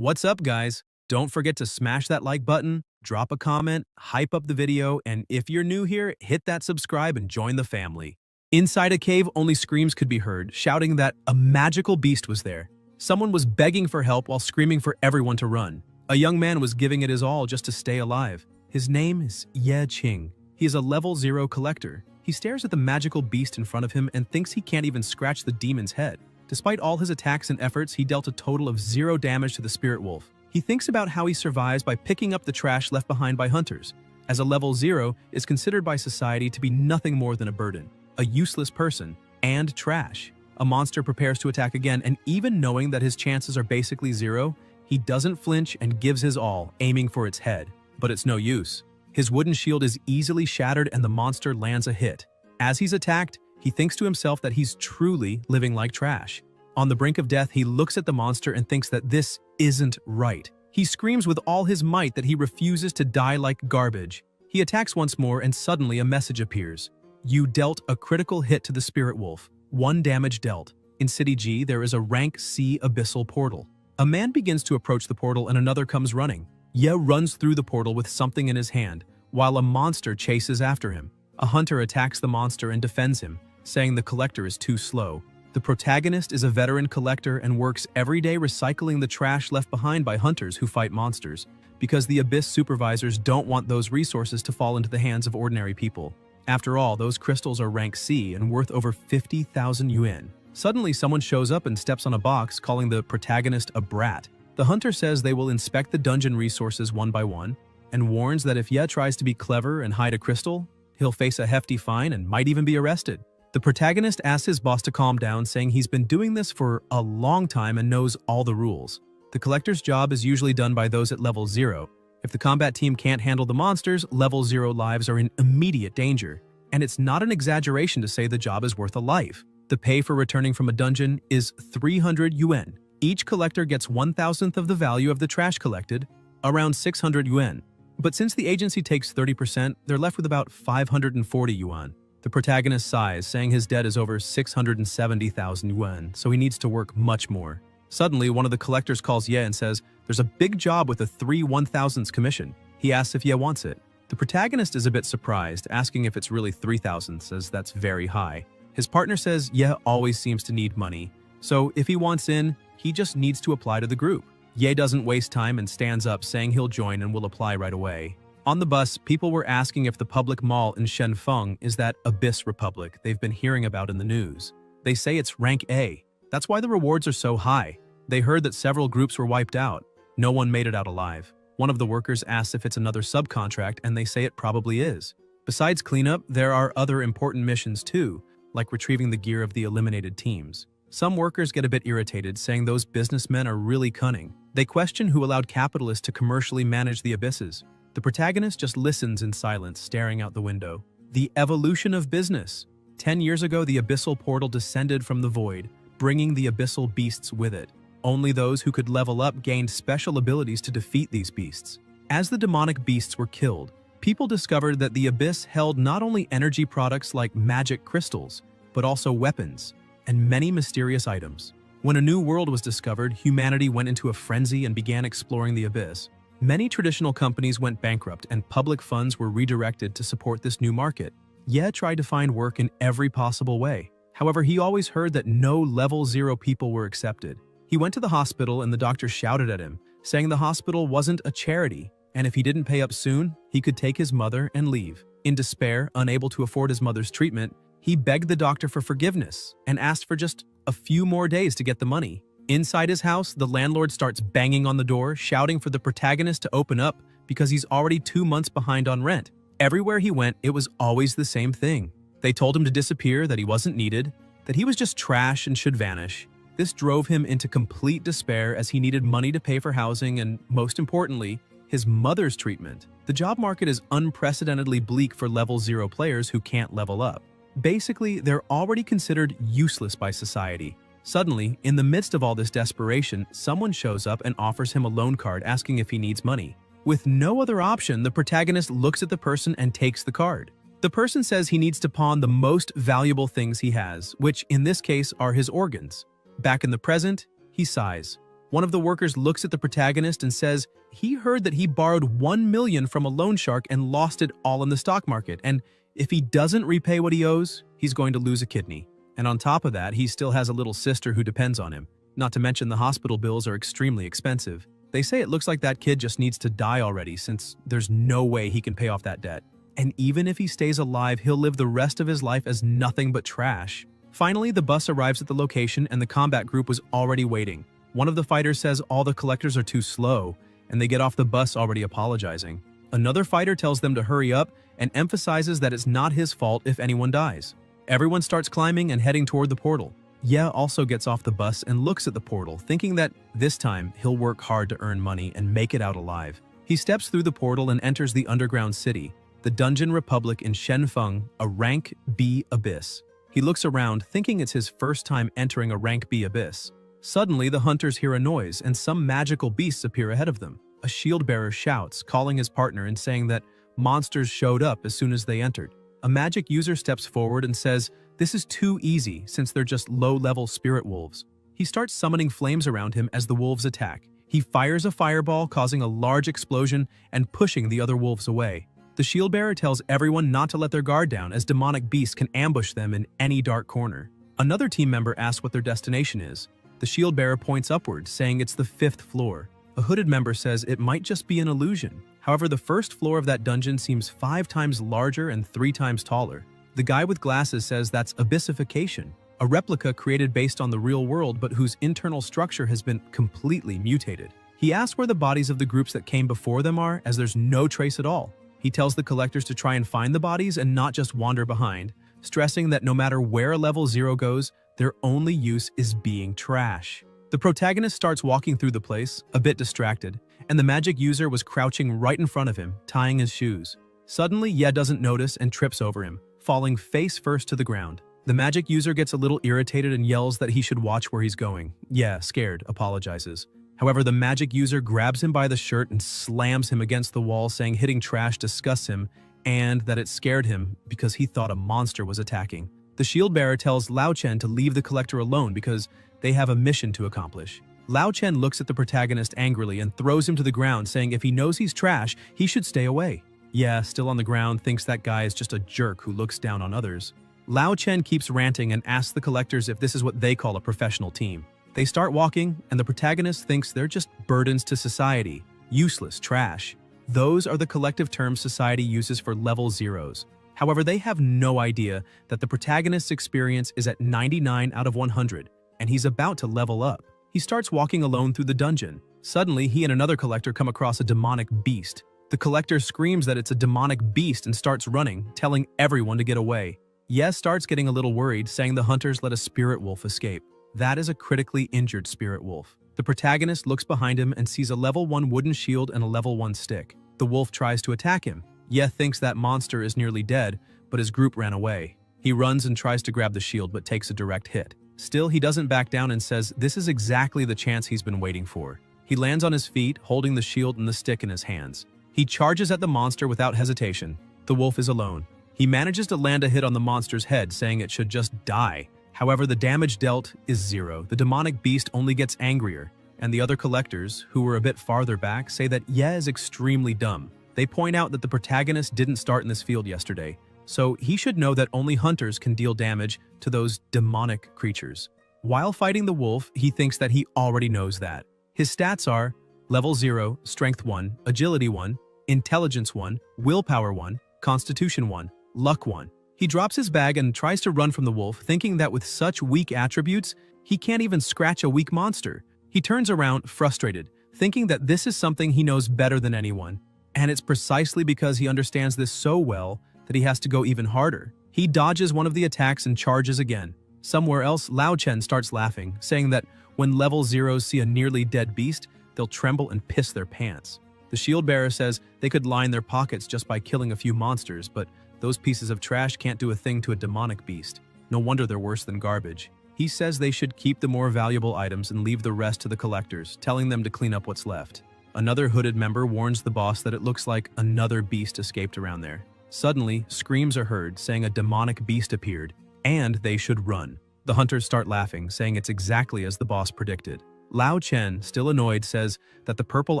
What's up, guys? Don't forget to smash that like button, drop a comment, hype up the video, and if you're new here, hit that subscribe and join the family. Inside a cave, only screams could be heard, shouting that a magical beast was there. Someone was begging for help while screaming for everyone to run. A young man was giving it his all just to stay alive. His name is Ye Qing. He is a level 0 collector. He stares at the magical beast in front of him and thinks he can't even scratch the demon's head. Despite all his attacks and efforts, he dealt a total of 0 damage to the spirit wolf. He thinks about how he survives by picking up the trash left behind by hunters, as a level 0 is considered by society to be nothing more than a burden, a useless person, and trash. A monster prepares to attack again, and even knowing that his chances are basically 0, he doesn't flinch and gives his all, aiming for its head. But it's no use. His wooden shield is easily shattered and the monster lands a hit. As he's attacked, he thinks to himself that he's truly living like trash. On the brink of death, he looks at the monster and thinks that this isn't right. He screams with all his might that he refuses to die like garbage. He attacks once more and suddenly a message appears. You dealt a critical hit to the spirit wolf. 1 damage dealt. In City G, there is a rank C abyssal portal. A man begins to approach the portal and another comes running. Ye runs through the portal with something in his hand, while a monster chases after him. A hunter attacks the monster and defends him, saying the collector is too slow. The protagonist is a veteran collector and works every day recycling the trash left behind by hunters who fight monsters, because the Abyss supervisors don't want those resources to fall into the hands of ordinary people. After all, those crystals are rank C and worth over 50,000 yuan. Suddenly, someone shows up and steps on a box, calling the protagonist a brat. The hunter says they will inspect the dungeon resources one by one, and warns that if Ye tries to be clever and hide a crystal, he'll face a hefty fine and might even be arrested. The protagonist asks his boss to calm down, saying he's been doing this for a long time and knows all the rules. The collector's job is usually done by those at level 0. If the combat team can't handle the monsters, level 0 lives are in immediate danger. And it's not an exaggeration to say the job is worth a life. The pay for returning from a dungeon is 300 yuan. Each collector gets 1,000th of the value of the trash collected, around 600 yuan. But since the agency takes 30%, they're left with about 540 yuan. The protagonist sighs, saying his debt is over 670,000 yuan, so he needs to work much more. Suddenly, one of the collectors calls Ye and says there's a big job with a 3 1,000ths commission. He asks if Ye wants it. The protagonist is a bit surprised, asking if it's really 3,000ths, as that's very high. His partner says Ye always seems to need money, so if he wants in, he just needs to apply to the group. Ye doesn't waste time and stands up, saying he'll join and will apply right away. On the bus, people were asking if the public mall in Shenfeng is that Abyss Republic they've been hearing about in the news. They say it's rank A. That's why the rewards are so high. They heard that several groups were wiped out. No one made it out alive. One of the workers asks if it's another subcontract, and they say it probably is. Besides cleanup, there are other important missions too, like retrieving the gear of the eliminated teams. Some workers get a bit irritated, saying those businessmen are really cunning. They question who allowed capitalists to commercially manage the abysses. The protagonist just listens in silence, staring out the window. The evolution of business. 10 years ago, the abyssal portal descended from the void, bringing the abyssal beasts with it. Only those who could level up gained special abilities to defeat these beasts. As the demonic beasts were killed, people discovered that the abyss held not only energy products like magic crystals, but also weapons and many mysterious items. When a new world was discovered, humanity went into a frenzy and began exploring the abyss. Many traditional companies went bankrupt and public funds were redirected to support this new market. Ye tried to find work in every possible way. However, he always heard that no level 0 people were accepted. He went to the hospital and the doctor shouted at him, saying the hospital wasn't a charity, and if he didn't pay up soon, he could take his mother and leave. In despair, unable to afford his mother's treatment, he begged the doctor for forgiveness and asked for just a few more days to get the money. Inside his house, the landlord starts banging on the door, shouting for the protagonist to open up because he's already 2 months behind on rent. Everywhere he went, it was always the same thing. They told him to disappear, that he wasn't needed, that he was just trash and should vanish. This drove him into complete despair as he needed money to pay for housing and, most importantly, his mother's treatment. The job market is unprecedentedly bleak for level 0 players who can't level up. Basically, they're already considered useless by society. Suddenly, in the midst of all this desperation, someone shows up and offers him a loan card asking if he needs money. With no other option, the protagonist looks at the person and takes the card. The person says he needs to pawn the most valuable things he has, which in this case are his organs. Back in the present, he sighs. One of the workers looks at the protagonist and says he heard that he borrowed 1 million from a loan shark and lost it all in the stock market, and if he doesn't repay what he owes, he's going to lose a kidney. And on top of that, he still has a little sister who depends on him. Not to mention the hospital bills are extremely expensive. They say it looks like that kid just needs to die already since there's no way he can pay off that debt. And even if he stays alive, he'll live the rest of his life as nothing but trash. Finally, the bus arrives at the location and the combat group was already waiting. One of the fighters says all the collectors are too slow, and they get off the bus already apologizing. Another fighter tells them to hurry up and emphasizes that it's not his fault if anyone dies. Everyone starts climbing and heading toward the portal. Ye also gets off the bus and looks at the portal, thinking that this time he'll work hard to earn money and make it out alive. He steps through the portal and enters the underground city, the Dungeon Republic in Shenfeng, a rank B abyss. He looks around, thinking it's his first time entering a rank B abyss. Suddenly, the hunters hear a noise and some magical beasts appear ahead of them. A shield bearer shouts, calling his partner and saying that monsters showed up as soon as they entered. A magic user steps forward and says this is too easy since they're just low-level spirit wolves. He starts summoning flames around him as the wolves attack. He fires a fireball, causing a large explosion and pushing the other wolves away. The shield bearer tells everyone not to let their guard down as demonic beasts can ambush them in any dark corner. Another team member asks what their destination is. The shield bearer points upward, saying it's the 5th floor. A hooded member says it might just be an illusion. However, the first floor of that dungeon seems 5 times larger and 3 times taller. The guy with glasses says that's abyssification, a replica created based on the real world but whose internal structure has been completely mutated. He asks where the bodies of the groups that came before them are, as there's no trace at all. He tells the collectors to try and find the bodies and not just wander behind, stressing that no matter where a level 0 goes, their only use is being trash. The protagonist starts walking through the place, a bit distracted, and the magic user was crouching right in front of him, tying his shoes. Suddenly, Ye doesn't notice and trips over him, falling face first to the ground. The magic user gets a little irritated and yells that he should watch where he's going. Ye, scared, apologizes. However, the magic user grabs him by the shirt and slams him against the wall, saying hitting trash disgusts him and that it scared him because he thought a monster was attacking. The shield bearer tells Lao Chen to leave the collector alone because they have a mission to accomplish. Lao Chen looks at the protagonist angrily and throws him to the ground, saying if he knows he's trash, he should stay away. Ye, still on the ground, thinks that guy is just a jerk who looks down on others. Lao Chen keeps ranting and asks the collectors if this is what they call a professional team. They start walking, and the protagonist thinks they're just burdens to society, useless trash. Those are the collective terms society uses for level 0s. However, they have no idea that the protagonist's experience is at 99 out of 100, and he's about to level up. He starts walking alone through the dungeon. Suddenly, he and another collector come across a demonic beast. The collector screams that it's a demonic beast and starts running, telling everyone to get away. Ye starts getting a little worried, saying the hunters let a spirit wolf escape. That is a critically injured spirit wolf. The protagonist looks behind him and sees a level 1 wooden shield and a level 1 stick. The wolf tries to attack him. Ye thinks that monster is nearly dead, but his group ran away. He runs and tries to grab the shield but takes a direct hit. Still, he doesn't back down and says this is exactly the chance he's been waiting for. He lands on his feet, holding the shield and the stick in his hands. He charges at the monster without hesitation. The wolf is alone. He manages to land a hit on the monster's head, saying it should just die. However, the damage dealt is 0. The demonic beast only gets angrier, and the other collectors, who were a bit farther back, say that Ye is extremely dumb. They point out that the protagonist didn't start in this field yesterday, so he should know that only hunters can deal damage to those demonic creatures. While fighting the wolf, he thinks that he already knows that. His stats are level 0, strength 1, agility 1, intelligence 1, willpower 1, constitution 1, luck 1. He drops his bag and tries to run from the wolf, thinking that with such weak attributes, he can't even scratch a weak monster. He turns around, frustrated, thinking that this is something he knows better than anyone. And it's precisely because he understands this so well that he has to go even harder. He dodges one of the attacks and charges again. Somewhere else, Lao Chen starts laughing, saying that when level 0s see a nearly dead beast, they'll tremble and piss their pants. The shield bearer says they could line their pockets just by killing a few monsters, but those pieces of trash can't do a thing to a demonic beast. No wonder they're worse than garbage. He says they should keep the more valuable items and leave the rest to the collectors, telling them to clean up what's left. Another hooded member warns the boss that it looks like another beast escaped around there. Suddenly, screams are heard, saying a demonic beast appeared, and they should run. The hunters start laughing, saying it's exactly as the boss predicted. Lao Chen, still annoyed, says that the purple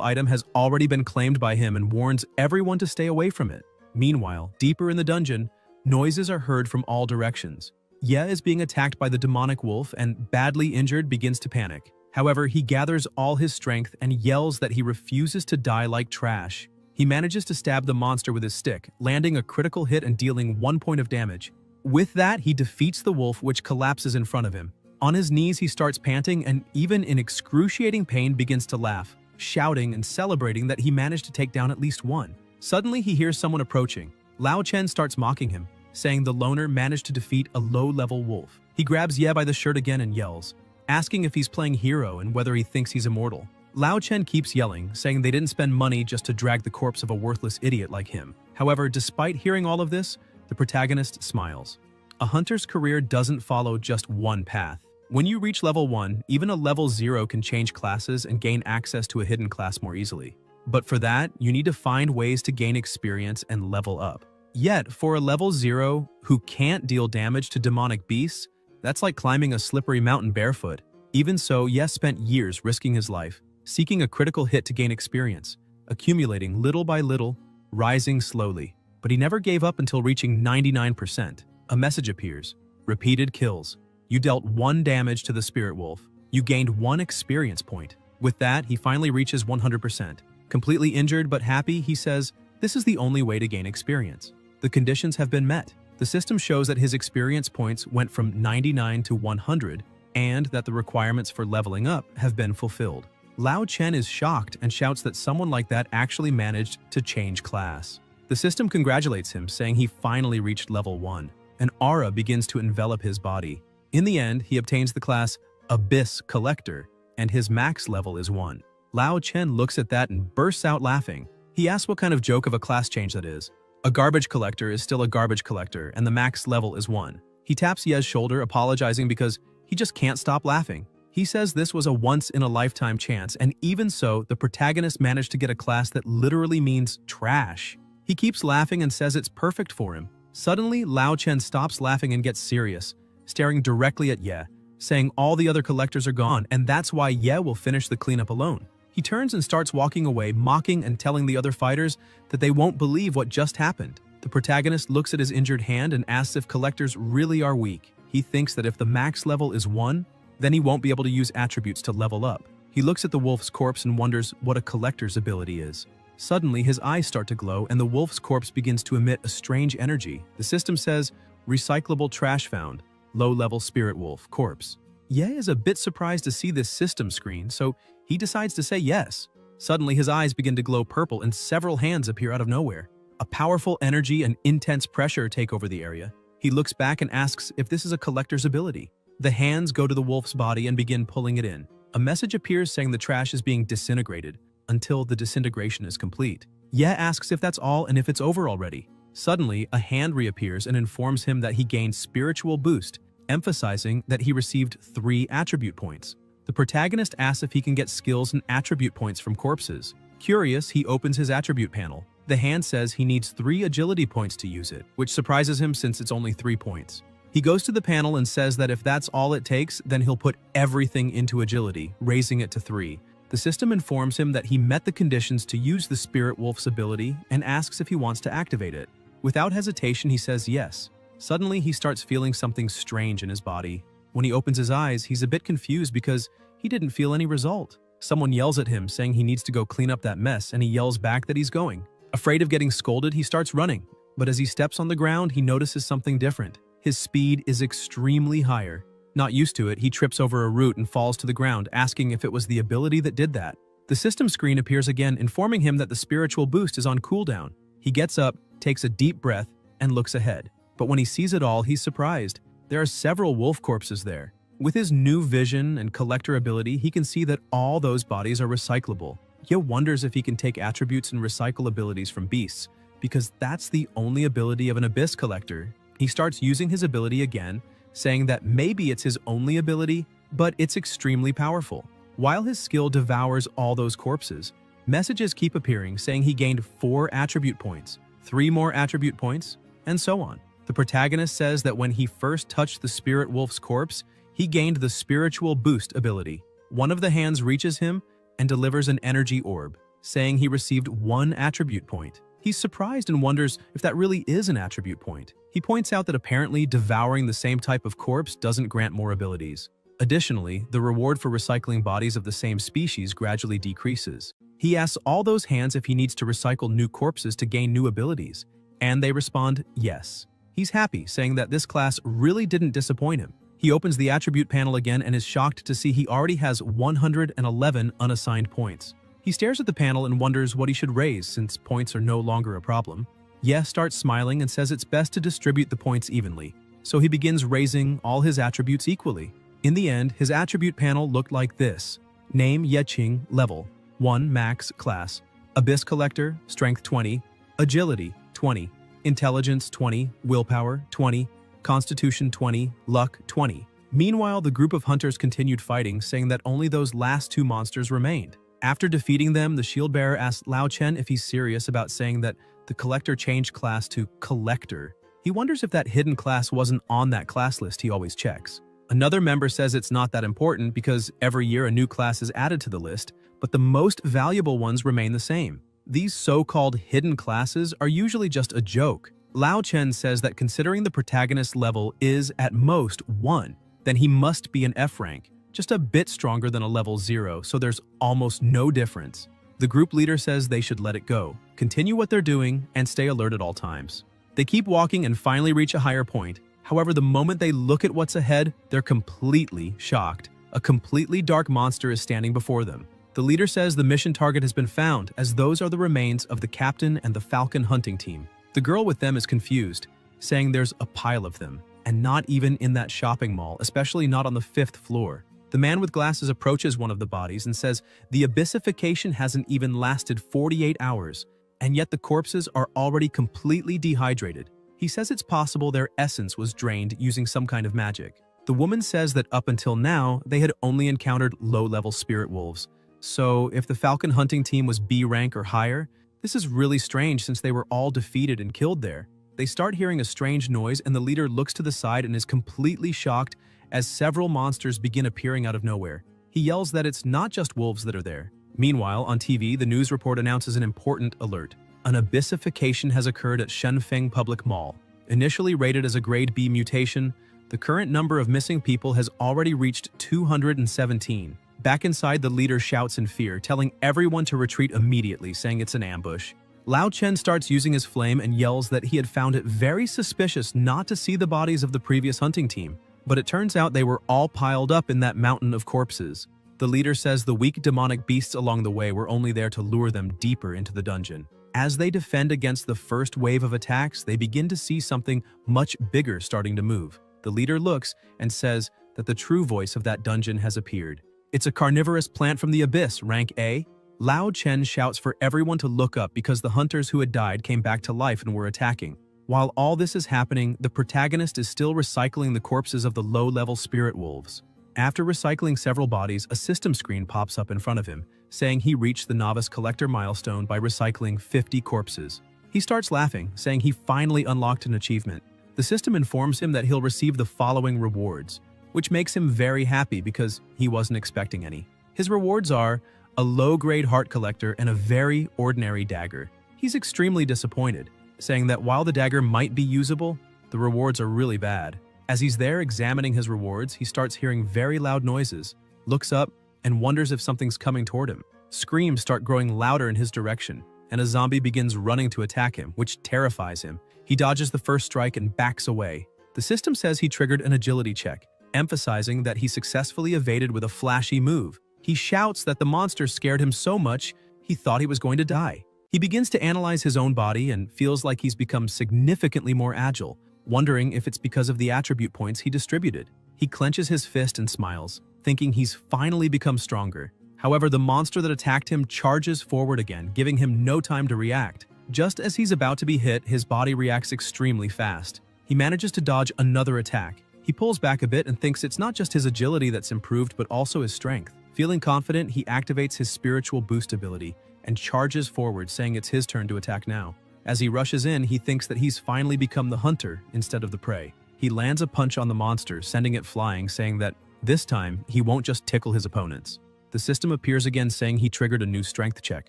item has already been claimed by him and warns everyone to stay away from it. Meanwhile, deeper in the dungeon, noises are heard from all directions. Ye is being attacked by the demonic wolf and, badly injured, begins to panic. However, he gathers all his strength and yells that he refuses to die like trash. He manages to stab the monster with his stick, landing a critical hit and dealing 1 point of damage. With that, he defeats the wolf, which collapses in front of him. On his knees, he starts panting and, even in excruciating pain, begins to laugh, shouting and celebrating that he managed to take down at least one. Suddenly, he hears someone approaching. Lao Chen starts mocking him, saying the loner managed to defeat a low-level wolf. He grabs Ye by the shirt again and yells, asking if he's playing hero and whether he thinks he's immortal. Lao Chen keeps yelling, saying they didn't spend money just to drag the corpse of a worthless idiot like him. However, despite hearing all of this, the protagonist smiles. A hunter's career doesn't follow just one path. When you reach level 1, even a level 0 can change classes and gain access to a hidden class more easily. But for that, you need to find ways to gain experience and level up. Yet, for a level 0 who can't deal damage to demonic beasts, that's like climbing a slippery mountain barefoot. Even so, Ye spent years risking his life, seeking a critical hit to gain experience, accumulating little by little, rising slowly. But he never gave up until reaching 99%. A message appears. Repeated kills. You dealt 1 damage to the spirit wolf. You gained 1 experience point. With that, he finally reaches 100%. Completely injured but happy, he says, "This is the only way to gain experience. The conditions have been met." The system shows that his experience points went from 99 to 100, and that the requirements for leveling up have been fulfilled. Lao Chen is shocked and shouts that someone like that actually managed to change class. The system congratulates him, saying he finally reached level 1. An aura begins to envelop his body. In the end, he obtains the class Abyss Collector, and his max level is 1. Lao Chen looks at that and bursts out laughing. He asks what kind of joke of a class change that is. A garbage collector is still a garbage collector, and the max level is 1. He taps Ye's shoulder, apologizing because he just can't stop laughing. He says this was a once-in-a-lifetime chance, and even so, the protagonist managed to get a class that literally means trash. He keeps laughing and says it's perfect for him. Suddenly, Lao Chen stops laughing and gets serious, staring directly at Ye, saying all the other collectors are gone, and that's why Ye will finish the cleanup alone. He turns and starts walking away, mocking and telling the other fighters that they won't believe what just happened. The protagonist looks at his injured hand and asks if collectors really are weak. He thinks that if the max level is 1, then he won't be able to use attributes to level up. He looks at the wolf's corpse and wonders what a collector's ability is. Suddenly, his eyes start to glow and the wolf's corpse begins to emit a strange energy. The system says, "Recyclable trash found. Low-level spirit wolf corpse." Ye is a bit surprised to see this system screen, so he decides to say yes. Suddenly, his eyes begin to glow purple and several hands appear out of nowhere. A powerful energy and intense pressure take over the area. He looks back and asks if this is a collector's ability. The hands go to the wolf's body and begin pulling it in. A message appears saying the trash is being disintegrated until the disintegration is complete. Ye asks if that's all and if it's over already. Suddenly, a hand reappears and informs him that he gained spiritual boost, emphasizing that he received 3 attribute points. The protagonist asks if he can get skills and attribute points from corpses. Curious, he opens his attribute panel. The hand says he needs 3 agility points to use it, which surprises him since it's only 3 points. He goes to the panel and says that if that's all it takes, then he'll put everything into agility, raising it to 3. The system informs him that he met the conditions to use the Spirit Wolf's ability and asks if he wants to activate it. Without hesitation, he says yes. Suddenly, he starts feeling something strange in his body. When he opens his eyes, he's a bit confused because he didn't feel any result. Someone yells at him, saying he needs to go clean up that mess, and he yells back that he's going. Afraid of getting scolded, he starts running. But as he steps on the ground, he notices something different. His speed is extremely higher. Not used to it, he trips over a root and falls to the ground, asking if it was the ability that did that. The system screen appears again, informing him that the spiritual boost is on cooldown. He gets up, takes a deep breath, and looks ahead. But when he sees it all, he's surprised. There are several wolf corpses there. With his new vision and collector ability, he can see that all those bodies are recyclable. Ye wonders if he can take attributes and recycle abilities from beasts, because that's the only ability of an abyss collector. He starts using his ability again, saying that maybe it's his only ability, but it's extremely powerful. While his skill devours all those corpses, messages keep appearing saying he gained 4 attribute points, 3 more attribute points, and so on. The protagonist says that when he first touched the spirit wolf's corpse, he gained the spiritual boost ability. One of the hands reaches him and delivers an energy orb, saying he received 1 attribute point. He's surprised and wonders if that really is an attribute point. He points out that apparently devouring the same type of corpse doesn't grant more abilities. Additionally, the reward for recycling bodies of the same species gradually decreases. He asks all those hands if he needs to recycle new corpses to gain new abilities, and they respond yes. He's happy, saying that this class really didn't disappoint him. He opens the attribute panel again and is shocked to see he already has 111 unassigned points. He stares at the panel and wonders what he should raise since points are no longer a problem. Yes starts smiling and says it's best to distribute the points evenly, so he begins raising all his attributes equally. In the end, his attribute panel looked like this. Name Yeqing, level 1 max class. Abyss Collector, strength 20, agility 20, intelligence 20, willpower 20, constitution 20, luck 20. Meanwhile, the group of hunters continued fighting, saying that only those last 2 monsters remained. After defeating them, the shield bearer asked Lao Chen if he's serious about saying that the collector changed class to collector. He wonders if that hidden class wasn't on that class list he always checks. Another member says it's not that important because every year a new class is added to the list, but the most valuable ones remain the same. These so-called hidden classes are usually just a joke. Lao Chen says that considering the protagonist's level is at most 1, then he must be an F rank, just a bit stronger than a level 0, so there's almost no difference. The group leader says they should let it go, continue what they're doing, and stay alert at all times. They keep walking and finally reach a higher point. However, the moment they look at what's ahead, they're completely shocked. A completely dark monster is standing before them. The leader says the mission target has been found, as those are the remains of the captain and the falcon hunting team. The girl with them is confused, saying there's a pile of them, and not even in that shopping mall, especially not on the 5th floor. The man with glasses approaches one of the bodies and says the abyssification hasn't even lasted 48 hours, and yet the corpses are already completely dehydrated. He says it's possible their essence was drained using some kind of magic. The woman says that up until now, they had only encountered low-level spirit wolves. So if the falcon hunting team was B rank or higher, this is really strange since they were all defeated and killed there. They start hearing a strange noise and the leader looks to the side and is completely shocked as several monsters begin appearing out of nowhere. He yells that it's not just wolves that are there. Meanwhile, on TV, the news report announces an important alert. An abyssification has occurred at Shenfeng Public Mall. Initially rated as a grade B mutation, the current number of missing people has already reached 217. Back inside, the leader shouts in fear, telling everyone to retreat immediately, saying it's an ambush. Lao Chen starts using his flame and yells that he had found it very suspicious not to see the bodies of the previous hunting team, but it turns out they were all piled up in that mountain of corpses. The leader says the weak demonic beasts along the way were only there to lure them deeper into the dungeon. As they defend against the first wave of attacks, they begin to see something much bigger starting to move. The leader looks and says that the true voice of that dungeon has appeared. It's a carnivorous plant from the abyss, rank A. Lao Chen shouts for everyone to look up because the hunters who had died came back to life and were attacking. While all this is happening, the protagonist is still recycling the corpses of the low-level spirit wolves. After recycling several bodies, a system screen pops up in front of him, saying he reached the novice collector milestone by recycling 50 corpses. He starts laughing, saying he finally unlocked an achievement. The system informs him that he'll receive the following rewards, which makes him very happy because he wasn't expecting any. His rewards are a low-grade heart collector and a very ordinary dagger. He's extremely disappointed, saying that while the dagger might be usable, the rewards are really bad. As he's there examining his rewards, he starts hearing very loud noises, looks up, and wonders if something's coming toward him. Screams start growing louder in his direction, and a zombie begins running to attack him, which terrifies him. He dodges the first strike and backs away. The system says he triggered an agility check, emphasizing that he successfully evaded with a flashy move. He shouts that the monster scared him so much he thought he was going to die. He begins to analyze his own body and feels like he's become significantly more agile, wondering if it's because of the attribute points he distributed. He clenches his fist and smiles, thinking he's finally become stronger. However, the monster that attacked him charges forward again, giving him no time to react. Just as he's about to be hit, his body reacts extremely fast. He manages to dodge another attack. He pulls back a bit and thinks it's not just his agility that's improved, but also his strength. Feeling confident, he activates his spiritual boost ability and charges forward, saying it's his turn to attack now. As he rushes in, he thinks that he's finally become the hunter instead of the prey. He lands a punch on the monster, sending it flying, saying that This time, he won't just tickle his opponents. The system appears again saying he triggered a new strength check,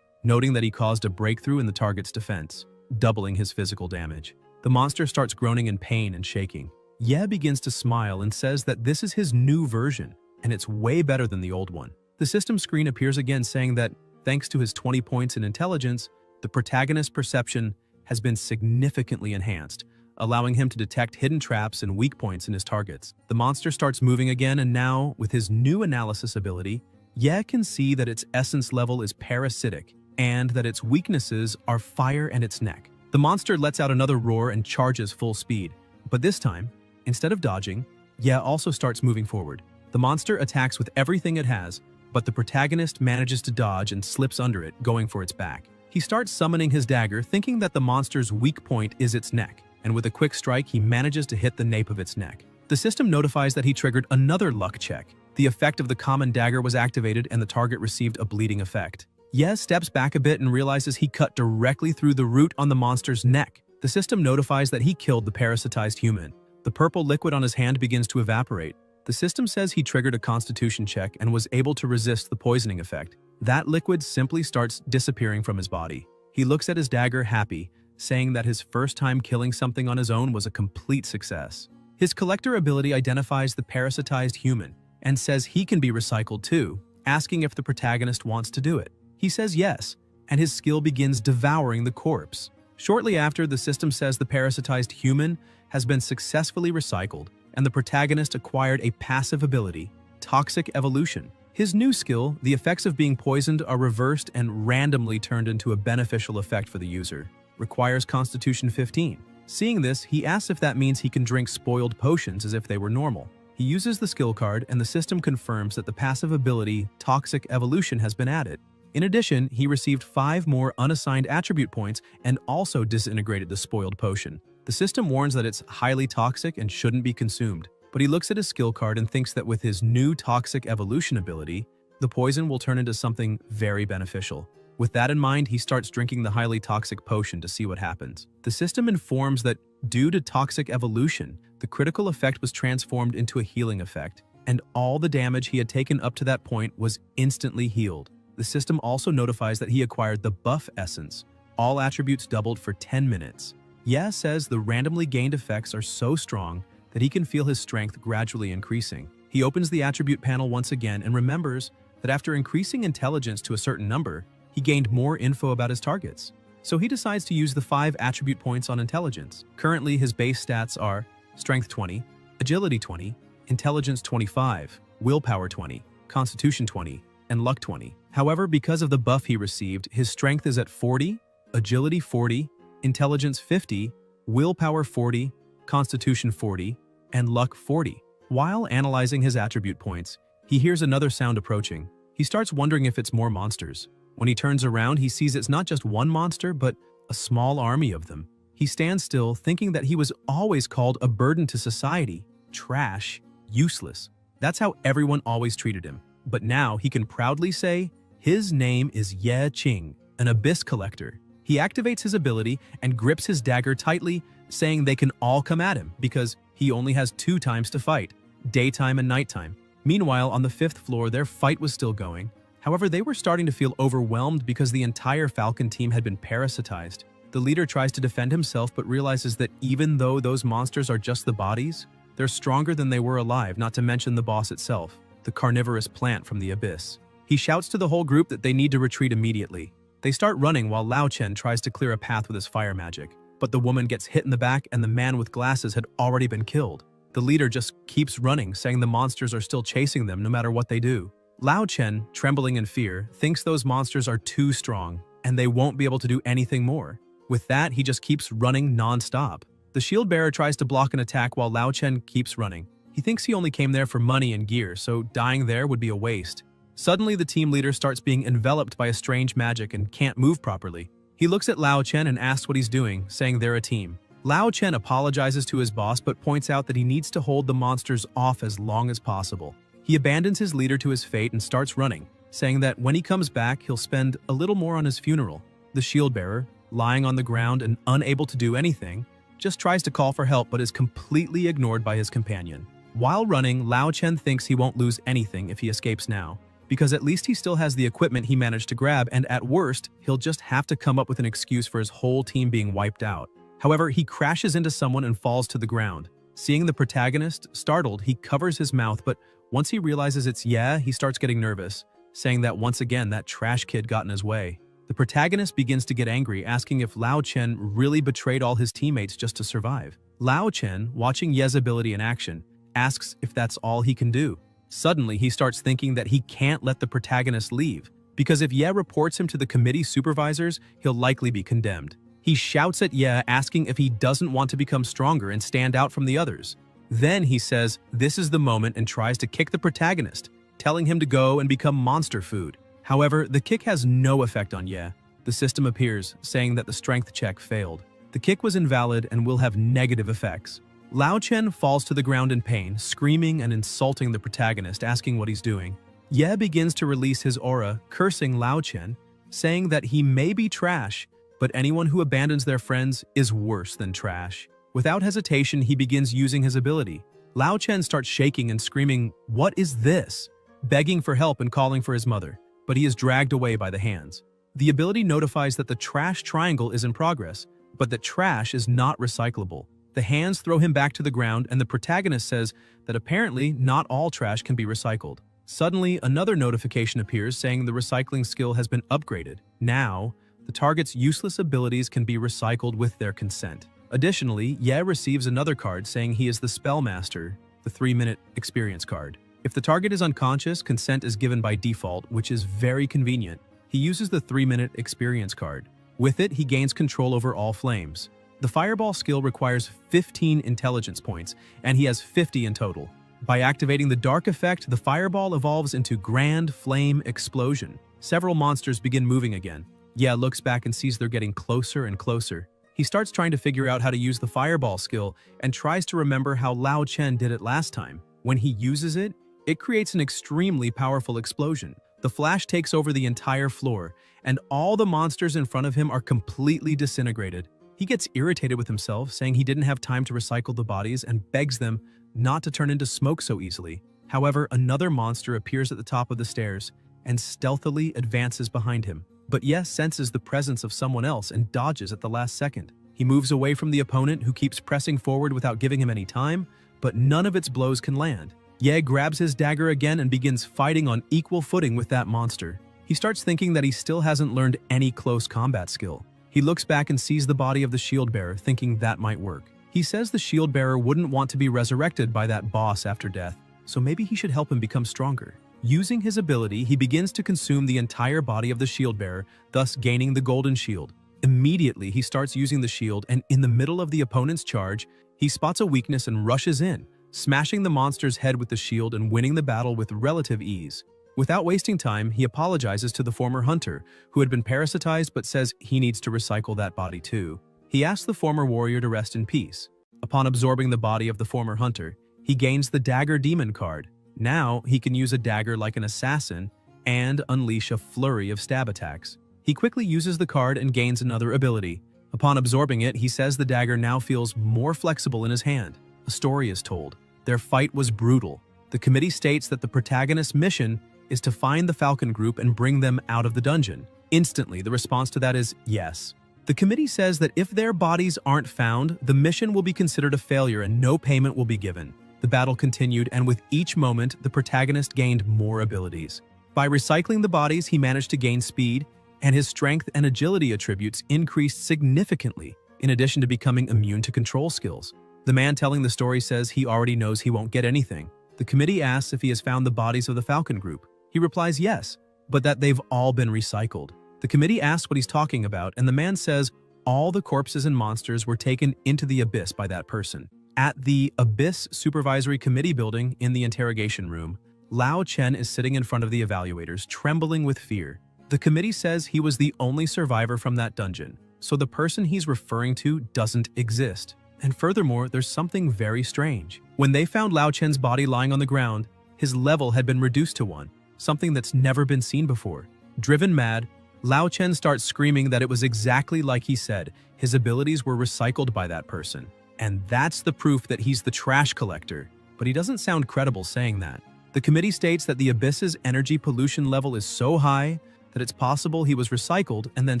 noting that he caused a breakthrough in the target's defense, doubling his physical damage. The monster starts groaning in pain and shaking. Ye begins to smile and says that this is his new version, and it's way better than the old one. The system screen appears again saying that, thanks to his 20 points in intelligence, the protagonist's perception has been significantly enhanced, allowing him to detect hidden traps and weak points in his targets. The monster starts moving again, and now, with his new analysis ability, Ye can see that its essence level is parasitic, and that its weaknesses are fire and its neck. The monster lets out another roar and charges full speed, but this time, instead of dodging, Ye also starts moving forward. The monster attacks with everything it has, but the protagonist manages to dodge and slips under it, going for its back. He starts summoning his dagger, thinking that the monster's weak point is its neck, and with a quick strike, he manages to hit the nape of its neck. The system notifies that he triggered another luck check. The effect of the common dagger was activated and the target received a bleeding effect. Ye steps back a bit and realizes he cut directly through the root on the monster's neck. The system notifies that he killed the parasitized human. The purple liquid on his hand begins to evaporate. The system says he triggered a constitution check and was able to resist the poisoning effect. That liquid simply starts disappearing from his body. He looks at his dagger happy, saying that his first time killing something on his own was a complete success. His collector ability identifies the parasitized human and says he can be recycled too, asking if the protagonist wants to do it. He says yes, and his skill begins devouring the corpse. Shortly after, the system says the parasitized human has been successfully recycled, and the protagonist acquired a passive ability, Toxic Evolution. His new skill, the effects of being poisoned are reversed and randomly turned into a beneficial effect for the user. Requires Constitution 15. Seeing this, he asks if that means he can drink spoiled potions as if they were normal. He uses the skill card, and the system confirms that the passive ability, Toxic Evolution, has been added. In addition, he received 5 more unassigned attribute points and also disintegrated the spoiled potion. The system warns that it's highly toxic and shouldn't be consumed, but he looks at his skill card and thinks that with his new Toxic Evolution ability, the poison will turn into something very beneficial. With that in mind, he starts drinking the highly toxic potion to see what happens. The system informs that due to Toxic Evolution, the critical effect was transformed into a healing effect, and all the damage he had taken up to that point was instantly healed. The system also notifies that he acquired the Buff Essence. All attributes doubled for 10 minutes. Ye says the randomly gained effects are so strong that he can feel his strength gradually increasing. He opens the attribute panel once again and remembers that after increasing intelligence to a certain number, he gained more info about his targets. So he decides to use the 5 attribute points on intelligence. Currently, his base stats are Strength 20, Agility 20, Intelligence 25, Willpower 20, Constitution 20, and Luck 20. However, because of the buff he received, his strength is at 40, Agility 40, Intelligence 50, Willpower 40, Constitution 40, and Luck 40. While analyzing his attribute points, he hears another sound approaching. He starts wondering if it's more monsters. When he turns around, he sees it's not just one monster, but a small army of them. He stands still, thinking that he was always called a burden to society, trash, useless. That's how everyone always treated him. But now he can proudly say, his name is Ye Qing, an abyss collector. He activates his ability and grips his dagger tightly, saying they can all come at him because he only has 2 times to fight, daytime and nighttime. Meanwhile, on the 5th floor, their fight was still going. However, they were starting to feel overwhelmed because the entire Falcon team had been parasitized. The leader tries to defend himself but realizes that even though those monsters are just the bodies, they're stronger than they were alive, not to mention the boss itself, the carnivorous plant from the abyss. He shouts to the whole group that they need to retreat immediately. They start running while Lao Chen tries to clear a path with his fire magic, but the woman gets hit in the back and the man with glasses had already been killed. The leader just keeps running, saying the monsters are still chasing them no matter what they do. Lao Chen, trembling in fear, thinks those monsters are too strong and they won't be able to do anything more. With that, he just keeps running non-stop. The shield bearer tries to block an attack while Lao Chen keeps running. He thinks he only came there for money and gear, so dying there would be a waste. Suddenly, the team leader starts being enveloped by a strange magic and can't move properly. He looks at Lao Chen and asks what he's doing, saying they're a team. Lao Chen apologizes to his boss but points out that he needs to hold the monsters off as long as possible. He abandons his leader to his fate and starts running, saying that when he comes back, he'll spend a little more on his funeral. The shield bearer, lying on the ground and unable to do anything, just tries to call for help but is completely ignored by his companion. While running, Lao Chen thinks he won't lose anything if he escapes now, because at least he still has the equipment he managed to grab, and at worst, he'll just have to come up with an excuse for his whole team being wiped out. However, he crashes into someone and falls to the ground. Seeing the protagonist, startled, he covers his mouth, but once he realizes it's Ye, he starts getting nervous, saying that once again that trash kid got in his way. The protagonist begins to get angry, asking if Lao Chen really betrayed all his teammates just to survive. Lao Chen, watching Ye's ability in action, asks if that's all he can do. Suddenly, he starts thinking that he can't let the protagonist leave, because if Ye reports him to the committee supervisors, he'll likely be condemned. He shouts at Ye, asking if he doesn't want to become stronger and stand out from the others. Then he says this is the moment and tries to kick the protagonist, telling him to go and become monster food. However, the kick has no effect on Ye. The system appears, saying that the strength check failed. The kick was invalid and will have negative effects. Lao Chen falls to the ground in pain, screaming and insulting the protagonist, asking what he's doing. Ye begins to release his aura, cursing Lao Chen, saying that he may be trash, but anyone who abandons their friends is worse than trash. Without hesitation, he begins using his ability. Lao Chen starts shaking and screaming, "What is this?" begging for help and calling for his mother, but he is dragged away by the hands. The ability notifies that the trash triangle is in progress, but that trash is not recyclable. The hands throw him back to the ground, and the protagonist says that apparently not all trash can be recycled. Suddenly, another notification appears saying the recycling skill has been upgraded. Now, the target's useless abilities can be recycled with their consent. Additionally, Ye receives another card saying he is the Spellmaster, the 3-minute experience card. If the target is unconscious, consent is given by default, which is very convenient. He uses the 3-minute experience card. With it, he gains control over all flames. The Fireball skill requires 15 intelligence points, and he has 50 in total. By activating the Dark effect, the Fireball evolves into Grand Flame Explosion. Several monsters begin moving again. Ye looks back and sees they're getting closer and closer. He starts trying to figure out how to use the Fireball skill and tries to remember how Lao Chen did it last time. When he uses it, it creates an extremely powerful explosion. The flash takes over the entire floor, and all the monsters in front of him are completely disintegrated. He gets irritated with himself, saying he didn't have time to recycle the bodies and begs them not to turn into smoke so easily. However, another monster appears at the top of the stairs and stealthily advances behind him. But Ye senses the presence of someone else and dodges at the last second. He moves away from the opponent, who keeps pressing forward without giving him any time, but none of its blows can land. Ye grabs his dagger again and begins fighting on equal footing with that monster. He starts thinking that he still hasn't learned any close combat skill. He looks back and sees the body of the shield bearer, thinking that might work. He says the shield bearer wouldn't want to be resurrected by that boss after death, so maybe he should help him become stronger. Using his ability, he begins to consume the entire body of the shield bearer, thus gaining the golden shield. Immediately, he starts using the shield, and in the middle of the opponent's charge, he spots a weakness and rushes in, smashing the monster's head with the shield and winning the battle with relative ease. Without wasting time, he apologizes to the former hunter, who had been parasitized but says he needs to recycle that body too. He asks the former warrior to rest in peace. Upon absorbing the body of the former hunter, he gains the Dagger Demon card. Now, he can use a dagger like an assassin and unleash a flurry of stab attacks. He quickly uses the card and gains another ability. Upon absorbing it, he says the dagger now feels more flexible in his hand. A story is told. Their fight was brutal. The committee states that the protagonist's mission is to find the Falcon Group and bring them out of the dungeon. Instantly, the response to that is yes. The committee says that if their bodies aren't found, the mission will be considered a failure and no payment will be given. The battle continued, and with each moment, the protagonist gained more abilities. By recycling the bodies, he managed to gain speed, and his strength and agility attributes increased significantly, in addition to becoming immune to control skills. The man telling the story says he already knows he won't get anything. The committee asks if he has found the bodies of the Falcon Group. He replies yes, but that they've all been recycled. The committee asks what he's talking about, and the man says all the corpses and monsters were taken into the abyss by that person. At the Abyss Supervisory Committee building in the interrogation room, Lao Chen is sitting in front of the evaluators, trembling with fear. The committee says he was the only survivor from that dungeon, so the person he's referring to doesn't exist. And furthermore, there's something very strange. When they found Lao Chen's body lying on the ground, his level had been reduced to 1, something that's never been seen before. Driven mad, Lao Chen starts screaming that it was exactly like he said, his abilities were recycled by that person. And that's the proof that he's the trash collector. but he doesn't sound credible saying that. The committee states that the abyss's energy pollution level is so high that it's possible he was recycled and then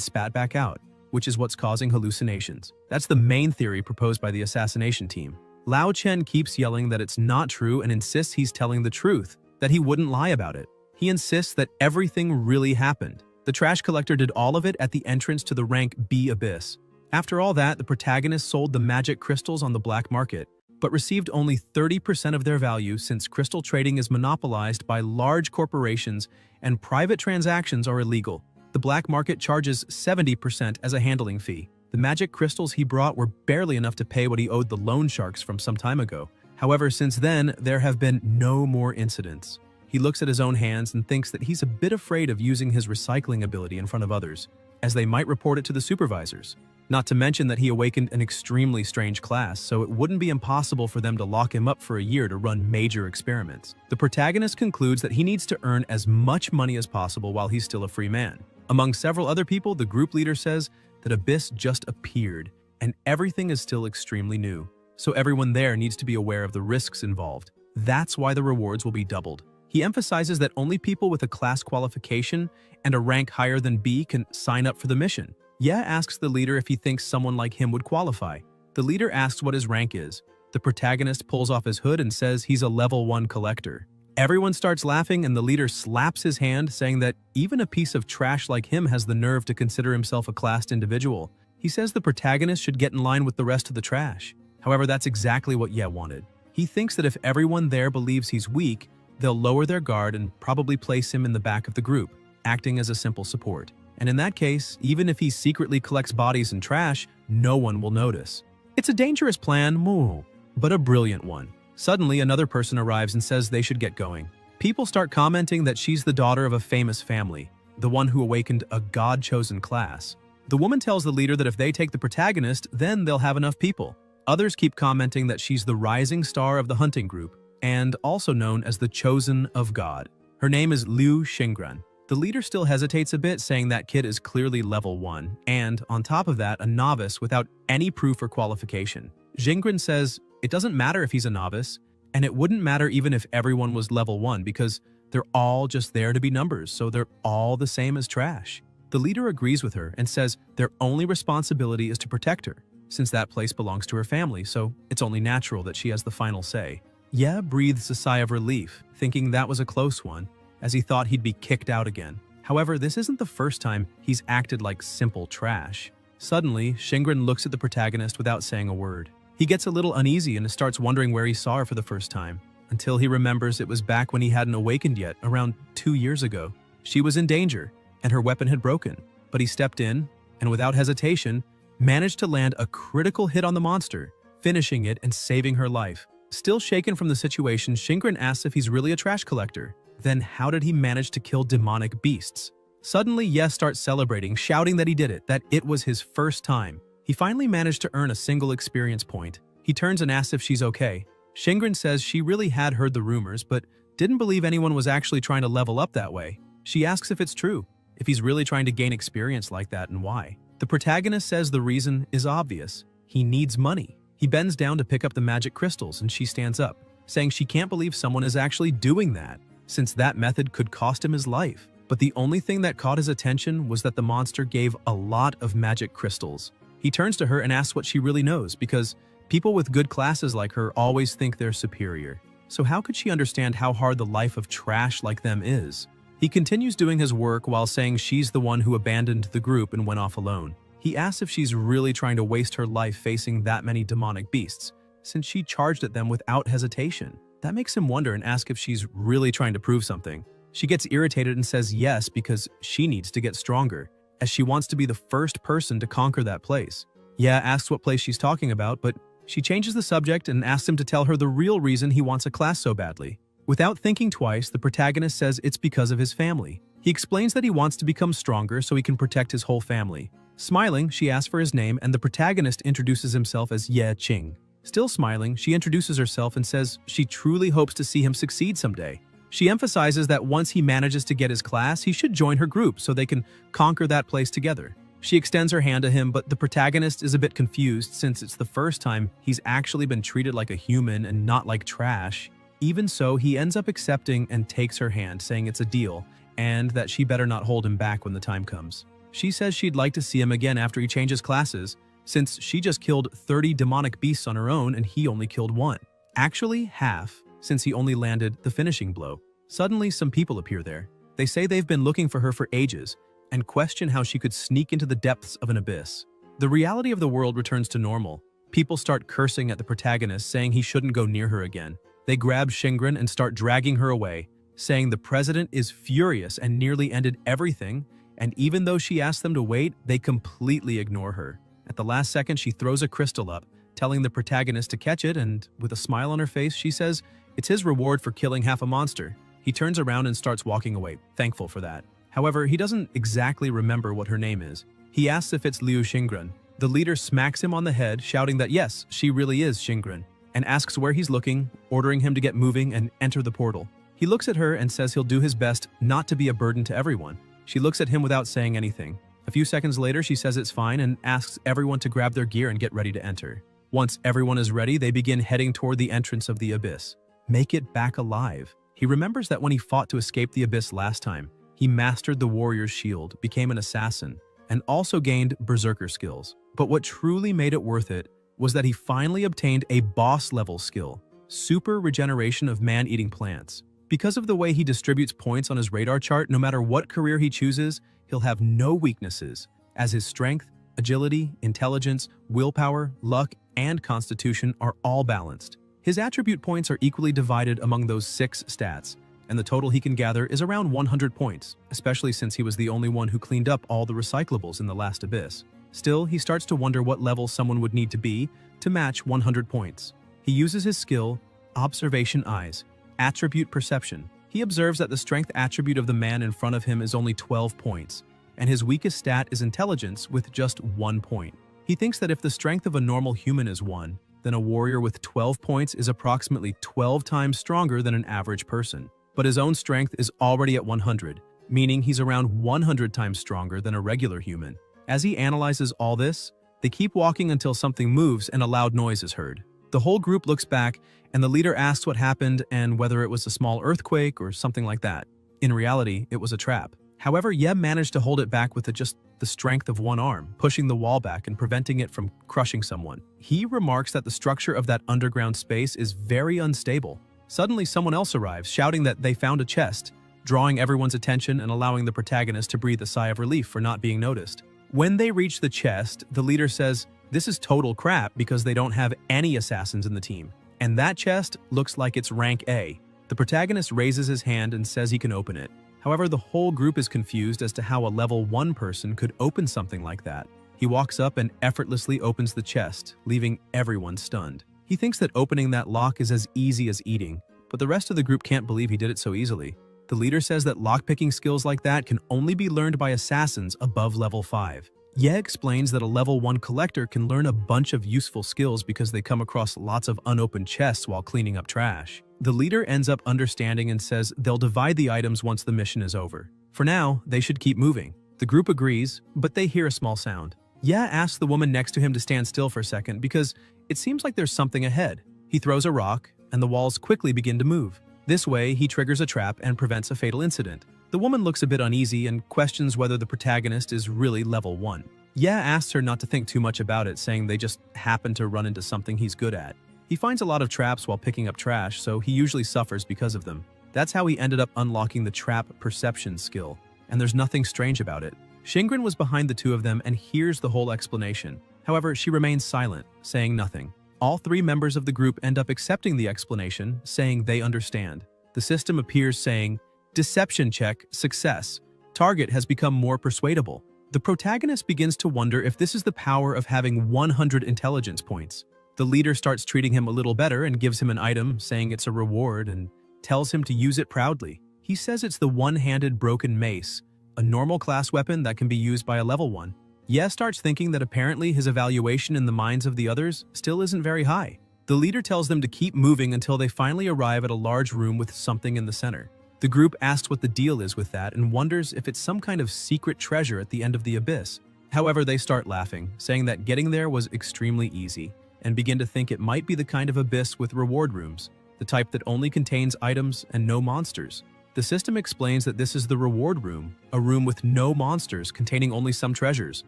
spat back out, which is what's causing hallucinations. That's the main theory proposed by the assassination team. Lao Chen keeps yelling that it's not true and insists he's telling the truth, that he wouldn't lie about it. He insists that everything really happened. The trash collector did all of it at the entrance to the rank B abyss. After all that, the protagonist sold the magic crystals on the black market, but received only 30% of their value since crystal trading is monopolized by large corporations and private transactions are illegal. The black market charges 70% as a handling fee. The magic crystals he brought were barely enough to pay what he owed the loan sharks from some time ago. However, since then, there have been no more incidents. He looks at his own hands and thinks that he's a bit afraid of using his recycling ability in front of others, as they might report it to the supervisors. Not to mention that he awakened an extremely strange class, so it wouldn't be impossible for them to lock him up for a year to run major experiments. The protagonist concludes that he needs to earn as much money as possible while he's still a free man. Among several other people, the group leader says that Abyss just appeared, and everything is still extremely new. So everyone there needs to be aware of the risks involved. That's why the rewards will be doubled. He emphasizes that only people with a class qualification and a rank higher than B can sign up for the mission. Ye asks the leader if he thinks someone like him would qualify. The leader asks what his rank is. The protagonist pulls off his hood and says he's a level 1 collector. Everyone starts laughing and the leader slaps his hand, saying that even a piece of trash like him has the nerve to consider himself a classed individual. He says the protagonist should get in line with the rest of the trash. However, that's exactly what Ye wanted. He thinks that if everyone there believes he's weak, they'll lower their guard and probably place him in the back of the group, acting as a simple support. And in that case, even if he secretly collects bodies and trash, no one will notice. It's a dangerous plan, but a brilliant one. Suddenly, another person arrives and says they should get going. People start commenting that she's the daughter of a famous family, the one who awakened a God-chosen class. The woman tells the leader that if they take the protagonist, then they'll have enough people. Others keep commenting that she's the rising star of the hunting group, and also known as the Chosen of God. Her name is Liu Xingran. The leader still hesitates a bit, saying that kid is clearly level 1, and, on top of that, a novice without any proof or qualification. Xingran says it doesn't matter if he's a novice, and it wouldn't matter even if everyone was level 1 because they're all just there to be numbers, so they're all the same as trash. The leader agrees with her and says their only responsibility is to protect her, since that place belongs to her family, so it's only natural that she has the final say. Ye breathes a sigh of relief, thinking that was a close one, as he thought he'd be kicked out again. However, this isn't the first time he's acted like simple trash. Suddenly, Xingran looks at the protagonist without saying a word. He gets a little uneasy and starts wondering where he saw her for the first time, until he remembers it was back when he hadn't awakened yet, around 2 years ago. She was in danger, and her weapon had broken, but he stepped in, and without hesitation, managed to land a critical hit on the monster, finishing it and saving her life. Still shaken from the situation, Xingran asks if he's really a trash collector. Then how did he manage to kill demonic beasts? Suddenly, Ye starts celebrating, shouting that he did it, that it was his first time. He finally managed to earn a single experience point. He turns and asks if she's okay. Xingran says she really had heard the rumors, but didn't believe anyone was actually trying to level up that way. She asks if it's true, if he's really trying to gain experience like that and why. The protagonist says the reason is obvious. He needs money. He bends down to pick up the magic crystals and she stands up, saying she can't believe someone is actually doing that, since that method could cost him his life. But the only thing that caught his attention was that the monster gave a lot of magic crystals. He turns to her and asks what she really knows, because people with good classes like her always think they're superior. So how could she understand how hard the life of trash like them is? He continues doing his work while saying she's the one who abandoned the group and went off alone. He asks if she's really trying to waste her life facing that many demonic beasts, since she charged at them without hesitation. That makes him wonder and ask if she's really trying to prove something. She gets irritated and says yes because she needs to get stronger, as she wants to be the first person to conquer that place. Ye asks what place she's talking about, but she changes the subject and asks him to tell her the real reason he wants a class so badly. Without thinking twice, the protagonist says it's because of his family. He explains that he wants to become stronger so he can protect his whole family. Smiling, she asks for his name and the protagonist introduces himself as Ye Qing. Still smiling, she introduces herself and says she truly hopes to see him succeed someday. She emphasizes that once he manages to get his class, he should join her group so they can conquer that place together. She extends her hand to him, but the protagonist is a bit confused since it's the first time he's actually been treated like a human and not like trash. Even so, he ends up accepting and takes her hand, saying it's a deal, and that she better not hold him back when the time comes. She says she'd like to see him again after he changes classes, since she just killed 30 demonic beasts on her own and he only killed one. Actually, half, since he only landed the finishing blow. Suddenly, some people appear there. They say they've been looking for her for ages, and question how she could sneak into the depths of an abyss. The reality of the world returns to normal. People start cursing at the protagonist, saying he shouldn't go near her again. They grab Shingren and start dragging her away, saying the president is furious and nearly ended everything, and even though she asked them to wait, they completely ignore her. At the last second, she throws a crystal up, telling the protagonist to catch it, and with a smile on her face, she says it's his reward for killing half a monster. He turns around and starts walking away, thankful for that. However, he doesn't exactly remember what her name is. He asks if it's Liu Xingren. The leader smacks him on the head, shouting that yes, she really is Xingren, and asks where he's looking, ordering him to get moving and enter the portal. He looks at her and says he'll do his best not to be a burden to everyone. She looks at him without saying anything. A few seconds later, she says it's fine and asks everyone to grab their gear and get ready to enter. Once everyone is ready, they begin heading toward the entrance of the abyss. Make it back alive. He remembers that when he fought to escape the abyss last time, he mastered the warrior's shield, became an assassin, and also gained berserker skills. But what truly made it worth it was that he finally obtained a boss-level skill, super regeneration of man-eating plants. Because of the way he distributes points on his radar chart, no matter what career he chooses, he'll have no weaknesses, as his strength, agility, intelligence, willpower, luck, and constitution are all balanced. His attribute points are equally divided among those 6 stats, and the total he can gather is around 100 points, especially since he was the only one who cleaned up all the recyclables in the last abyss. Still, he starts to wonder what level someone would need to be to match 100 points. He uses his skill, Observation Eyes, Attribute Perception. He observes that the strength attribute of the man in front of him is only 12 points, and his weakest stat is intelligence with just 1 point. He thinks that if the strength of a normal human is 1, then a warrior with 12 points is approximately 12 times stronger than an average person. But his own strength is already at 100, meaning he's around 100 times stronger than a regular human. As he analyzes all this, they keep walking until something moves and a loud noise is heard. The whole group looks back, and the leader asks what happened and whether it was a small earthquake or something like that. In reality, it was a trap. However, Yeb managed to hold it back with just the strength of one arm, pushing the wall back and preventing it from crushing someone. He remarks that the structure of that underground space is very unstable. Suddenly, someone else arrives, shouting that they found a chest, drawing everyone's attention and allowing the protagonist to breathe a sigh of relief for not being noticed. When they reach the chest, the leader says, this is total crap because they don't have any assassins in the team. And that chest looks like it's rank A. The protagonist raises his hand and says he can open it. However, the whole group is confused as to how a level 1 person could open something like that. He walks up and effortlessly opens the chest, leaving everyone stunned. He thinks that opening that lock is as easy as eating, but the rest of the group can't believe he did it so easily. The leader says that lockpicking skills like that can only be learned by assassins above level 5. Ye explains that a level 1 collector can learn a bunch of useful skills because they come across lots of unopened chests while cleaning up trash. The leader ends up understanding and says they'll divide the items once the mission is over. For now, they should keep moving. The group agrees, but they hear a small sound. Ye asks the woman next to him to stand still for a second because it seems like there's something ahead. He throws a rock, and the walls quickly begin to move. This way, he triggers a trap and prevents a fatal incident. The woman looks a bit uneasy and questions whether the protagonist is really level 1. Ye asks her not to think too much about it, saying they just happen to run into something he's good at. He finds a lot of traps while picking up trash, so he usually suffers because of them. That's how he ended up unlocking the trap perception skill, and there's nothing strange about it. Shingren was behind the two of them and hears the whole explanation. However, she remains silent, saying nothing. All 3 members of the group end up accepting the explanation, saying they understand. The system appears saying, Deception check, success. Target has become more persuadable. The protagonist begins to wonder if this is the power of having 100 intelligence points. The leader starts treating him a little better and gives him an item, saying it's a reward, and tells him to use it proudly. He says it's the one-handed broken mace, a normal class weapon that can be used by a level 1. Ye starts thinking that apparently his evaluation in the minds of the others still isn't very high. The leader tells them to keep moving until they finally arrive at a large room with something in the center. The group asks what the deal is with that and wonders if it's some kind of secret treasure at the end of the abyss. However, they start laughing, saying that getting there was extremely easy, and begin to think it might be the kind of abyss with reward rooms, the type that only contains items and no monsters. The system explains that this is the reward room, a room with no monsters containing only some treasures,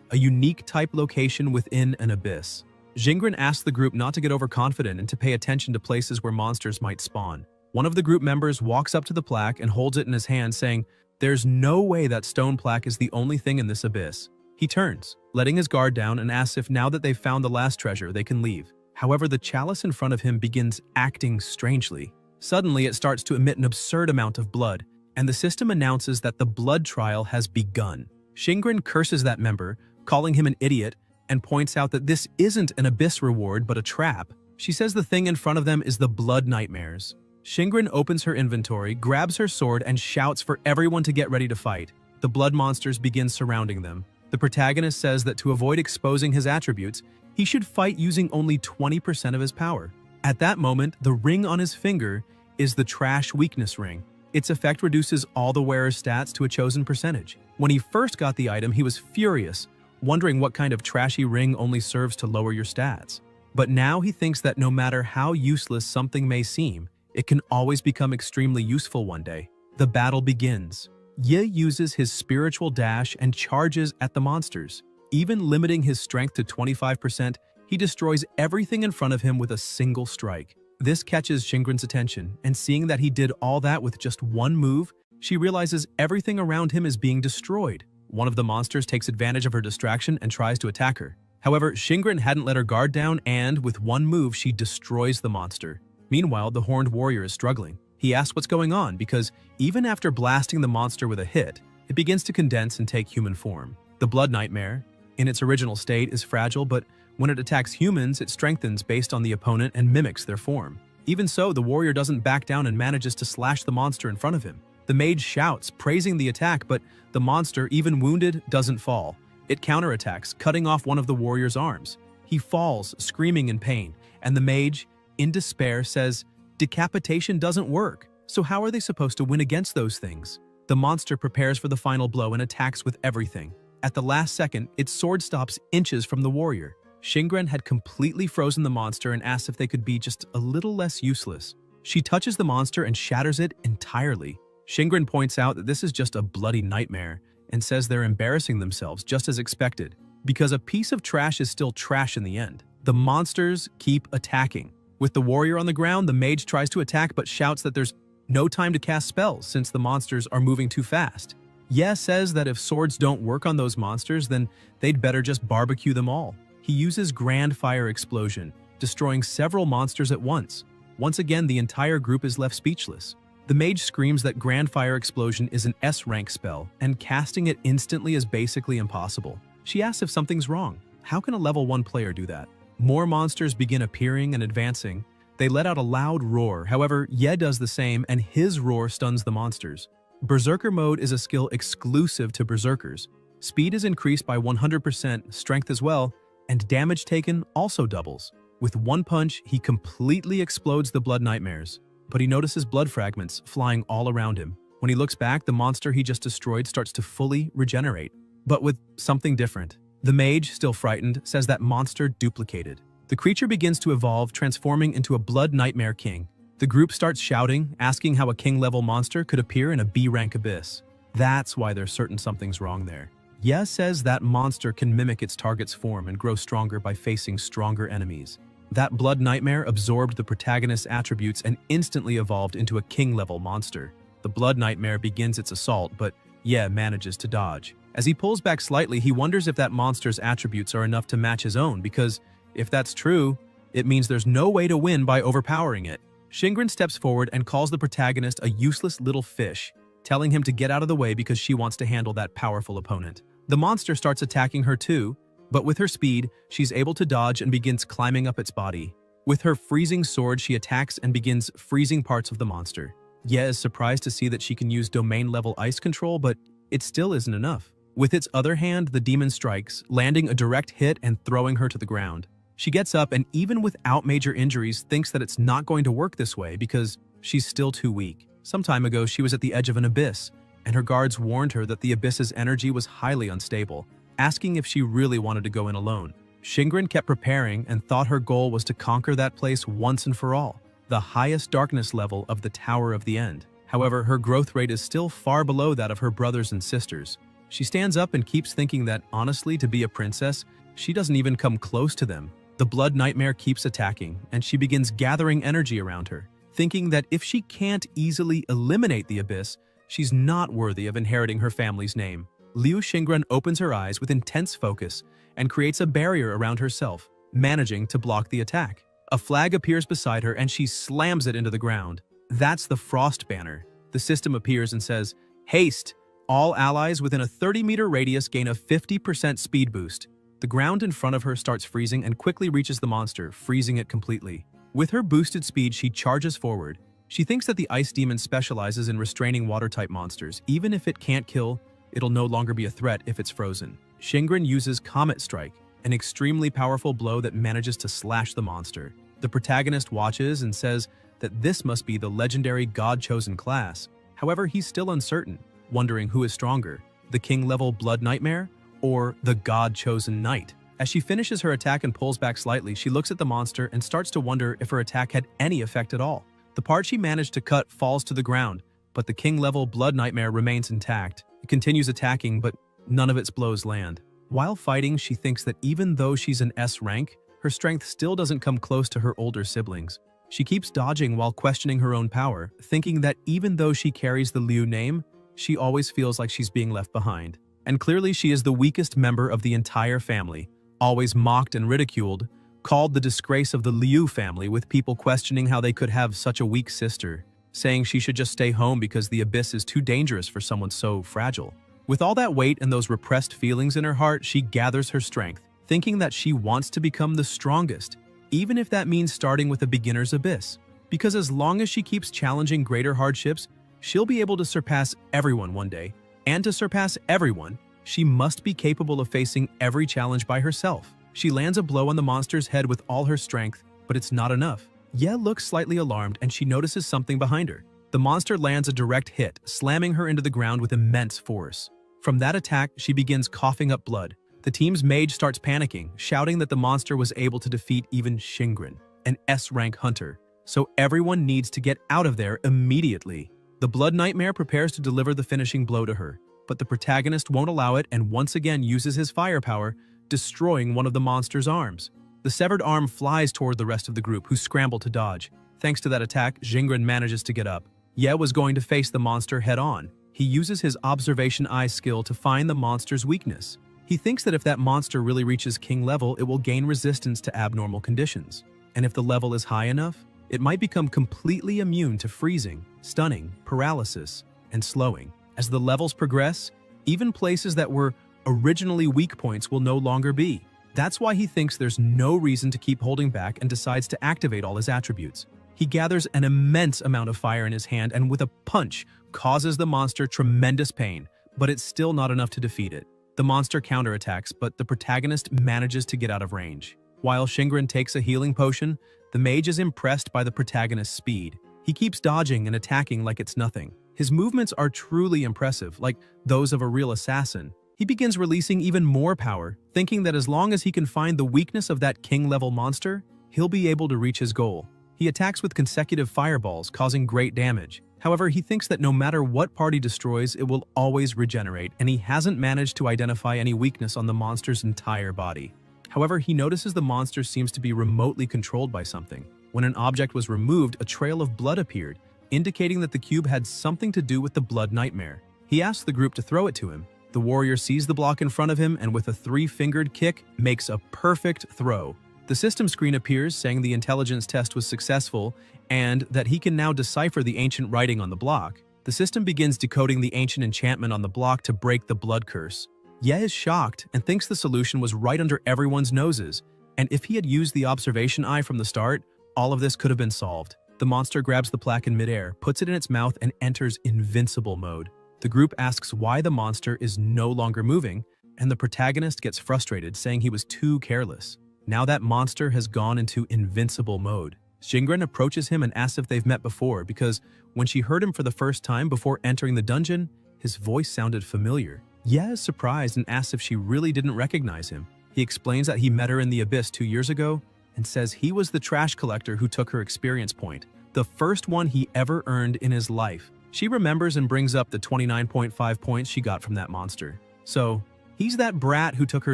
a unique type location within an abyss. Jingren asks the group not to get overconfident and to pay attention to places where monsters might spawn. One of the group members walks up to the plaque and holds it in his hand, saying, "There's no way that stone plaque is the only thing in this abyss." He turns, letting his guard down, and asks if now that they've found the last treasure, they can leave. However, the chalice in front of him begins acting strangely. Suddenly, it starts to emit an absurd amount of blood, and the system announces that the blood trial has begun. Jingren curses that member, calling him an idiot, and points out that this isn't an abyss reward but a trap. She says the thing in front of them is the blood nightmares. Jingren opens her inventory, grabs her sword, and shouts for everyone to get ready to fight. The blood monsters begin surrounding them. The protagonist says that to avoid exposing his attributes, he should fight using only 20% of his power. At that moment, the ring on his finger is the trash weakness ring. Its effect reduces all the wearer's stats to a chosen percentage. When he first got the item, he was furious, wondering what kind of trashy ring only serves to lower your stats. But now he thinks that no matter how useless something may seem, it can always become extremely useful one day. The battle begins. Ye uses his spiritual dash and charges at the monsters. Even limiting his strength to 25%, he destroys everything in front of him with a single strike. This catches Jingren's attention, and seeing that he did all that with just one move, she realizes everything around him is being destroyed. One of the monsters takes advantage of her distraction and tries to attack her. However, Jingren hadn't let her guard down, and with one move, she destroys the monster. Meanwhile, the horned warrior is struggling. He asks what's going on because even after blasting the monster with a hit, it begins to condense and take human form. The blood nightmare, in its original state, is fragile, but when it attacks humans, it strengthens based on the opponent and mimics their form. Even so, the warrior doesn't back down and manages to slash the monster in front of him. The mage shouts, praising the attack, but the monster, even wounded, doesn't fall. It counterattacks, cutting off one of the warrior's arms. He falls, screaming in pain, and the mage, in despair, says, "Decapitation doesn't work, so how are they supposed to win against those things?" The monster prepares for the final blow and attacks with everything. At the last second, its sword stops inches from the warrior. Jingren had completely frozen the monster and asks if they could be just a little less useless. She touches the monster and shatters it entirely. Jingren points out that this is just a bloody nightmare and says they're embarrassing themselves just as expected, because a piece of trash is still trash in the end. The monsters keep attacking. With the warrior on the ground, the mage tries to attack but shouts that there's no time to cast spells since the monsters are moving too fast. Ye says that if swords don't work on those monsters, then they'd better just barbecue them all. He uses Grand Fire Explosion, destroying several monsters at once. Once again, the entire group is left speechless. The mage screams that Grand Fire Explosion is an S-rank spell, and casting it instantly is basically impossible. She asks if something's wrong. How can a level 1 player do that? More monsters begin appearing and advancing. They let out a loud roar. However, Ye does the same, and his roar stuns the monsters. Berserker mode is a skill exclusive to berserkers. Speed is increased by 100%, strength as well, and damage taken also doubles. With one punch, he completely explodes the blood nightmares, but he notices blood fragments flying all around him. When he looks back, the monster he just destroyed starts to fully regenerate, but with something different. The mage, still frightened, says that monster duplicated. The creature begins to evolve, transforming into a blood nightmare king. The group starts shouting, asking how a king-level monster could appear in a B-rank abyss. That's why they're certain something's wrong there. Ye says that monster can mimic its target's form and grow stronger by facing stronger enemies. That blood nightmare absorbed the protagonist's attributes and instantly evolved into a king-level monster. The blood nightmare begins its assault, but Ye manages to dodge. As he pulls back slightly, he wonders if that monster's attributes are enough to match his own, because if that's true, it means there's no way to win by overpowering it. Jingren steps forward and calls the protagonist a useless little fish, telling him to get out of the way because she wants to handle that powerful opponent. The monster starts attacking her too, but with her speed, she's able to dodge and begins climbing up its body. With her freezing sword, she attacks and begins freezing parts of the monster. Ye is surprised to see that she can use domain-level ice control, but it still isn't enough. With its other hand, the demon strikes, landing a direct hit and throwing her to the ground. She gets up and even without major injuries thinks that it's not going to work this way because she's still too weak. Some time ago, she was at the edge of an abyss, and her guards warned her that the abyss's energy was highly unstable. asking if she really wanted to go in alone. Shingren kept preparing and thought her goal was to conquer that place once and for all, the highest darkness level of the Tower of the End. However, her growth rate is still far below that of her brothers and sisters. She stands up and keeps thinking that, honestly, to be a princess, she doesn't even come close to them. The blood nightmare keeps attacking, and she begins gathering energy around her, thinking that if she can't easily eliminate the abyss, she's not worthy of inheriting her family's name. Liu Xingren opens her eyes with intense focus and creates a barrier around herself, managing to block the attack. A flag appears beside her and she slams it into the ground. That's the Frost Banner. The system appears and says, "Haste! All allies within a 30-meter radius gain a 50% speed boost." The ground in front of her starts freezing and quickly reaches the monster, freezing it completely. With her boosted speed, she charges forward. She thinks that the Ice Demon specializes in restraining water-type monsters. Even if it can't kill, it'll no longer be a threat if it's frozen. Shingren uses Comet Strike, an extremely powerful blow that manages to slash the monster. The protagonist watches and says that this must be the legendary God-chosen class. However, he's still uncertain, wondering who is stronger, the King-level Blood Nightmare or the God-chosen Knight. As she finishes her attack and pulls back slightly, she looks at the monster and starts to wonder if her attack had any effect at all. The part she managed to cut falls to the ground, but the King-level Blood Nightmare remains intact. It continues attacking, but none of its blows land. While fighting, she thinks that even though she's an S rank, her strength still doesn't come close to her older siblings. She keeps dodging while questioning her own power, thinking that even though she carries the Liu name, she always feels like she's being left behind. And clearly she is the weakest member of the entire family, always mocked and ridiculed, called the disgrace of the Liu family, with people questioning how they could have such a weak sister, saying she should just stay home because the abyss is too dangerous for someone so fragile. With all that weight and those repressed feelings in her heart, she gathers her strength, thinking that she wants to become the strongest, even if that means starting with a beginner's abyss. Because as long as she keeps challenging greater hardships, she'll be able to surpass everyone one day. And to surpass everyone, she must be capable of facing every challenge by herself. She lands a blow on the monster's head with all her strength, but it's not enough. Ye looks slightly alarmed and she notices something behind her. The monster lands a direct hit, slamming her into the ground with immense force. From that attack, she begins coughing up blood. The team's mage starts panicking, shouting that the monster was able to defeat even Shingren, an S-rank hunter. So everyone needs to get out of there immediately. The Blood Nightmare prepares to deliver the finishing blow to her, but the protagonist won't allow it and once again uses his firepower, destroying one of the monster's arms. The severed arm flies toward the rest of the group, who scramble to dodge. Thanks to that attack, Shingren manages to get up. Ye was going to face the monster head-on. He uses his observation eye skill to find the monster's weakness. He thinks that if that monster really reaches king level, it will gain resistance to abnormal conditions. And if the level is high enough, it might become completely immune to freezing, stunning, paralysis, and slowing. As the levels progress, even places that were originally weak points will no longer be. That's why he thinks there's no reason to keep holding back and decides to activate all his attributes. He gathers an immense amount of fire in his hand and with a punch causes the monster tremendous pain, but it's still not enough to defeat it. The monster counterattacks, but the protagonist manages to get out of range. While Shingren takes a healing potion, the mage is impressed by the protagonist's speed. He keeps dodging and attacking like it's nothing. His movements are truly impressive, like those of a real assassin. He begins releasing even more power, thinking that as long as he can find the weakness of that king-level monster, he'll be able to reach his goal. He attacks with consecutive fireballs, causing great damage. However, he thinks that no matter what part he destroys, it will always regenerate, and he hasn't managed to identify any weakness on the monster's entire body. However, he notices the monster seems to be remotely controlled by something. When an object was removed, a trail of blood appeared, indicating that the cube had something to do with the Blood Nightmare. He asks the group to throw it to him. The warrior sees the block in front of him and with a three-fingered kick, makes a perfect throw. The system screen appears saying the intelligence test was successful and that he can now decipher the ancient writing on the block. The system begins decoding the ancient enchantment on the block to break the blood curse. Ye is shocked and thinks the solution was right under everyone's noses, and if he had used the observation eye from the start, all of this could have been solved. The monster grabs the plaque in midair, puts it in its mouth, and enters invincible mode. The group asks why the monster is no longer moving, and the protagonist gets frustrated, saying he was too careless. Now that monster has gone into invincible mode. Shingren approaches him and asks if they've met before because when she heard him for the first time before entering the dungeon, his voice sounded familiar. Ye is surprised and asks if she really didn't recognize him. He explains that he met her in the abyss 2 years ago and says he was the trash collector who took her experience point, the first one he ever earned in his life. She remembers and brings up the 29.5 points she got from that monster. So, he's that brat who took her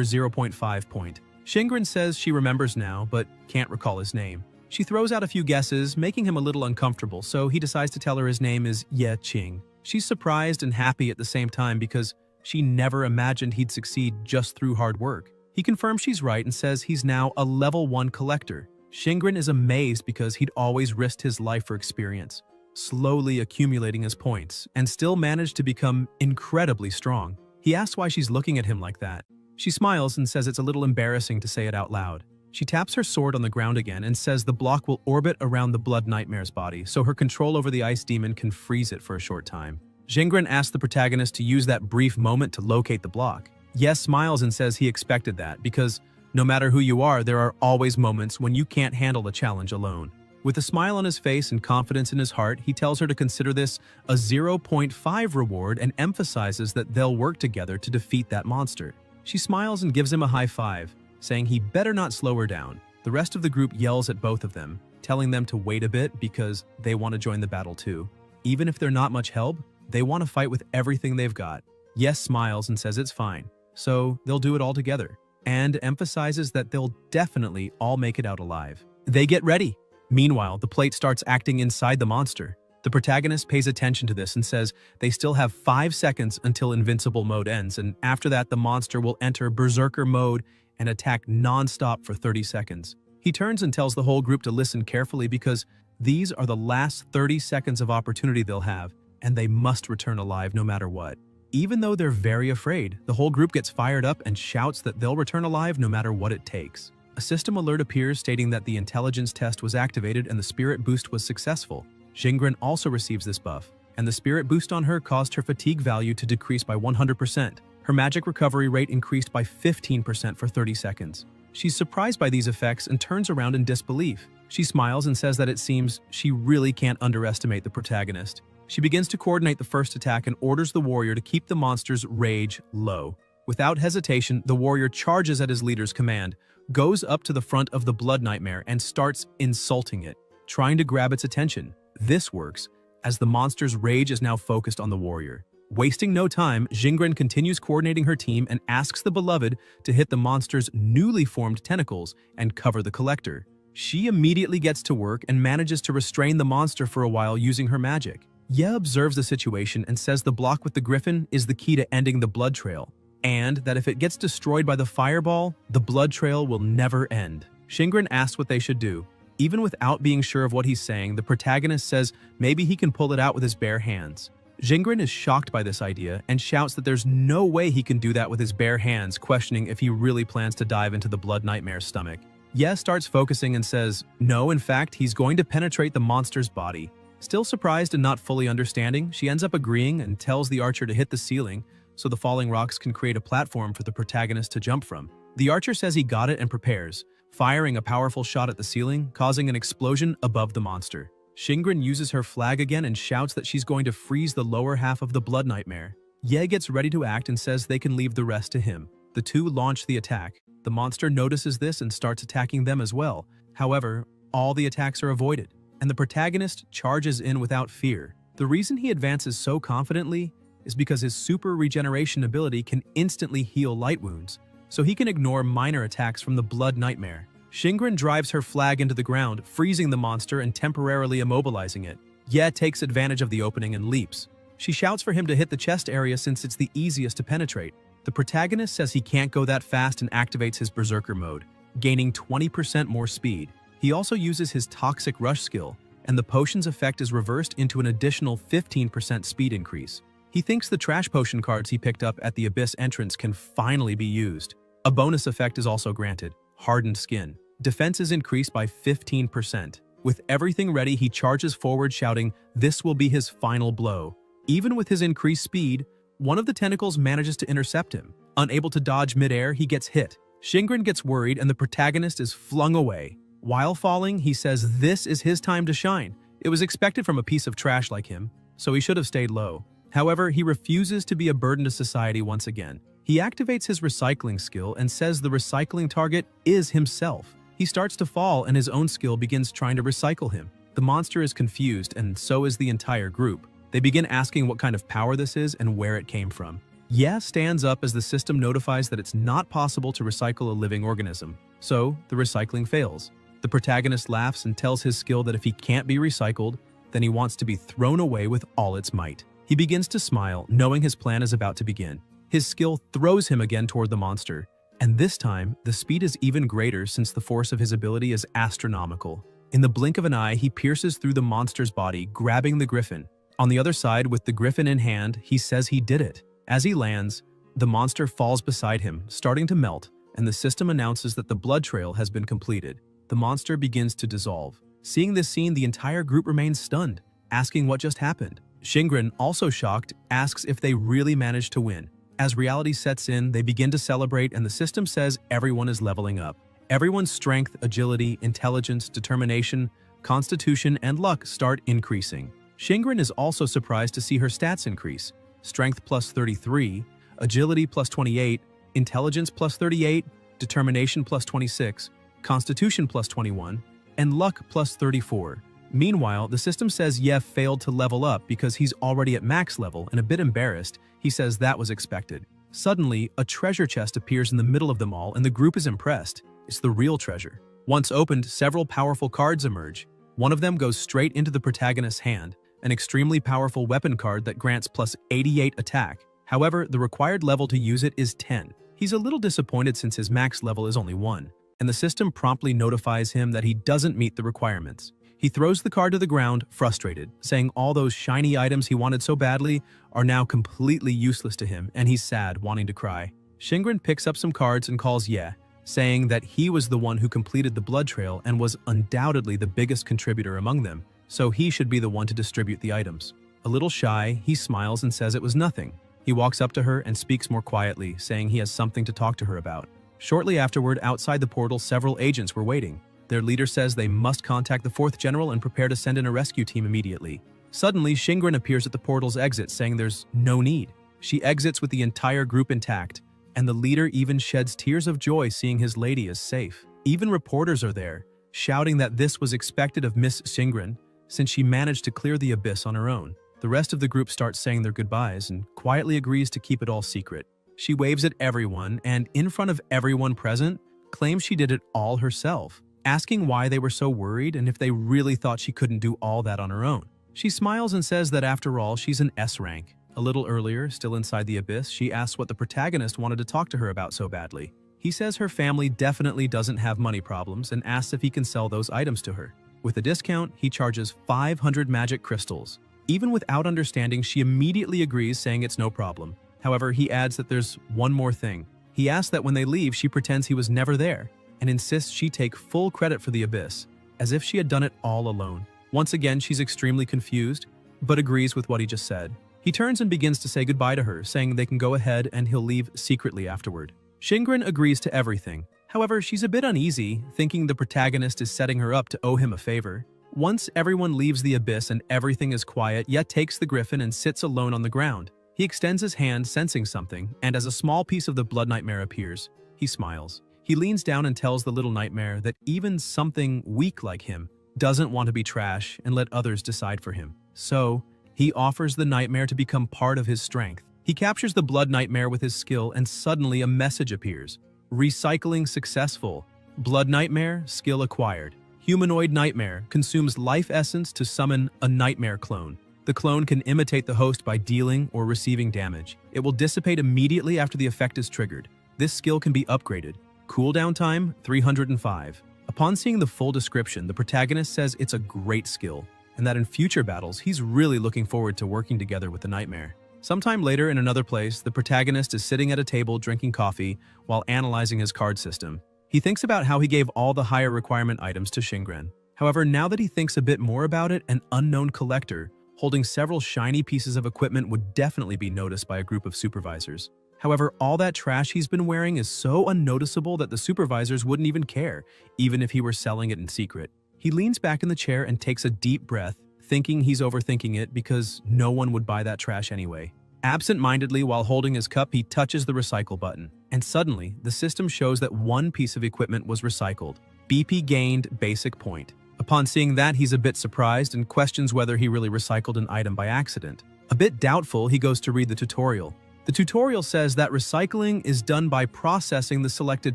0.5 point. Shingren says she remembers now, but can't recall his name. She throws out a few guesses, making him a little uncomfortable, so he decides to tell her his name is Ye Qing. She's surprised and happy at the same time because she never imagined he'd succeed just through hard work. He confirms she's right and says he's now a level 1 collector. Shingren is amazed because he'd always risked his life for experience, slowly accumulating his points, and still managed to become incredibly strong. He asks why she's looking at him like that. She smiles and says it's a little embarrassing to say it out loud. She taps her sword on the ground again and says the block will orbit around the Blood Nightmare's body, so her control over the ice demon can freeze it for a short time. Shingren asks the protagonist to use that brief moment to locate the block. Yes smiles and says he expected that, because no matter who you are, there are always moments when you can't handle a challenge alone. With a smile on his face and confidence in his heart, he tells her to consider this a 0.5 reward and emphasizes that they'll work together to defeat that monster. She smiles and gives him a high five, saying he better not slow her down. The rest of the group yells at both of them, telling them to wait a bit because they want to join the battle too. Even if they're not much help, they want to fight with everything they've got. Yes smiles and says it's fine, so they'll do it all together, and emphasizes that they'll definitely all make it out alive. They get ready. Meanwhile, the plate starts acting inside the monster. The protagonist pays attention to this and says they still have 5 seconds until invincible mode ends, and after that the monster will enter berserker mode and attack non-stop for 30 seconds. He turns and tells the whole group to listen carefully because these are the last 30 seconds of opportunity they'll have, and they must return alive no matter what. Even though they're very afraid, the whole group gets fired up and shouts that they'll return alive no matter what it takes. A system alert appears stating that the intelligence test was activated and the spirit boost was successful. Shingren also receives this buff, and the spirit boost on her caused her fatigue value to decrease by 100%. Her magic recovery rate increased by 15% for 30 seconds. She's surprised by these effects and turns around in disbelief. She smiles and says that it seems she really can't underestimate the protagonist. She begins to coordinate the first attack and orders the warrior to keep the monster's rage low. Without hesitation, the warrior charges at his leader's command, goes up to the front of the Blood Nightmare and starts insulting it, trying to grab its attention. This works, as the monster's rage is now focused on the warrior. Wasting no time, Shingren continues coordinating her team and asks the beloved to hit the monster's newly formed tentacles and cover the collector. She immediately gets to work and manages to restrain the monster for a while using her magic. Ye observes the situation and says the block with the griffin is the key to ending the blood trail, and that if it gets destroyed by the fireball, the blood trail will never end. Shingren asks what they should do. Even without being sure of what he's saying, the protagonist says maybe he can pull it out with his bare hands. Shingren is shocked by this idea and shouts that there's no way he can do that with his bare hands, questioning if he really plans to dive into the Blood Nightmare's stomach. Ye starts focusing and says, no, in fact, he's going to penetrate the monster's body. Still surprised and not fully understanding, she ends up agreeing and tells the archer to hit the ceiling so the falling rocks can create a platform for the protagonist to jump from. The archer says he got it and prepares, firing a powerful shot at the ceiling, causing an explosion above the monster. Shingren uses her flag again and shouts that she's going to freeze the lower half of the Blood Nightmare. Ye gets ready to act and says they can leave the rest to him. The two launch the attack. The monster notices this and starts attacking them as well. However, all the attacks are avoided, and the protagonist charges in without fear. The reason he advances so confidently is because his super regeneration ability can instantly heal light wounds, so he can ignore minor attacks from the Blood Nightmare. Shingren drives her flag into the ground, freezing the monster and temporarily immobilizing it. Ye takes advantage of the opening and leaps. She shouts for him to hit the chest area since it's the easiest to penetrate. The protagonist says he can't go that fast and activates his berserker mode, gaining 20% more speed. He also uses his Toxic Rush skill, and the potion's effect is reversed into an additional 15% speed increase. He thinks the trash potion cards he picked up at the Abyss entrance can finally be used. A bonus effect is also granted, Hardened Skin. Defense is increased by 15%. With everything ready, he charges forward shouting, this will be his final blow. Even with his increased speed, one of the tentacles manages to intercept him. Unable to dodge midair, he gets hit. Shingren gets worried and the protagonist is flung away. While falling, he says this is his time to shine. It was expected from a piece of trash like him, so he should have stayed low. However, he refuses to be a burden to society once again. He activates his recycling skill and says the recycling target is himself. He starts to fall and his own skill begins trying to recycle him. The monster is confused and so is the entire group. They begin asking what kind of power this is and where it came from. Yeah stands up as the system notifies that it's not possible to recycle a living organism. So, the recycling fails. The protagonist laughs and tells his skill that if he can't be recycled, then he wants to be thrown away with all its might. He begins to smile, knowing his plan is about to begin. His skill throws him again toward the monster, and this time, the speed is even greater since the force of his ability is astronomical. In the blink of an eye, he pierces through the monster's body, grabbing the griffin. On the other side, with the griffin in hand, he says he did it. As he lands, the monster falls beside him, starting to melt, and the system announces that the blood trail has been completed. The monster begins to dissolve. Seeing this scene, the entire group remains stunned, asking what just happened. Shingren, also shocked, asks if they really managed to win. As reality sets in, they begin to celebrate and the system says everyone is leveling up. Everyone's strength, agility, intelligence, determination, constitution, and luck start increasing. Shingren is also surprised to see her stats increase. Strength plus 33, agility plus 28, intelligence plus 38, determination plus 26, constitution plus 21, and luck plus 34. Meanwhile, the system says Yev failed to level up because he's already at max level, and a bit embarrassed, he says that was expected. Suddenly, a treasure chest appears in the middle of them all and the group is impressed. It's the real treasure. Once opened, several powerful cards emerge. One of them goes straight into the protagonist's hand, an extremely powerful weapon card that grants plus 88 attack. However, the required level to use it is 10. He's a little disappointed since his max level is only 1, and the system promptly notifies him that he doesn't meet the requirements. He throws the card to the ground, frustrated, saying all those shiny items he wanted so badly are now completely useless to him, and he's sad, wanting to cry. Shingren picks up some cards and calls Ye, saying that he was the one who completed the blood trail and was undoubtedly the biggest contributor among them, so he should be the one to distribute the items. A little shy, he smiles and says it was nothing. He walks up to her and speaks more quietly, saying he has something to talk to her about. Shortly afterward, outside the portal, several agents were waiting. Their leader says they must contact the 4th General and prepare to send in a rescue team immediately. Suddenly, Shingren appears at the portal's exit, saying there's no need. She exits with the entire group intact, and the leader even sheds tears of joy seeing his lady is safe. Even reporters are there, shouting that this was expected of Miss Shingren, since she managed to clear the abyss on her own. The rest of the group starts saying their goodbyes and quietly agrees to keep it all secret. She waves at everyone and, in front of everyone present, claims she did it all herself, asking why they were so worried and if they really thought she couldn't do all that on her own. She smiles and says that after all, she's an S rank. A little earlier, still inside the abyss, she asks what the protagonist wanted to talk to her about so badly. He says her family definitely doesn't have money problems and asks if he can sell those items to her. With a discount, he charges 500 magic crystals. Even without understanding, she immediately agrees, saying it's no problem. However, he adds that there's one more thing. He asks that when they leave, she pretends he was never there, and insists she take full credit for the abyss, as if she had done it all alone. Once again, she's extremely confused, but agrees with what he just said. He turns and begins to say goodbye to her, saying they can go ahead and he'll leave secretly afterward. Shingren agrees to everything. However, she's a bit uneasy, thinking the protagonist is setting her up to owe him a favor. Once everyone leaves the abyss and everything is quiet, Ye takes the griffin and sits alone on the ground. He extends his hand, sensing something, and as a small piece of the blood nightmare appears, he smiles. He leans down and tells the little nightmare that even something weak like him doesn't want to be trash and let others decide for him. So, he offers the nightmare to become part of his strength. He captures the blood nightmare with his skill and suddenly a message appears. Recycling successful. Blood nightmare, skill acquired. Humanoid nightmare consumes life essence to summon a nightmare clone. The clone can imitate the host by dealing or receiving damage. It will dissipate immediately after the effect is triggered. This skill can be upgraded. Cooldown time, 305. Upon seeing the full description, the protagonist says it's a great skill, and that in future battles, he's really looking forward to working together with the nightmare. Sometime later, in another place, the protagonist is sitting at a table drinking coffee while analyzing his card system. He thinks about how he gave all the higher requirement items to Shingren. However, now that he thinks a bit more about it, an unknown collector holding several shiny pieces of equipment would definitely be noticed by a group of supervisors. However, all that trash he's been wearing is so unnoticeable that the supervisors wouldn't even care, even if he were selling it in secret. He leans back in the chair and takes a deep breath, thinking he's overthinking it because no one would buy that trash anyway. Absent-mindedly, while holding his cup, he touches the recycle button, and suddenly, the system shows that one piece of equipment was recycled. BP gained basic point. Upon seeing that, he's a bit surprised and questions whether he really recycled an item by accident. A bit doubtful, he goes to read the tutorial. The tutorial says that recycling is done by processing the selected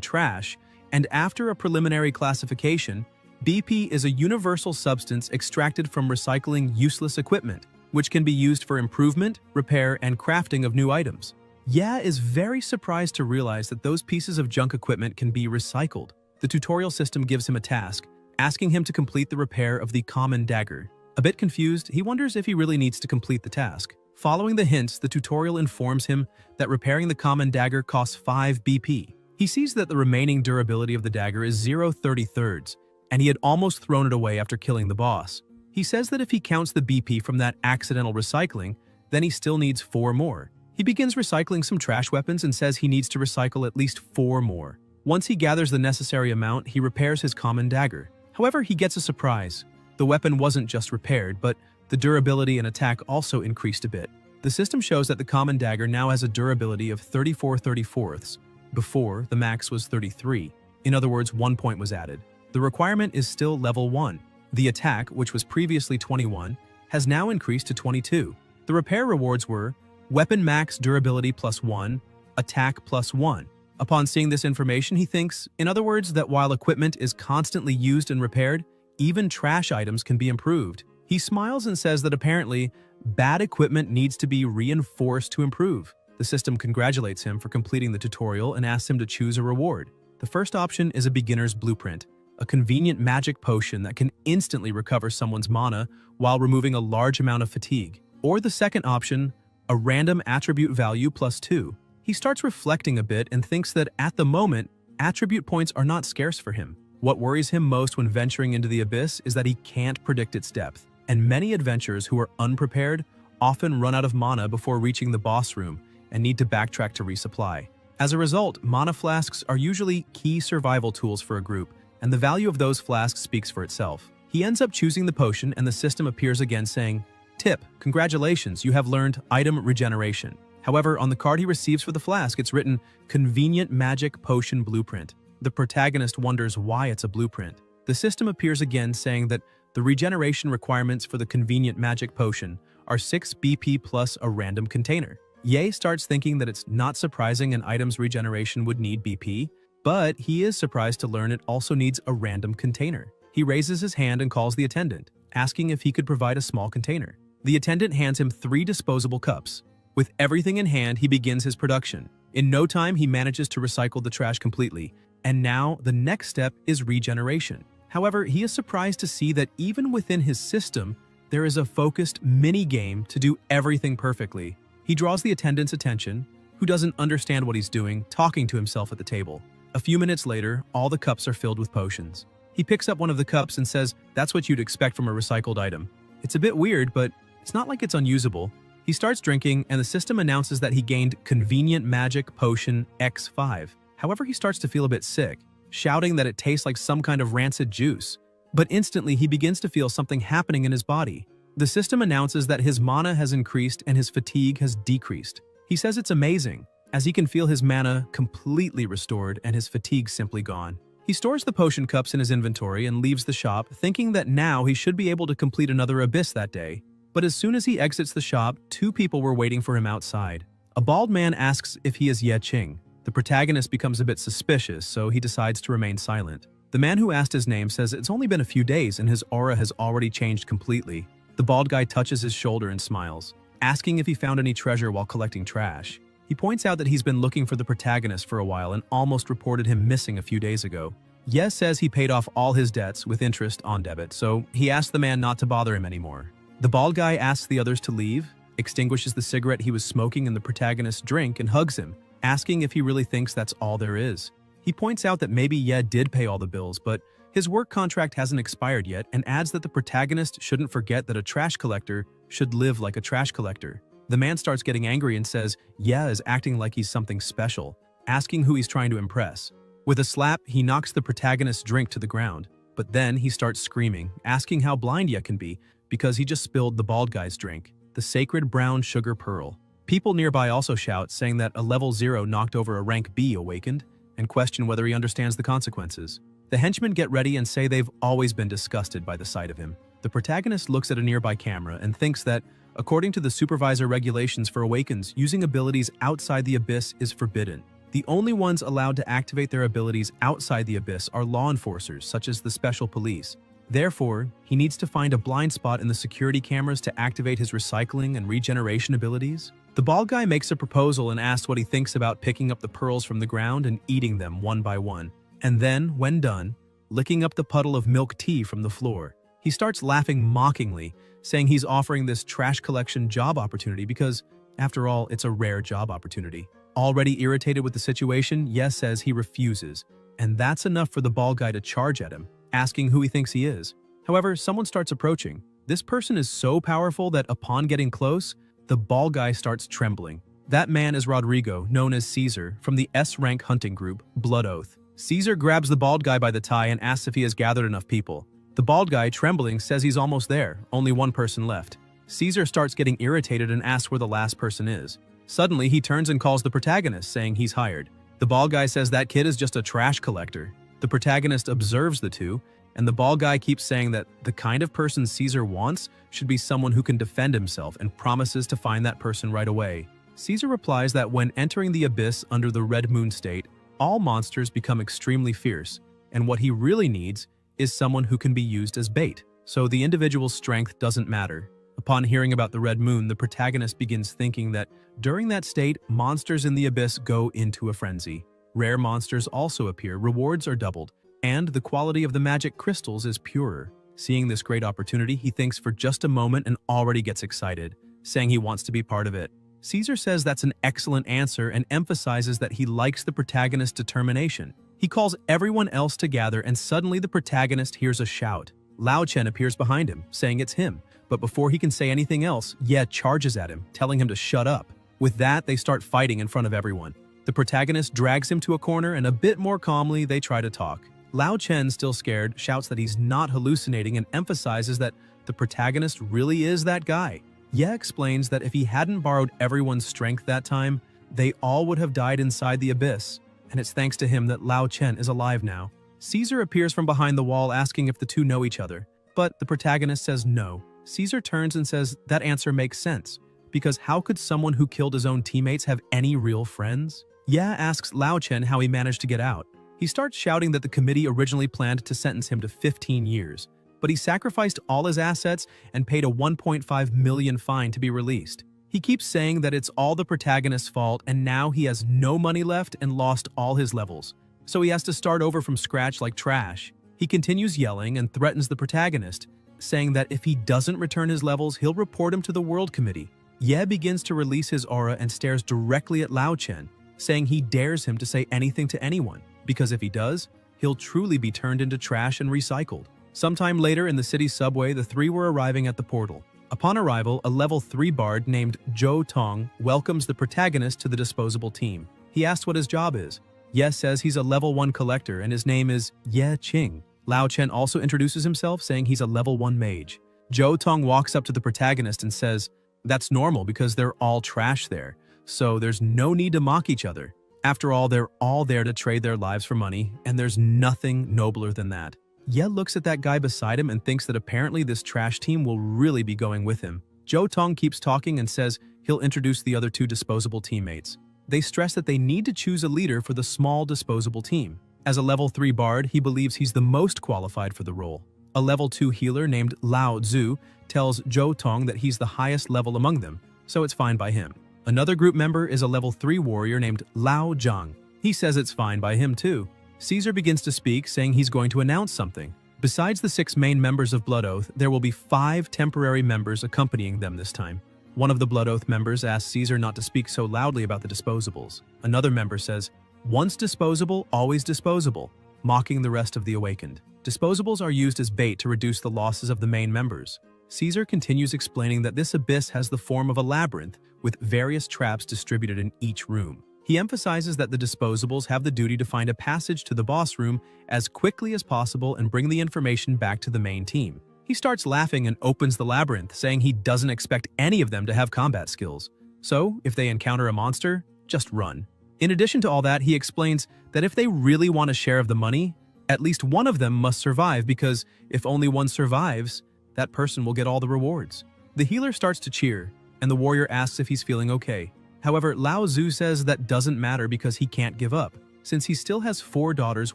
trash, and after a preliminary classification, BP is a universal substance extracted from recycling useless equipment, which can be used for improvement, repair, and crafting of new items. Yeah is very surprised to realize that those pieces of junk equipment can be recycled. The tutorial system gives him a task, asking him to complete the repair of the common dagger. A bit confused, he wonders if he really needs to complete the task. Following the hints, the tutorial informs him that repairing the common dagger costs 5 BP. He sees that the remaining durability of the dagger is 0.33, and he had almost thrown it away after killing the boss. He says that if he counts the BP from that accidental recycling, then he still needs 4 more. He begins recycling some trash weapons and says he needs to recycle at least 4 more. Once he gathers the necessary amount, he repairs his common dagger. However, he gets a surprise. The weapon wasn't just repaired, but the durability and attack also increased a bit. The system shows that the common dagger now has a durability of 34/34. Before, the max was 33. In other words, 1 point was added. The requirement is still level 1. The attack, which was previously 21, has now increased to 22. The repair rewards were weapon max durability +1, attack +1. Upon seeing this information, he thinks, in other words, that while equipment is constantly used and repaired, even trash items can be improved. He smiles and says that apparently, bad equipment needs to be reinforced to improve. The system congratulates him for completing the tutorial and asks him to choose a reward. The first option is a beginner's blueprint, a convenient magic potion that can instantly recover someone's mana while removing a large amount of fatigue. Or the second option, a random attribute value +2. He starts reflecting a bit and thinks that at the moment, attribute points are not scarce for him. What worries him most when venturing into the abyss is that he can't predict its depth, and many adventurers who are unprepared often run out of mana before reaching the boss room and need to backtrack to resupply. As a result, mana flasks are usually key survival tools for a group, and the value of those flasks speaks for itself. He ends up choosing the potion and the system appears again saying, "Tip, congratulations, you have learned item regeneration." However, on the card he receives for the flask, it's written, "Convenient Magic Potion Blueprint." The protagonist wonders why it's a blueprint. The system appears again saying that the regeneration requirements for the convenient magic potion are 6 BP plus a random container. Ye starts thinking that it's not surprising an item's regeneration would need BP, but he is surprised to learn it also needs a random container. He raises his hand and calls the attendant, asking if he could provide a small container. The attendant hands him 3 disposable cups. With everything in hand, he begins his production. In no time, he manages to recycle the trash completely, and now the next step is regeneration. However, he is surprised to see that even within his system, there is a focused mini-game to do everything perfectly. He draws the attendant's attention, who doesn't understand what he's doing, talking to himself at the table. A few minutes later, all the cups are filled with potions. He picks up one of the cups and says, "That's what you'd expect from a recycled item." It's a bit weird, but it's not like it's unusable. He starts drinking, and the system announces that he gained Convenient Magic Potion X5. However, he starts to feel a bit sick, shouting that it tastes like some kind of rancid juice. But instantly, he begins to feel something happening in his body. The system announces that his mana has increased and his fatigue has decreased. He says it's amazing, as he can feel his mana completely restored and his fatigue simply gone. He stores the potion cups in his inventory and leaves the shop, thinking that now he should be able to complete another abyss that day. But as soon as he exits the shop, 2 people were waiting for him outside. A bald man asks if he is Ye Qing. The protagonist becomes a bit suspicious, so he decides to remain silent. The man who asked his name says it's only been a few days and his aura has already changed completely. The bald guy touches his shoulder and smiles, asking if he found any treasure while collecting trash. He points out that he's been looking for the protagonist for a while and almost reported him missing a few days ago. Ye says he paid off all his debts with interest on debit, so he asks the man not to bother him anymore. The bald guy asks the others to leave, extinguishes the cigarette he was smoking in the protagonist's drink, and hugs him, asking if he really thinks that's all there is. He points out that maybe Ye did pay all the bills, but his work contract hasn't expired yet, and adds that the protagonist shouldn't forget that a trash collector should live like a trash collector. The man starts getting angry and says Ye is acting like he's something special, asking who he's trying to impress. With a slap, he knocks the protagonist's drink to the ground, but then he starts screaming, asking how blind Ye can be, because he just spilled the bald guy's drink, the sacred brown sugar pearl. People nearby also shout, saying that a level 0 knocked over a rank B awakened, and question whether he understands the consequences. The henchmen get ready and say they've always been disgusted by the sight of him. The protagonist looks at a nearby camera and thinks that, according to the supervisor regulations for awakens, using abilities outside the abyss is forbidden. The only ones allowed to activate their abilities outside the abyss are law enforcers, such as the special police. Therefore, he needs to find a blind spot in the security cameras to activate his recycling and regeneration abilities. The bald guy makes a proposal and asks what he thinks about picking up the pearls from the ground and eating them one by one. And then, when done, licking up the puddle of milk tea from the floor. He starts laughing mockingly, saying he's offering this trash collection job opportunity because, after all, it's a rare job opportunity. Already irritated with the situation, Ye says he refuses, and that's enough for the bald guy to charge at him, asking who he thinks he is. However, someone starts approaching. This person is so powerful that upon getting close, the bald guy starts trembling. That man is Rodrigo, known as Caesar, from the S-rank hunting group, Blood Oath. Caesar grabs the bald guy by the tie and asks if he has gathered enough people. The bald guy, trembling, says he's almost there, only one person left. Caesar starts getting irritated and asks where the last person is. Suddenly, he turns and calls the protagonist, saying he's hired. The bald guy says that kid is just a trash collector. The protagonist observes the two, and the bald guy keeps saying that the kind of person Caesar wants should be someone who can defend himself and promises to find that person right away. Caesar replies that when entering the abyss under the Red Moon state, all monsters become extremely fierce, and what he really needs is someone who can be used as bait, so the individual's strength doesn't matter. Upon hearing about the Red Moon, the protagonist begins thinking that during that state, monsters in the abyss go into a frenzy. Rare monsters also appear, rewards are doubled, and the quality of the magic crystals is purer. Seeing this great opportunity, he thinks for just a moment and already gets excited, saying he wants to be part of it. Caesar says that's an excellent answer and emphasizes that he likes the protagonist's determination. He calls everyone else to gather, and suddenly the protagonist hears a shout. Lao Chen appears behind him, saying it's him, but before he can say anything else, Ye charges at him, telling him to shut up. With that, they start fighting in front of everyone. The protagonist drags him to a corner, and a bit more calmly, they try to talk. Lao Chen, still scared, shouts that he's not hallucinating and emphasizes that the protagonist really is that guy. Ye explains that if he hadn't borrowed everyone's strength that time, they all would have died inside the abyss, and it's thanks to him that Lao Chen is alive now. Caesar appears from behind the wall asking if the two know each other, but the protagonist says no. Caesar turns and says that answer makes sense, because how could someone who killed his own teammates have any real friends? Ye asks Lao Chen how he managed to get out. He starts shouting that the committee originally planned to sentence him to 15 years, but he sacrificed all his assets and paid a 1.5 million fine to be released. He keeps saying that it's all the protagonist's fault and now he has no money left and lost all his levels, so he has to start over from scratch like trash. He continues yelling and threatens the protagonist, saying that if he doesn't return his levels, he'll report him to the World Committee. Ye begins to release his aura and stares directly at Lao Chen, saying he dares him to say anything to anyone, because if he does, he'll truly be turned into trash and recycled. Sometime later in the city's subway, the three were arriving at the portal. Upon arrival, a level 3 bard named Zhou Tong welcomes the protagonist to the disposable team. He asks what his job is. Ye says he's a level 1 collector and his name is Ye Qing. Lao Chen also introduces himself, saying he's a level 1 mage. Zhou Tong walks up to the protagonist and says, "That's normal because they're all trash there, so there's no need to mock each other. After all, they're all there to trade their lives for money, and there's nothing nobler than that." Ye looks at that guy beside him and thinks that apparently this trash team will really be going with him. Zhou Tong keeps talking and says he'll introduce the other two disposable teammates. They stress that they need to choose a leader for the small disposable team. As a level 3 bard, he believes he's the most qualified for the role. A level 2 healer named Lao Zhu tells Zhou Tong that he's the highest level among them, so it's fine by him. Another group member is a level 3 warrior named Lao Zhang. He says it's fine by him too. Caesar begins to speak, saying he's going to announce something. Besides the 6 main members of Blood Oath, there will be 5 temporary members accompanying them this time. One of the Blood Oath members asks Caesar not to speak so loudly about the disposables. Another member says, "Once disposable, always disposable," mocking the rest of the awakened. Disposables are used as bait to reduce the losses of the main members. Caesar continues explaining that this abyss has the form of a labyrinth with various traps distributed in each room. He emphasizes that the disposables have the duty to find a passage to the boss room as quickly as possible and bring the information back to the main team. He He starts laughing and opens the labyrinth, saying he doesn't expect any of them to have combat skills. So, if they encounter a monster, just run. In addition to all that, he explains that if they really want a share of the money, at least one of them must survive because if only one survives, that person will get all the rewards. The healer starts to cheer, and the warrior asks if he's feeling okay. However, Lao Tzu says that doesn't matter because he can't give up, since he still has 4 daughters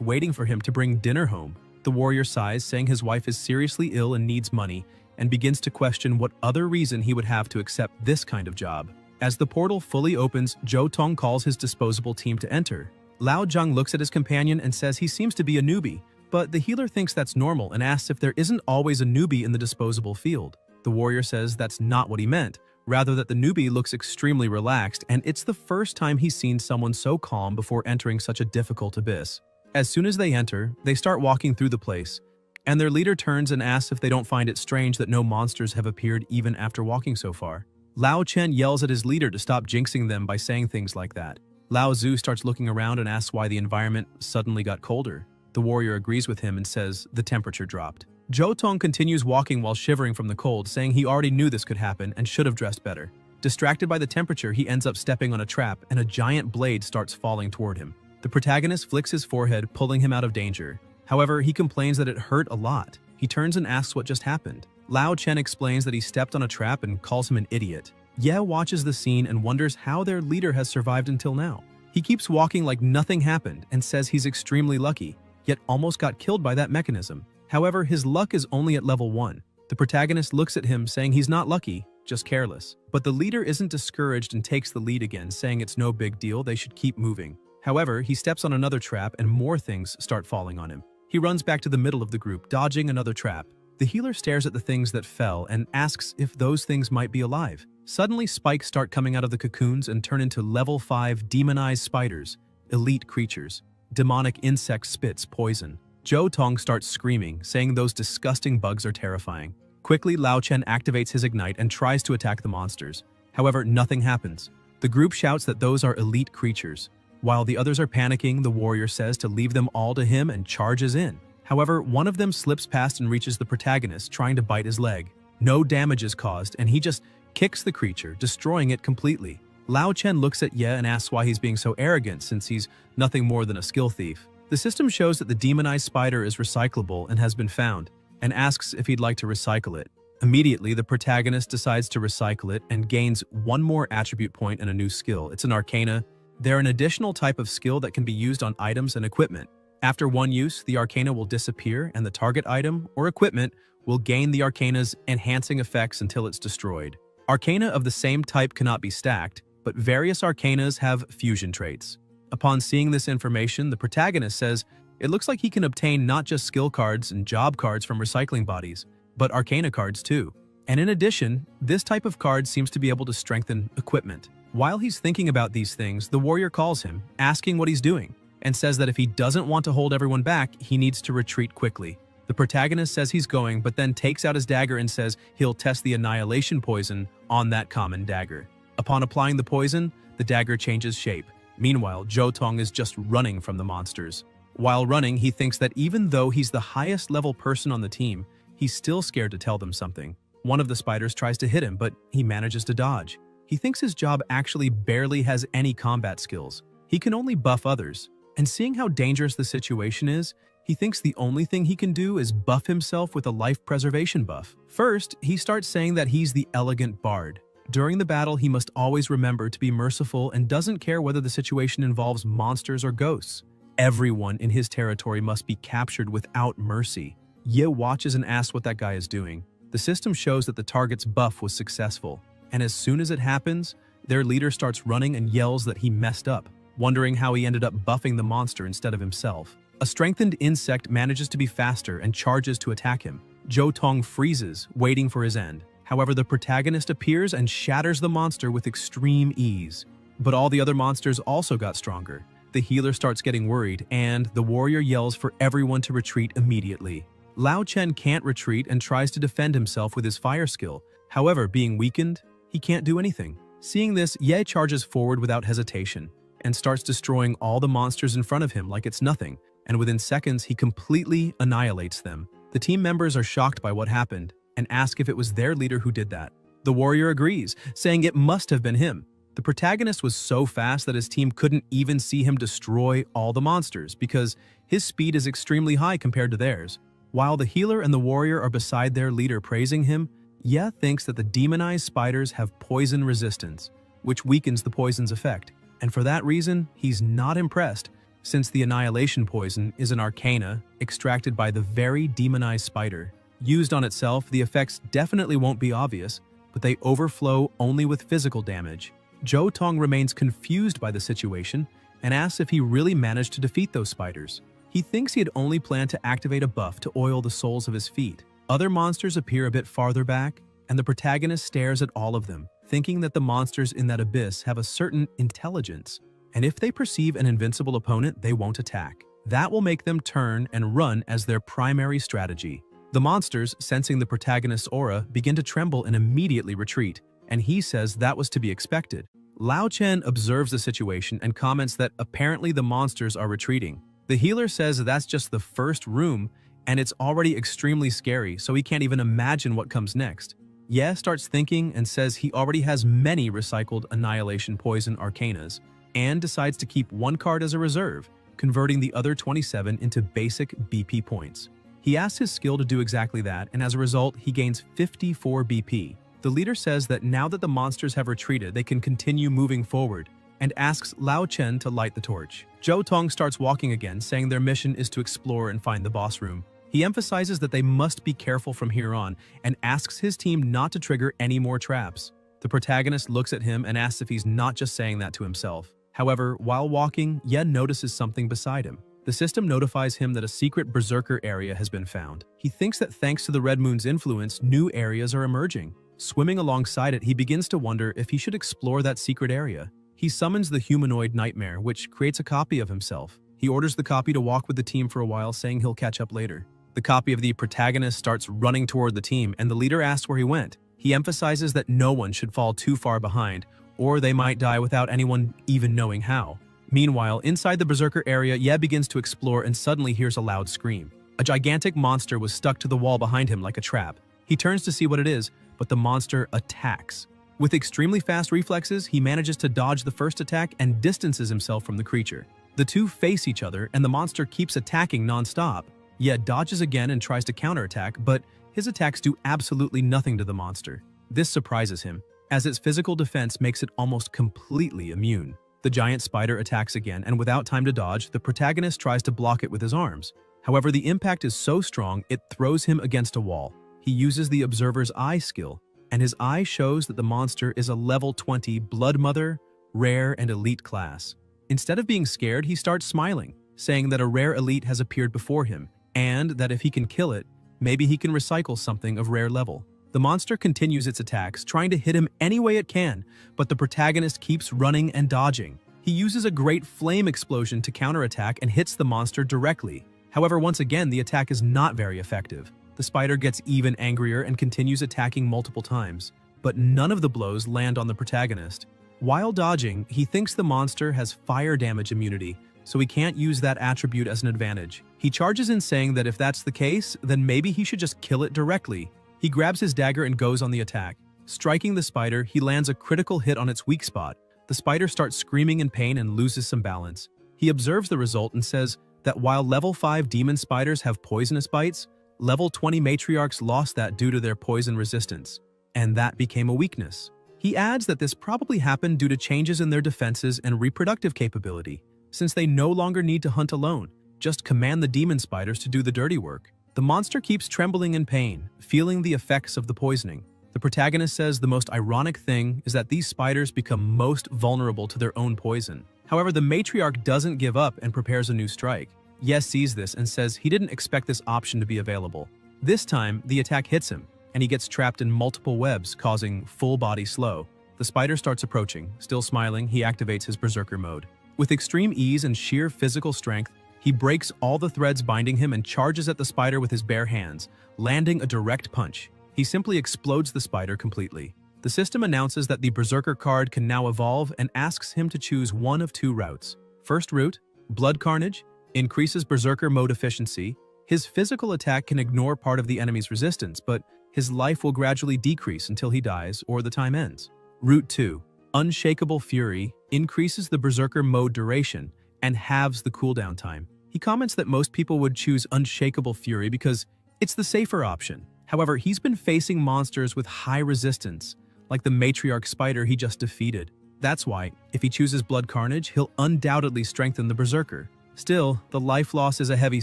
waiting for him to bring dinner home. The warrior sighs, saying his wife is seriously ill and needs money, and begins to question what other reason he would have to accept this kind of job. As the portal fully opens, Zhou Tong calls his disposable team to enter. Lao Zhang looks at his companion and says he seems to be a newbie, but the healer thinks that's normal and asks if there isn't always a newbie in the disposable field. The warrior says that's not what he meant, rather that the newbie looks extremely relaxed and it's the first time he's seen someone so calm before entering such a difficult abyss. As soon as they enter, they start walking through the place, and their leader turns and asks if they don't find it strange that no monsters have appeared even after walking so far. Lao Chen yells at his leader to stop jinxing them by saying things like that. Lao Tzu starts looking around and asks why the environment suddenly got colder. The warrior agrees with him and says the temperature dropped. Zhou Tong continues walking while shivering from the cold, saying he already knew this could happen and should have dressed better. Distracted by the temperature, he ends up stepping on a trap and a giant blade starts falling toward him. The protagonist flicks his forehead, pulling him out of danger. However, he complains that it hurt a lot. He turns and asks what just happened. Lao Chen explains that he stepped on a trap and calls him an idiot. Ye watches the scene and wonders how their leader has survived until now. He keeps walking like nothing happened and says he's extremely lucky, yet almost got killed by that mechanism. However, his luck is only at level 1. The protagonist looks at him saying he's not lucky, just careless. But the leader isn't discouraged and takes the lead again, saying it's no big deal, they should keep moving. However, he steps on another trap and more things start falling on him. He runs back to the middle of the group, dodging another trap. The healer stares at the things that fell and asks if those things might be alive. Suddenly, spikes start coming out of the cocoons and turn into level 5 demonized spiders, elite creatures. Demonic insect spits poison. Zhou Tong starts screaming, saying those disgusting bugs are terrifying. Quickly, Lao Chen activates his ignite and tries to attack the monsters. However, nothing happens. The group shouts that those are elite creatures. While the others are panicking, the warrior says to leave them all to him and charges in. However, one of them slips past and reaches the protagonist, trying to bite his leg. No damage is caused, and he just kicks the creature, destroying it completely. Lao Chen looks at Ye and asks why he's being so arrogant since he's nothing more than a skill thief. The system shows that the demonized spider is recyclable and has been found, and asks if he'd like to recycle it. Immediately, the protagonist decides to recycle it and gains 1 more attribute point and a new skill. It's an arcana. They're an additional type of skill that can be used on items and equipment. After 1 use, the arcana will disappear and the target item or equipment will gain the arcana's enhancing effects until it's destroyed. Arcana of the same type cannot be stacked, but various arcanas have fusion traits. Upon seeing this information, the protagonist says it looks like he can obtain not just skill cards and job cards from recycling bodies, but arcana cards too. And in addition, this type of card seems to be able to strengthen equipment. While he's thinking about these things, the warrior calls him, asking what he's doing, and says that if he doesn't want to hold everyone back, he needs to retreat quickly. The protagonist says he's going, but then takes out his dagger and says he'll test the annihilation poison on that common dagger. Upon applying the poison, the dagger changes shape. Meanwhile, Zhou Tong is just running from the monsters. While running, he thinks that even though he's the highest level person on the team, he's still scared to tell them something. One of the spiders tries to hit him, but he manages to dodge. He thinks his job actually barely has any combat skills. He can only buff others. And seeing how dangerous the situation is, he thinks the only thing he can do is buff himself with a life preservation buff. First, he starts saying that he's the elegant bard. During the battle, he must always remember to be merciful and doesn't care whether the situation involves monsters or ghosts. Everyone in his territory must be captured without mercy. Ye watches and asks what that guy is doing. The system shows that the target's buff was successful, and as soon as it happens, their leader starts running and yells that he messed up, wondering how he ended up buffing the monster instead of himself. A strengthened insect manages to be faster and charges to attack him. Zhou Tong freezes, waiting for his end. However, the protagonist appears and shatters the monster with extreme ease. But all the other monsters also got stronger. The healer starts getting worried, and the warrior yells for everyone to retreat immediately. Lao Chen can't retreat and tries to defend himself with his fire skill. However, being weakened, he can't do anything. Seeing this, Ye charges forward without hesitation and starts destroying all the monsters in front of him like it's nothing, and within seconds he completely annihilates them. The team members are shocked by what happened and ask if it was their leader who did that. The warrior agrees, saying it must have been him. The protagonist was so fast that his team couldn't even see him destroy all the monsters because his speed is extremely high compared to theirs. While the healer and the warrior are beside their leader praising him, Ye thinks that the demonized spiders have poison resistance, which weakens the poison's effect. And for that reason, he's not impressed, since the annihilation poison is an arcana extracted by the very demonized spider. Used on itself, the effects definitely won't be obvious, but they overflow only with physical damage. Zhou Tong remains confused by the situation and asks if he really managed to defeat those spiders. He thinks he had only planned to activate a buff to oil the soles of his feet. Other monsters appear a bit farther back, and the protagonist stares at all of them, thinking that the monsters in that abyss have a certain intelligence, and if they perceive an invincible opponent, they won't attack. That will make them turn and run as their primary strategy. The monsters, sensing the protagonist's aura, begin to tremble and immediately retreat, and he says that was to be expected. Lao Chen observes the situation and comments that apparently the monsters are retreating. The healer says that's just the first room, and it's already extremely scary, so he can't even imagine what comes next. Ye starts thinking and says he already has many recycled annihilation poison arcanas, and decides to keep one card as a reserve, converting the other 27 into basic BP points. He asks his skill to do exactly that, and as a result, he gains 54 BP. The leader says that now that the monsters have retreated, they can continue moving forward, and asks Lao Chen to light the torch. Zhou Tong starts walking again, saying their mission is to explore and find the boss room. He emphasizes that they must be careful from here on, and asks his team not to trigger any more traps. The protagonist looks at him and asks if he's not just saying that to himself. However, while walking, Yen notices something beside him. The system notifies him that a secret berserker area has been found. He thinks that thanks to the Red Moon's influence, new areas are emerging. Swimming alongside it, he begins to wonder if he should explore that secret area. He summons the humanoid nightmare, which creates a copy of himself. He orders the copy to walk with the team for a while, saying he'll catch up later. The copy of the protagonist starts running toward the team, and the leader asks where he went. He emphasizes that no one should fall too far behind, or they might die without anyone even knowing how. Meanwhile, inside the berserker area, Ye begins to explore and suddenly hears a loud scream. A gigantic monster was stuck to the wall behind him like a trap. He turns to see what it is, but the monster attacks. With extremely fast reflexes, he manages to dodge the first attack and distances himself from the creature. The two face each other, and the monster keeps attacking non-stop. Ye dodges again and tries to counterattack, but his attacks do absolutely nothing to the monster. This surprises him, as its physical defense makes it almost completely immune. The giant spider attacks again, and without time to dodge, the protagonist tries to block it with his arms. However, the impact is so strong, it throws him against a wall. He uses the Observer's Eye skill, and his eye shows that the monster is a level 20 Blood Mother, Rare, and Elite class. Instead of being scared, he starts smiling, saying that a rare elite has appeared before him, and that if he can kill it, maybe he can recycle something of rare level. The monster continues its attacks, trying to hit him any way it can, but the protagonist keeps running and dodging. He uses a great flame explosion to counterattack and hits the monster directly. However, once again, the attack is not very effective. The spider gets even angrier and continues attacking multiple times, but none of the blows land on the protagonist. While dodging, he thinks the monster has fire damage immunity, so he can't use that attribute as an advantage. He charges in, saying that if that's the case, then maybe he should just kill it directly. He grabs his dagger and goes on the attack. Striking the spider, he lands a critical hit on its weak spot. The spider starts screaming in pain and loses some balance. He observes the result and says that while level 5 demon spiders have poisonous bites, level 20 matriarchs lost that due to their poison resistance, and that became a weakness. He adds that this probably happened due to changes in their defenses and reproductive capability, since they no longer need to hunt alone, just command the demon spiders to do the dirty work. The monster keeps trembling in pain, feeling the effects of the poisoning. The protagonist says the most ironic thing is that these spiders become most vulnerable to their own poison. However, the matriarch doesn't give up and prepares a new strike. Yes sees this and says he didn't expect this option to be available. This time, the attack hits him, and he gets trapped in multiple webs, causing full-body slow. The spider starts approaching. Still smiling, he activates his berserker mode. With extreme ease and sheer physical strength, he breaks all the threads binding him and charges at the spider with his bare hands, landing a direct punch. He simply explodes the spider completely. The system announces that the berserker card can now evolve and asks him to choose one of two routes. First route, Blood Carnage, increases berserker mode efficiency. His physical attack can ignore part of the enemy's resistance, but his life will gradually decrease until he dies or the time ends. Route 2. Unshakable Fury increases the Berserker mode duration and halves the cooldown time. He comments that most people would choose Unshakable Fury because it's the safer option. However, he's been facing monsters with high resistance, like the Matriarch Spider he just defeated. That's why, if he chooses Blood Carnage, he'll undoubtedly strengthen the Berserker. Still, the life loss is a heavy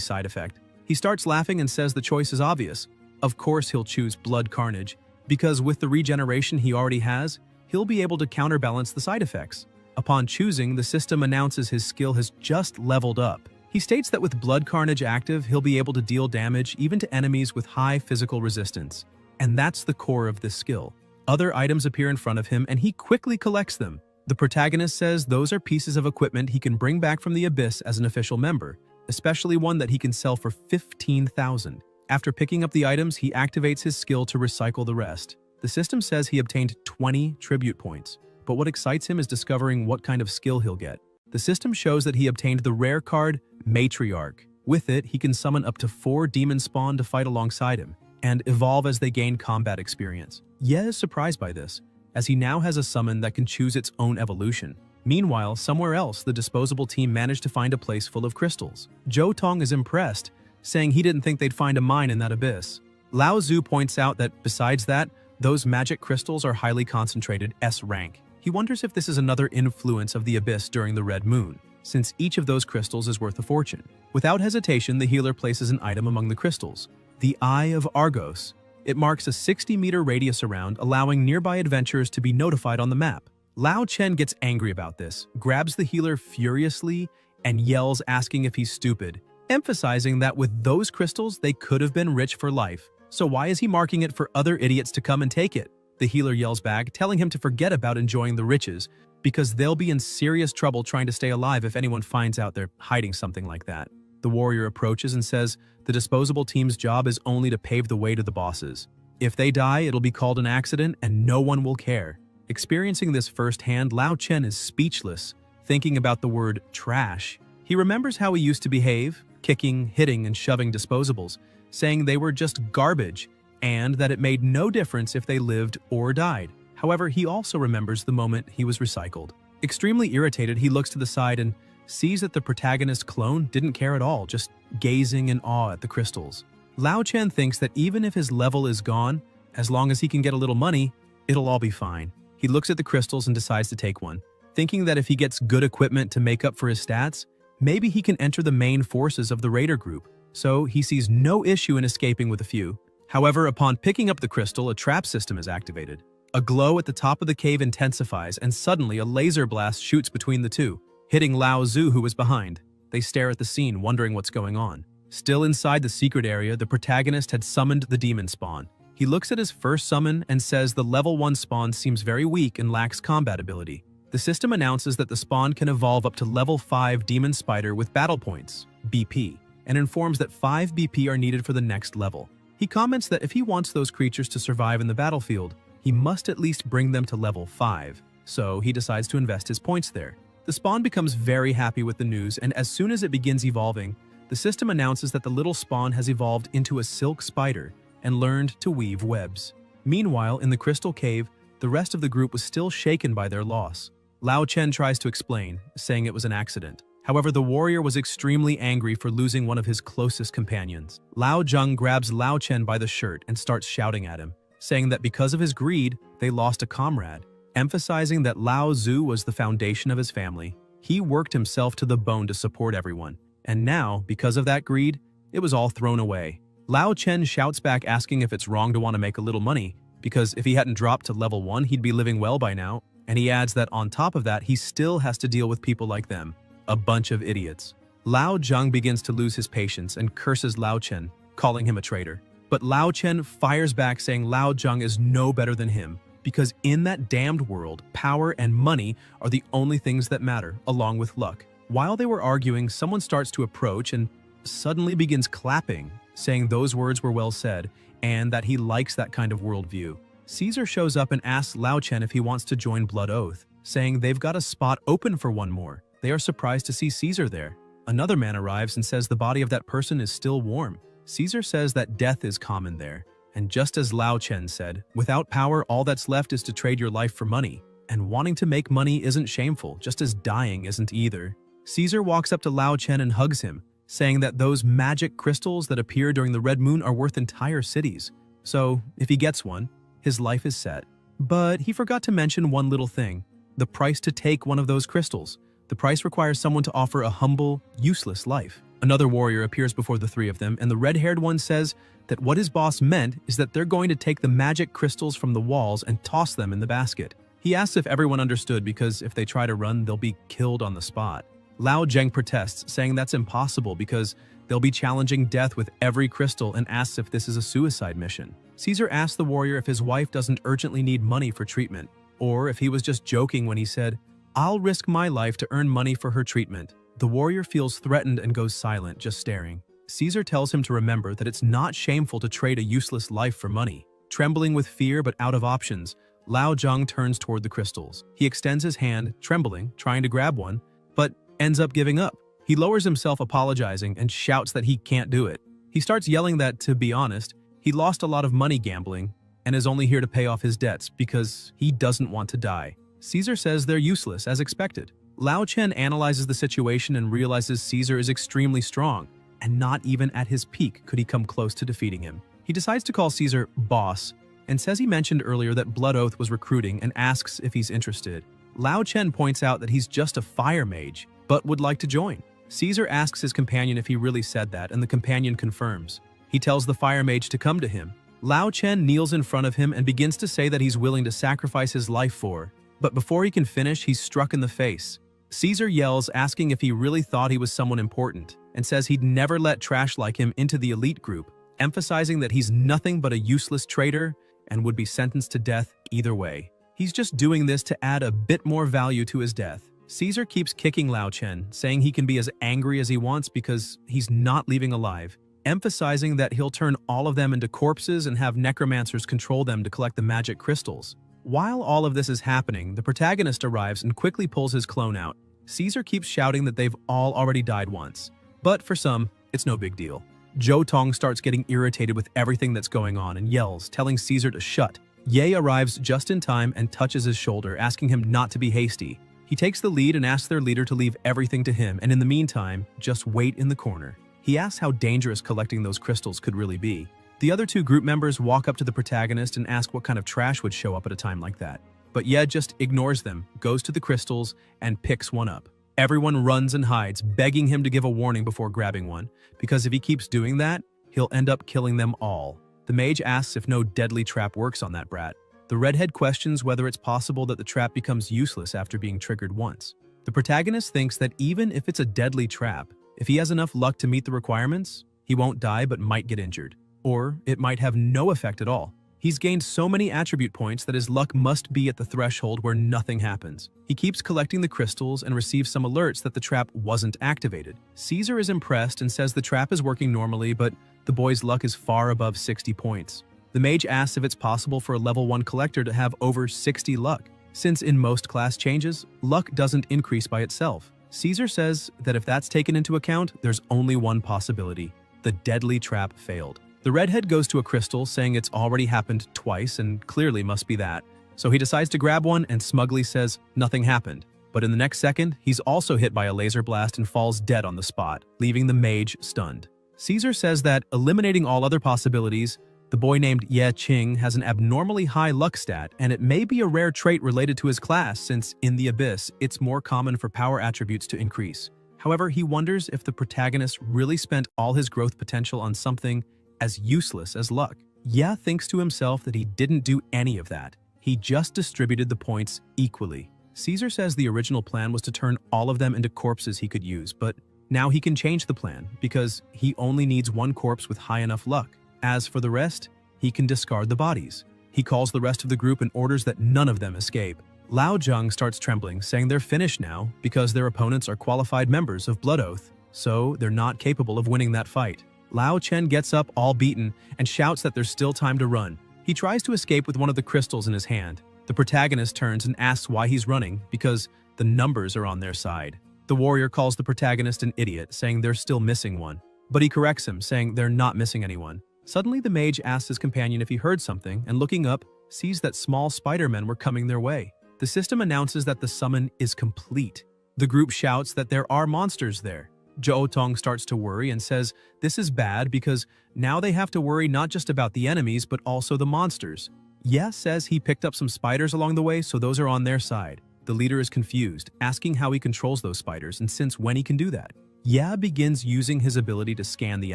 side effect. He starts laughing and says the choice is obvious. Of course he'll choose Blood Carnage, because with the regeneration he already has, he'll be able to counterbalance the side effects. Upon choosing, the system announces his skill has just leveled up. He states that with Blood Carnage active, he'll be able to deal damage even to enemies with high physical resistance. And that's the core of this skill. Other items appear in front of him and he quickly collects them. The protagonist says those are pieces of equipment he can bring back from the Abyss as an official member, especially one that he can sell for 15,000. After picking up the items, he activates his skill to recycle the rest. The system says he obtained 20 tribute points, but what excites him is discovering what kind of skill he'll get. The system shows that he obtained the rare card, Matriarch. With it, he can summon up to 4 demon spawn to fight alongside him, and evolve as they gain combat experience. Ye is surprised by this, as he now has a summon that can choose its own evolution. Meanwhile, somewhere else, the disposable team managed to find a place full of crystals. Zhou Tong is impressed, saying he didn't think they'd find a mine in that abyss. Lao Zhu points out that, besides that, those magic crystals are highly concentrated S rank. He wonders if this is another influence of the abyss during the Red Moon, since each of those crystals is worth a fortune. Without hesitation, the healer places an item among the crystals, the Eye of Argos. It marks a 60-meter radius around, allowing nearby adventurers to be notified on the map. Lao Chen gets angry about this, grabs the healer furiously, and yells asking if he's stupid, emphasizing that with those crystals they could have been rich for life. So why is he marking it for other idiots to come and take it? The healer yells back, telling him to forget about enjoying the riches, because they'll be in serious trouble trying to stay alive if anyone finds out they're hiding something like that. The warrior approaches and says the disposable team's job is only to pave the way to the bosses. If they die, it'll be called an accident and no one will care. Experiencing this firsthand, Lao Chen is speechless, thinking about the word trash. He remembers how he used to behave, kicking, hitting, and shoving disposables, saying they were just garbage, and that it made no difference if they lived or died. However, he also remembers the moment he was recycled. Extremely irritated, he looks to the side and sees that the protagonist's clone didn't care at all, just gazing in awe at the crystals. Lao Chen thinks that even if his level is gone, as long as he can get a little money, it'll all be fine. He looks at the crystals and decides to take one, thinking that if he gets good equipment to make up for his stats, maybe he can enter the main forces of the raider group. So he sees no issue in escaping with a few. However, upon picking up the crystal, a trap system is activated. A glow at the top of the cave intensifies, and suddenly a laser blast shoots between the two, hitting Lao Zhu, who was behind. They stare at the scene, wondering what's going on. Still inside the secret area, the protagonist had summoned the demon spawn. He looks at his first summon and says the level 1 spawn seems very weak and lacks combat ability. The system announces that the spawn can evolve up to level 5 demon spider with battle points, BP, and informs that 5 BP are needed for the next level. He comments that if he wants those creatures to survive in the battlefield, he must at least bring them to level 5, so he decides to invest his points there. The spawn becomes very happy with the news, and as soon as it begins evolving, the system announces that the little spawn has evolved into a silk spider and learned to weave webs. Meanwhile, in the crystal cave, the rest of the group was still shaken by their loss. Lao Chen tries to explain, saying it was an accident. However, the warrior was extremely angry for losing one of his closest companions. Lao Zheng grabs Lao Chen by the shirt and starts shouting at him, saying that because of his greed, they lost a comrade. Emphasizing that Lao Zhu was the foundation of his family, he worked himself to the bone to support everyone. And now, because of that greed, it was all thrown away. Lao Chen shouts back asking if it's wrong to want to make a little money, because if he hadn't dropped to level 1, he'd be living well by now. And he adds that on top of that, he still has to deal with people like them. A bunch of idiots. Lao Zheng begins to lose his patience and curses Lao Chen, calling him a traitor. But Lao Chen fires back saying Lao Zheng is no better than him, because in that damned world, power and money are the only things that matter, along with luck. While they were arguing, someone starts to approach and suddenly begins clapping, saying those words were well said, and that he likes that kind of worldview. Caesar shows up and asks Lao Chen if he wants to join Blood Oath, saying they've got a spot open for one more. They are surprised to see Caesar there. Another man arrives and says the body of that person is still warm. Caesar says that death is common there, and just as Lao Chen said, without power all that's left is to trade your life for money, and wanting to make money isn't shameful, just as dying isn't either. Caesar walks up to Lao Chen and hugs him, saying that those magic crystals that appear during the red moon are worth entire cities. So, if he gets one, his life is set. But he forgot to mention one little thing: the price to take one of those crystals. The price requires someone to offer a humble, useless life. Another warrior appears before the three of them, and the red-haired one says that what his boss meant is that they're going to take the magic crystals from the walls and toss them in the basket. He asks if everyone understood because if they try to run, they'll be killed on the spot. Lao Zheng protests, saying that's impossible because they'll be challenging death with every crystal, and asks if this is a suicide mission. Caesar asks the warrior if his wife doesn't urgently need money for treatment, or if he was just joking when he said, "I'll risk my life to earn money for her treatment." The warrior feels threatened and goes silent, just staring. Caesar tells him to remember that it's not shameful to trade a useless life for money. Trembling with fear but out of options, Lao Zheng turns toward the crystals. He extends his hand, trembling, trying to grab one, but ends up giving up. He lowers himself, apologizing, and shouts that he can't do it. He starts yelling that, to be honest, he lost a lot of money gambling and is only here to pay off his debts because he doesn't want to die. Caesar says they're useless, as expected. Lao Chen analyzes the situation and realizes Caesar is extremely strong, and not even at his peak could he come close to defeating him. He decides to call Caesar boss, and says he mentioned earlier that Blood Oath was recruiting and asks if he's interested. Lao Chen points out that he's just a fire mage, but would like to join. Caesar asks his companion if he really said that, and the companion confirms. He tells the fire mage to come to him. Lao Chen kneels in front of him and begins to say that he's willing to sacrifice his life for, but before he can finish, he's struck in the face. Caesar yells, asking if he really thought he was someone important, and says he'd never let trash like him into the elite group, emphasizing that he's nothing but a useless traitor and would be sentenced to death either way. He's just doing this to add a bit more value to his death. Caesar keeps kicking Lao Chen, saying he can be as angry as he wants because he's not leaving alive, emphasizing that he'll turn all of them into corpses and have necromancers control them to collect the magic crystals. While all of this is happening, the protagonist arrives and quickly pulls his clone out. Caesar keeps shouting that they've all already died once, but for some, it's no big deal. Zhou Tong starts getting irritated with everything that's going on and yells, telling Caesar to shut. Ye arrives just in time and touches his shoulder, asking him not to be hasty. He takes the lead and asks their leader to leave everything to him, and in the meantime, just wait in the corner. He asks how dangerous collecting those crystals could really be. The other two group members walk up to the protagonist and ask what kind of trash would show up at a time like that. But Ye just ignores them, goes to the crystals, and picks one up. Everyone runs and hides, begging him to give a warning before grabbing one, because if he keeps doing that, he'll end up killing them all. The mage asks if no deadly trap works on that brat. The redhead questions whether it's possible that the trap becomes useless after being triggered once. The protagonist thinks that even if it's a deadly trap, if he has enough luck to meet the requirements, he won't die but might get injured. Or it might have no effect at all. He's gained so many attribute points that his luck must be at the threshold where nothing happens. He keeps collecting the crystals and receives some alerts that the trap wasn't activated. Caesar is impressed and says the trap is working normally, but the boy's luck is far above 60 points. The mage asks if it's possible for a level 1 collector to have over 60 luck, since in most class changes, luck doesn't increase by itself. Caesar says that if that's taken into account, there's only one possibility: the deadly trap failed. The redhead goes to a crystal, saying it's already happened twice and clearly must be that. So he decides to grab one and smugly says nothing happened. But in the next second, he's also hit by a laser blast and falls dead on the spot, leaving the mage stunned. Caesar says that, eliminating all other possibilities, the boy named Ye Qing has an abnormally high luck stat, and it may be a rare trait related to his class since, in the Abyss, it's more common for power attributes to increase. However, he wonders if the protagonist really spent all his growth potential on something as useless as luck. Ye thinks to himself that he didn't do any of that. He just distributed the points equally. Caesar says the original plan was to turn all of them into corpses he could use, but now he can change the plan because he only needs one corpse with high enough luck. As for the rest, he can discard the bodies. He calls the rest of the group and orders that none of them escape. Lao Zheng starts trembling, saying they're finished now because their opponents are qualified members of Blood Oath, so they're not capable of winning that fight. Lao Chen gets up all beaten and shouts that there's still time to run. He tries to escape with one of the crystals in his hand. The protagonist turns and asks why he's running, because the numbers are on their side. The warrior calls the protagonist an idiot, saying they're still missing one. but he corrects him, saying they're not missing anyone. Suddenly, the mage asks his companion if he heard something, and looking up, sees that small spider-men were coming their way. The system announces that the summon is complete. The group shouts that there are monsters there. Jootong starts to worry and says this is bad because now they have to worry not just about the enemies but also the monsters. Ye says he picked up some spiders along the way, so those are on their side. The leader is confused, asking how he controls those spiders and since when he can do that. Ye begins using his ability to scan the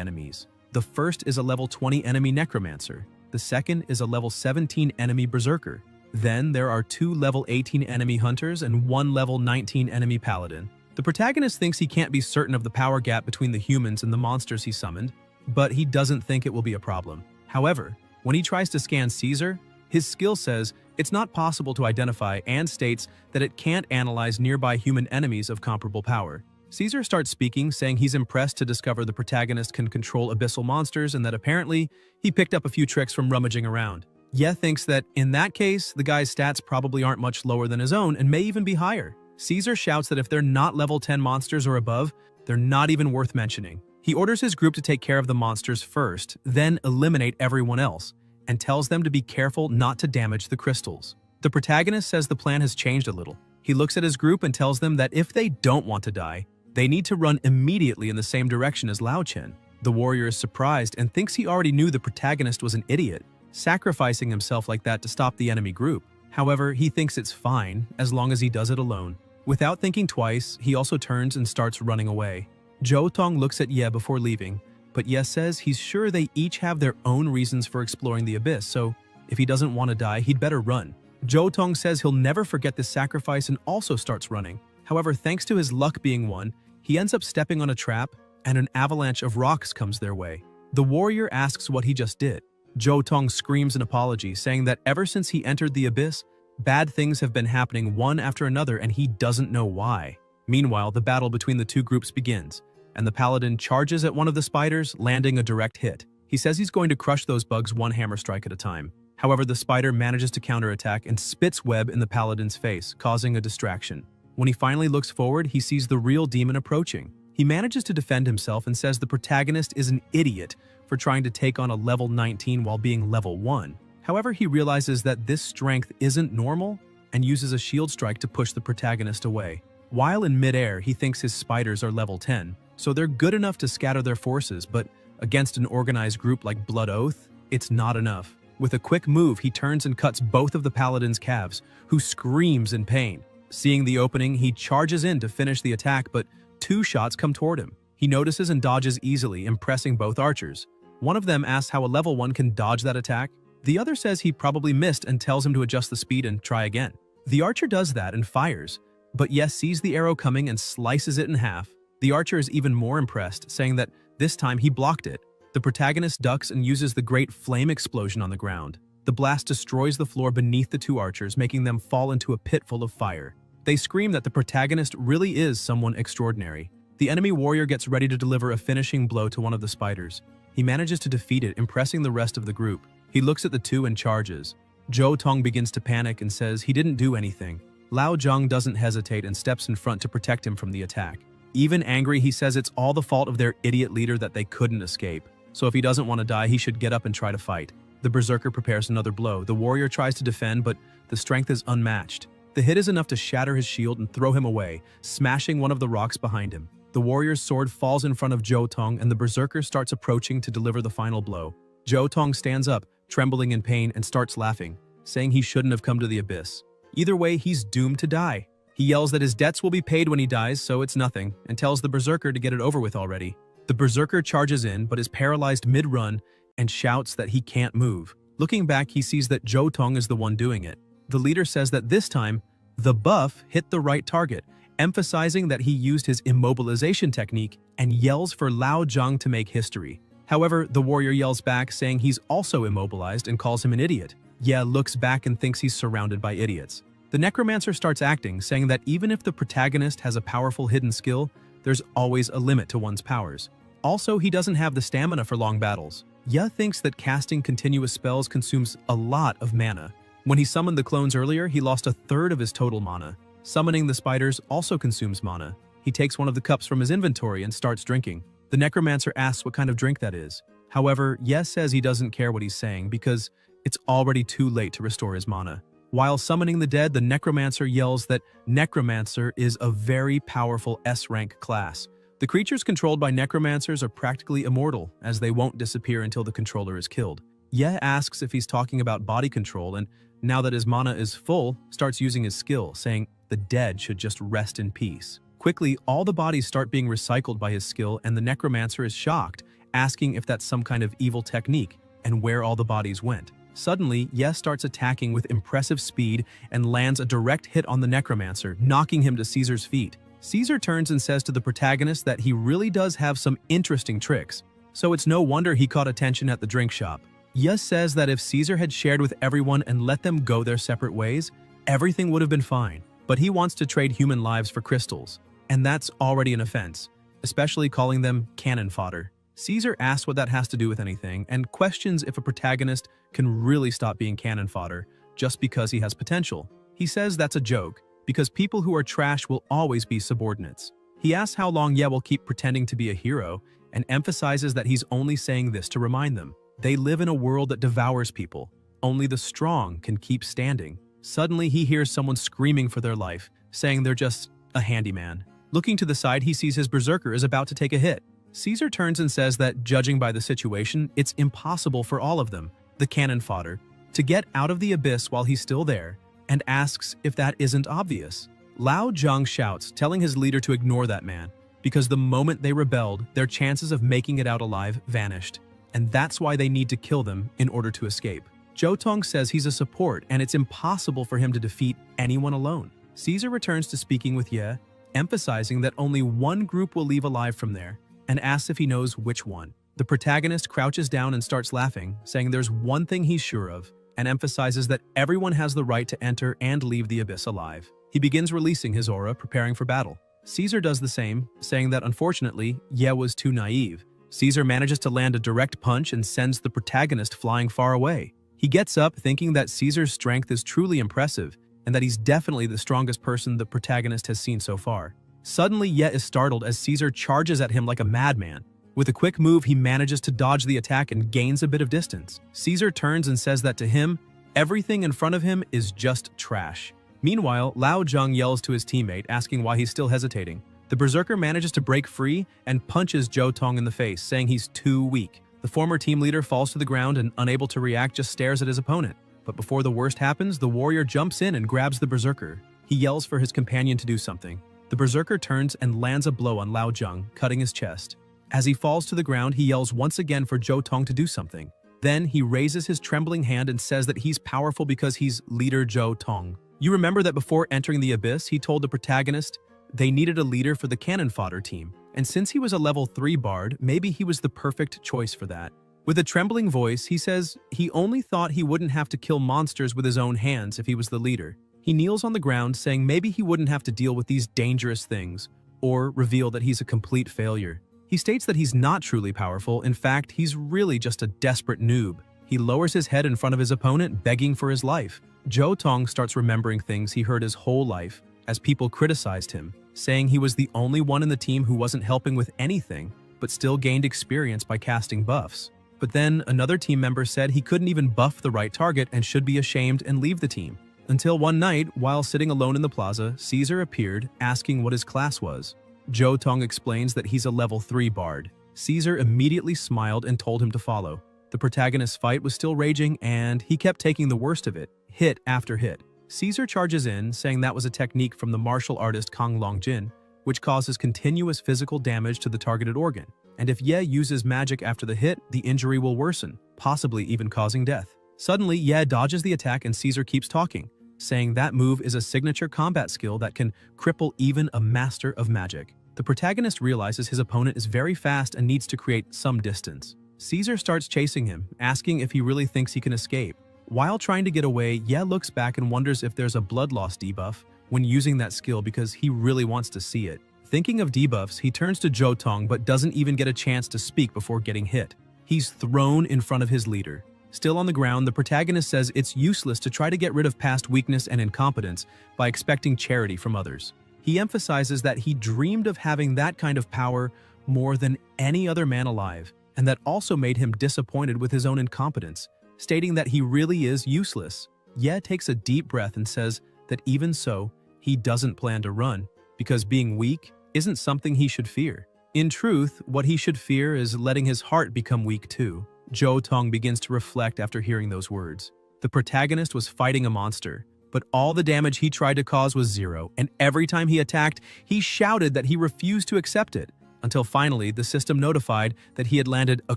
enemies. The first is a level 20 enemy necromancer. The second is a level 17 enemy berserker. Then there are 2 level 18 enemy hunters and 1 level 19 enemy paladin. The protagonist thinks he can't be certain of the power gap between the humans and the monsters he summoned, but he doesn't think it will be a problem. However, when he tries to scan Caesar, his skill says it's not possible to identify and states that it can't analyze nearby human enemies of comparable power. Caesar starts speaking, saying he's impressed to discover the protagonist can control abyssal monsters and that apparently he picked up a few tricks from rummaging around. Ye thinks that in that case, the guy's stats probably aren't much lower than his own and may even be higher. Caesar shouts that if they're not level 10 monsters or above, they're not even worth mentioning. He orders his group to take care of the monsters first, then eliminate everyone else, and tells them to be careful not to damage the crystals. The protagonist says the plan has changed a little. He looks at his group and tells them that if they don't want to die, they need to run immediately in the same direction as Lao Chen. The warrior is surprised and thinks he already knew the protagonist was an idiot, sacrificing himself like that to stop the enemy group. However, he thinks it's fine as long as he does it alone. Without thinking twice, he also turns and starts running away. Jootong looks at Ye before leaving, but Ye says he's sure they each have their own reasons for exploring the abyss, so if he doesn't want to die, he'd better run. Jootong says he'll never forget this sacrifice and also starts running. However, thanks to his luck being one, he ends up stepping on a trap and an avalanche of rocks comes their way. The warrior asks what he just did. Jootong screams an apology, saying that ever since he entered the abyss, bad things have been happening one after another and he doesn't know why. Meanwhile, the battle between the two groups begins, and the paladin charges at one of the spiders, landing a direct hit. He says he's going to crush those bugs one hammer strike at a time. However, the spider manages to counterattack and spits web in the paladin's face, causing a distraction. When he finally looks forward, he sees the real demon approaching. He manages to defend himself and says the protagonist is an idiot for trying to take on a level 19 while being level 1. However, he realizes that this strength isn't normal and uses a shield strike to push the protagonist away. While in midair, he thinks his spiders are level 10, so they're good enough to scatter their forces, but against an organized group like Blood Oath, it's not enough. With a quick move, he turns and cuts both of the paladin's calves, who screams in pain. Seeing the opening, he charges in to finish the attack, but 2 shots come toward him. He notices and dodges easily, impressing both archers. One of them asks how a level 1 can dodge that attack. The other says he probably missed and tells him to adjust the speed and try again. The archer does that and fires, but Yes sees the arrow coming and slices it in half. The archer is even more impressed, saying that this time he blocked it. The protagonist ducks and uses the great flame explosion on the ground. The blast destroys the floor beneath the 2 archers, making them fall into a pit full of fire. They scream that the protagonist really is someone extraordinary. The enemy warrior gets ready to deliver a finishing blow to one of the spiders. He manages to defeat it, impressing the rest of the group. He looks at the 2 and charges. Jootong begins to panic and says he didn't do anything. Lao Zhang doesn't hesitate and steps in front to protect him from the attack. Even angry, he says it's all the fault of their idiot leader that they couldn't escape. So if he doesn't want to die, he should get up and try to fight. The berserker prepares another blow. The warrior tries to defend, but the strength is unmatched. The hit is enough to shatter his shield and throw him away, smashing one of the rocks behind him. The warrior's sword falls in front of Jootong and the berserker starts approaching to deliver the final blow. Jootong stands up, trembling in pain, and starts laughing, saying he shouldn't have come to the abyss. Either way, he's doomed to die. He yells that his debts will be paid when he dies, so it's nothing, and tells the berserker to get it over with already. The berserker charges in, but is paralyzed mid-run and shouts that he can't move. Looking back, he sees that Jootong is the one doing it. The leader says that this time, the buff hit the right target, emphasizing that he used his immobilization technique and yells for Lao Zhang to make history. However, the warrior yells back, saying he's also immobilized and calls him an idiot. Ye looks back and thinks he's surrounded by idiots. The necromancer starts acting, saying that even if the protagonist has a powerful hidden skill, there's always a limit to one's powers. Also, he doesn't have the stamina for long battles. Ye thinks that casting continuous spells consumes a lot of mana. When he summoned the clones earlier, he lost a third of his total mana. Summoning the spiders also consumes mana. He takes one of the cups from his inventory and starts drinking. The necromancer asks what kind of drink that is. However, Ye says he doesn't care what he's saying because it's already too late to restore his mana. While summoning the dead, the necromancer yells that necromancer is a very powerful S-rank class. The creatures controlled by necromancers are practically immortal, as they won't disappear until the controller is killed. Ye asks if he's talking about body control, and now that his mana is full, starts using his skill, saying the dead should just rest in peace. Quickly, all the bodies start being recycled by his skill, and the necromancer is shocked, asking if that's some kind of evil technique, and where all the bodies went. Suddenly, Ye starts attacking with impressive speed and lands a direct hit on the necromancer, knocking him to Caesar's feet. Caesar turns and says to the protagonist that he really does have some interesting tricks, so it's no wonder he caught attention at the drink shop. Ye says that if Caesar had shared with everyone and let them go their separate ways, everything would have been fine, but he wants to trade human lives for crystals, and that's already an offense, especially calling them cannon fodder. Caesar asks what that has to do with anything and questions if a protagonist can really stop being cannon fodder just because he has potential. He says that's a joke, because people who are trash will always be subordinates. He asks how long Ye will keep pretending to be a hero and emphasizes that he's only saying this to remind them. They live in a world that devours people. Only the strong can keep standing. Suddenly, he hears someone screaming for their life, saying they're just a handyman. Looking to the side, he sees his berserker is about to take a hit. Caesar turns and says that, judging by the situation, it's impossible for all of them, the cannon fodder, to get out of the abyss while he's still there, and asks if that isn't obvious. Lao Zhang shouts, telling his leader to ignore that man, because the moment they rebelled, their chances of making it out alive vanished, and that's why they need to kill them in order to escape. Zhou Tong says he's a support, and it's impossible for him to defeat anyone alone. Caesar returns to speaking with Ye, emphasizing that only one group will leave alive from there, and asks if he knows which one. The protagonist crouches down and starts laughing, saying there's one thing he's sure of, and emphasizes that everyone has the right to enter and leave the abyss alive. He begins releasing his aura, preparing for battle. Caesar does the same, saying that unfortunately, Ye was too naive. Caesar manages to land a direct punch and sends the protagonist flying far away. He gets up thinking that Caesar's strength is truly impressive, and that he's definitely the strongest person the protagonist has seen so far. Suddenly, Ye is startled as Caesar charges at him like a madman. With a quick move, he manages to dodge the attack and gains a bit of distance. Caesar turns and says that to him, everything in front of him is just trash. Meanwhile, Lao Zhang yells to his teammate, asking why he's still hesitating. The berserker manages to break free and punches Zhou Tong in the face, saying he's too weak. The former team leader falls to the ground and, unable to react, just stares at his opponent. But before the worst happens, the warrior jumps in and grabs the berserker. He yells for his companion to do something. The berserker turns and lands a blow on Lao Zhang, cutting his chest. As he falls to the ground, he yells once again for Zhou Tong to do something. Then he raises his trembling hand and says that he's powerful because he's leader Zhou Tong. You remember that before entering the abyss, he told the protagonist they needed a leader for the cannon fodder team. And since he was a level 3 bard, maybe he was the perfect choice for that. With a trembling voice, he says he only thought he wouldn't have to kill monsters with his own hands if he was the leader. He kneels on the ground, saying maybe he wouldn't have to deal with these dangerous things, or reveal that he's a complete failure. He states that he's not truly powerful. In fact, he's really just a desperate noob. He lowers his head in front of his opponent, begging for his life. Zhou Tong starts remembering things he heard his whole life, as people criticized him, saying he was the only one in the team who wasn't helping with anything, but still gained experience by casting buffs. But then another team member said he couldn't even buff the right target and should be ashamed and leave the team. Until one night, while sitting alone in the plaza, Caesar appeared, asking what his class was. Zhou Tong explains that he's a level 3 bard. Caesar immediately smiled and told him to follow. The protagonist's fight was still raging, and he kept taking the worst of it, hit after hit. Caesar charges in, saying that was a technique from the martial artist Kang Longjin, which causes continuous physical damage to the targeted organ. And if Ye uses magic after the hit, the injury will worsen, possibly even causing death. Suddenly, Ye dodges the attack and Caesar keeps talking, saying that move is a signature combat skill that can cripple even a master of magic. The protagonist realizes his opponent is very fast and needs to create some distance. Caesar starts chasing him, asking if he really thinks he can escape. While trying to get away, Ye looks back and wonders if there's a blood loss debuff when using that skill because he really wants to see it. Thinking of debuffs, he turns to Zhou Tong but doesn't even get a chance to speak before getting hit. He's thrown in front of his leader. Still on the ground, the protagonist says it's useless to try to get rid of past weakness and incompetence by expecting charity from others. He emphasizes that he dreamed of having that kind of power more than any other man alive, and that also made him disappointed with his own incompetence, stating that he really is useless. Ye takes a deep breath and says that even so, he doesn't plan to run, because being weak isn't something he should fear. In truth, what he should fear is letting his heart become weak too. Zhou Tong begins to reflect after hearing those words. The protagonist was fighting a monster, but all the damage he tried to cause was zero, and every time he attacked, he shouted that he refused to accept it, until finally the system notified that he had landed a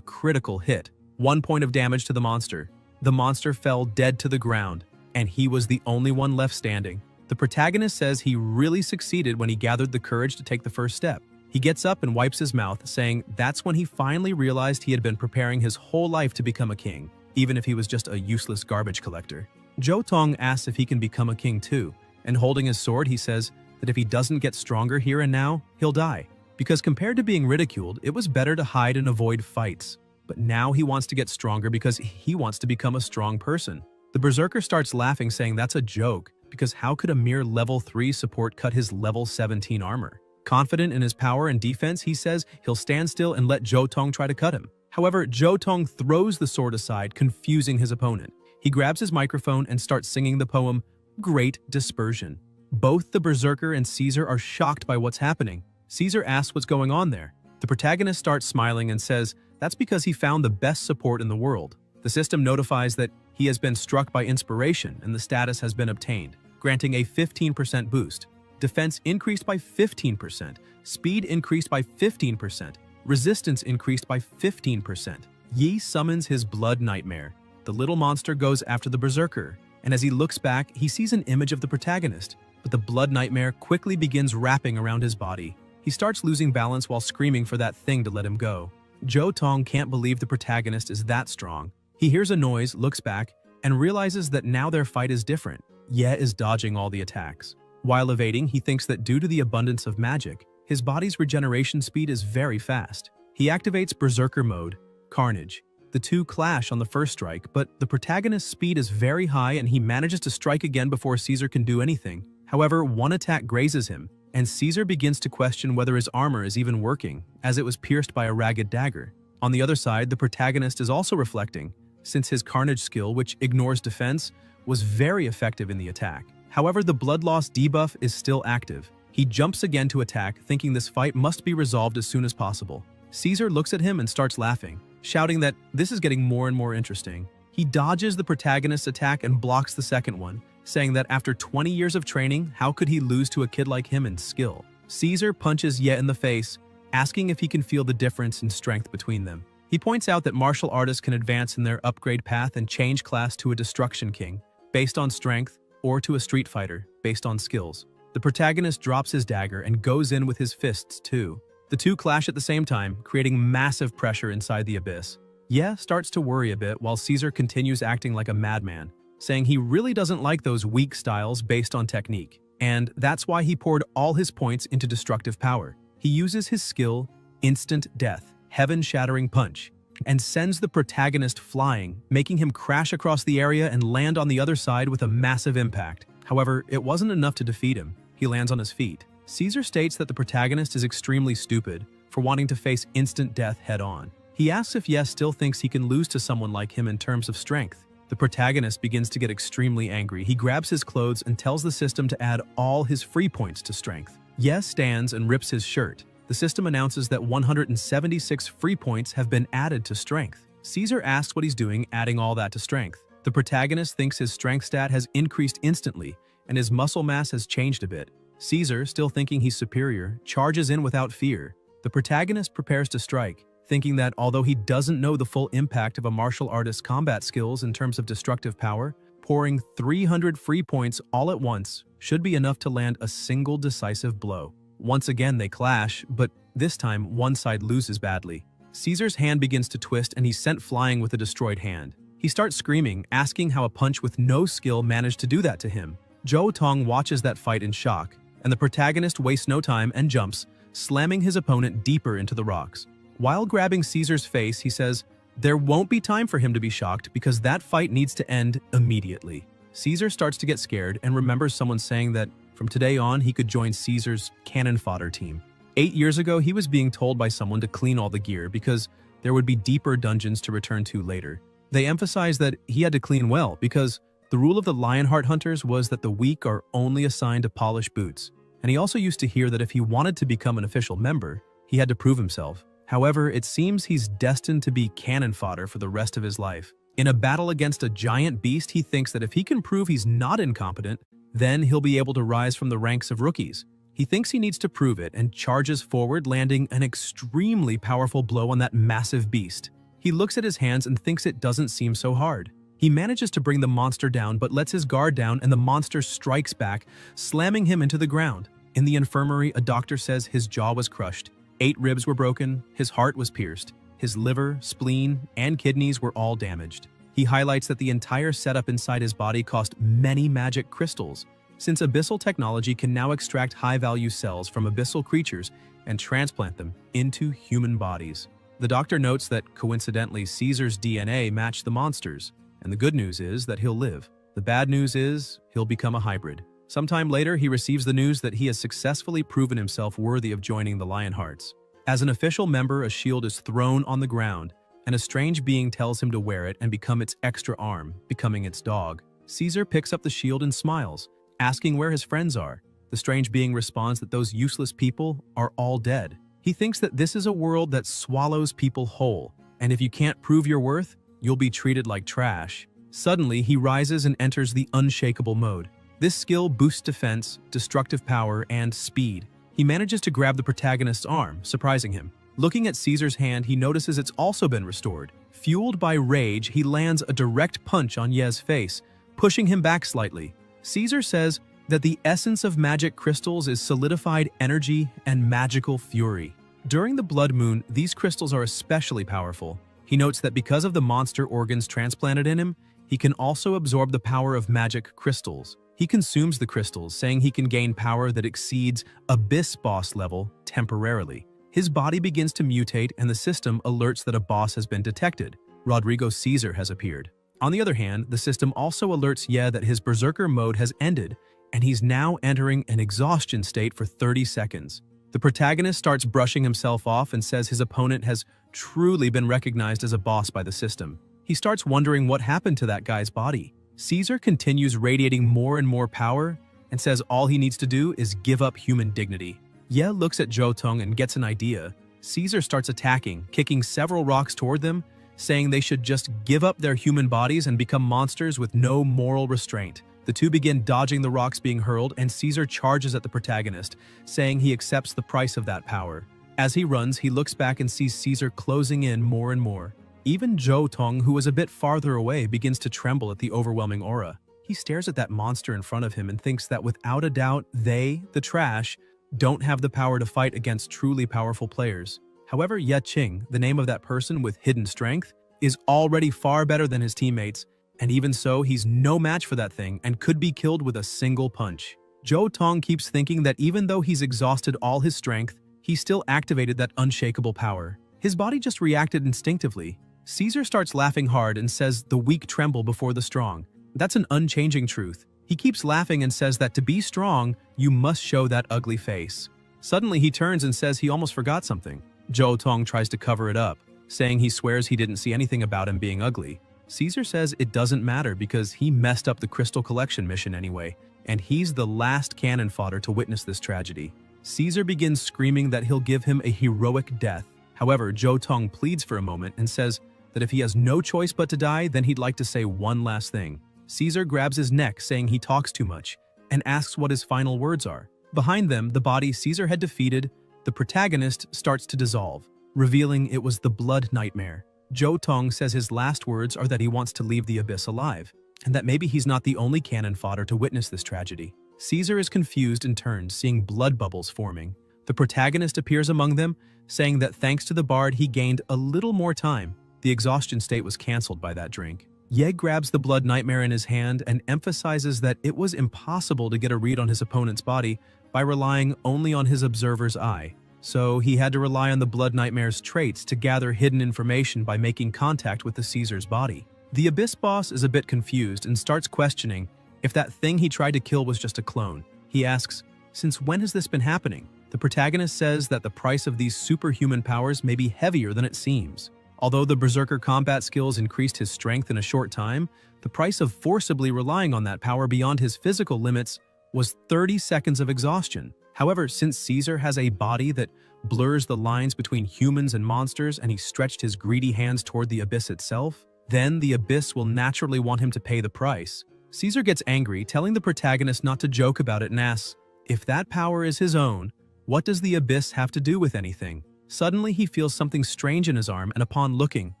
critical hit. 1 point of damage to the monster. The monster fell dead to the ground, and he was the only one left standing. The protagonist says he really succeeded when he gathered the courage to take the first step. He gets up and wipes his mouth, saying that's when he finally realized he had been preparing his whole life to become a king, even if he was just a useless garbage collector. Zhou Tong asks if he can become a king too, and holding his sword, he says that if he doesn't get stronger here and now, he'll die. Because compared to being ridiculed, it was better to hide and avoid fights. But now he wants to get stronger because he wants to become a strong person. The berserker starts laughing, saying that's a joke, because how could a mere level 3 support cut his level 17 armor? Confident in his power and defense, he says he'll stand still and let Zhou Tong try to cut him. However, Zhou Tong throws the sword aside, confusing his opponent. He grabs his microphone and starts singing the poem, Great Dispersion. Both the berserker and Caesar are shocked by what's happening. Caesar asks what's going on there. The protagonist starts smiling and says that's because he found the best support in the world. The system notifies that he has been struck by inspiration and the status has been obtained, granting a 15% boost. Defense increased by 15%, speed increased by 15%, resistance increased by 15%. Yi summons his blood nightmare. The little monster goes after the berserker, and as he looks back, he sees an image of the protagonist, but the blood nightmare quickly begins wrapping around his body. He starts losing balance while screaming for that thing to let him go. Zhou Tong can't believe the protagonist is that strong. He hears a noise, looks back, and realizes that now their fight is different. Ye is dodging all the attacks. While evading, he thinks that due to the abundance of magic, his body's regeneration speed is very fast. He activates Berserker mode, Carnage. The two clash on the first strike, but the protagonist's speed is very high and he manages to strike again before Caesar can do anything. However, one attack grazes him, and Caesar begins to question whether his armor is even working, as it was pierced by a ragged dagger. On the other side, the protagonist is also reflecting, since his Carnage skill, which ignores defense, was very effective in the attack. However, the blood loss debuff is still active. He jumps again to attack, thinking this fight must be resolved as soon as possible. Caesar looks at him and starts laughing, shouting that this is getting more and more interesting. He dodges the protagonist's attack and blocks the second one, saying that after 20 years of training, how could he lose to a kid like him in skill? Caesar punches Ye in the face, asking if he can feel the difference in strength between them. He points out that martial artists can advance in their upgrade path and change class to a Destruction King, based on strength, or to a Street Fighter, based on skills. The protagonist drops his dagger and goes in with his fists too. The two clash at the same time, creating massive pressure inside the abyss. Ye starts to worry a bit while Caesar continues acting like a madman, saying he really doesn't like those weak styles based on technique, and that's why he poured all his points into destructive power. He uses his skill, Instant Death, Heaven-Shattering Punch, and sends the protagonist flying, making him crash across the area and land on the other side with a massive impact. However, it wasn't enough to defeat him. He lands on his feet. Caesar states that the protagonist is extremely stupid for wanting to face instant death head-on. He asks if Yes still thinks he can lose to someone like him in terms of strength. The protagonist begins to get extremely angry. He grabs his clothes and tells the system to add all his free points to strength. Yes stands and rips his shirt. The system announces that 176 free points have been added to strength. Caesar asks what he's doing adding all that to strength. The protagonist thinks his strength stat has increased instantly and his muscle mass has changed a bit. Caesar, still thinking he's superior, charges in without fear. The protagonist prepares to strike, thinking that although he doesn't know the full impact of a martial artist's combat skills in terms of destructive power, pouring 300 free points all at once should be enough to land a single decisive blow. Once again they clash, but this time one side loses badly. Caesar's hand begins to twist and he's sent flying with a destroyed hand. He starts screaming, asking how a punch with no skill managed to do that to him. Zhou Tong watches that fight in shock, and the protagonist wastes no time and jumps, slamming his opponent deeper into the rocks. While grabbing Caesar's face, he says, there won't be time for him to be shocked because that fight needs to end immediately. Caesar starts to get scared and remembers someone saying that from today on he could join Caesar's cannon fodder team. 8 years ago, he was being told by someone to clean all the gear because there would be deeper dungeons to return to later. They emphasized that he had to clean well because the rule of the Lionheart hunters was that the weak are only assigned to polish boots. And he also used to hear that if he wanted to become an official member, he had to prove himself. However, it seems he's destined to be cannon fodder for the rest of his life. In a battle against a giant beast, he thinks that if he can prove he's not incompetent, then he'll be able to rise from the ranks of rookies. He thinks he needs to prove it and charges forward, landing an extremely powerful blow on that massive beast. He looks at his hands and thinks it doesn't seem so hard. He manages to bring the monster down but lets his guard down, and the monster strikes back, slamming him into the ground. In the infirmary, a doctor says his jaw was crushed, 8 ribs were broken, his heart was pierced, his liver, spleen, and kidneys were all damaged. He highlights that the entire setup inside his body cost many magic crystals, since abyssal technology can now extract high-value cells from abyssal creatures and transplant them into human bodies. The doctor notes that, coincidentally, Caesar's DNA matched the monster's, and the good news is that he'll live. The bad news is he'll become a hybrid. Sometime later, he receives the news that he has successfully proven himself worthy of joining the Lionhearts. As an official member, a shield is thrown on the ground, and a strange being tells him to wear it and become its extra arm, becoming its dog. Caesar picks up the shield and smiles, asking where his friends are. The strange being responds that those useless people are all dead. He thinks that this is a world that swallows people whole, and if you can't prove your worth, you'll be treated like trash. Suddenly, he rises and enters the unshakable mode. This skill boosts defense, destructive power, and speed. He manages to grab the protagonist's arm, surprising him. Looking at Caesar's hand, he notices it's also been restored. Fueled by rage, he lands a direct punch on Ye's face, pushing him back slightly. Caesar says that the essence of magic crystals is solidified energy and magical fury. During the blood moon, these crystals are especially powerful. He notes that because of the monster organs transplanted in him, he can also absorb the power of magic crystals. He consumes the crystals, saying he can gain power that exceeds Abyss Boss level temporarily. His body begins to mutate, and the system alerts that a boss has been detected. Rodrigo Caesar has appeared. On the other hand, the system also alerts Ye that his Berserker mode has ended, and he's now entering an exhaustion state for 30 seconds. The protagonist starts brushing himself off and says his opponent has truly been recognized as a boss by the system. He starts wondering what happened to that guy's body. Caesar continues radiating more and more power and says all he needs to do is give up human dignity. Ye looks at Zhou Tong and gets an idea. Caesar starts attacking, kicking several rocks toward them, saying they should just give up their human bodies and become monsters with no moral restraint. The two begin dodging the rocks being hurled, and Caesar charges at the protagonist, saying he accepts the price of that power. As he runs, he looks back and sees Caesar closing in more and more. Even Zhou Tong, who was a bit farther away, begins to tremble at the overwhelming aura. He stares at that monster in front of him and thinks that without a doubt, they, the trash, don't have the power to fight against truly powerful players. However, Ye Qing, the name of that person with hidden strength, is already far better than his teammates, and even so, he's no match for that thing and could be killed with a single punch. Zhou Tong keeps thinking that even though he's exhausted all his strength, he still activated that unshakable power. His body just reacted instinctively. Caesar starts laughing hard and says the weak tremble before the strong. That's an unchanging truth. He keeps laughing and says that to be strong, you must show that ugly face. Suddenly he turns and says he almost forgot something. Zhou Tong tries to cover it up, saying he swears he didn't see anything about him being ugly. Caesar says it doesn't matter because he messed up the crystal collection mission anyway, and he's the last cannon fodder to witness this tragedy. Caesar begins screaming that he'll give him a heroic death. However, Zhou Tong pleads for a moment and says that if he has no choice but to die, then he'd like to say one last thing. Caesar grabs his neck, saying he talks too much, and asks what his final words are. Behind them, the body Caesar had defeated, the protagonist starts to dissolve, revealing it was the blood nightmare. Zhou Tong says his last words are that he wants to leave the abyss alive, and that maybe he's not the only cannon fodder to witness this tragedy. Caesar is confused and turns, seeing blood bubbles forming. The protagonist appears among them, saying that thanks to the bard he gained a little more time. The exhaustion state was cancelled by that drink. Ye grabs the blood nightmare in his hand and emphasizes that it was impossible to get a read on his opponent's body by relying only on his observer's eye. So he had to rely on the blood nightmare's traits to gather hidden information by making contact with the Caesar's body. The Abyss boss is a bit confused and starts questioning if that thing he tried to kill was just a clone. He asks, "Since when has this been happening?" The The protagonist says that the price of these superhuman powers may be heavier than it seems. Although the berserker combat skills increased his strength in a short time, the price of forcibly relying on that power beyond his physical limits was 30 seconds of exhaustion. However, since Caesar has a body that blurs the lines between humans and monsters and he stretched his greedy hands toward the abyss itself, then the abyss will naturally want him to pay the price. Caesar gets angry, telling the protagonist not to joke about it and asks, if that power is his own, what does the abyss have to do with anything? Suddenly he feels something strange in his arm and upon looking,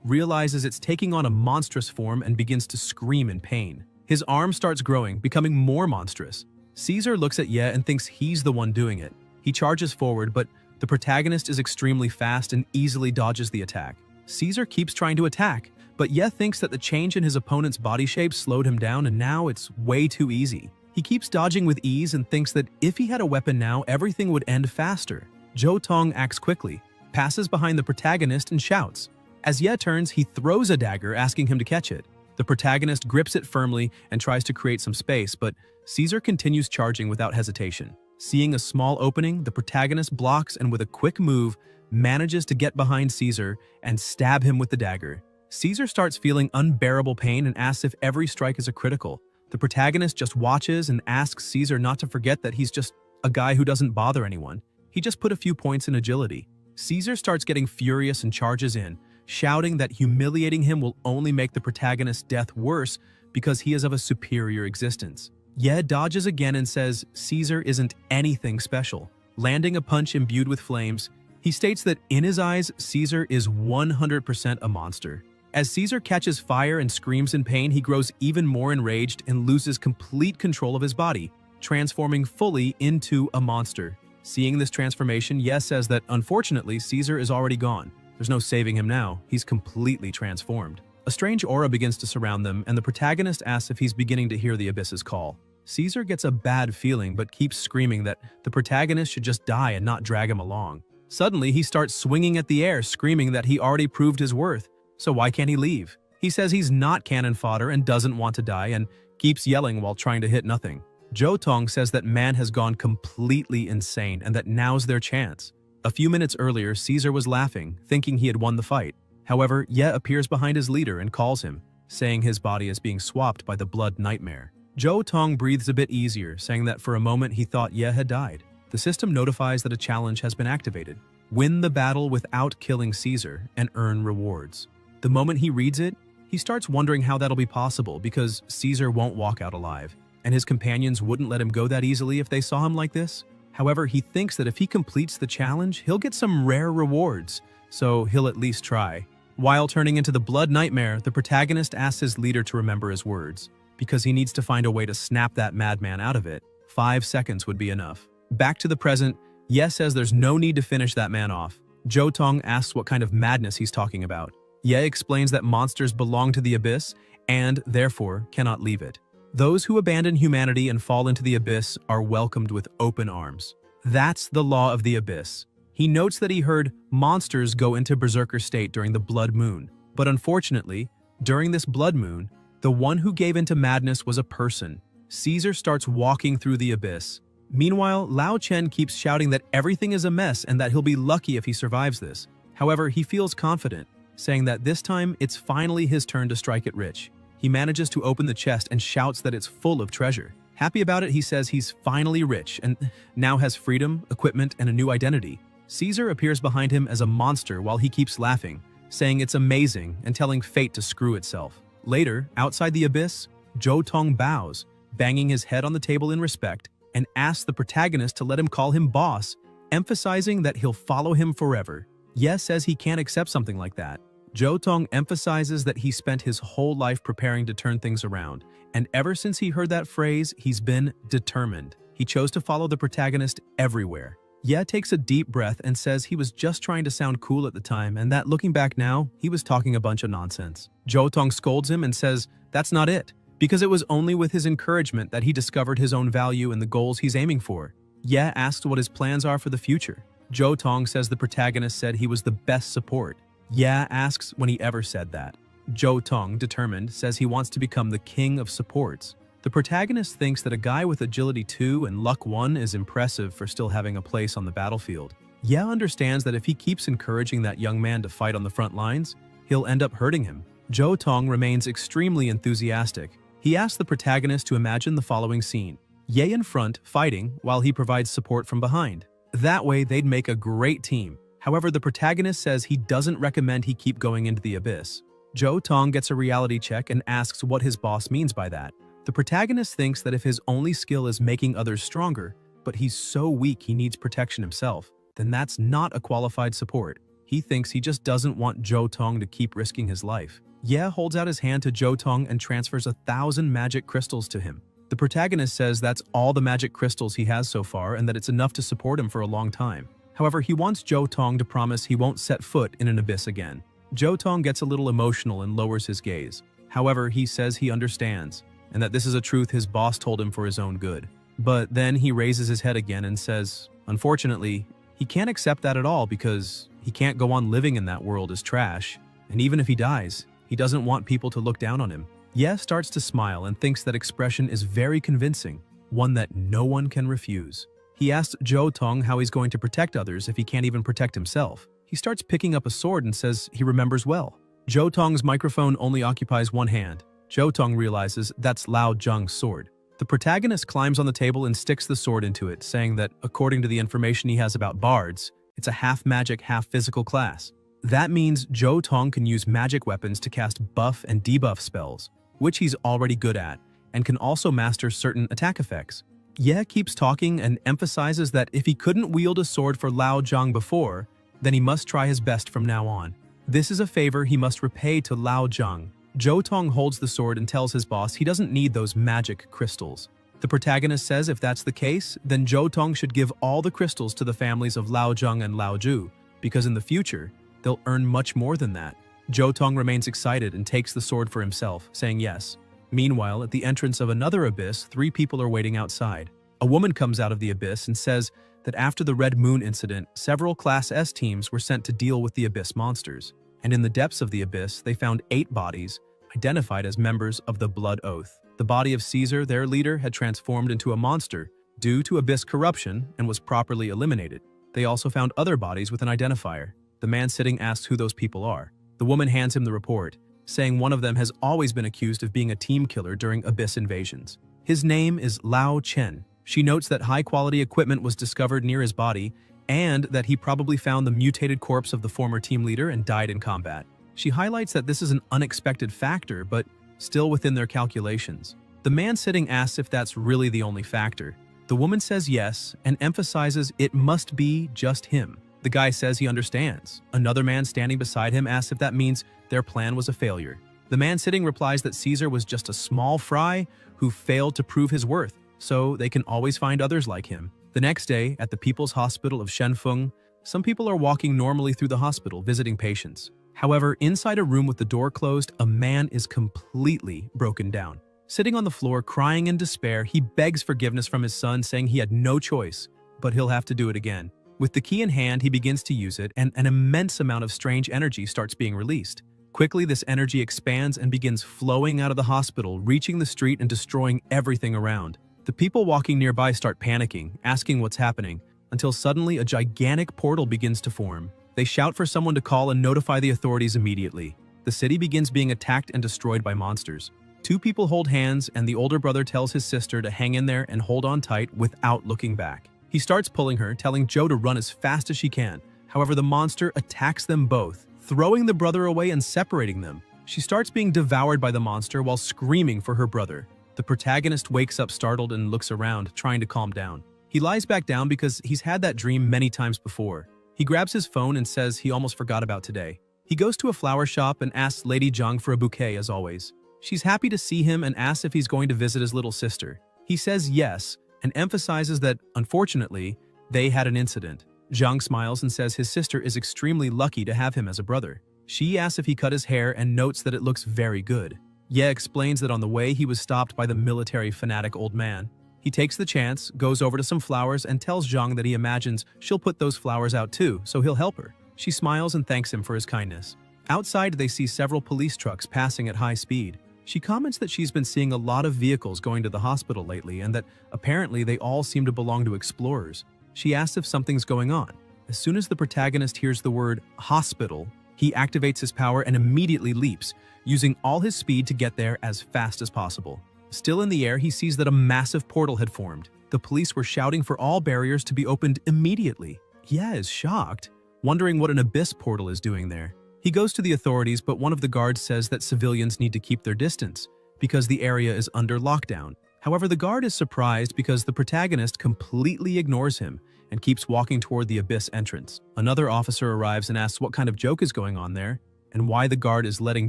realizes it's taking on a monstrous form and begins to scream in pain. His arm starts growing, becoming more monstrous. Caesar looks at Ye and thinks he's the one doing it. He charges forward, but the protagonist is extremely fast and easily dodges the attack. Caesar keeps trying to attack, but Ye thinks that the change in his opponent's body shape slowed him down and now it's way too easy. He keeps dodging with ease and thinks that if he had a weapon now, everything would end faster. Zhou Tong acts quickly, passes behind the protagonist and shouts. As Ye turns, he throws a dagger, asking him to catch it. The protagonist grips it firmly and tries to create some space, but Caesar continues charging without hesitation. Seeing a small opening, the protagonist blocks and with a quick move, manages to get behind Caesar and stab him with the dagger. Caesar starts feeling unbearable pain and asks if every strike is a critical. The protagonist just watches and asks Caesar not to forget that he's just a guy who doesn't bother anyone. He just put a few points in agility. Caesar starts getting furious and charges in, shouting that humiliating him will only make the protagonist's death worse because he is of a superior existence. Ye dodges again and says Caesar isn't anything special. Landing a punch imbued with flames, he states that in his eyes, Caesar is 100% a monster. As Caesar catches fire and screams in pain, he grows even more enraged and loses complete control of his body, transforming fully into a monster. Seeing this transformation, Ye says that unfortunately, Caesar is already gone. There's no saving him now, he's completely transformed. A strange aura begins to surround them, and the protagonist asks if he's beginning to hear the abyss's call. Caesar gets a bad feeling but keeps screaming that the protagonist should just die and not drag him along. Suddenly, he starts swinging at the air, screaming that he already proved his worth, so why can't he leave? He says he's not cannon fodder and doesn't want to die and keeps yelling while trying to hit nothing. Zhou Tong says that man has gone completely insane and that now's their chance. A few minutes earlier, Caesar was laughing, thinking he had won the fight. However, Ye appears behind his leader and calls him, saying his body is being swapped by the blood nightmare. Zhou Tong breathes a bit easier, saying that for a moment he thought Ye had died. The system notifies that a challenge has been activated. Win the battle without killing Caesar and earn rewards. The moment he reads it, he starts wondering how that'll be possible because Caesar won't walk out alive, and his companions wouldn't let him go that easily if they saw him like this. However, he thinks that if he completes the challenge, he'll get some rare rewards, so he'll at least try. While turning into the blood nightmare, the protagonist asks his leader to remember his words. Because he needs to find a way to snap that madman out of it, 5 seconds would be enough. Back to the present, Ye says there's no need to finish that man off. Zhou Tong asks what kind of madness he's talking about. Ye explains that monsters belong to the abyss and, therefore, cannot leave it. Those who abandon humanity and fall into the abyss are welcomed with open arms. That's the law of the abyss. He notes that he heard monsters go into berserker state during the blood moon. But unfortunately, during this blood moon, the one who gave into madness was a person. Caesar starts walking through the abyss. Meanwhile, Lao Chen keeps shouting that everything is a mess and that he'll be lucky if he survives this. However, he feels confident, saying that this time it's finally his turn to strike it rich. He manages to open the chest and shouts that it's full of treasure. Happy about it, he says he's finally rich and now has freedom, equipment, and a new identity. Caesar appears behind him as a monster while he keeps laughing, saying it's amazing and telling fate to screw itself. Later, outside the abyss, Zhou Tong bows, banging his head on the table in respect, and asks the protagonist to let him call him boss, emphasizing that he'll follow him forever. Ye says he can't accept something like that. Zhou Tong emphasizes that he spent his whole life preparing to turn things around, and ever since he heard that phrase, he's been determined. He chose to follow the protagonist everywhere. Ye takes a deep breath and says he was just trying to sound cool at the time and that looking back now, he was talking a bunch of nonsense. Zhou Tong scolds him and says that's not it, because it was only with his encouragement that he discovered his own value and the goals he's aiming for. Ye asks what his plans are for the future. Zhou Tong says the protagonist said he was the best support. Ye asks when he ever said that. Zhou Tong, determined, says he wants to become the king of supports. The protagonist thinks that a guy with agility 2 and luck 1 is impressive for still having a place on the battlefield. Ye understands that if he keeps encouraging that young man to fight on the front lines, he'll end up hurting him. Jo Tong remains extremely enthusiastic. He asks the protagonist to imagine the following scene. Ye in front, fighting, while he provides support from behind. That way, they'd make a great team. However, the protagonist says he doesn't recommend he keep going into the abyss. Jo Tong gets a reality check and asks what his boss means by that. The protagonist thinks that if his only skill is making others stronger, but he's so weak he needs protection himself, then that's not a qualified support. He thinks he just doesn't want Jo Tong to keep risking his life. Ye holds out his hand to Jo Tong and transfers 1,000 magic crystals to him. The protagonist says that's all the magic crystals he has so far and that it's enough to support him for a long time. However, he wants Jo Tong to promise he won't set foot in an abyss again. Jo Tong gets a little emotional and lowers his gaze. However, he says he understands, and that this is a truth his boss told him for his own good. But then he raises his head again and says, unfortunately, he can't accept that at all because he can't go on living in that world as trash, and even if he dies, he doesn't want people to look down on him. Ye starts to smile and thinks that expression is very convincing, one that no one can refuse. He asks Jo Tong how he's going to protect others if he can't even protect himself. He starts picking up a sword and says he remembers well. Jo Tong's microphone only occupies one hand. Jo Tong realizes that's Lao Zheng's sword. The protagonist climbs on the table and sticks the sword into it, saying that according to the information he has about bards, it's a half-magic, half-physical class. That means Jo Tong can use magic weapons to cast buff and debuff spells, which he's already good at, and can also master certain attack effects. Ye keeps talking and emphasizes that if he couldn't wield a sword for Lao Zheng before, then he must try his best from now on. This is a favor he must repay to Lao Zheng. Jo Tong holds the sword and tells his boss he doesn't need those magic crystals. The protagonist says if that's the case, then Jo Tong should give all the crystals to the families of Lao Zheng and Lao Zhu, because in the future, they'll earn much more than that. Jo Tong remains excited and takes the sword for himself, saying yes. Meanwhile, at the entrance of another abyss, 3 people are waiting outside. A woman comes out of the abyss and says that after the Red Moon incident, several Class S teams were sent to deal with the abyss monsters. And in the depths of the abyss, they found 8 bodies, identified as members of the Blood Oath. The body of Caesar, their leader, had transformed into a monster due to abyss corruption and was properly eliminated. They also found other bodies with an identifier. The man sitting asks who those people are. The woman hands him the report, saying one of them has always been accused of being a team killer during abyss invasions. His name is Lao Chen. She notes that high-quality equipment was discovered near his body and that he probably found the mutated corpse of the former team leader and died in combat. She highlights that this is an unexpected factor, but still within their calculations. The man sitting asks if that's really the only factor. The woman says yes and emphasizes it must be just him. The guy says he understands. Another man standing beside him asks if that means their plan was a failure. The man sitting replies that Caesar was just a small fry who failed to prove his worth, so they can always find others like him. The next day, at the People's Hospital of Shenfeng, some people are walking normally through the hospital visiting patients. However, inside a room with the door closed, a man is completely broken down. Sitting on the floor, crying in despair, he begs forgiveness from his son, saying he had no choice, but he'll have to do it again. With the key in hand, he begins to use it, and an immense amount of strange energy starts being released. Quickly, this energy expands and begins flowing out of the hospital, reaching the street and destroying everything around. The people walking nearby start panicking, asking what's happening, until suddenly a gigantic portal begins to form. They shout for someone to call and notify the authorities immediately. The city begins being attacked and destroyed by monsters. 2 people hold hands, and the older brother tells his sister to hang in there and hold on tight without looking back. He starts pulling her, telling Jo to run as fast as she can. However, the monster attacks them both, throwing the brother away and separating them. She starts being devoured by the monster while screaming for her brother. The protagonist wakes up startled and looks around, trying to calm down. He lies back down because he's had that dream many times before. He grabs his phone and says he almost forgot about today. He goes to a flower shop and asks Lady Zhang for a bouquet as always. She's happy to see him and asks if he's going to visit his little sister. He says yes and emphasizes that, unfortunately, they had an incident. Zhang smiles and says his sister is extremely lucky to have him as a brother. She asks if he cut his hair and notes that it looks very good. Ye explains that on the way he was stopped by the military fanatic old man. He takes the chance, goes over to some flowers, and tells Zhang that he imagines she'll put those flowers out too, so he'll help her. She smiles and thanks him for his kindness. Outside, they see several police trucks passing at high speed. She comments that she's been seeing a lot of vehicles going to the hospital lately and that apparently they all seem to belong to explorers. She asks if something's going on. As soon as the protagonist hears the word hospital, he activates his power and immediately leaps, using all his speed to get there as fast as possible. Still in the air, he sees that a massive portal had formed. The police were shouting for all barriers to be opened immediately. Ye is shocked, wondering what an abyss portal is doing there. He goes to the authorities, but one of the guards says that civilians need to keep their distance because the area is under lockdown. However, the guard is surprised because the protagonist completely ignores him and keeps walking toward the abyss entrance. Another officer arrives and asks what kind of joke is going on there and why the guard is letting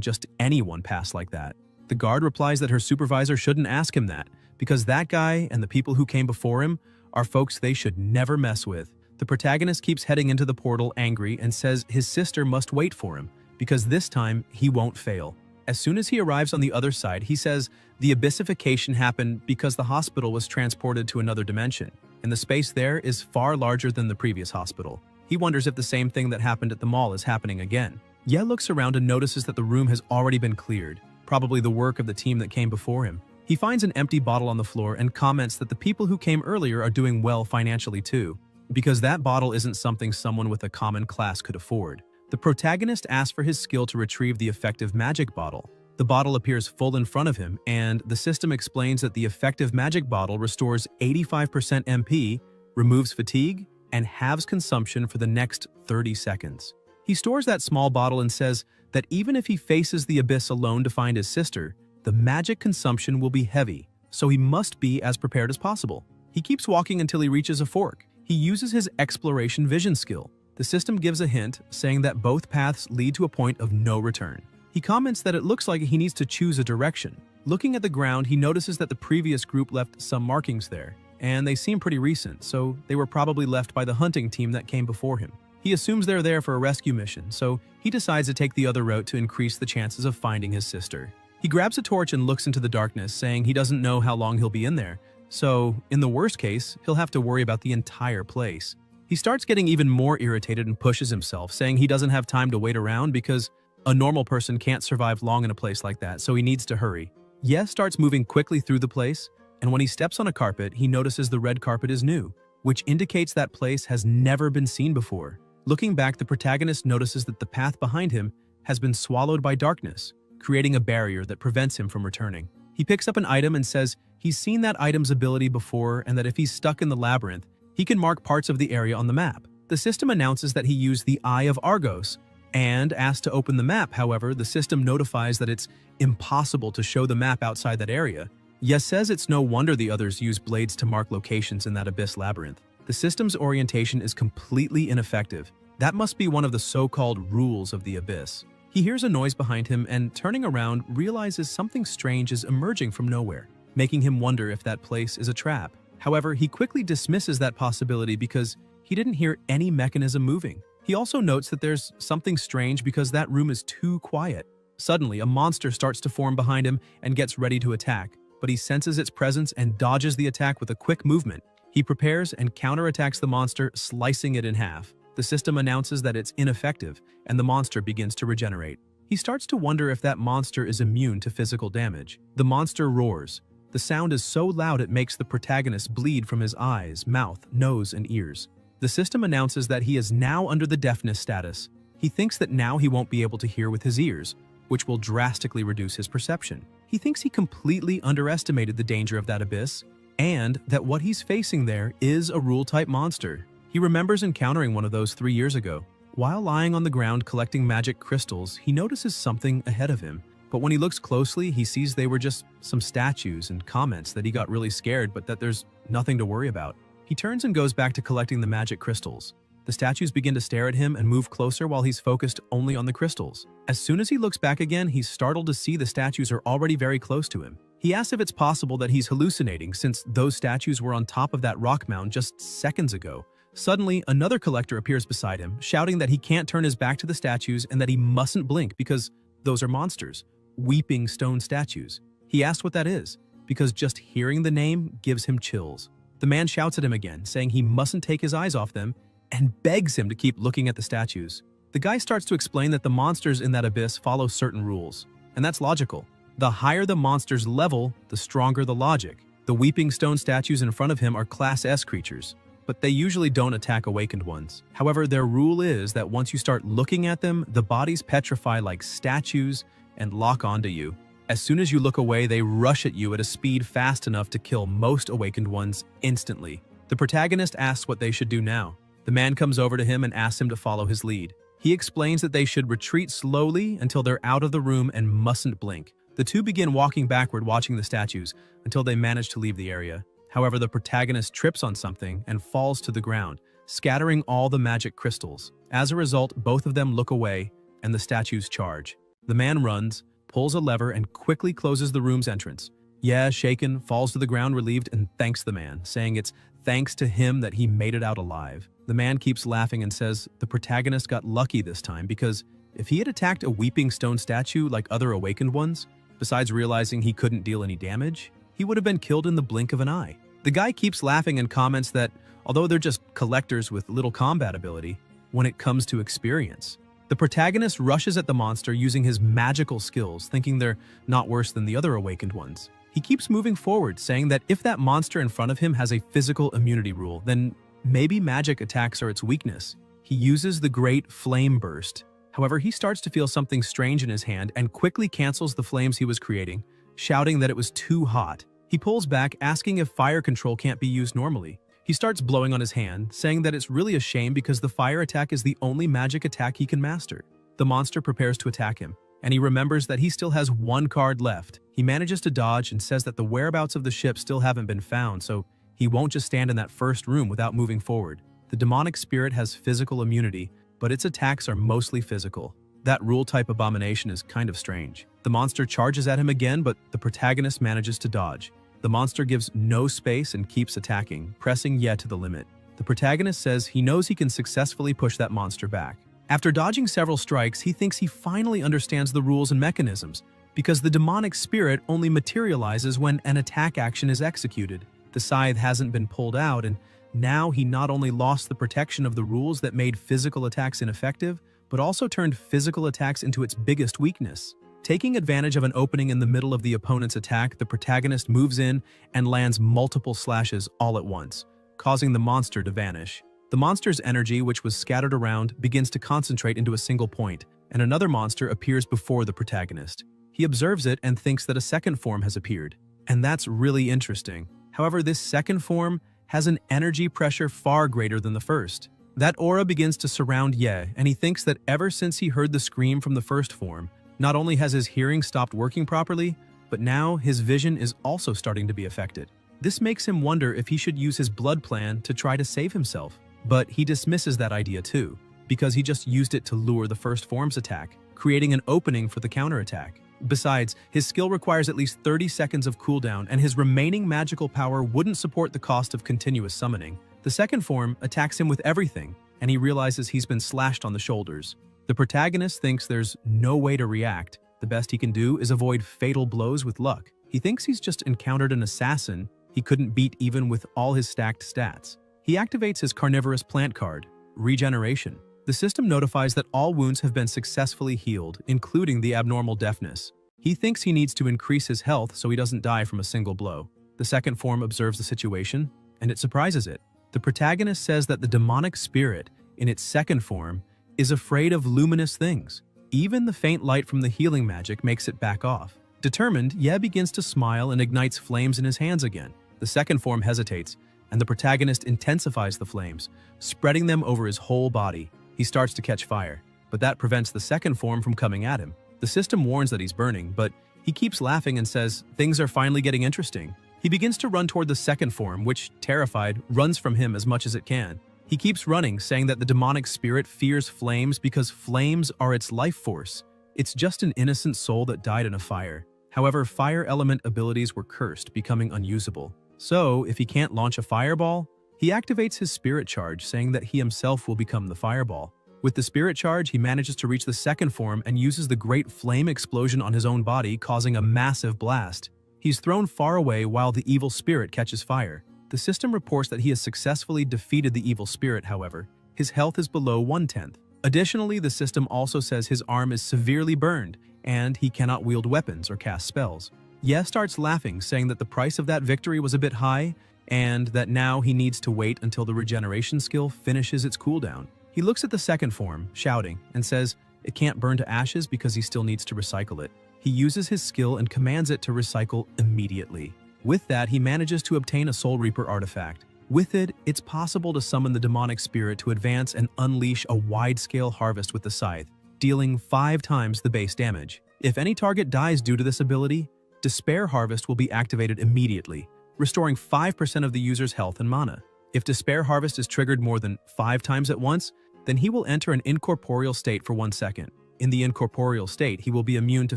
just anyone pass like that. The guard replies that her supervisor shouldn't ask him that because that guy and the people who came before him are folks they should never mess with. The protagonist keeps heading into the portal angry and says his sister must wait for him because this time he won't fail. As soon as he arrives on the other side, he says the abyssification happened because the hospital was transported to another dimension, and the space there is far larger than the previous hospital. He wonders if the same thing that happened at the mall is happening again. Ye looks around and notices that the room has already been cleared, probably the work of the team that came before him. He finds an empty bottle on the floor and comments that the people who came earlier are doing well financially too, because that bottle isn't something someone with a common class could afford. The protagonist asks for his skill to retrieve the effective magic bottle. The bottle appears full in front of him, and the system explains that the effective magic bottle restores 85% MP, removes fatigue, and halves consumption for the next 30 seconds. He stores that small bottle and says that even if he faces the abyss alone to find his sister, the magic consumption will be heavy, so he must be as prepared as possible. He keeps walking until he reaches a fork. He uses his exploration vision skill. The system gives a hint, saying that both paths lead to a point of no return. He comments that it looks like he needs to choose a direction. Looking at the ground, he notices that the previous group left some markings there, and they seem pretty recent, so they were probably left by the hunting team that came before him. He assumes they're there for a rescue mission, so he decides to take the other route to increase the chances of finding his sister. He grabs a torch and looks into the darkness, saying he doesn't know how long he'll be in there, so in the worst case, he'll have to worry about the entire place. He starts getting even more irritated and pushes himself, saying he doesn't have time to wait around because a normal person can't survive long in a place like that, so he needs to hurry. Ye starts moving quickly through the place, and when he steps on a carpet, he notices the red carpet is new, which indicates that place has never been seen before. Looking back, the protagonist notices that the path behind him has been swallowed by darkness, creating a barrier that prevents him from returning. He picks up an item and says he's seen that item's ability before and that if he's stuck in the labyrinth, he can mark parts of the area on the map. The system announces that he used the Eye of Argos and asks to open the map. However, the system notifies that it's impossible to show the map outside that area. Ye says it's no wonder the others use blades to mark locations in that abyss labyrinth. The system's orientation is completely ineffective. That must be one of the so-called rules of the abyss. He hears a noise behind him and, turning around, realizes something strange is emerging from nowhere, making him wonder if that place is a trap. However, he quickly dismisses that possibility because he didn't hear any mechanism moving. He also notes that there's something strange because that room is too quiet. Suddenly, a monster starts to form behind him and gets ready to attack, but he senses its presence and dodges the attack with a quick movement. He prepares and counterattacks the monster, slicing it in half. The system announces that it's ineffective, and the monster begins to regenerate. He starts to wonder if that monster is immune to physical damage. The monster roars. The sound is so loud it makes the protagonist bleed from his eyes, mouth, nose, and ears. The system announces that he is now under the deafness status. He thinks that now he won't be able to hear with his ears, which will drastically reduce his perception. He thinks he completely underestimated the danger of that abyss, and that what he's facing there is a rule-type monster. He remembers encountering one of those 3 years ago. While lying on the ground collecting magic crystals, he notices something ahead of him. But when he looks closely, he sees they were just some statues and comments that he got really scared, but that there's nothing to worry about. He turns and goes back to collecting the magic crystals. The statues begin to stare at him and move closer while he's focused only on the crystals. As soon as he looks back again, he's startled to see the statues are already very close to him. He asks if it's possible that he's hallucinating since those statues were on top of that rock mound just seconds ago. Suddenly, another collector appears beside him, shouting that he can't turn his back to the statues and that he mustn't blink because those are monsters, weeping stone statues. He asks what that is, because just hearing the name gives him chills. The man shouts at him again, saying he mustn't take his eyes off them, and begs him to keep looking at the statues. The guy starts to explain that the monsters in that abyss follow certain rules, and that's logical. The higher the monster's level, the stronger the logic. The weeping stone statues in front of him are Class S creatures, but they usually don't attack awakened ones. However, their rule is that once you start looking at them, the bodies petrify like statues and lock onto you. As soon as you look away, they rush at you at a speed fast enough to kill most awakened ones instantly. The protagonist asks what they should do now. The man comes over to him and asks him to follow his lead. He explains that they should retreat slowly until they're out of the room and mustn't blink. The two begin walking backward, watching the statues, until they manage to leave the area. However, the protagonist trips on something and falls to the ground, scattering all the magic crystals. As a result, both of them look away, and the statues charge. The man runs, pulls a lever, and quickly closes the room's entrance. Ye, shaken, falls to the ground relieved and thanks the man, saying it's thanks to him that he made it out alive. The man keeps laughing and says the protagonist got lucky this time because if he had attacked a weeping stone statue like other awakened ones, besides realizing he couldn't deal any damage, he would have been killed in the blink of an eye. The guy keeps laughing and comments that although they're just collectors with little combat ability, when it comes to experience, the protagonist rushes at the monster using his magical skills, thinking they're not worse than the other awakened ones. He keeps moving forward, saying that if that monster in front of him has a physical immunity rule, then maybe magic attacks are its weakness. He uses the Great Flame Burst. However, he starts to feel something strange in his hand and quickly cancels the flames he was creating, shouting that it was too hot. He pulls back, asking if fire control can't be used normally. He starts blowing on his hand, saying that it's really a shame because the fire attack is the only magic attack he can master. The monster prepares to attack him, and he remembers that he still has one card left. He manages to dodge and says that the whereabouts of the ship still haven't been found, so he won't just stand in that first room without moving forward. The demonic spirit has physical immunity, but its attacks are mostly physical. That rule-type abomination is kind of strange. The monster charges at him again, but the protagonist manages to dodge. The monster gives no space and keeps attacking, pressing Ye to the limit. The protagonist says he knows he can successfully push that monster back. After dodging several strikes, he thinks he finally understands the rules and mechanisms, because the demonic spirit only materializes when an attack action is executed. The scythe hasn't been pulled out, and now he not only lost the protection of the rules that made physical attacks ineffective, but also turned physical attacks into its biggest weakness. Taking advantage of an opening in the middle of the opponent's attack, the protagonist moves in and lands multiple slashes all at once, causing the monster to vanish. The monster's energy, which was scattered around, begins to concentrate into a single point, and another monster appears before the protagonist. He observes it and thinks that a second form has appeared, and that's really interesting. However, this second form has an energy pressure far greater than the first. That aura begins to surround Ye, and he thinks that ever since he heard the scream from the first form, not only has his hearing stopped working properly, but now his vision is also starting to be affected. This makes him wonder if he should use his blood plan to try to save himself. But he dismisses that idea too, because he just used it to lure the first form's attack, creating an opening for the counterattack. Besides, his skill requires at least 30 seconds of cooldown, and his remaining magical power wouldn't support the cost of continuous summoning. The second form attacks him with everything, and he realizes he's been slashed on the shoulders. The protagonist thinks there's no way to react. The best he can do is avoid fatal blows with luck. He thinks he's just encountered an assassin he couldn't beat even with all his stacked stats. He activates his carnivorous plant card, Regeneration. The system notifies that all wounds have been successfully healed, including the abnormal deafness. He thinks he needs to increase his health so he doesn't die from a single blow. The second form observes the situation, and it surprises it. The protagonist says that the demonic spirit, in its second form, is afraid of luminous things. Even the faint light from the healing magic makes it back off. Determined, Ye begins to smile and ignites flames in his hands again. The second form hesitates, and the protagonist intensifies the flames, spreading them over his whole body. He starts to catch fire, but that prevents the second form from coming at him. The system warns that he's burning, but he keeps laughing and says things are finally getting interesting. He begins to run toward the second form, which, terrified, runs from him as much as it can. He keeps running, saying that the demonic spirit fears flames because flames are its life force. It's just an innocent soul that died in a fire. However, fire element abilities were cursed, becoming unusable. So, if he can't launch a fireball, he activates his spirit charge, saying that he himself will become the fireball. With the spirit charge, he manages to reach the second form and uses the great flame explosion on his own body, causing a massive blast. He's thrown far away while the evil spirit catches fire. The system reports that he has successfully defeated the evil spirit, however. His health is below 1/10. Additionally, the system also says his arm is severely burned and he cannot wield weapons or cast spells. Ye starts laughing, saying that the price of that victory was a bit high and that now he needs to wait until the regeneration skill finishes its cooldown. He looks at the second form, shouting, and says it can't burn to ashes because he still needs to recycle it. He uses his skill and commands it to recycle immediately. With that, he manages to obtain a Soul Reaper artifact. With it, it's possible to summon the demonic spirit to advance and unleash a wide-scale harvest with the scythe, dealing 5 times the base damage. If any target dies due to this ability, Despair Harvest will be activated immediately, restoring 5% of the user's health and mana. If Despair Harvest is triggered more than 5 times at once, then he will enter an incorporeal state for 1 second. In the incorporeal state, he will be immune to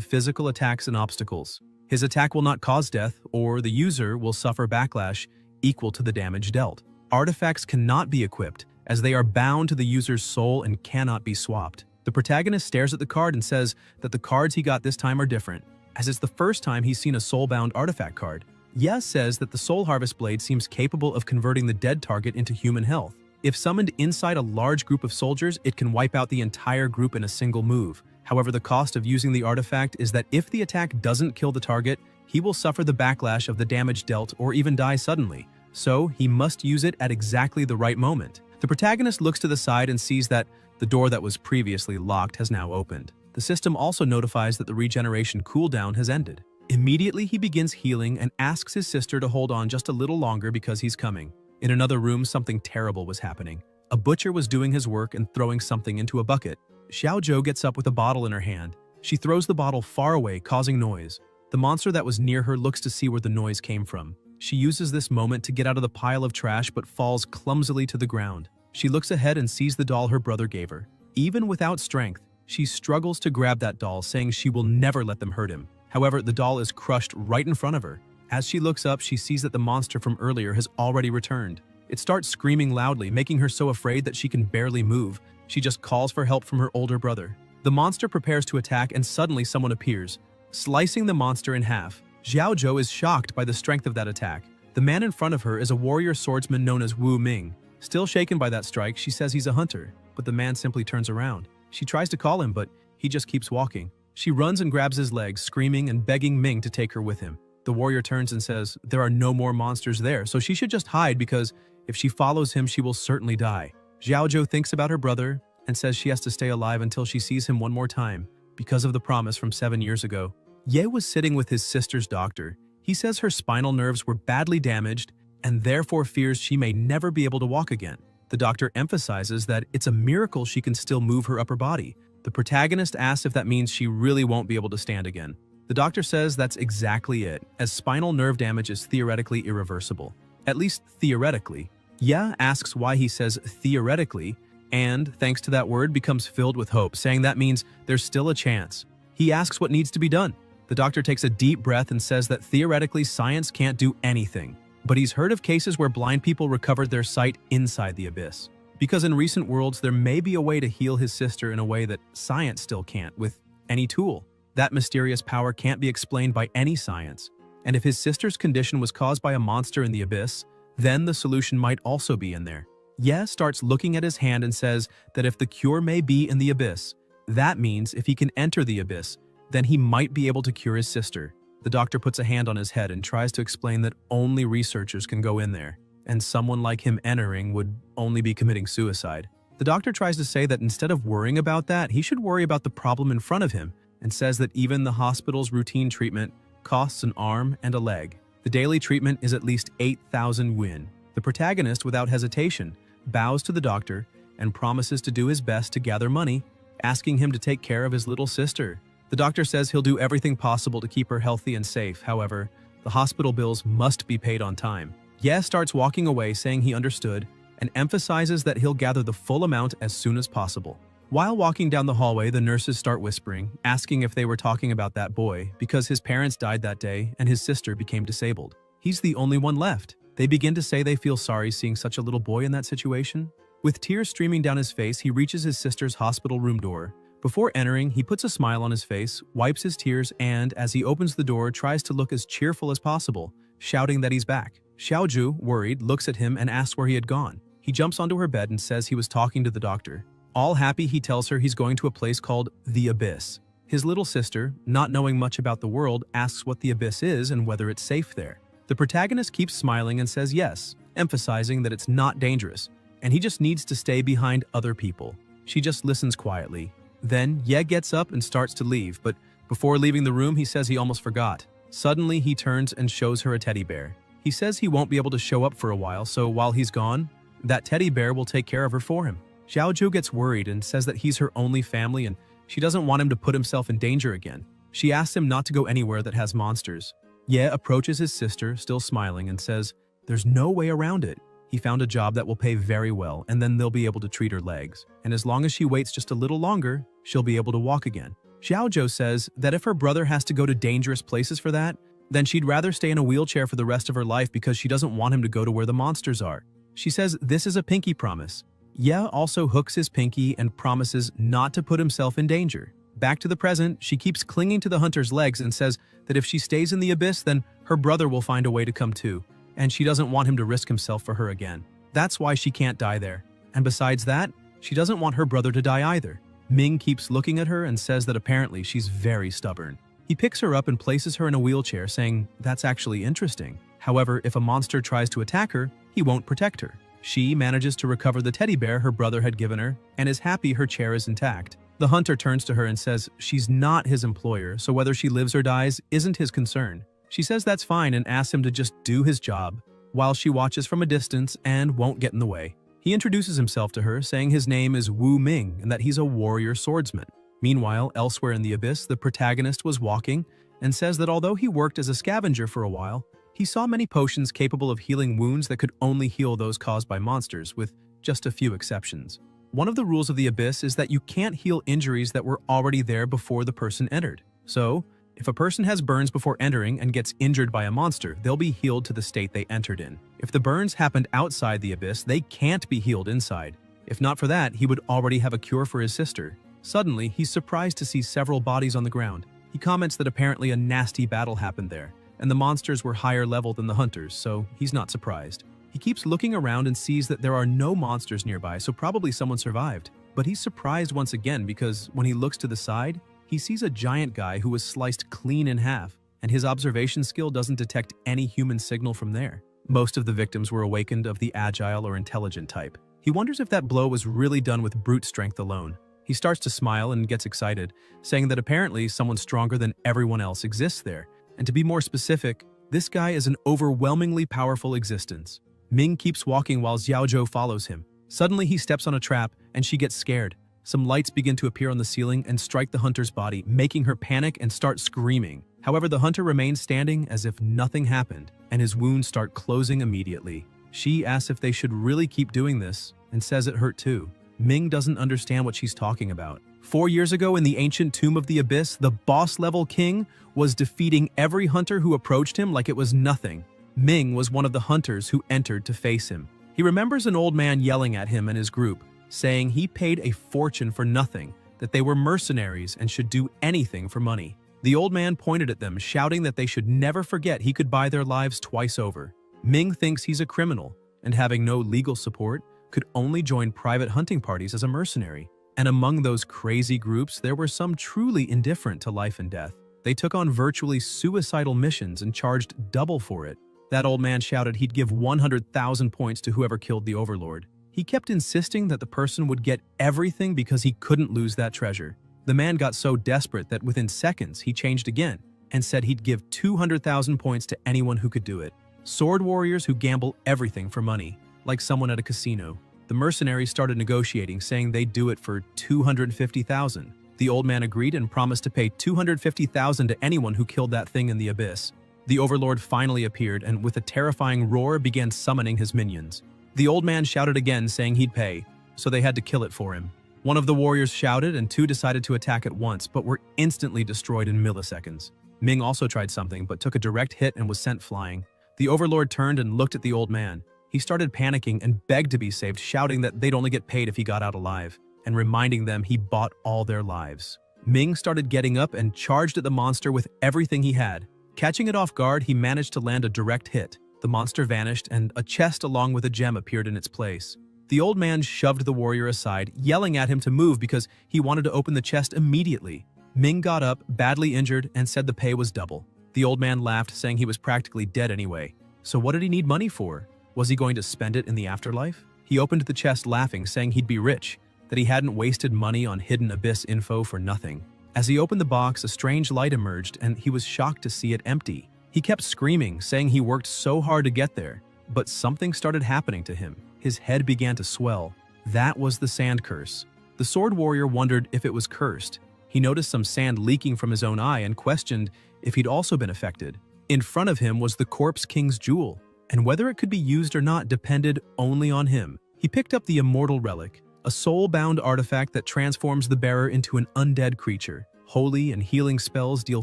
physical attacks and obstacles. His attack will not cause death, or the user will suffer backlash equal to the damage dealt. Artifacts cannot be equipped, as they are bound to the user's soul and cannot be swapped. The protagonist stares at the card and says that the cards he got this time are different, as it's the first time he's seen a soul-bound artifact card. Ye says that the Soul Harvest Blade seems capable of converting the dead target into human health. If summoned inside a large group of soldiers, it can wipe out the entire group in a single move. However, the cost of using the artifact is that if the attack doesn't kill the target, he will suffer the backlash of the damage dealt or even die suddenly. So, he must use it at exactly the right moment. The protagonist looks to the side and sees that the door that was previously locked has now opened. The system also notifies that the regeneration cooldown has ended. Immediately, he begins healing and asks his sister to hold on just a little longer because he's coming. In another room, something terrible was happening. A butcher was doing his work and throwing something into a bucket. Xiaozhou gets up with a bottle in her hand. She throws the bottle far away, causing noise. The monster that was near her looks to see where the noise came from. She uses this moment to get out of the pile of trash but falls clumsily to the ground. She looks ahead and sees the doll her brother gave her. Even without strength, she struggles to grab that doll, saying she will never let them hurt him. However, the doll is crushed right in front of her. As she looks up, she sees that the monster from earlier has already returned. It starts screaming loudly, making her so afraid that she can barely move. She just calls for help from her older brother. The monster prepares to attack and suddenly someone appears, slicing the monster in half. Xiaozhou is shocked by the strength of that attack. The man in front of her is a warrior swordsman known as Wu Ming. Still shaken by that strike, she says he's a hunter, but the man simply turns around. She tries to call him, but he just keeps walking. She runs and grabs his legs, screaming and begging Ming to take her with him. The warrior turns and says there are no more monsters there, so she should just hide because if she follows him, she will certainly die. Xiaozhou thinks about her brother and says she has to stay alive until she sees him one more time because of the promise from 7 years ago. Ye was sitting with his sister's doctor. He says her spinal nerves were badly damaged and therefore fears she may never be able to walk again. The doctor emphasizes that it's a miracle she can still move her upper body. The protagonist asks if that means she really won't be able to stand again. The doctor says that's exactly it, as spinal nerve damage is theoretically irreversible. At least theoretically. Ye asks why he says theoretically, and, thanks to that word, becomes filled with hope, saying that means there's still a chance. He asks what needs to be done. The doctor takes a deep breath and says that theoretically science can't do anything. But he's heard of cases where blind people recovered their sight inside the abyss. Because in recent worlds, there may be a way to heal his sister in a way that science still can't, with any tool. That mysterious power can't be explained by any science. And if his sister's condition was caused by a monster in the abyss, then the solution might also be in there. Ye starts looking at his hand and says that if the cure may be in the abyss, that means if he can enter the abyss, then he might be able to cure his sister. The doctor puts a hand on his head and tries to explain that only researchers can go in there, and someone like him entering would only be committing suicide. The doctor tries to say that instead of worrying about that, he should worry about the problem in front of him, and says that even the hospital's routine treatment costs an arm and a leg. The daily treatment is at least 8,000 win. The protagonist, without hesitation, bows to the doctor and promises to do his best to gather money, asking him to take care of his little sister. The doctor says he'll do everything possible to keep her healthy and safe. However, the hospital bills must be paid on time. Ye starts walking away, saying he understood, and emphasizes that he'll gather the full amount as soon as possible. While walking down the hallway, the nurses start whispering, asking if they were talking about that boy, because his parents died that day and his sister became disabled. He's the only one left. They begin to say they feel sorry seeing such a little boy in that situation. With tears streaming down his face, he reaches his sister's hospital room door. Before entering, he puts a smile on his face, wipes his tears, and, as he opens the door, tries to look as cheerful as possible, shouting that he's back. Xiaozhou, worried, looks at him and asks where he had gone. He jumps onto her bed and says he was talking to the doctor. All happy, he tells her he's going to a place called the Abyss. His little sister, not knowing much about the world, asks what the Abyss is and whether it's safe there. The protagonist keeps smiling and says yes, emphasizing that it's not dangerous, and he just needs to stay behind other people. She just listens quietly. Then Ye gets up and starts to leave, but before leaving the room, he says he almost forgot. Suddenly, he turns and shows her a teddy bear. He says he won't be able to show up for a while, so while he's gone, that teddy bear will take care of her for him. Xiaozhou gets worried and says that he's her only family and she doesn't want him to put himself in danger again. She asks him not to go anywhere that has monsters. Ye approaches his sister, still smiling, and says, "There's no way around it. He found a job that will pay very well, and then they'll be able to treat her legs. And as long as she waits just a little longer, she'll be able to walk again." Xiaozhou says that if her brother has to go to dangerous places for that, then she'd rather stay in a wheelchair for the rest of her life because she doesn't want him to go to where the monsters are. She says this is a pinky promise. Ye also hooks his pinky and promises not to put himself in danger. Back to the present, she keeps clinging to the hunter's legs and says that if she stays in the abyss, then her brother will find a way to come too, and she doesn't want him to risk himself for her again. That's why she can't die there. And besides that, she doesn't want her brother to die either. Ming keeps looking at her and says that apparently she's very stubborn. He picks her up and places her in a wheelchair, saying that's actually interesting. However, if a monster tries to attack her, he won't protect her. She manages to recover the teddy bear her brother had given her and is happy her chair is intact. The hunter turns to her and says she's not his employer, so whether she lives or dies isn't his concern. She says that's fine and asks him to just do his job, while she watches from a distance and won't get in the way. He introduces himself to her, saying his name is Wu Ming and that he's a warrior swordsman. Meanwhile, elsewhere in the abyss, the protagonist was walking and says that although he worked as a scavenger for a while, he saw many potions capable of healing wounds that could only heal those caused by monsters, with just a few exceptions. One of the rules of the abyss is that you can't heal injuries that were already there before the person entered. So, if a person has burns before entering and gets injured by a monster, they'll be healed to the state they entered in. If the burns happened outside the abyss, they can't be healed inside. If not for that, he would already have a cure for his sister. Suddenly, he's surprised to see several bodies on the ground. He comments that apparently a nasty battle happened there, and the monsters were higher level than the hunters, so he's not surprised. He keeps looking around and sees that there are no monsters nearby, so probably someone survived. But he's surprised once again because when he looks to the side, he sees a giant guy who was sliced clean in half, and his observation skill doesn't detect any human signal from there. Most of the victims were awakened of the agile or intelligent type. He wonders if that blow was really done with brute strength alone. He starts to smile and gets excited, saying that apparently someone stronger than everyone else exists there. And to be more specific, this guy is an overwhelmingly powerful existence. Ming keeps walking while Xiaozhou follows him. Suddenly he steps on a trap and she gets scared. Some lights begin to appear on the ceiling and strike the hunter's body, making her panic and start screaming. However, the hunter remains standing as if nothing happened, and his wounds start closing immediately. She asks if they should really keep doing this and says it hurt too. Ming doesn't understand what she's talking about. 4 years ago in the ancient tomb of the abyss, the boss-level king was defeating every hunter who approached him like it was nothing. Ming was one of the hunters who entered to face him. He remembers an old man yelling at him and his group, saying he paid a fortune for nothing, that they were mercenaries and should do anything for money. The old man pointed at them, shouting that they should never forget he could buy their lives twice over. Ming thinks he's a criminal, and having no legal support, could only join private hunting parties as a mercenary. And among those crazy groups, there were some truly indifferent to life and death. They took on virtually suicidal missions and charged double for it. That old man shouted he'd give 100,000 points to whoever killed the overlord. He kept insisting that the person would get everything because he couldn't lose that treasure. The man got so desperate that within seconds he changed again and said he'd give 200,000 points to anyone who could do it. Sword warriors who gamble everything for money, like someone at a casino. The mercenaries started negotiating, saying they'd do it for 250,000. The old man agreed and promised to pay 250,000 to anyone who killed that thing in the abyss. The overlord finally appeared and with a terrifying roar began summoning his minions. The old man shouted again, saying he'd pay, so they had to kill it for him. One of the warriors shouted and two decided to attack at once, but were instantly destroyed in milliseconds. Ming also tried something, but took a direct hit and was sent flying. The overlord turned and looked at the old man. He started panicking and begged to be saved, shouting that they'd only get paid if he got out alive, and reminding them he bought all their lives. Ming started getting up and charged at the monster with everything he had. Catching it off guard, he managed to land a direct hit. The monster vanished and a chest along with a gem appeared in its place. The old man shoved the warrior aside, yelling at him to move because he wanted to open the chest immediately. Ming got up, badly injured, and said the pay was double. The old man laughed, saying he was practically dead anyway. So what did he need money for? Was he going to spend it in the afterlife? He opened the chest laughing, saying he'd be rich, that he hadn't wasted money on hidden abyss info for nothing. As he opened the box, a strange light emerged, and he was shocked to see it empty. He kept screaming, saying he worked so hard to get there. But something started happening to him. His head began to swell. That was the sand curse. The sword warrior wondered if it was cursed. He noticed some sand leaking from his own eye and questioned if he'd also been affected. In front of him was the corpse king's jewel, and whether it could be used or not depended only on him. He picked up the immortal relic, a soul-bound artifact that transforms the bearer into an undead creature. Holy and healing spells deal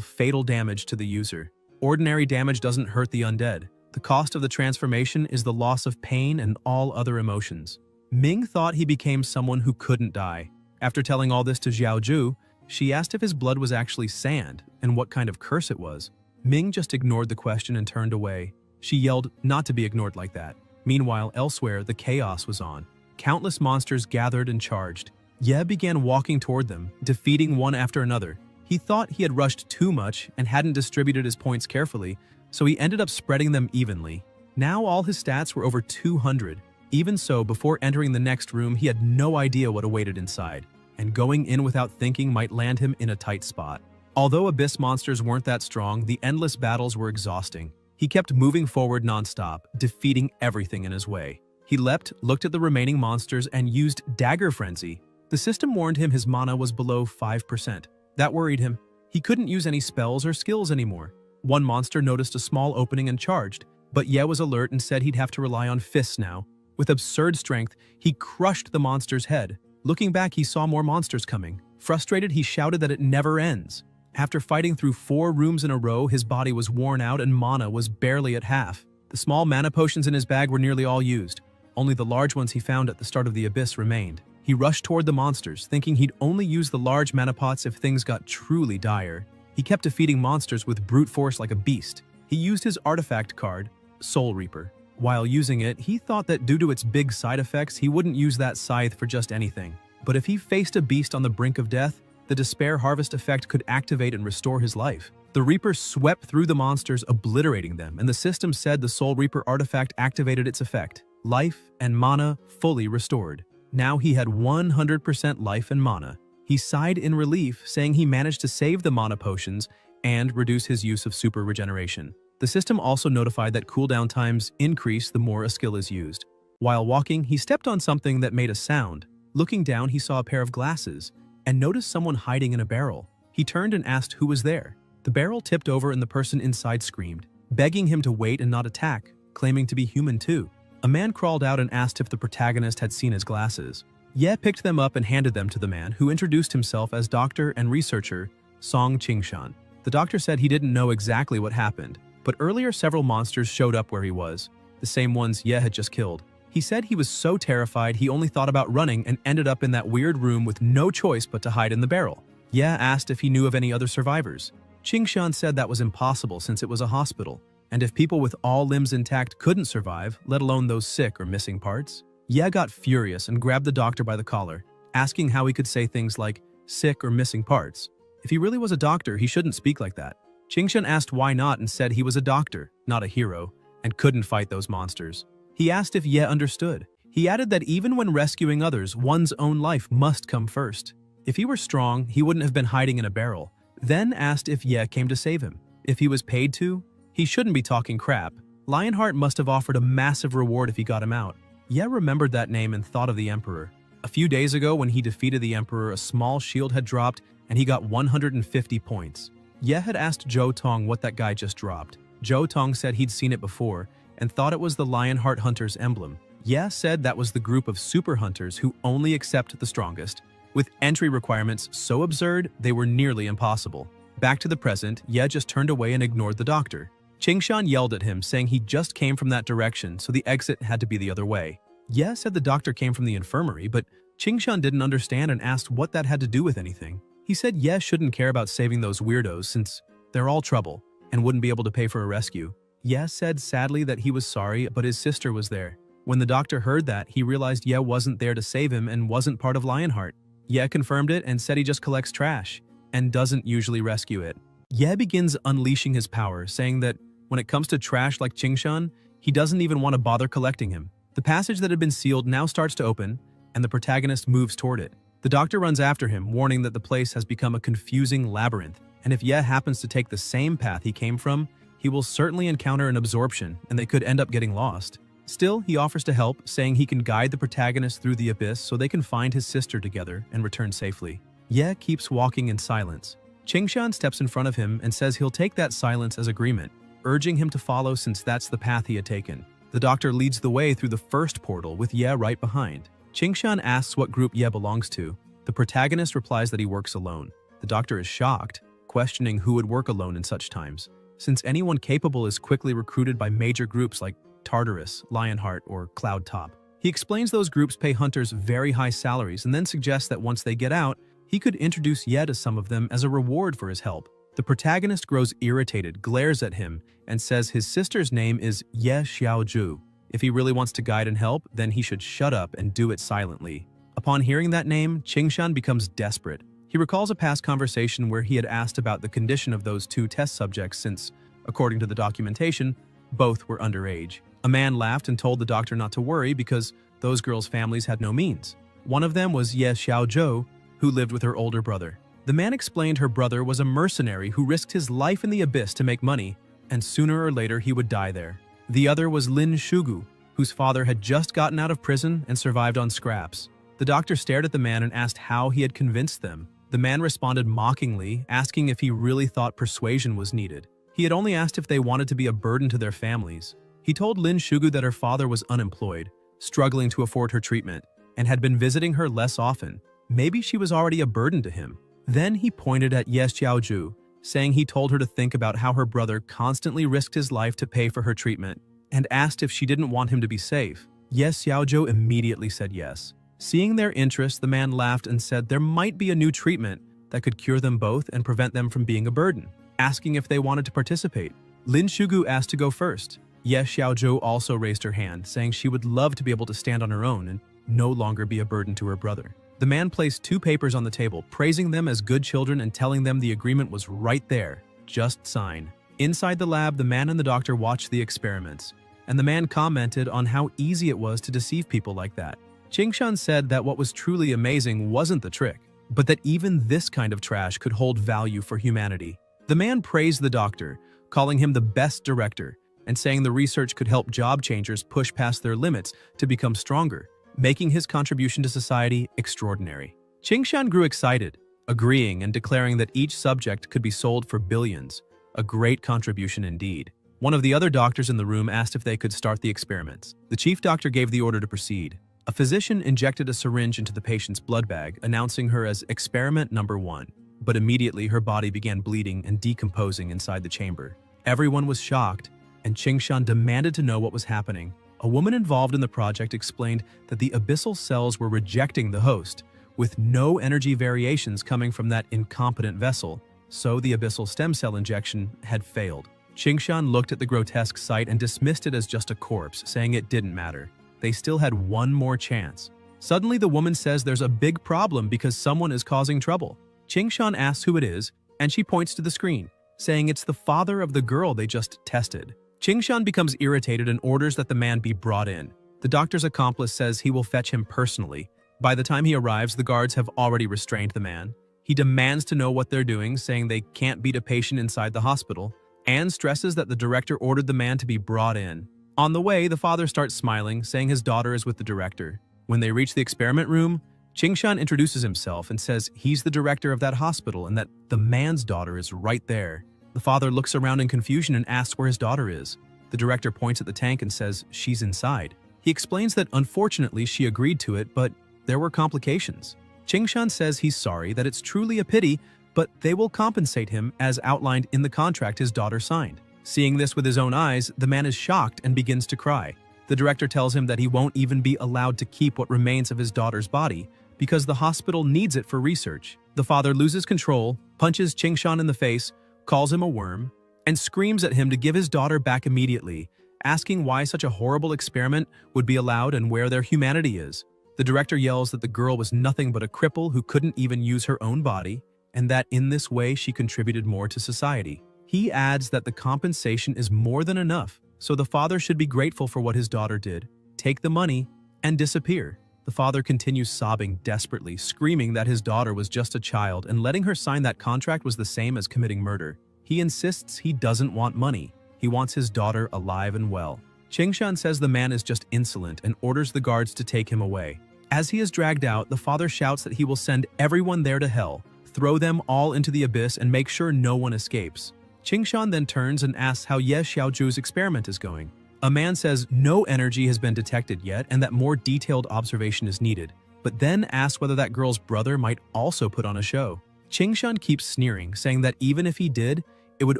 fatal damage to the user. Ordinary damage doesn't hurt the undead. The cost of the transformation is the loss of pain and all other emotions. Ming thought he became someone who couldn't die. After telling all this to Xiaoju, she asked if his blood was actually sand and what kind of curse it was. Ming just ignored the question and turned away. She yelled not to be ignored like that. Meanwhile, elsewhere, the chaos was on. Countless monsters gathered and charged. Ye began walking toward them, defeating one after another. He thought he had rushed too much and hadn't distributed his points carefully, so he ended up spreading them evenly. Now all his stats were over 200. Even so, before entering the next room, he had no idea what awaited inside, and going in without thinking might land him in a tight spot. Although abyss monsters weren't that strong, the endless battles were exhausting. He kept moving forward non-stop, defeating everything in his way. He leapt, looked at the remaining monsters, and used Dagger Frenzy. The system warned him his mana was below 5%. That worried him. He couldn't use any spells or skills anymore. One monster noticed a small opening and charged, but Ye was alert and said he'd have to rely on fists now. With absurd strength, he crushed the monster's head. Looking back, he saw more monsters coming. Frustrated, he shouted that it never ends. After fighting through 4 rooms in a row, his body was worn out and mana was barely at half. The small mana potions in his bag were nearly all used. Only the large ones he found at the start of the abyss remained. He rushed toward the monsters, thinking he'd only use the large mana pots if things got truly dire. He kept defeating monsters with brute force like a beast. He used his artifact card, Soul Reaper. While using it, he thought that due to its big side effects, he wouldn't use that scythe for just anything. But if he faced a beast on the brink of death, the Despair Harvest effect could activate and restore his life. The Reaper swept through the monsters, obliterating them, and the system said the Soul Reaper artifact activated its effect. Life and mana fully restored. Now he had 100% life and mana. He sighed in relief, saying he managed to save the mana potions and reduce his use of super regeneration. The system also notified that cooldown times increase the more a skill is used. While walking, he stepped on something that made a sound. Looking down, he saw a pair of glasses and noticed someone hiding in a barrel. He turned and asked who was there. The barrel tipped over and the person inside screamed, begging him to wait and not attack, claiming to be human too. A man crawled out and asked if the protagonist had seen his glasses. Ye picked them up and handed them to the man, who introduced himself as doctor and researcher Song Qingshan. The doctor said he didn't know exactly what happened, but earlier several monsters showed up where he was, the same ones Ye had just killed. He said he was so terrified he only thought about running and ended up in that weird room with no choice but to hide in the barrel. Ye asked if he knew of any other survivors. Qingshan said that was impossible since it was a hospital, and if people with all limbs intact couldn't survive, let alone those sick or missing parts. Ye got furious and grabbed the doctor by the collar, asking how he could say things like sick or missing parts. If he really was a doctor, he shouldn't speak like that. Qingshan asked why not and said he was a doctor, not a hero, and couldn't fight those monsters. He asked if Ye understood. He added that even when rescuing others, one's own life must come first. If he were strong, he wouldn't have been hiding in a barrel. Then asked if Ye came to save him. If he was paid to, he shouldn't be talking crap. Lionheart must have offered a massive reward if he got him out. Ye remembered that name and thought of the Emperor. A few days ago when he defeated the Emperor, a small shield had dropped and he got 150 points. Ye had asked Zhou Tong what that guy just dropped. Zhou Tong said he'd seen it before and thought it was the Lionheart Hunter's emblem. Ye said that was the group of super hunters who only accept the strongest, with entry requirements so absurd they were nearly impossible. Back to the present, Ye just turned away and ignored the doctor. Qingshan yelled at him, saying he just came from that direction, so the exit had to be the other way. Ye said the doctor came from the infirmary, but Qingshan didn't understand and asked what that had to do with anything. He said Ye shouldn't care about saving those weirdos since they're all trouble and wouldn't be able to pay for a rescue. Ye said sadly that he was sorry, but his sister was there. When the doctor heard that, he realized Ye wasn't there to save him and wasn't part of Lionheart. Ye confirmed it and said he just collects trash and doesn't usually rescue it. Ye begins unleashing his power, saying that when it comes to trash like Qingshan, he doesn't even want to bother collecting him. The passage that had been sealed now starts to open, and the protagonist moves toward it. The doctor runs after him, warning that the place has become a confusing labyrinth, and if Ye happens to take the same path he came from, he will certainly encounter an absorption, and they could end up getting lost. Still, he offers to help, saying he can guide the protagonist through the abyss so they can find his sister together and return safely. Ye keeps walking in silence. Qingshan steps in front of him and says he'll take that silence as agreement, urging him to follow since that's the path he had taken. The doctor leads the way through the first portal with Ye right behind. Qingshan asks what group Ye belongs to. The protagonist replies that he works alone. The doctor is shocked, questioning who would work alone in such times, since anyone capable is quickly recruited by major groups like Tartarus, Lionheart, or Cloud Top. He explains those groups pay hunters very high salaries and then suggests that once they get out, he could introduce Ye to some of them as a reward for his help. The protagonist grows irritated, glares at him, and says his sister's name is Ye Xiaoju. If he really wants to guide and help, then he should shut up and do it silently. Upon hearing that name, Qingshan becomes desperate. He recalls a past conversation where he had asked about the condition of those two test subjects since, according to the documentation, both were underage. A man laughed and told the doctor not to worry because those girls' families had no means. One of them was Ye Xiaozhou, who lived with her older brother. The man explained her brother was a mercenary who risked his life in the abyss to make money, and sooner or later he would die there. The other was Lin Shugu, whose father had just gotten out of prison and survived on scraps. The doctor stared at the man and asked how he had convinced them. The man responded mockingly, asking if he really thought persuasion was needed. He had only asked if they wanted to be a burden to their families. He told Lin Shugu that her father was unemployed, struggling to afford her treatment, and had been visiting her less often. Maybe she was already a burden to him. Then he pointed at Ye Xiaoju, saying he told her to think about how her brother constantly risked his life to pay for her treatment, and asked if she didn't want him to be safe. Ye Xiaoju immediately said yes. Seeing their interest, the man laughed and said there might be a new treatment that could cure them both and prevent them from being a burden, asking if they wanted to participate. Lin Shugu asked to go first. Ye Xiaozhou also raised her hand, saying she would love to be able to stand on her own and no longer be a burden to her brother. The man placed 2 papers on the table, praising them as good children and telling them the agreement was right there. Just sign. Inside the lab, the man and the doctor watched the experiments, and the man commented on how easy it was to deceive people like that. Qingshan said that what was truly amazing wasn't the trick, but that even this kind of trash could hold value for humanity. The man praised the doctor, calling him the best director, and saying the research could help job changers push past their limits to become stronger, making his contribution to society extraordinary. Qingshan grew excited, agreeing and declaring that each subject could be sold for billions, a great contribution indeed. One of the other doctors in the room asked if they could start the experiments. The chief doctor gave the order to proceed. A physician injected a syringe into the patient's blood bag, announcing her as experiment number 1. But immediately her body began bleeding and decomposing inside the chamber. Everyone was shocked, and Qingshan demanded to know what was happening. A woman involved in the project explained that the abyssal cells were rejecting the host, with no energy variations coming from that incompetent vessel, so the abyssal stem cell injection had failed. Qingshan looked at the grotesque sight and dismissed it as just a corpse, saying it didn't matter. They still had one more chance. Suddenly, the woman says there's a big problem because someone is causing trouble. Qingshan asks who it is, and she points to the screen, saying it's the father of the girl they just tested. Qingshan becomes irritated and orders that the man be brought in. The doctor's accomplice says he will fetch him personally. By the time he arrives, the guards have already restrained the man. He demands to know what they're doing, saying they can't beat a patient inside the hospital, and stresses that the director ordered the man to be brought in. On the way, the father starts smiling, saying his daughter is with the director. When they reach the experiment room, Qingshan introduces himself and says he's the director of that hospital and that the man's daughter is right there. The father looks around in confusion and asks where his daughter is. The director points at the tank and says she's inside. He explains that unfortunately she agreed to it, but there were complications. Qingshan says he's sorry, that it's truly a pity, but they will compensate him as outlined in the contract his daughter signed. Seeing this with his own eyes, the man is shocked and begins to cry. The director tells him that he won't even be allowed to keep what remains of his daughter's body because the hospital needs it for research. The father loses control, punches Qingshan in the face, calls him a worm, and screams at him to give his daughter back immediately, asking why such a horrible experiment would be allowed and where their humanity is. The director yells that the girl was nothing but a cripple who couldn't even use her own body, and that in this way she contributed more to society. He adds that the compensation is more than enough, so the father should be grateful for what his daughter did, take the money, and disappear. The father continues sobbing desperately, screaming that his daughter was just a child and letting her sign that contract was the same as committing murder. He insists he doesn't want money. He wants his daughter alive and well. Qingshan says the man is just insolent and orders the guards to take him away. As he is dragged out, the father shouts that he will send everyone there to hell, throw them all into the abyss, and make sure no one escapes. Qingshan then turns and asks how Ye Xiaoju's experiment is going. A man says no energy has been detected yet and that more detailed observation is needed, but then asks whether that girl's brother might also put on a show. Qingshan keeps sneering, saying that even if he did, it would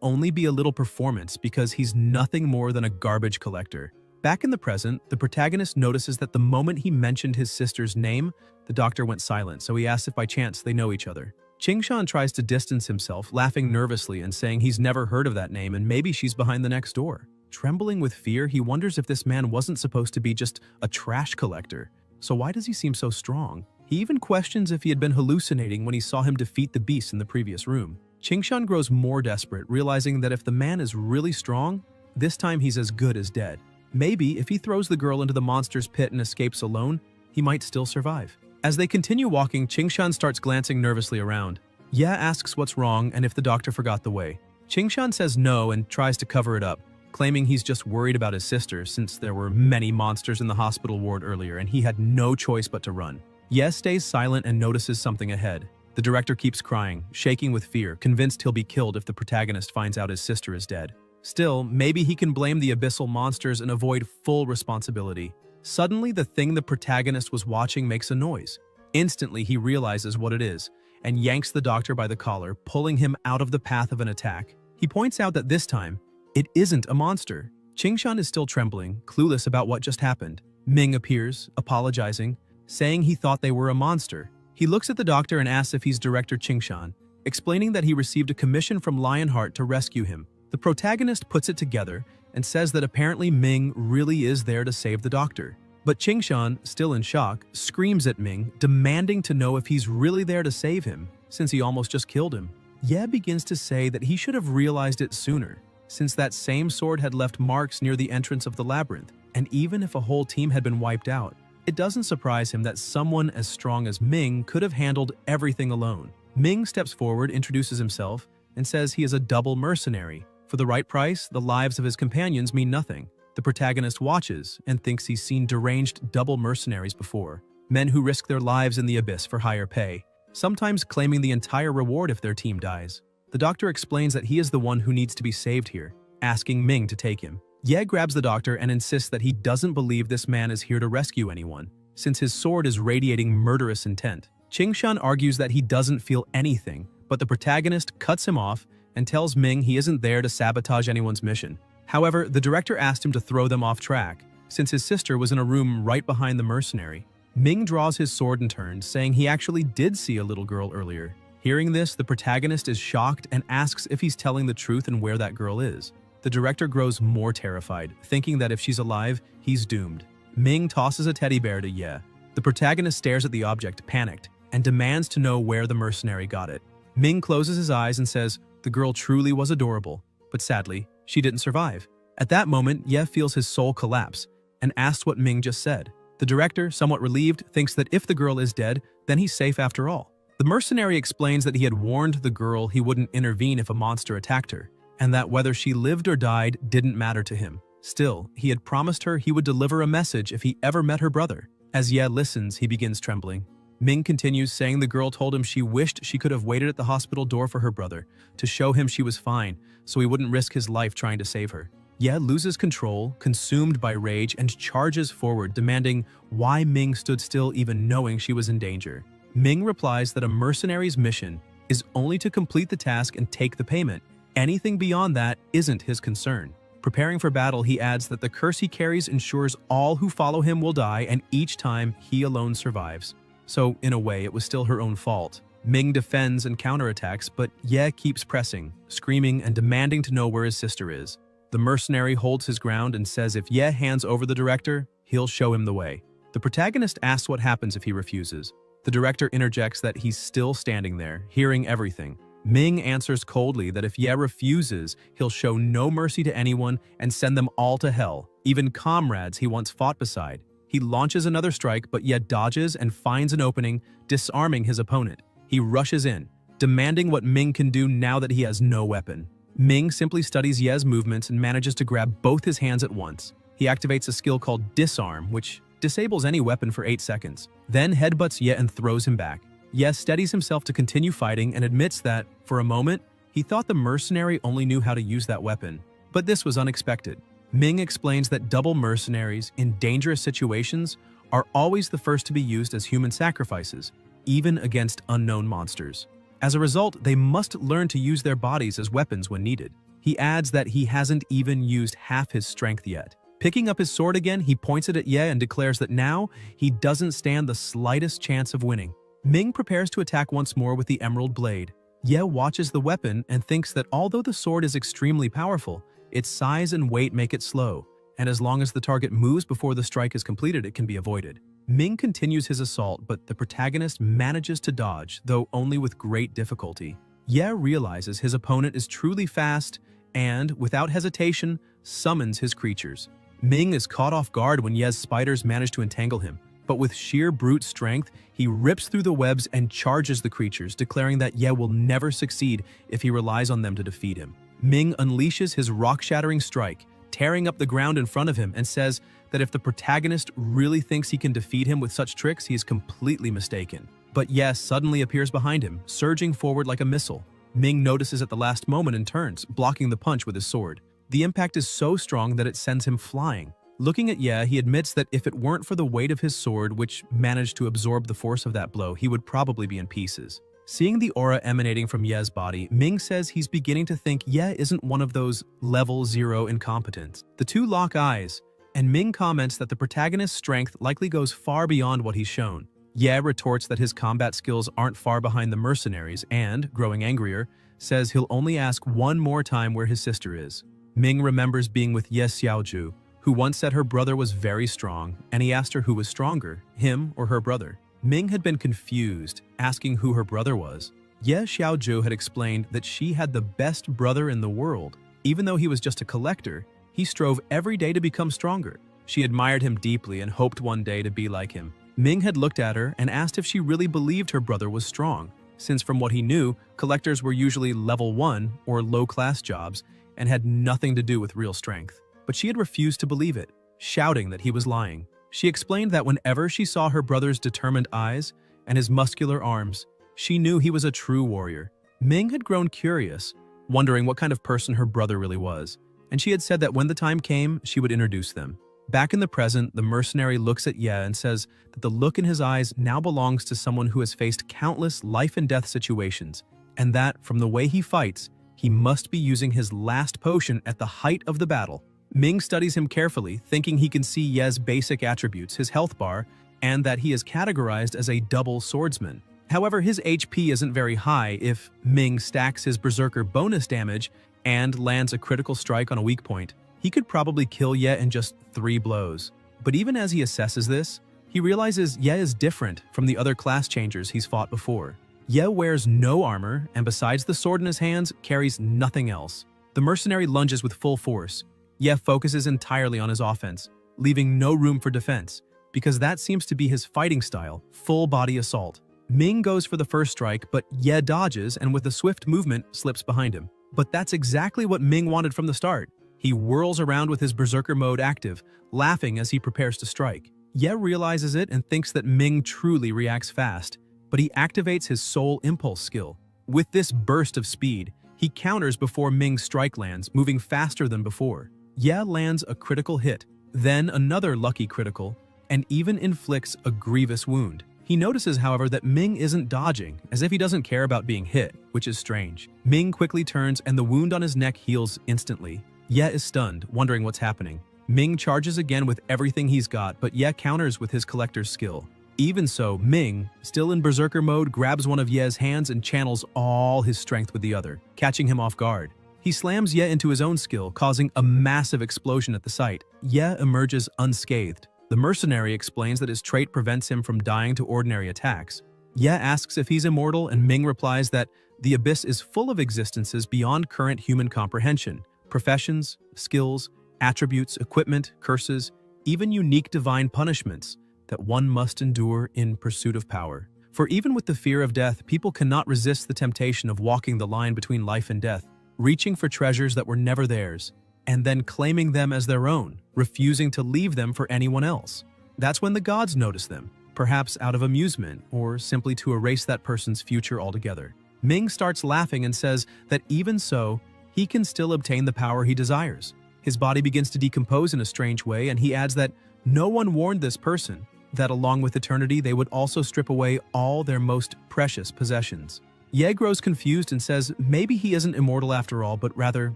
only be a little performance because he's nothing more than a garbage collector. Back in the present, the protagonist notices that the moment he mentioned his sister's name, the doctor went silent, so he asks if by chance they know each other. Qingshan tries to distance himself, laughing nervously and saying he's never heard of that name and maybe she's behind the next door. Trembling with fear, he wonders if this man wasn't supposed to be just a trash collector. So why does he seem so strong? He even questions if he had been hallucinating when he saw him defeat the beast in the previous room. Qingshan grows more desperate, realizing that if the man is really strong, this time he's as good as dead. Maybe if he throws the girl into the monster's pit and escapes alone, he might still survive. As they continue walking, Qingshan starts glancing nervously around. Ye asks what's wrong and if the doctor forgot the way. Qingshan says no and tries to cover it up, claiming he's just worried about his sister since there were many monsters in the hospital ward earlier and he had no choice but to run. Ye stays silent and notices something ahead. The director keeps crying, shaking with fear, convinced he'll be killed if the protagonist finds out his sister is dead. Still, maybe he can blame the abyssal monsters and avoid full responsibility. Suddenly, the thing the protagonist was watching makes a noise. Instantly, he realizes what it is and yanks the doctor by the collar, pulling him out of the path of an attack. He points out that this time, it isn't a monster. Qingshan is still trembling, clueless about what just happened. Ming appears, apologizing, saying he thought they were a monster. He looks at the doctor and asks if he's Director Qingshan, explaining that he received a commission from Lionheart to rescue him. The protagonist puts it together and says that apparently Ming really is there to save the doctor. But Qingshan, still in shock, screams at Ming, demanding to know if he's really there to save him, since he almost just killed him. Ye begins to say that he should have realized it sooner, since that same sword had left marks near the entrance of the labyrinth, and even if a whole team had been wiped out, it doesn't surprise him that someone as strong as Ming could have handled everything alone. Ming steps forward, introduces himself, and says he is a double mercenary. For the right price, the lives of his companions mean nothing. The protagonist watches and thinks he's seen deranged double mercenaries before, men who risk their lives in the abyss for higher pay, sometimes claiming the entire reward if their team dies. The doctor explains that he is the one who needs to be saved here, asking Ming to take him. Ye grabs the doctor and insists that he doesn't believe this man is here to rescue anyone, since his sword is radiating murderous intent. Qingshan argues that he doesn't feel anything, but the protagonist cuts him off and tells Ming he isn't there to sabotage anyone's mission. However, the director asked him to throw them off track, since his sister was in a room right behind the mercenary. Ming draws his sword and turns, saying he actually did see a little girl earlier. Hearing this, the protagonist is shocked and asks if he's telling the truth and where that girl is. The director grows more terrified, thinking that if she's alive, he's doomed. Ming tosses a teddy bear to Ye. The protagonist stares at the object, panicked, and demands to know where the mercenary got it. Ming closes his eyes and says the girl truly was adorable, but sadly, she didn't survive. At that moment, Ye feels his soul collapse and asks what Ming just said. The director, somewhat relieved, thinks that if the girl is dead, then he's safe after all. The mercenary explains that he had warned the girl he wouldn't intervene if a monster attacked her, and that whether she lived or died didn't matter to him. Still, he had promised her he would deliver a message if he ever met her brother. As Ye listens, he begins trembling. Ming continues, saying the girl told him she wished she could have waited at the hospital door for her brother, to show him she was fine, so he wouldn't risk his life trying to save her. Ye loses control, consumed by rage, and charges forward, demanding why Ming stood still even knowing she was in danger. Ming replies that a mercenary's mission is only to complete the task and take the payment. Anything beyond that isn't his concern. Preparing for battle, he adds that the curse he carries ensures all who follow him will die, and each time he alone survives. So, in a way, it was still her own fault. Ming defends and counterattacks, but Ye keeps pressing, screaming and demanding to know where his sister is. The mercenary holds his ground and says if Ye hands over the director, he'll show him the way. The protagonist asks what happens if he refuses. The director interjects that he's still standing there, hearing everything. Ming answers coldly that if Ye refuses, he'll show no mercy to anyone and send them all to hell, even comrades he once fought beside. He launches another strike, but Ye dodges and finds an opening, disarming his opponent. He rushes in, demanding what Ming can do now that he has no weapon. Ming simply studies Ye's movements and manages to grab both his hands at once. He activates a skill called Disarm, which disables any weapon for 8 seconds, then headbutts Ye and throws him back. Ye steadies himself to continue fighting and admits that, for a moment, he thought the mercenary only knew how to use that weapon. But this was unexpected. Ming explains that double mercenaries in dangerous situations are always the first to be used as human sacrifices, even against unknown monsters. As a result, they must learn to use their bodies as weapons when needed. He adds that he hasn't even used half his strength yet. Picking up his sword again, he points it at Ye and declares that now he doesn't stand the slightest chance of winning. Ming prepares to attack once more with the emerald blade. Ye watches the weapon and thinks that although the sword is extremely powerful, its size and weight make it slow, and as long as the target moves before the strike is completed, it can be avoided. Ming continues his assault, but the protagonist manages to dodge, though only with great difficulty. Ye realizes his opponent is truly fast and, without hesitation, summons his creatures. Ming is caught off guard when Ye's spiders manage to entangle him, but with sheer brute strength, he rips through the webs and charges the creatures, declaring that Ye will never succeed if he relies on them to defeat him. Ming unleashes his rock-shattering strike, tearing up the ground in front of him, and says that if the protagonist really thinks he can defeat him with such tricks, he is completely mistaken. But Ye suddenly appears behind him, surging forward like a missile. Ming notices at the last moment and turns, blocking the punch with his sword. The impact is so strong that it sends him flying. Looking at Ye, he admits that if it weren't for the weight of his sword, which managed to absorb the force of that blow, he would probably be in pieces. Seeing the aura emanating from Ye's body, Ming says he's beginning to think Ye isn't one of those level 0 incompetents. The two lock eyes, and Ming comments that the protagonist's strength likely goes far beyond what he's shown. Ye retorts that his combat skills aren't far behind the mercenaries and, growing angrier, says he'll only ask one more time where his sister is. Ming remembers being with Ye Xiaoju, who once said her brother was very strong, and he asked her who was stronger, him or her brother. Ming had been confused, asking who her brother was. Ye Xiaoju had explained that she had the best brother in the world. Even though he was just a collector, he strove every day to become stronger. She admired him deeply and hoped one day to be like him. Ming had looked at her and asked if she really believed her brother was strong, since from what he knew, collectors were usually level 1 or low-class jobs and had nothing to do with real strength. But she had refused to believe it, shouting that he was lying. She explained that whenever she saw her brother's determined eyes and his muscular arms, she knew he was a true warrior. Ming had grown curious, wondering what kind of person her brother really was, and she had said that when the time came, she would introduce them. Back in the present, the mercenary looks at Ye and says that the look in his eyes now belongs to someone who has faced countless life-and-death situations, and that, from the way he fights, he must be using his last potion at the height of the battle. Ming studies him carefully, thinking he can see Ye's basic attributes, his health bar, and that he is categorized as a double swordsman. However, his HP isn't very high if Ming stacks his berserker bonus damage and lands a critical strike on a weak point. He could probably kill Ye in just 3 blows. But even as he assesses this, he realizes Ye is different from the other class changers he's fought before. Ye wears no armor, and besides the sword in his hands, carries nothing else. The mercenary lunges with full force. Ye focuses entirely on his offense, leaving no room for defense, because that seems to be his fighting style, full-body assault. Ming goes for the first strike, but Ye dodges and with a swift movement slips behind him. But that's exactly what Ming wanted from the start. He whirls around with his berserker mode active, laughing as he prepares to strike. Ye realizes it and thinks that Ming truly reacts fast, but he activates his soul impulse skill. With this burst of speed, he counters before Ming's strike lands, moving faster than before. Ye lands a critical hit, then another lucky critical, and even inflicts a grievous wound. He notices, however, that Ming isn't dodging, as if he doesn't care about being hit, which is strange. Ming quickly turns and the wound on his neck heals instantly. Ye is stunned, wondering what's happening. Ming charges again with everything he's got, but Ye counters with his collector's skill. Even so, Ming, still in berserker mode, grabs one of Ye's hands and channels all his strength with the other, catching him off guard. He slams Ye into his own skill, causing a massive explosion at the site. Ye emerges unscathed. The mercenary explains that his trait prevents him from dying to ordinary attacks. Ye asks if he's immortal, and Ming replies that the abyss is full of existences beyond current human comprehension. Professions, skills, attributes, equipment, curses, even unique divine punishments that one must endure in pursuit of power. For even with the fear of death, people cannot resist the temptation of walking the line between life and death, reaching for treasures that were never theirs, and then claiming them as their own, refusing to leave them for anyone else. That's when the gods notice them, perhaps out of amusement or simply to erase that person's future altogether. Ming starts laughing and says that even so, he can still obtain the power he desires. His body begins to decompose in a strange way, and he adds that no one warned this person that along with eternity they would also strip away all their most precious possessions. Ye grows confused and says maybe he isn't immortal after all, but rather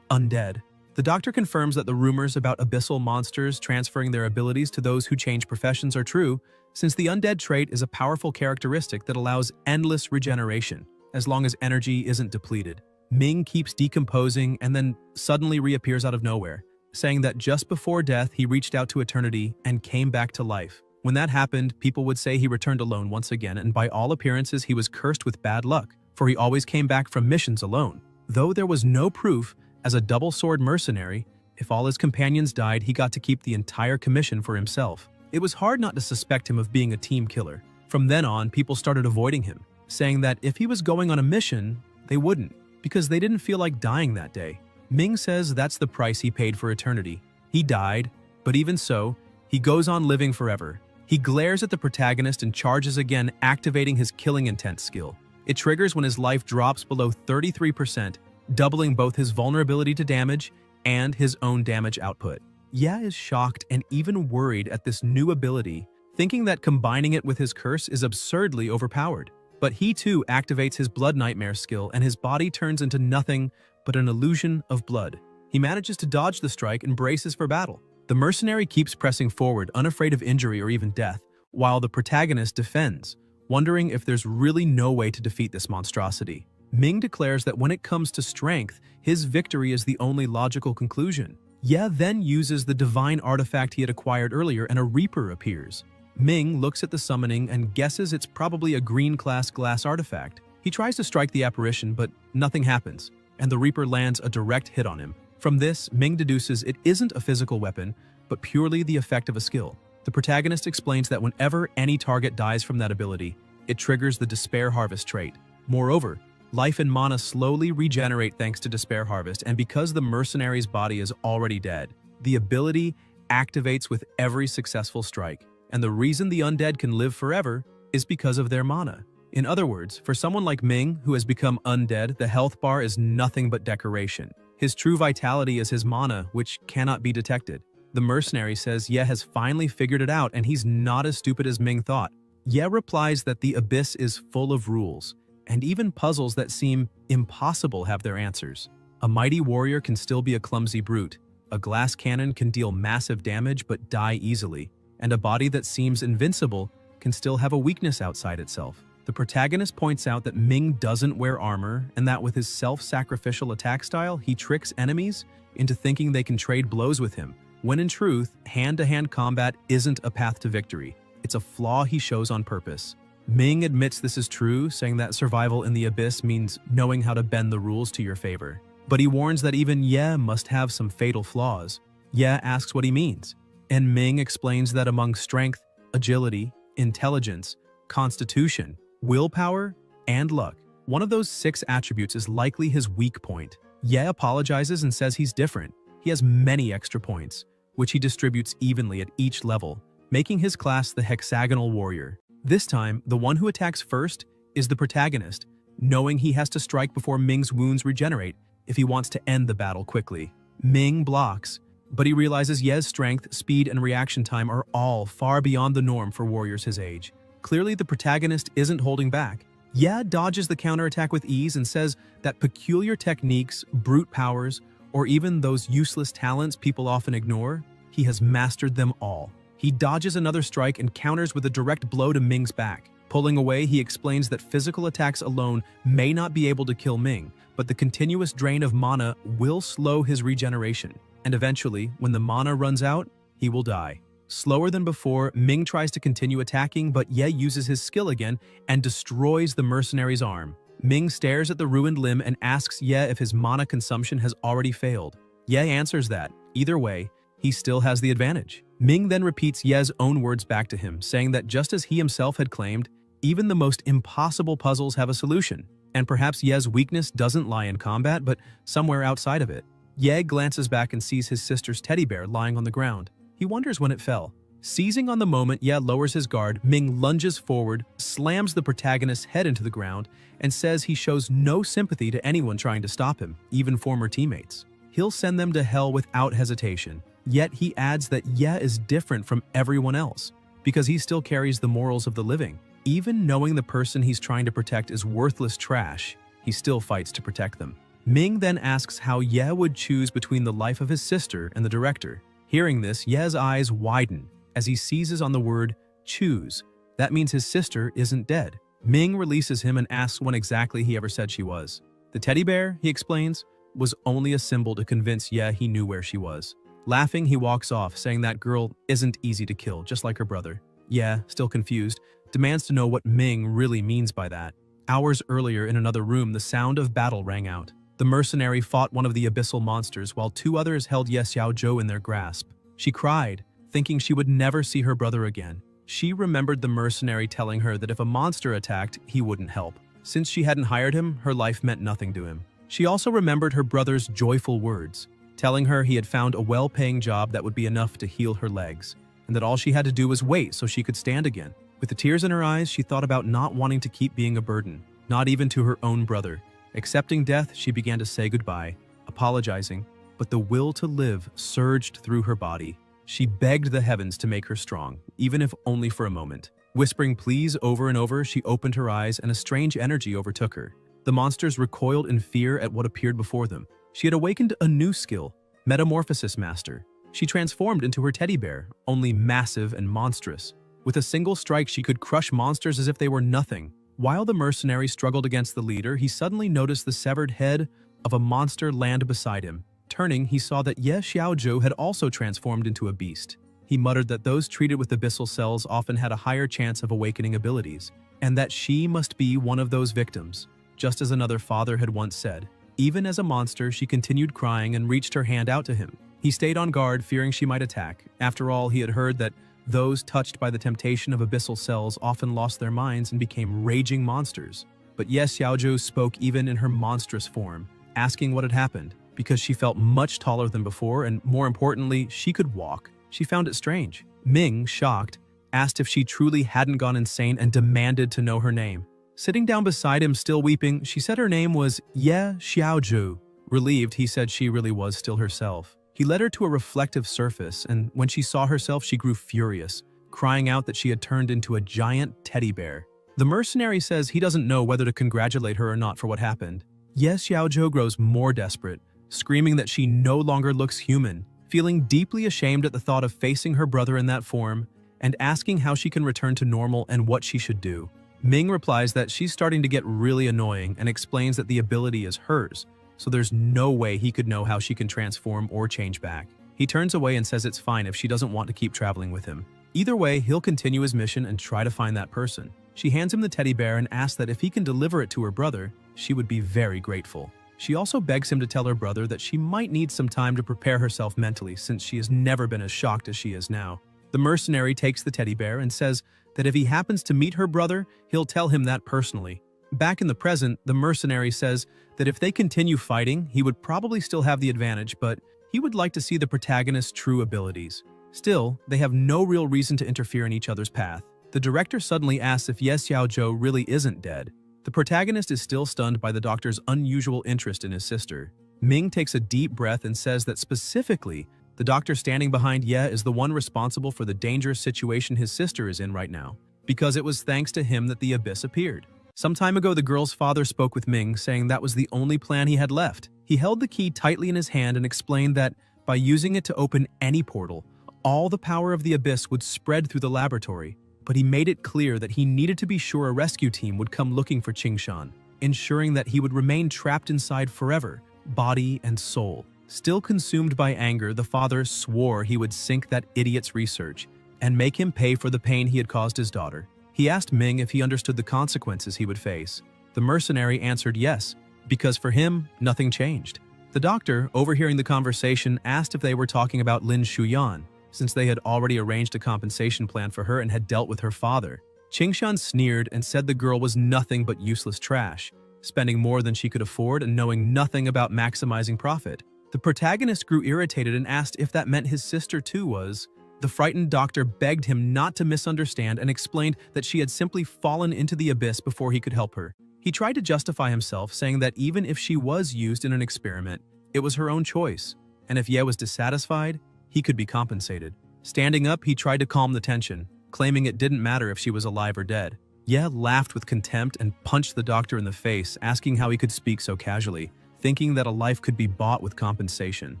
undead. The doctor confirms that the rumors about abyssal monsters transferring their abilities to those who change professions are true, since the undead trait is a powerful characteristic that allows endless regeneration, as long as energy isn't depleted. Ming keeps decomposing and then suddenly reappears out of nowhere, saying that just before death he reached out to eternity and came back to life. When that happened, people would say he returned alone once again, and by all appearances he was cursed with bad luck, for he always came back from missions alone. Though there was no proof, as a double-sword mercenary, if all his companions died, he got to keep the entire commission for himself. It was hard not to suspect him of being a team killer. From then on, people started avoiding him, saying that if he was going on a mission, they wouldn't, because they didn't feel like dying that day. Ming says that's the price he paid for eternity. He died, but even so, he goes on living forever. He glares at the protagonist and charges again, activating his killing intent skill. It triggers when his life drops below 33%, doubling both his vulnerability to damage and his own damage output. Ye is shocked and even worried at this new ability, thinking that combining it with his curse is absurdly overpowered. But he too activates his blood nightmare skill, and his body turns into nothing but an illusion of blood. He manages to dodge the strike and braces for battle. The mercenary keeps pressing forward, unafraid of injury or even death, while the protagonist defends, wondering if there's really no way to defeat this monstrosity. Ming declares that when it comes to strength, his victory is the only logical conclusion. Ye then uses the divine artifact he had acquired earlier, and a Reaper appears. Ming looks at the summoning and guesses it's probably a green-class glass artifact. He tries to strike the apparition, but nothing happens, and the Reaper lands a direct hit on him. From this, Ming deduces it isn't a physical weapon, but purely the effect of a skill. The protagonist explains that whenever any target dies from that ability, it triggers the Despair Harvest trait. Moreover, life and mana slowly regenerate thanks to Despair Harvest, and because the mercenary's body is already dead, the ability activates with every successful strike. And the reason the undead can live forever is because of their mana. In other words, for someone like Ming, who has become undead, the health bar is nothing but decoration. His true vitality is his mana, which cannot be detected. The mercenary says Ye has finally figured it out, and he's not as stupid as Ming thought. Ye replies that the abyss is full of rules, and even puzzles that seem impossible have their answers. A mighty warrior can still be a clumsy brute. A glass cannon can deal massive damage but die easily. And a body that seems invincible can still have a weakness outside itself. The protagonist points out that Ming doesn't wear armor, and that with his self-sacrificial attack style, he tricks enemies into thinking they can trade blows with him, when in truth, hand-to-hand combat isn't a path to victory. It's a flaw he shows on purpose. Ming admits this is true, saying that survival in the abyss means knowing how to bend the rules to your favor. But he warns that even Ye must have some fatal flaws. Ye asks what he means, and Ming explains that among strength, agility, intelligence, constitution, willpower, and luck, one of those 6 attributes is likely his weak point. Ye apologizes and says he's different. He has many extra points, which he distributes evenly at each level, making his class the hexagonal warrior. This time, the one who attacks first is the protagonist, knowing he has to strike before Ming's wounds regenerate if he wants to end the battle quickly. Ming blocks, but he realizes Ye's strength, speed, and reaction time are all far beyond the norm for warriors his age. Clearly, the protagonist isn't holding back. Ye dodges the counterattack with ease and says that peculiar techniques, brute powers, or even those useless talents people often ignore, he has mastered them all. He dodges another strike and counters with a direct blow to Ming's back, Pulling away, he explains that physical attacks alone may not be able to kill Ming, but the continuous drain of mana will slow his regeneration, and eventually, when the mana runs out, he will die. Slower than before, Ming tries to continue attacking, but Ye uses his skill again and destroys the mercenary's arm. Ming stares at the ruined limb and asks Ye if his mana consumption has already failed. Ye answers that, either way, he still has the advantage. Ming then repeats Ye's own words back to him, saying that just as he himself had claimed, even the most impossible puzzles have a solution, and perhaps Ye's weakness doesn't lie in combat, but somewhere outside of it. Ye glances back and sees his sister's teddy bear lying on the ground. He wonders when it fell. Seizing on the moment, Ye lowers his guard, Ming lunges forward, slams the protagonist's head into the ground, and says he shows no sympathy to anyone trying to stop him, even former teammates. He'll send them to hell without hesitation. Yet he adds that Ye is different from everyone else, because he still carries the morals of the living. Even knowing the person he's trying to protect is worthless trash, he still fights to protect them. Ming then asks how Ye would choose between the life of his sister and the director. Hearing this, Ye's eyes widen as he seizes on the word choose. That means his sister isn't dead. Ming releases him and asks when exactly he ever said she was. The teddy bear, he explains, was only a symbol to convince Ye he knew where she was. Laughing, he walks off, saying that girl isn't easy to kill, just like her brother. Ye, still confused, demands to know what Ming really means by that. Hours earlier, in another room, the sound of battle rang out. The mercenary fought one of the abyssal monsters, while two others held Ye Xiaozhou in their grasp. She cried, thinking she would never see her brother again. She remembered the mercenary telling her that if a monster attacked, he wouldn't help. Since she hadn't hired him, her life meant nothing to him. She also remembered her brother's joyful words, telling her he had found a well-paying job that would be enough to heal her legs, and that all she had to do was wait so she could stand again. With the tears in her eyes, she thought about not wanting to keep being a burden, not even to her own brother. Accepting death, she began to say goodbye, apologizing, but the will to live surged through her body. She begged the heavens to make her strong, even if only for a moment. Whispering please over and over, she opened her eyes and a strange energy overtook her. The monsters recoiled in fear at what appeared before them. She had awakened a new skill, Metamorphosis Master. She transformed into her teddy bear, only massive and monstrous. With a single strike, she could crush monsters as if they were nothing. While the mercenary struggled against the leader, he suddenly noticed the severed head of a monster land beside him. Turning, he saw that Ye Xiaozhou had also transformed into a beast. He muttered that those treated with abyssal cells often had a higher chance of awakening abilities, and that she must be one of those victims, just as another father had once said. Even as a monster, she continued crying and reached her hand out to him. He stayed on guard, fearing she might attack. After all, he had heard that those touched by the temptation of abyssal cells often lost their minds and became raging monsters. But Ye Xiaozhou spoke even in her monstrous form, asking what had happened, because she felt much taller than before and, more importantly, she could walk. She found it strange. Ming, shocked, asked if she truly hadn't gone insane and demanded to know her name. Sitting down beside him, still weeping, she said her name was Ye Xiaozhou. Relieved, he said she really was still herself. He led her to a reflective surface, and when she saw herself, she grew furious, crying out that she had turned into a giant teddy bear. The mercenary says he doesn't know whether to congratulate her or not for what happened. Ye Xiaozhou grows more desperate, screaming that she no longer looks human, feeling deeply ashamed at the thought of facing her brother in that form, and asking how she can return to normal and what she should do. Ming replies that she's starting to get really annoying and explains that the ability is hers, so there's no way he could know how she can transform or change back. He turns away and says it's fine if she doesn't want to keep traveling with him. Either way, he'll continue his mission and try to find that person. She hands him the teddy bear and asks that if he can deliver it to her brother, she would be very grateful. She also begs him to tell her brother that she might need some time to prepare herself mentally since she has never been as shocked as she is now. The mercenary takes the teddy bear and says that if he happens to meet her brother, he'll tell him that personally. Back in the present, the mercenary says that if they continue fighting, he would probably still have the advantage, but he would like to see the protagonist's true abilities. Still, they have no real reason to interfere in each other's path. The director suddenly asks if Ye Xiaozhou really isn't dead. The protagonist is still stunned by the doctor's unusual interest in his sister. Ming takes a deep breath and says that specifically, the doctor standing behind Ye is the one responsible for the dangerous situation his sister is in right now, because it was thanks to him that the abyss appeared. Some time ago, the girl's father spoke with Ming, saying that was the only plan he had left. He held the key tightly in his hand and explained that by using it to open any portal, all the power of the abyss would spread through the laboratory. but he made it clear that he needed to be sure a rescue team would come looking for Qingshan, ensuring that he would remain trapped inside forever, body and soul. Still consumed by anger, the father swore he would sink that idiot's research and make him pay for the pain he had caused his daughter. He asked Ming if he understood the consequences he would face. The mercenary answered yes, because for him, nothing changed. The doctor, overhearing the conversation, asked if they were talking about Lin Shuyan, since they had already arranged a compensation plan for her and had dealt with her father. Qingshan sneered and said the girl was nothing but useless trash, spending more than she could afford and knowing nothing about maximizing profit. The protagonist grew irritated and asked if that meant his sister too was. The frightened doctor begged him not to misunderstand and explained that she had simply fallen into the abyss before he could help her. He tried to justify himself, saying that even if she was used in an experiment, it was her own choice, and if Ye was dissatisfied, he could be compensated. Standing up, he tried to calm the tension, claiming it didn't matter if she was alive or dead. Ye laughed with contempt and punched the doctor in the face, asking how he could speak so casually, thinking that a life could be bought with compensation.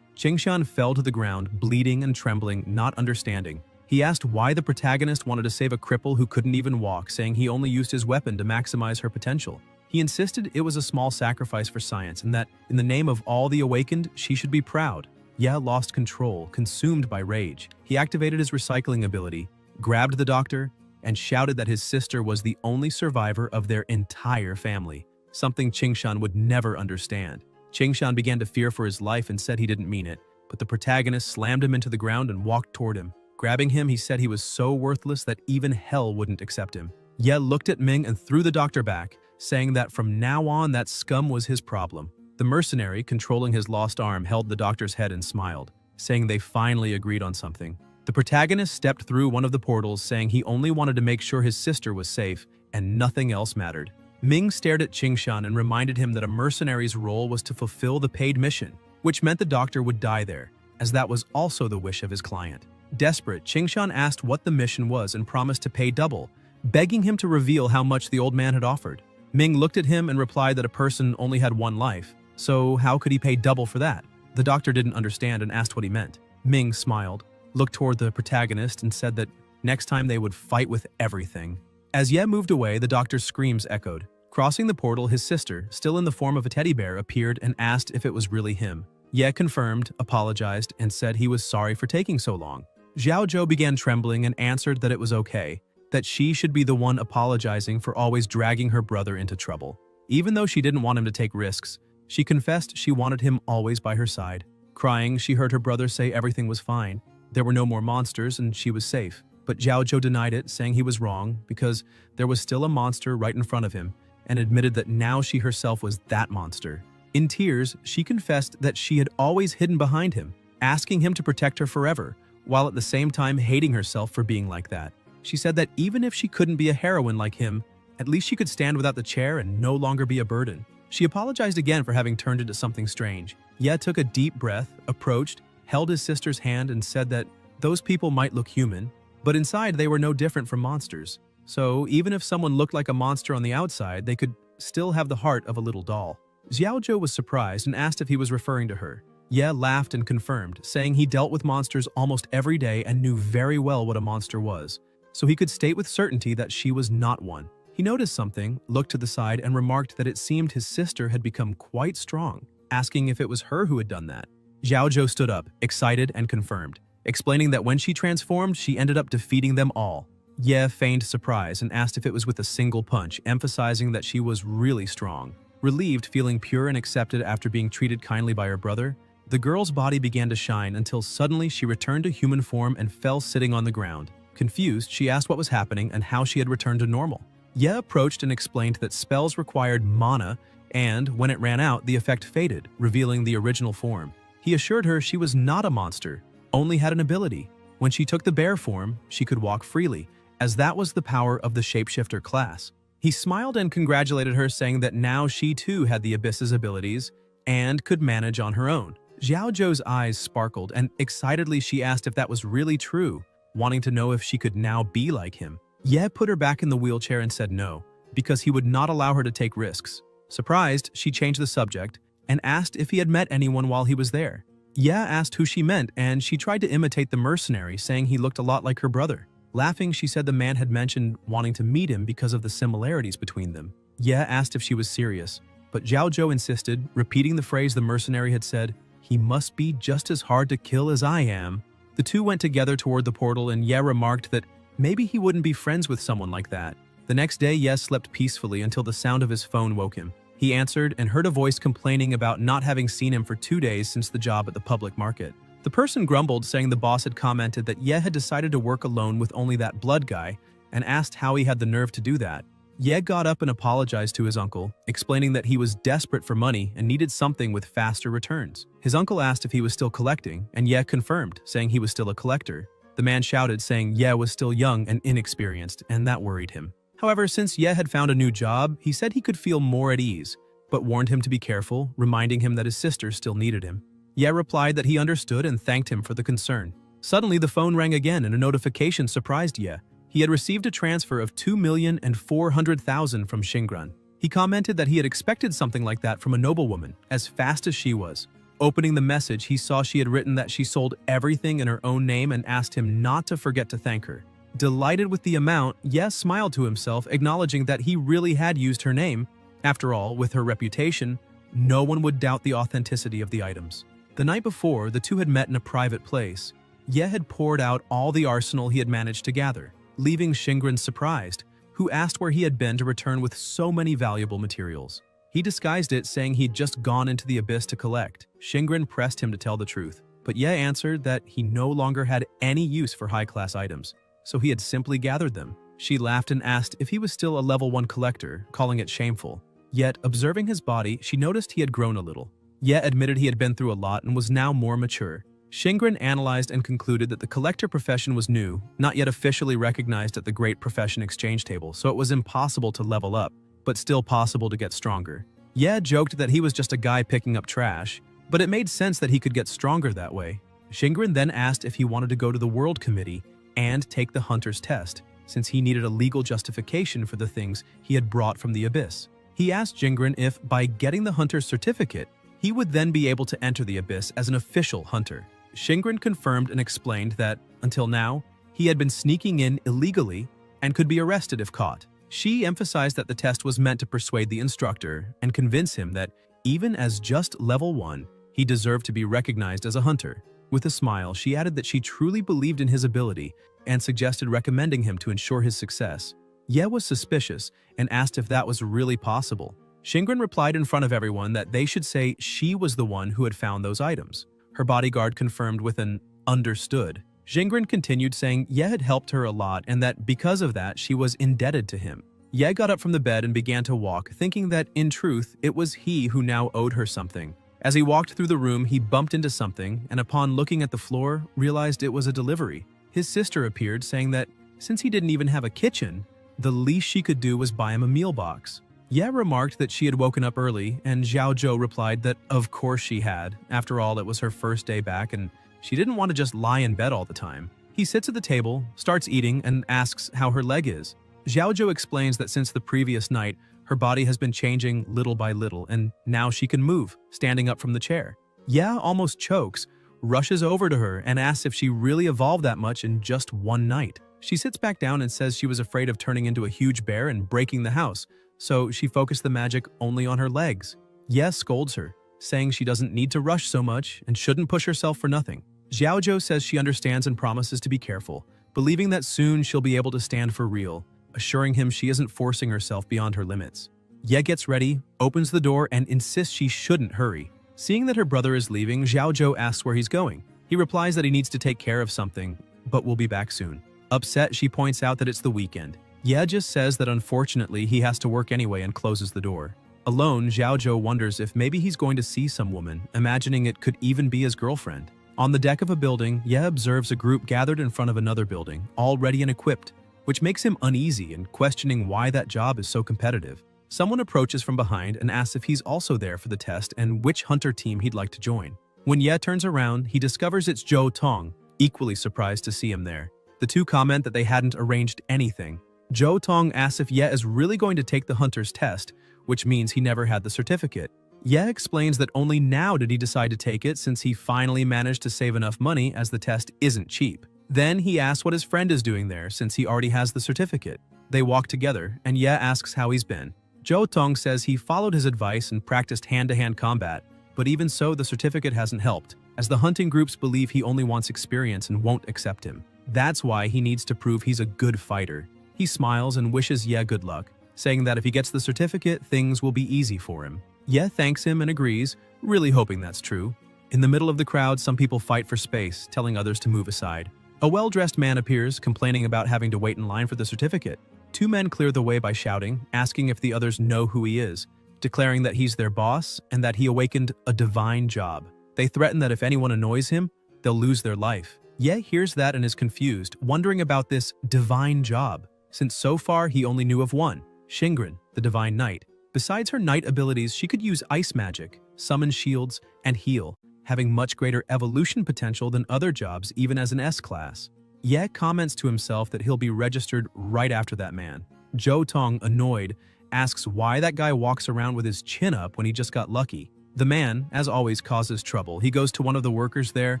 Qingshan fell to the ground, bleeding and trembling, not understanding. He asked why the protagonist wanted to save a cripple who couldn't even walk, saying he only used his weapon to maximize her potential. He insisted it was a small sacrifice for science and that, in the name of all the awakened, she should be proud. Ye lost control, consumed by rage. He activated his recycling ability, grabbed the doctor, and shouted that his sister was the only survivor of their entire family, something Qingshan would never understand. Qingshan began to fear for his life and said he didn't mean it, but the protagonist slammed him into the ground and walked toward him. Grabbing him, he said he was so worthless that even hell wouldn't accept him. Ye looked at Ming and threw the doctor back, saying that from now on that scum was his problem. The mercenary, controlling his lost arm, held the doctor's head and smiled, saying they finally agreed on something. The protagonist stepped through one of the portals, saying he only wanted to make sure his sister was safe and nothing else mattered. Ming stared at Qingshan and reminded him that a mercenary's role was to fulfill the paid mission, which meant the doctor would die there, as that was also the wish of his client. Desperate, Qingshan asked what the mission was and promised to pay double, begging him to reveal how much the old man had offered. Ming looked at him and replied that a person only had one life, so how could he pay double for that? The doctor didn't understand and asked what he meant. Ming smiled, looked toward the protagonist and said that next time they would fight with everything. As Ye moved away, the doctor's screams echoed. Crossing the portal, his sister, still in the form of a teddy bear, appeared and asked if it was really him. Ye confirmed, apologized, and said he was sorry for taking so long. Xiao Zhou began trembling and answered that it was okay, that she should be the one apologizing for always dragging her brother into trouble. Even though she didn't want him to take risks, she confessed she wanted him always by her side. Crying, she heard her brother say everything was fine, there were no more monsters and she was safe. But Xiao Zhou denied it, saying he was wrong because there was still a monster right in front of him, and admitted that now she herself was that monster. In tears, she confessed that she had always hidden behind him, asking him to protect her forever, while at the same time hating herself for being like that. She said that even if she couldn't be a heroine like him, at least she could stand without the chair and no longer be a burden. She apologized again for having turned into something strange. Ye took a deep breath, approached, held his sister's hand and said that those people might look human, but inside they were no different from monsters. So even if someone looked like a monster on the outside, they could still have the heart of a little doll. Xiao Zhou was surprised and asked if he was referring to her. Ye laughed and confirmed, saying he dealt with monsters almost every day and knew very well what a monster was, so he could state with certainty that she was not one. He noticed something, looked to the side, and remarked that it seemed his sister had become quite strong, asking if it was her who had done that. Xiao Zhou stood up, excited and confirmed, explaining that when she transformed, she ended up defeating them all. Ye feigned surprise and asked if it was with a single punch, emphasizing that she was really strong. Relieved, feeling pure and accepted after being treated kindly by her brother, the girl's body began to shine until suddenly she returned to human form and fell sitting on the ground. Confused, she asked what was happening and how she had returned to normal. Ye approached and explained that spells required mana, and when it ran out, the effect faded, revealing the original form. He assured her she was not a monster, only had an ability. When she took the bear form, she could walk freely, as that was the power of the shapeshifter class. He smiled and congratulated her, saying that now she too had the Abyss's abilities and could manage on her own. Xiao Zhou's eyes sparkled, and excitedly she asked if that was really true, wanting to know if she could now be like him. Ye put her back in the wheelchair and said no, because he would not allow her to take risks. Surprised, she changed the subject and asked if he had met anyone while he was there. Ye asked who she meant, and she tried to imitate the mercenary, saying he looked a lot like her brother. Laughing, she said the man had mentioned wanting to meet him because of the similarities between them. Ye asked if she was serious, but Zhao Zhou insisted, repeating the phrase the mercenary had said, "He must be just as hard to kill as I am." The two went together toward the portal, and Ye remarked that maybe he wouldn't be friends with someone like that. The next day, Ye slept peacefully until the sound of his phone woke him. He answered and heard a voice complaining about not having seen him for 2 days since the job at the public market. The person grumbled, saying the boss had commented that Ye had decided to work alone with only that blood guy, and asked how he had the nerve to do that. Ye got up and apologized to his uncle, explaining that he was desperate for money and needed something with faster returns. His uncle asked if he was still collecting, and Ye confirmed, saying he was still a collector. The man shouted, saying Ye was still young and inexperienced, and that worried him. However, since Ye had found a new job, he said he could feel more at ease, but warned him to be careful, reminding him that his sister still needed him. Ye replied that he understood and thanked him for the concern. Suddenly, the phone rang again and a notification surprised Ye. He had received a transfer of 2,400,000 from Xingrun. He commented that he had expected something like that from a noblewoman, as fast as she was. Opening the message, he saw she had written that she sold everything in her own name and asked him not to forget to thank her. Delighted with the amount, Ye smiled to himself, acknowledging that he really had used her name. After all, with her reputation, no one would doubt the authenticity of the items. The night before, the two had met in a private place. Ye had poured out all the arsenal he had managed to gather, leaving Xingrun surprised, who asked where he had been to return with so many valuable materials. He disguised it, saying he'd just gone into the abyss to collect. Xingrun pressed him to tell the truth, but Ye answered that he no longer had any use for high-class items, so he had simply gathered them. She laughed and asked if he was still a level 1 collector, calling it shameful. Yet, observing his body, she noticed he had grown a little. Ye admitted he had been through a lot and was now more mature. Xingrun analyzed and concluded that the collector profession was new, not yet officially recognized at the Great Profession Exchange Table, so it was impossible to level up, but still possible to get stronger. Ye joked that he was just a guy picking up trash, but it made sense that he could get stronger that way. Xingrun then asked if he wanted to go to the World Committee and take the Hunter's test, since he needed a legal justification for the things he had brought from the Abyss. He asked Xingrun if, by getting the Hunter's certificate, he would then be able to enter the Abyss as an official hunter. Xingrun confirmed and explained that, until now, he had been sneaking in illegally and could be arrested if caught. She emphasized that the test was meant to persuade the instructor and convince him that, even as just level 1, he deserved to be recognized as a hunter. With a smile, she added that she truly believed in his ability and suggested recommending him to ensure his success. Ye was suspicious and asked if that was really possible. Xingrun replied in front of everyone that they should say she was the one who had found those items. Her bodyguard confirmed with an "understood." Xingrun continued, saying Ye had helped her a lot and that because of that she was indebted to him. Ye got up from the bed and began to walk, thinking that, in truth, it was he who now owed her something. As he walked through the room, he bumped into something and upon looking at the floor, realized it was a delivery. His sister appeared, saying that, since he didn't even have a kitchen, the least she could do was buy him a meal box. Ye remarked that she had woken up early, and Zhao Zhou replied that of course she had. After all, it was her first day back, and she didn't want to just lie in bed all the time. He sits at the table, starts eating, and asks how her leg is. Zhao Zhou explains that since the previous night, her body has been changing little by little, and now she can move, standing up from the chair. Ye almost chokes, rushes over to her, and asks if she really evolved that much in just one night. She sits back down and says she was afraid of turning into a huge bear and breaking the house, so she focused the magic only on her legs. Ye scolds her, saying she doesn't need to rush so much and shouldn't push herself for nothing. Zhao Zhou says she understands and promises to be careful, believing that soon she'll be able to stand for real, assuring him she isn't forcing herself beyond her limits. Ye gets ready, opens the door, and insists she shouldn't hurry. Seeing that her brother is leaving, Zhao Zhou asks where he's going. He replies that he needs to take care of something, but will be back soon. Upset, she points out that it's the weekend. Ye just says that unfortunately he has to work anyway and closes the door. Alone, Zhao Zhou wonders if maybe he's going to see some woman, imagining it could even be his girlfriend. On the deck of a building, Ye observes a group gathered in front of another building, all ready and equipped, which makes him uneasy and questioning why that job is so competitive. Someone approaches from behind and asks if he's also there for the test and which hunter team he'd like to join. When Ye turns around, he discovers it's Zhou Tong, equally surprised to see him there. The two comment that they hadn't arranged anything. Zhou Tong asks if Ye is really going to take the hunter's test, which means he never had the certificate. Ye explains that only now did he decide to take it since he finally managed to save enough money as the test isn't cheap. Then he asks what his friend is doing there since he already has the certificate. They walk together, and Ye asks how he's been. Jo Tong says he followed his advice and practiced hand-to-hand combat, but even so the certificate hasn't helped, as the hunting groups believe he only wants experience and won't accept him. That's why he needs to prove he's a good fighter. He smiles and wishes Ye good luck, saying that if he gets the certificate, things will be easy for him. Ye thanks him and agrees, really hoping that's true. In the middle of the crowd, some people fight for space, telling others to move aside. A well-dressed man appears, complaining about having to wait in line for the certificate. Two men clear the way by shouting, asking if the others know who he is, declaring that he's their boss and that he awakened a divine job. They threaten that if anyone annoys him, they'll lose their life. Ye hears that and is confused, wondering about this divine job, since so far he only knew of one, Shingren, the divine knight. Besides her knight abilities, she could use ice magic, summon shields, and heal, having much greater evolution potential than other jobs even as an S-class. Ye comments to himself that he'll be registered right after that man. Jo Tong, annoyed, asks why that guy walks around with his chin up when he just got lucky. The man, as always, causes trouble. He goes to one of the workers there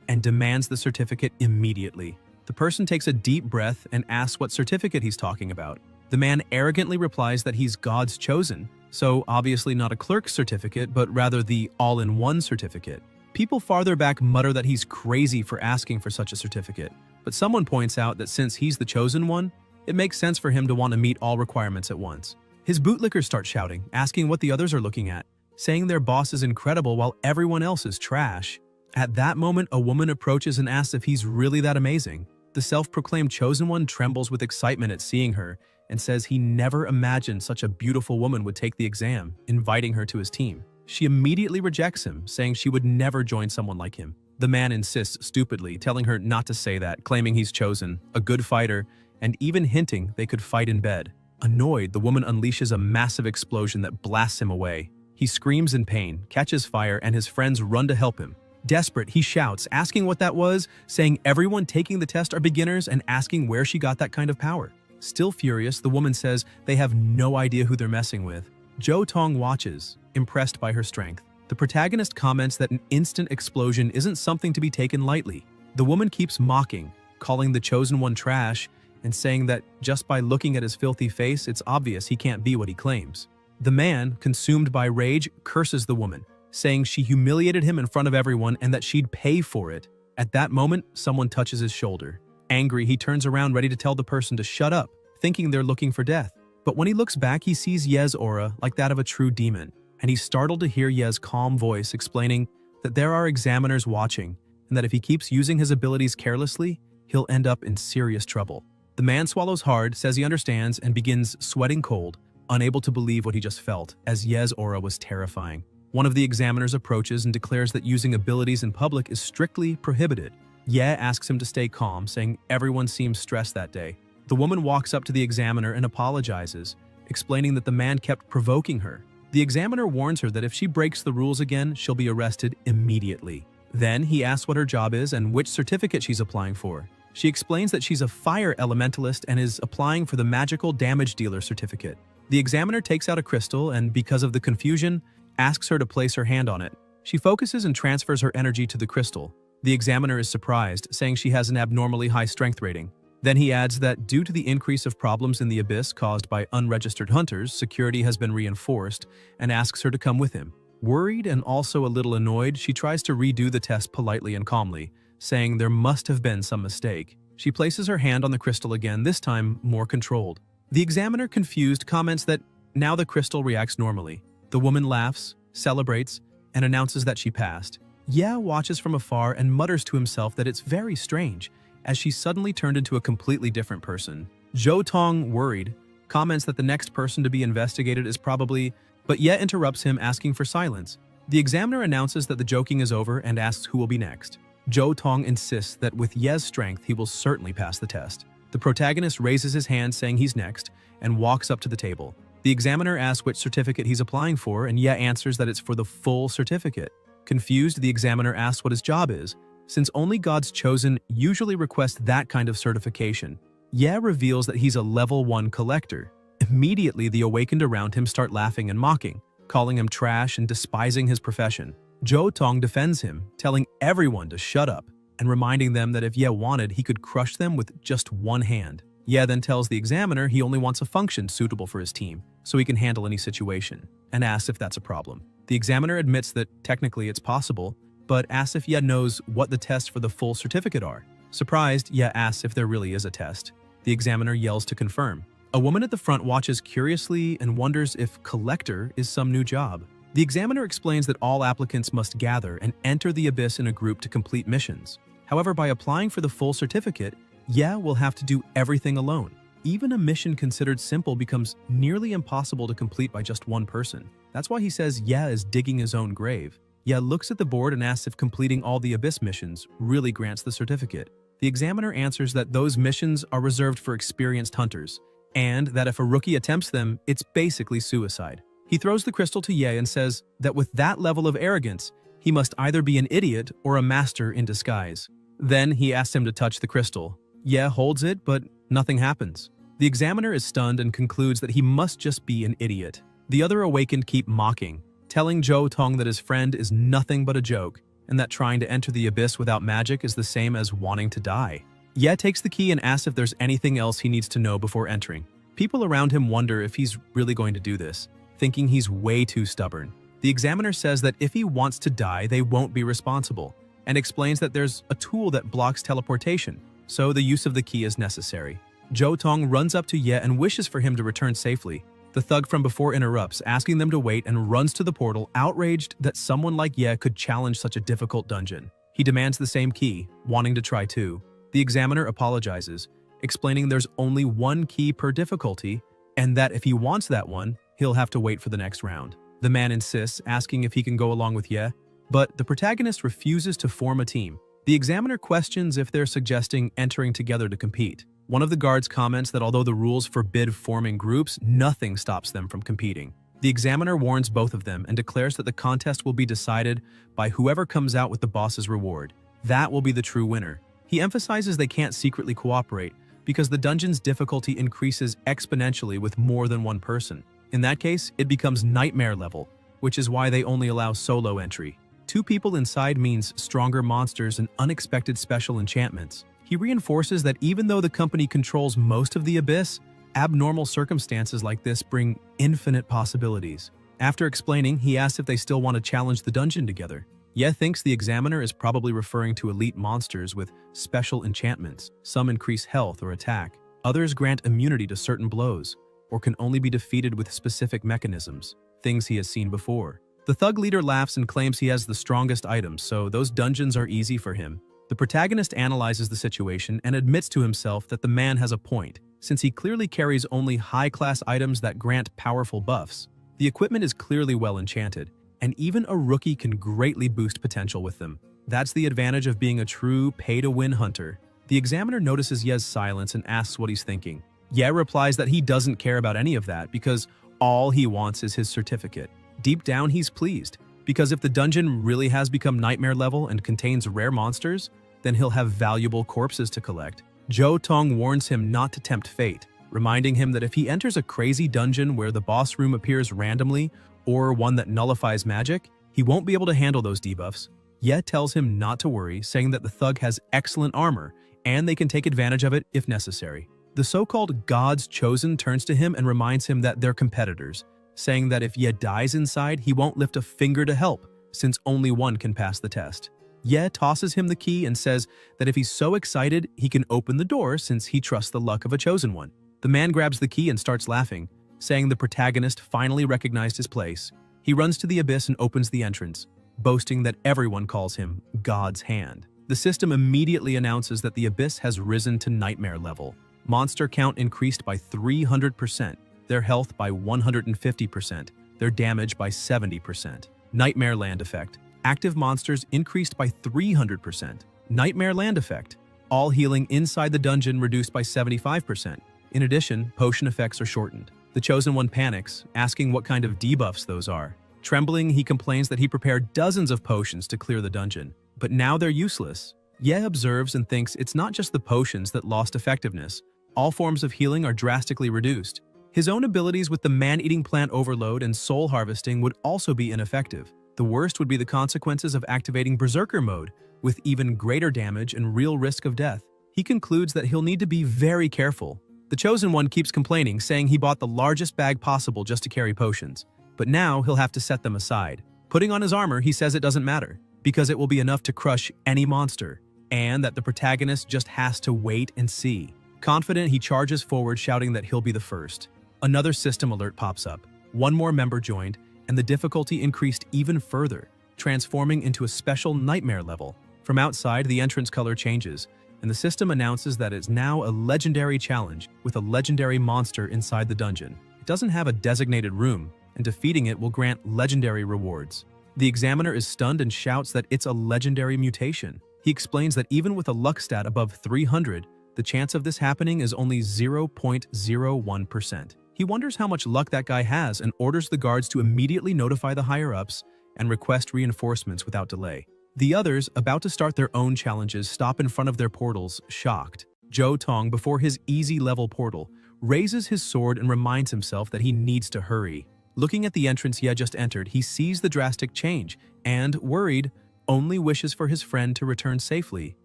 and demands the certificate immediately. The person takes a deep breath and asks what certificate he's talking about. The man arrogantly replies that he's God's chosen, so obviously not a clerk's certificate, but rather the all-in-one certificate. People farther back mutter that he's crazy for asking for such a certificate, but someone points out that since he's the chosen one, it makes sense for him to want to meet all requirements at once. His bootlickers start shouting, asking what the others are looking at, saying their boss is incredible while everyone else is trash. At that moment, a woman approaches and asks if he's really that amazing. The self-proclaimed chosen one trembles with excitement at seeing her and says he never imagined such a beautiful woman would take the exam, inviting her to his team. She immediately rejects him, saying she would never join someone like him. The man insists stupidly, telling her not to say that, claiming he's chosen, a good fighter, and even hinting they could fight in bed. Annoyed, the woman unleashes a massive explosion that blasts him away. He screams in pain, catches fire, and his friends run to help him. Desperate, he shouts, asking what that was, saying everyone taking the test are beginners and asking where she got that kind of power. Still furious, the woman says they have no idea who they're messing with. Jo Tong watches, impressed by her strength. The protagonist comments that an instant explosion isn't something to be taken lightly. The woman keeps mocking, calling the chosen one trash, and saying that just by looking at his filthy face, it's obvious he can't be what he claims. The man, consumed by rage, curses the woman, saying she humiliated him in front of everyone and that she'd pay for it. At that moment, someone touches his shoulder. Angry, he turns around ready to tell the person to shut up, thinking they're looking for death. But when he looks back, he sees Ye's aura like that of a true demon, and he's startled to hear Ye's calm voice explaining that there are examiners watching and that if he keeps using his abilities carelessly, he'll end up in serious trouble. The man swallows hard, says he understands, and begins sweating cold, unable to believe what he just felt, as Ye's aura was terrifying. One of the examiners approaches and declares that using abilities in public is strictly prohibited. Ye asks him to stay calm, saying everyone seems stressed that day. The woman walks up to the examiner and apologizes, explaining that the man kept provoking her. The examiner warns her that if she breaks the rules again, she'll be arrested immediately. Then he asks what her job is and which certificate she's applying for. She explains that she's a fire elementalist and is applying for the magical damage dealer certificate. The examiner takes out a crystal and, because of the confusion, asks her to place her hand on it. She focuses and transfers her energy to the crystal. The examiner is surprised, saying she has an abnormally high strength rating. Then he adds that due to the increase of problems in the abyss caused by unregistered hunters, security has been reinforced and asks her to come with him. Worried and also a little annoyed, she tries to redo the test politely and calmly, saying there must have been some mistake. She places her hand on the crystal again, this time more controlled. The examiner, confused, comments that now the crystal reacts normally. The woman laughs, celebrates, and announces that she passed. Ye watches from afar and mutters to himself that it's very strange, as she suddenly turned into a completely different person. Jo Tong, worried, comments that the next person to be investigated is probably, but Ye interrupts him, asking for silence. The examiner announces that the joking is over and asks who will be next. Jo Tong insists that with Ye's strength, he will certainly pass the test. The protagonist raises his hand, saying he's next, and walks up to the table. The examiner asks which certificate he's applying for, and Ye answers that it's for the full certificate. Confused, the examiner asks what his job is, since only God's chosen usually request that kind of certification. Ye reveals that he's a level 1 collector. Immediately, the awakened around him start laughing and mocking, calling him trash and despising his profession. Jo Tong defends him, telling everyone to shut up. and reminding them that if Ye wanted, he could crush them with just one hand. Ye then tells the examiner he only wants a function suitable for his team, so he can handle any situation, and asks if that's a problem. The examiner admits that technically it's possible, but asks if Ye knows what the tests for the full certificate are. Surprised, Ye asks if there really is a test. The examiner yells to confirm. A woman at the front watches curiously and wonders if collector is some new job. The examiner explains that all applicants must gather and enter the abyss in a group to complete missions. However, by applying for the full certificate, Ye will have to do everything alone. Even a mission considered simple becomes nearly impossible to complete by just one person. That's why he says Ye is digging his own grave. Ye looks at the board and asks if completing all the abyss missions really grants the certificate. The examiner answers that those missions are reserved for experienced hunters, and that if a rookie attempts them, it's basically suicide. He throws the crystal to Ye and says that with that level of arrogance, he must either be an idiot or a master in disguise. Then he asks him to touch the crystal. Ye holds it, but nothing happens. The examiner is stunned and concludes that he must just be an idiot. The other awakened keep mocking, telling Zhou Tong that his friend is nothing but a joke, and that trying to enter the abyss without magic is the same as wanting to die. Ye takes the key and asks if there's anything else he needs to know before entering. People around him wonder if he's really going to do this, thinking he's way too stubborn. The examiner says that if he wants to die, they won't be responsible, and explains that there's a tool that blocks teleportation, so the use of the key is necessary. Zhou Tong runs up to Ye and wishes for him to return safely. The thug from before interrupts, asking them to wait, and runs to the portal, outraged that someone like Ye could challenge such a difficult dungeon. He demands the same key, wanting to try too. The examiner apologizes, explaining there's only one key per difficulty, and that if he wants that one, he'll have to wait for the next round. The man insists, asking if he can go along with Ye, but the protagonist refuses to form a team. The examiner questions if they're suggesting entering together to compete. One of the guards comments that although the rules forbid forming groups, nothing stops them from competing. The examiner warns both of them and declares that the contest will be decided by whoever comes out with the boss's reward. That will be the true winner. He emphasizes they can't secretly cooperate because the dungeon's difficulty increases exponentially with more than one person. In that case, it becomes nightmare level, which is why they only allow solo entry. 2 people inside means stronger monsters and unexpected special enchantments. He reinforces that even though the company controls most of the abyss, abnormal circumstances like this bring infinite possibilities. After explaining, he asks if they still want to challenge the dungeon together. Ye thinks the examiner is probably referring to elite monsters with special enchantments. Some increase health or attack, others grant immunity to certain blows, or can only be defeated with specific mechanisms, things he has seen before. The thug leader laughs and claims he has the strongest items, so those dungeons are easy for him. The protagonist analyzes the situation and admits to himself that the man has a point, since he clearly carries only high-class items that grant powerful buffs. The equipment is clearly well enchanted, and even a rookie can greatly boost potential with them. That's the advantage of being a true pay-to-win hunter. The examiner notices Ye's silence and asks what he's thinking. Ye replies that he doesn't care about any of that because all he wants is his certificate. Deep down, he's pleased, because if the dungeon really has become nightmare level and contains rare monsters, then he'll have valuable corpses to collect. Zhou Tong warns him not to tempt fate, reminding him that if he enters a crazy dungeon where the boss room appears randomly or one that nullifies magic, he won't be able to handle those debuffs. Ye tells him not to worry, saying that the thug has excellent armor and they can take advantage of it if necessary. The so-called God's Chosen turns to him and reminds him that they're competitors, saying that if Ye dies inside, he won't lift a finger to help, since only one can pass the test. Ye tosses him the key and says that if he's so excited, he can open the door since he trusts the luck of a chosen one. The man grabs the key and starts laughing, saying the protagonist finally recognized his place. He runs to the abyss and opens the entrance, boasting that everyone calls him God's Hand. The system immediately announces that the abyss has risen to nightmare level. Monster count increased by 300%, their health by 150%, their damage by 70%. Nightmare Land Effect. Active monsters increased by 300%. Nightmare Land Effect. All healing inside the dungeon reduced by 75%. In addition, potion effects are shortened. The Chosen One panics, asking what kind of debuffs those are. Trembling, he complains that he prepared dozens of potions to clear the dungeon, but now they're useless. Ye observes and thinks it's not just the potions that lost effectiveness. All forms of healing are drastically reduced. His own abilities with the man-eating plant overload and soul harvesting would also be ineffective. The The worst would be the consequences of activating Berserker mode, with even greater damage and real risk of death. He concludes that he'll need to be very careful. The Chosen One keeps complaining, saying he bought the largest bag possible just to carry potions. But now he'll have to set them aside. Putting on his armor, he says it doesn't matter, because it will be enough to crush any monster, and that the protagonist just has to wait and see. Confident, he charges forward, shouting that he'll be the first. Another system alert pops up. One more member joined, and the difficulty increased even further, transforming into a special nightmare level. From outside, the entrance color changes, and the system announces that it's now a legendary challenge with a legendary monster inside the dungeon. It doesn't have a designated room, and defeating it will grant legendary rewards. The examiner is stunned and shouts that it's a legendary mutation. He explains that even with a luck stat above 300, the chance of this happening is only 0.01%. He wonders how much luck that guy has and orders the guards to immediately notify the higher-ups and request reinforcements without delay. The others, about to start their own challenges, stop in front of their portals, shocked. Zhou Tong, before his easy-level portal, raises his sword and reminds himself that he needs to hurry. Looking at the entrance he had just entered, he sees the drastic change and, worried, only wishes for his friend to return safely.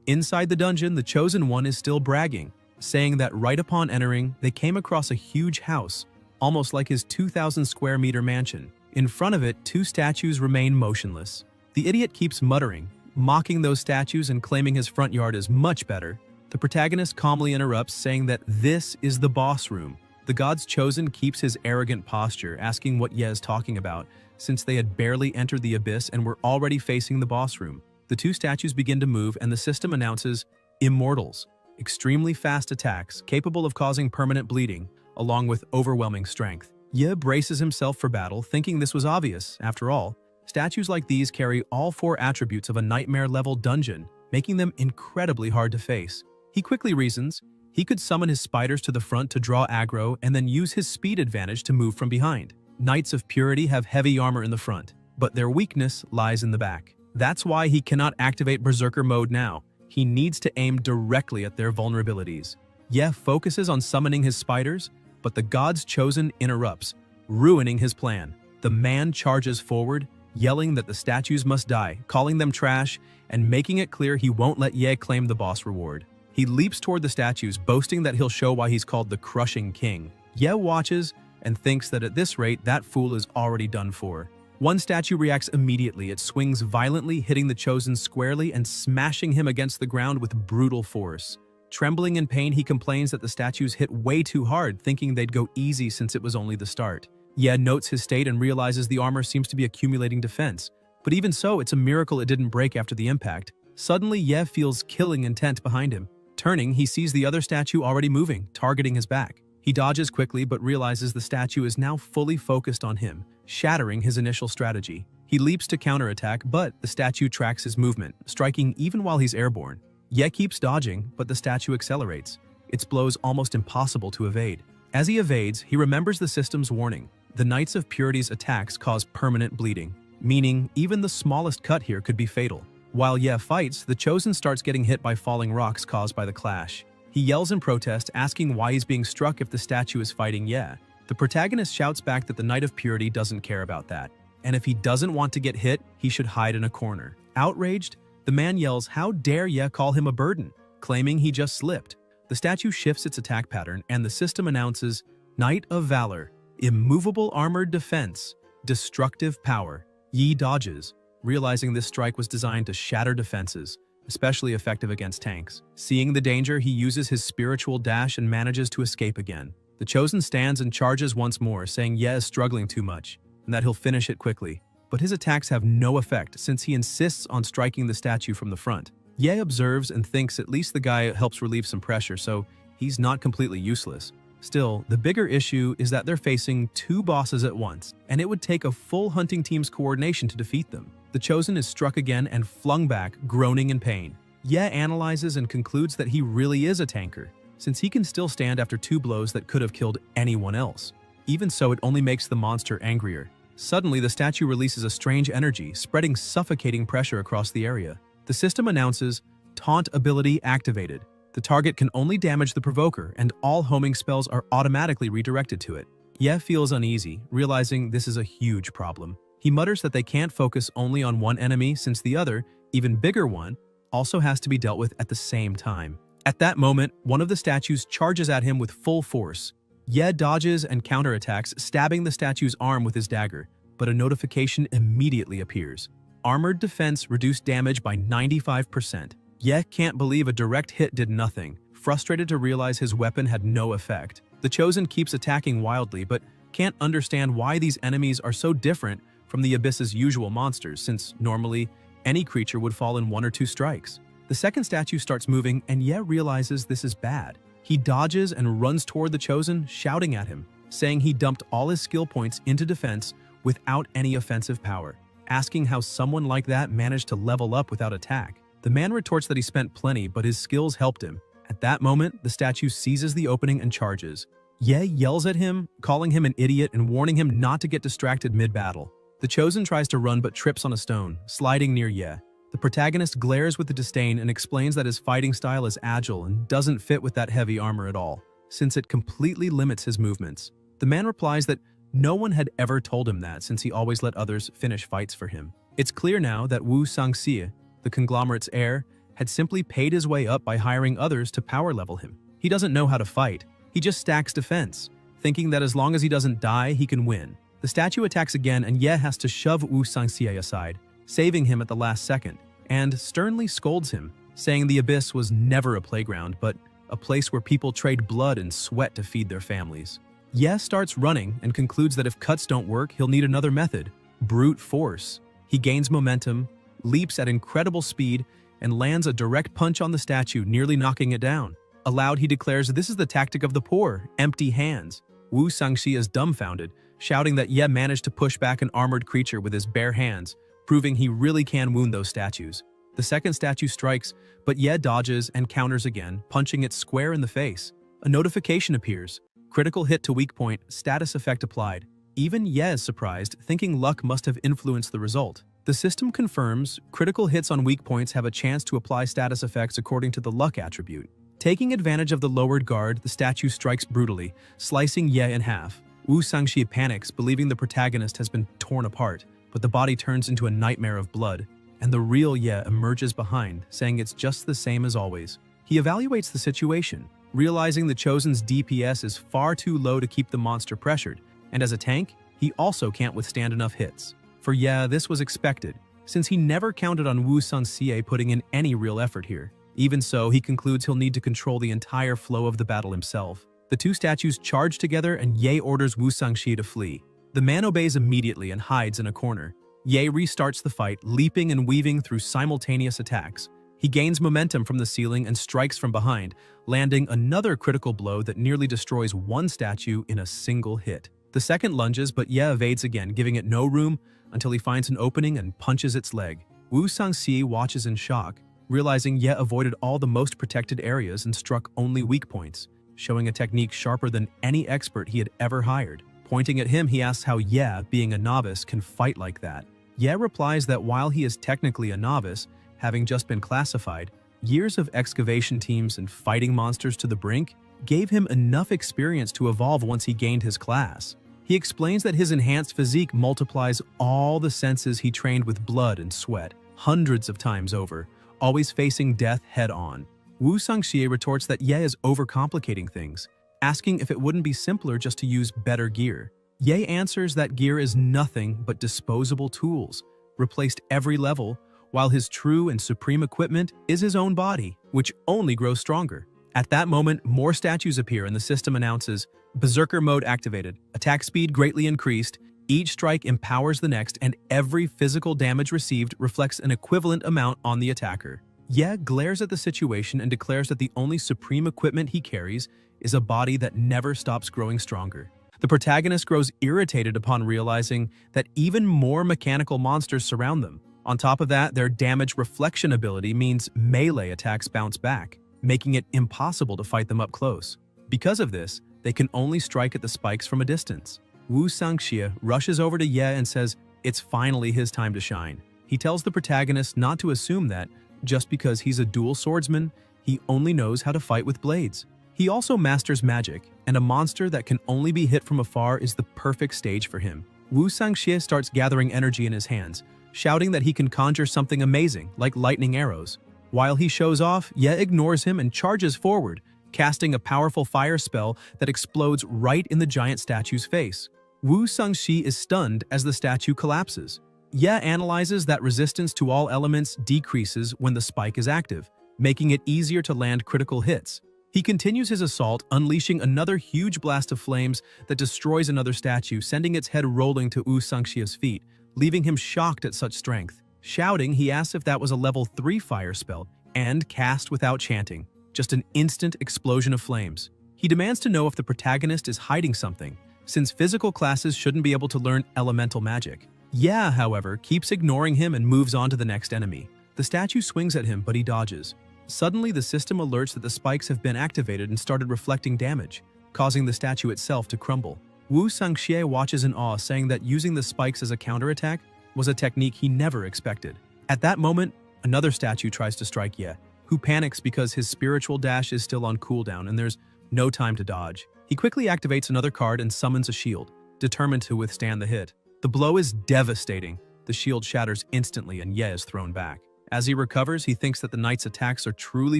Inside the dungeon, the Chosen One is still bragging, saying that right upon entering, they came across a huge house, almost like his 2,000 square meter mansion. In front of it, two statues remain motionless. The idiot keeps muttering, mocking those statues and claiming his front yard is much better. The protagonist calmly interrupts, saying that this is the boss room. The God's Chosen keeps his arrogant posture, asking what Ye is talking about, since they had barely entered the abyss and were already facing the boss room. The two statues begin to move, and the system announces Immortals, extremely fast attacks capable of causing permanent bleeding, along with overwhelming strength. Ye braces himself for battle, thinking this was obvious. After all, statues like these carry all four attributes of a nightmare-level dungeon, making them incredibly hard to face. He quickly reasons he could summon his spiders to the front to draw aggro and then use his speed advantage to move from behind. Knights of Purity have heavy armor in the front, but their weakness lies in the back. That's why he cannot activate Berserker mode now. He needs to aim directly at their vulnerabilities. Ye focuses on summoning his spiders, but the God's Chosen interrupts, ruining his plan. The man charges forward, yelling that the statues must die, calling them trash, and making it clear he won't let Ye claim the boss reward. He leaps toward the statues, boasting that he'll show why he's called the Crushing King. Ye watches and thinks that at this rate, that fool is already done for. One statue reacts immediately. It swings violently, hitting the Chosen squarely and smashing him against the ground with brutal force. Trembling in pain, he complains that the statues hit way too hard, thinking they'd go easy since it was only the start. Ye notes his state and realizes the armor seems to be accumulating defense. But even so, it's a miracle it didn't break after the impact. Suddenly, Ye feels killing intent behind him. Turning, he sees the other statue already moving, targeting his back. He dodges quickly but realizes the statue is now fully focused on him, shattering his initial strategy. He leaps to counterattack, but the statue tracks his movement, striking even while he's airborne. Ye keeps dodging, but the statue accelerates, its blows almost impossible to evade. As he evades, he remembers the system's warning. The Knights of Purity's attacks cause permanent bleeding, meaning even the smallest cut here could be fatal. While Ye fights, the Chosen starts getting hit by falling rocks caused by the clash. He yells in protest, asking why he's being struck if the statue is fighting Ye. The protagonist shouts back that the Knight of Purity doesn't care about that, and if he doesn't want to get hit, he should hide in a corner. Outraged, the man yells, "How dare Ye call him a burden?" claiming he just slipped. The statue shifts its attack pattern, and the system announces, Knight of Valor, immovable armored defense, destructive power. Ye dodges, realizing this strike was designed to shatter defenses, especially effective against tanks. Seeing the danger, he uses his spiritual dash and manages to escape again. The Chosen stands and charges once more, saying Ye is struggling too much, and that he'll finish it quickly. But his attacks have no effect since he insists on striking the statue from the front. Ye observes and thinks at least the guy helps relieve some pressure, so he's not completely useless. Still, the bigger issue is that they're facing two bosses at once, and it would take a full hunting team's coordination to defeat them. The Chosen is struck again and flung back, groaning in pain. Ye analyzes and concludes that he really is a tanker, since he can still stand after two blows that could have killed anyone else. Even so, it only makes the monster angrier. Suddenly, the statue releases a strange energy, spreading suffocating pressure across the area. The system announces, Taunt ability activated. The target can only damage the provoker, and all homing spells are automatically redirected to it. Ye feels uneasy, realizing this is a huge problem. He mutters that they can't focus only on one enemy since the other, even bigger one, also has to be dealt with at the same time. At that moment, one of the statues charges at him with full force. Ye dodges and counterattacks, stabbing the statue's arm with his dagger, but a notification immediately appears. Armored defense reduced damage by 95%. Ye can't believe a direct hit did nothing, frustrated to realize his weapon had no effect. The Chosen keeps attacking wildly, but can't understand why these enemies are so different from the Abyss's usual monsters, since normally any creature would fall in 1 or 2 strikes. The second statue starts moving, and Ye realizes this is bad. He dodges and runs toward the Chosen, shouting at him, saying he dumped all his skill points into defense without any offensive power, asking how someone like that managed to level up without attack. The man retorts that he spent plenty, but his skills helped him. At that moment, the statue seizes the opening and charges. Ye yells at him, calling him an idiot and warning him not to get distracted mid-battle. The Chosen tries to run but trips on a stone, sliding near Ye. The protagonist glares with disdain and explains that his fighting style is agile and doesn't fit with that heavy armor at all, since it completely limits his movements. The man replies that no one had ever told him that since he always let others finish fights for him. It's clear now that Wu Sangxie, the conglomerate's heir, had simply paid his way up by hiring others to power level him. He doesn't know how to fight. He just stacks defense, thinking that as long as he doesn't die, he can win. The statue attacks again, and Ye has to shove Wu Sangxie aside, saving him at the last second, and sternly scolds him, saying the Abyss was never a playground, but a place where people trade blood and sweat to feed their families. Ye starts running and concludes that if cuts don't work, he'll need another method: brute force. He gains momentum, leaps at incredible speed, and lands a direct punch on the statue, nearly knocking it down. Aloud, he declares this is the tactic of the poor, empty hands. Wu Sangxie is dumbfounded, shouting that Ye managed to push back an armored creature with his bare hands, proving he really can wound those statues. The second statue strikes, but Ye dodges and counters again, punching it square in the face. A notification appears. Critical hit to weak point, status effect applied. Even Ye is surprised, thinking luck must have influenced the result. The system confirms critical hits on weak points have a chance to apply status effects according to the luck attribute. Taking advantage of the lowered guard, the statue strikes brutally, slicing Ye in half. Wu Sangxie panics, believing the protagonist has been torn apart, but the body turns into a nightmare of blood, and the real Ye emerges behind, saying it's just the same as always. He evaluates the situation, realizing the Chosen's DPS is far too low to keep the monster pressured, and as a tank, he also can't withstand enough hits. For Ye, this was expected, since he never counted on Wu Sangxie putting in any real effort here. Even so, he concludes he'll need to control the entire flow of the battle himself. The two statues charge together, and Ye orders Wu Sangxie to flee. The man obeys immediately and hides in a corner. Ye restarts the fight, leaping and weaving through simultaneous attacks. He gains momentum from the ceiling and strikes from behind, landing another critical blow that nearly destroys one statue in a single hit. The second lunges, but Ye evades again, giving it no room until he finds an opening and punches its leg. Wu Sangxie watches in shock, realizing Ye avoided all the most protected areas and struck only weak points, showing a technique sharper than any expert he had ever hired. Pointing at him, he asks how Ye, being a novice, can fight like that. Ye replies that while he is technically a novice, having just been classified, years of excavation teams and fighting monsters to the brink gave him enough experience to evolve once he gained his class. He explains that his enhanced physique multiplies all the senses he trained with blood and sweat, hundreds of times over, always facing death head-on. Wu Sangxie retorts that Ye is overcomplicating things, asking if it wouldn't be simpler just to use better gear. Ye answers that gear is nothing but disposable tools, replaced every level, while his true and supreme equipment is his own body, which only grows stronger. At that moment, more statues appear and the system announces, Berserker mode activated, attack speed greatly increased, each strike empowers the next, and every physical damage received reflects an equivalent amount on the attacker. Ye glares at the situation and declares that the only supreme equipment he carries is a body that never stops growing stronger. The protagonist grows irritated upon realizing that even more mechanical monsters surround them. On top of that, their damage reflection ability means melee attacks bounce back, making it impossible to fight them up close. Because of this, they can only strike at the spikes from a distance. Wu Sangxie rushes over to Ye and says it's finally his time to shine. He tells the protagonist not to assume that, just because he's a dual swordsman, he only knows how to fight with blades. He also masters magic, and a monster that can only be hit from afar is the perfect stage for him. Wu Sangxie starts gathering energy in his hands, shouting that he can conjure something amazing, like lightning arrows. While he shows off, Ye ignores him and charges forward, casting a powerful fire spell that explodes right in the giant statue's face. Wu Sangxie is stunned as the statue collapses. Ye analyzes that resistance to all elements decreases when the spike is active, making it easier to land critical hits. He continues his assault, unleashing another huge blast of flames that destroys another statue, sending its head rolling to Wu Sangxie's feet, leaving him shocked at such strength. Shouting, he asks if that was a level 3 fire spell, and cast without chanting. Just an instant explosion of flames. He demands to know if the protagonist is hiding something, since physical classes shouldn't be able to learn elemental magic. Ye, however, keeps ignoring him and moves on to the next enemy. The statue swings at him, but he dodges. Suddenly, the system alerts that the spikes have been activated and started reflecting damage, causing the statue itself to crumble. Wu Sangxie watches in awe, saying that using the spikes as a counterattack was a technique he never expected. At that moment, another statue tries to strike Ye, who panics because his spiritual dash is still on cooldown and there's no time to dodge. He quickly activates another card and summons a shield, determined to withstand the hit. The blow is devastating. The shield shatters instantly and Ye is thrown back. As he recovers, he thinks that the knight's attacks are truly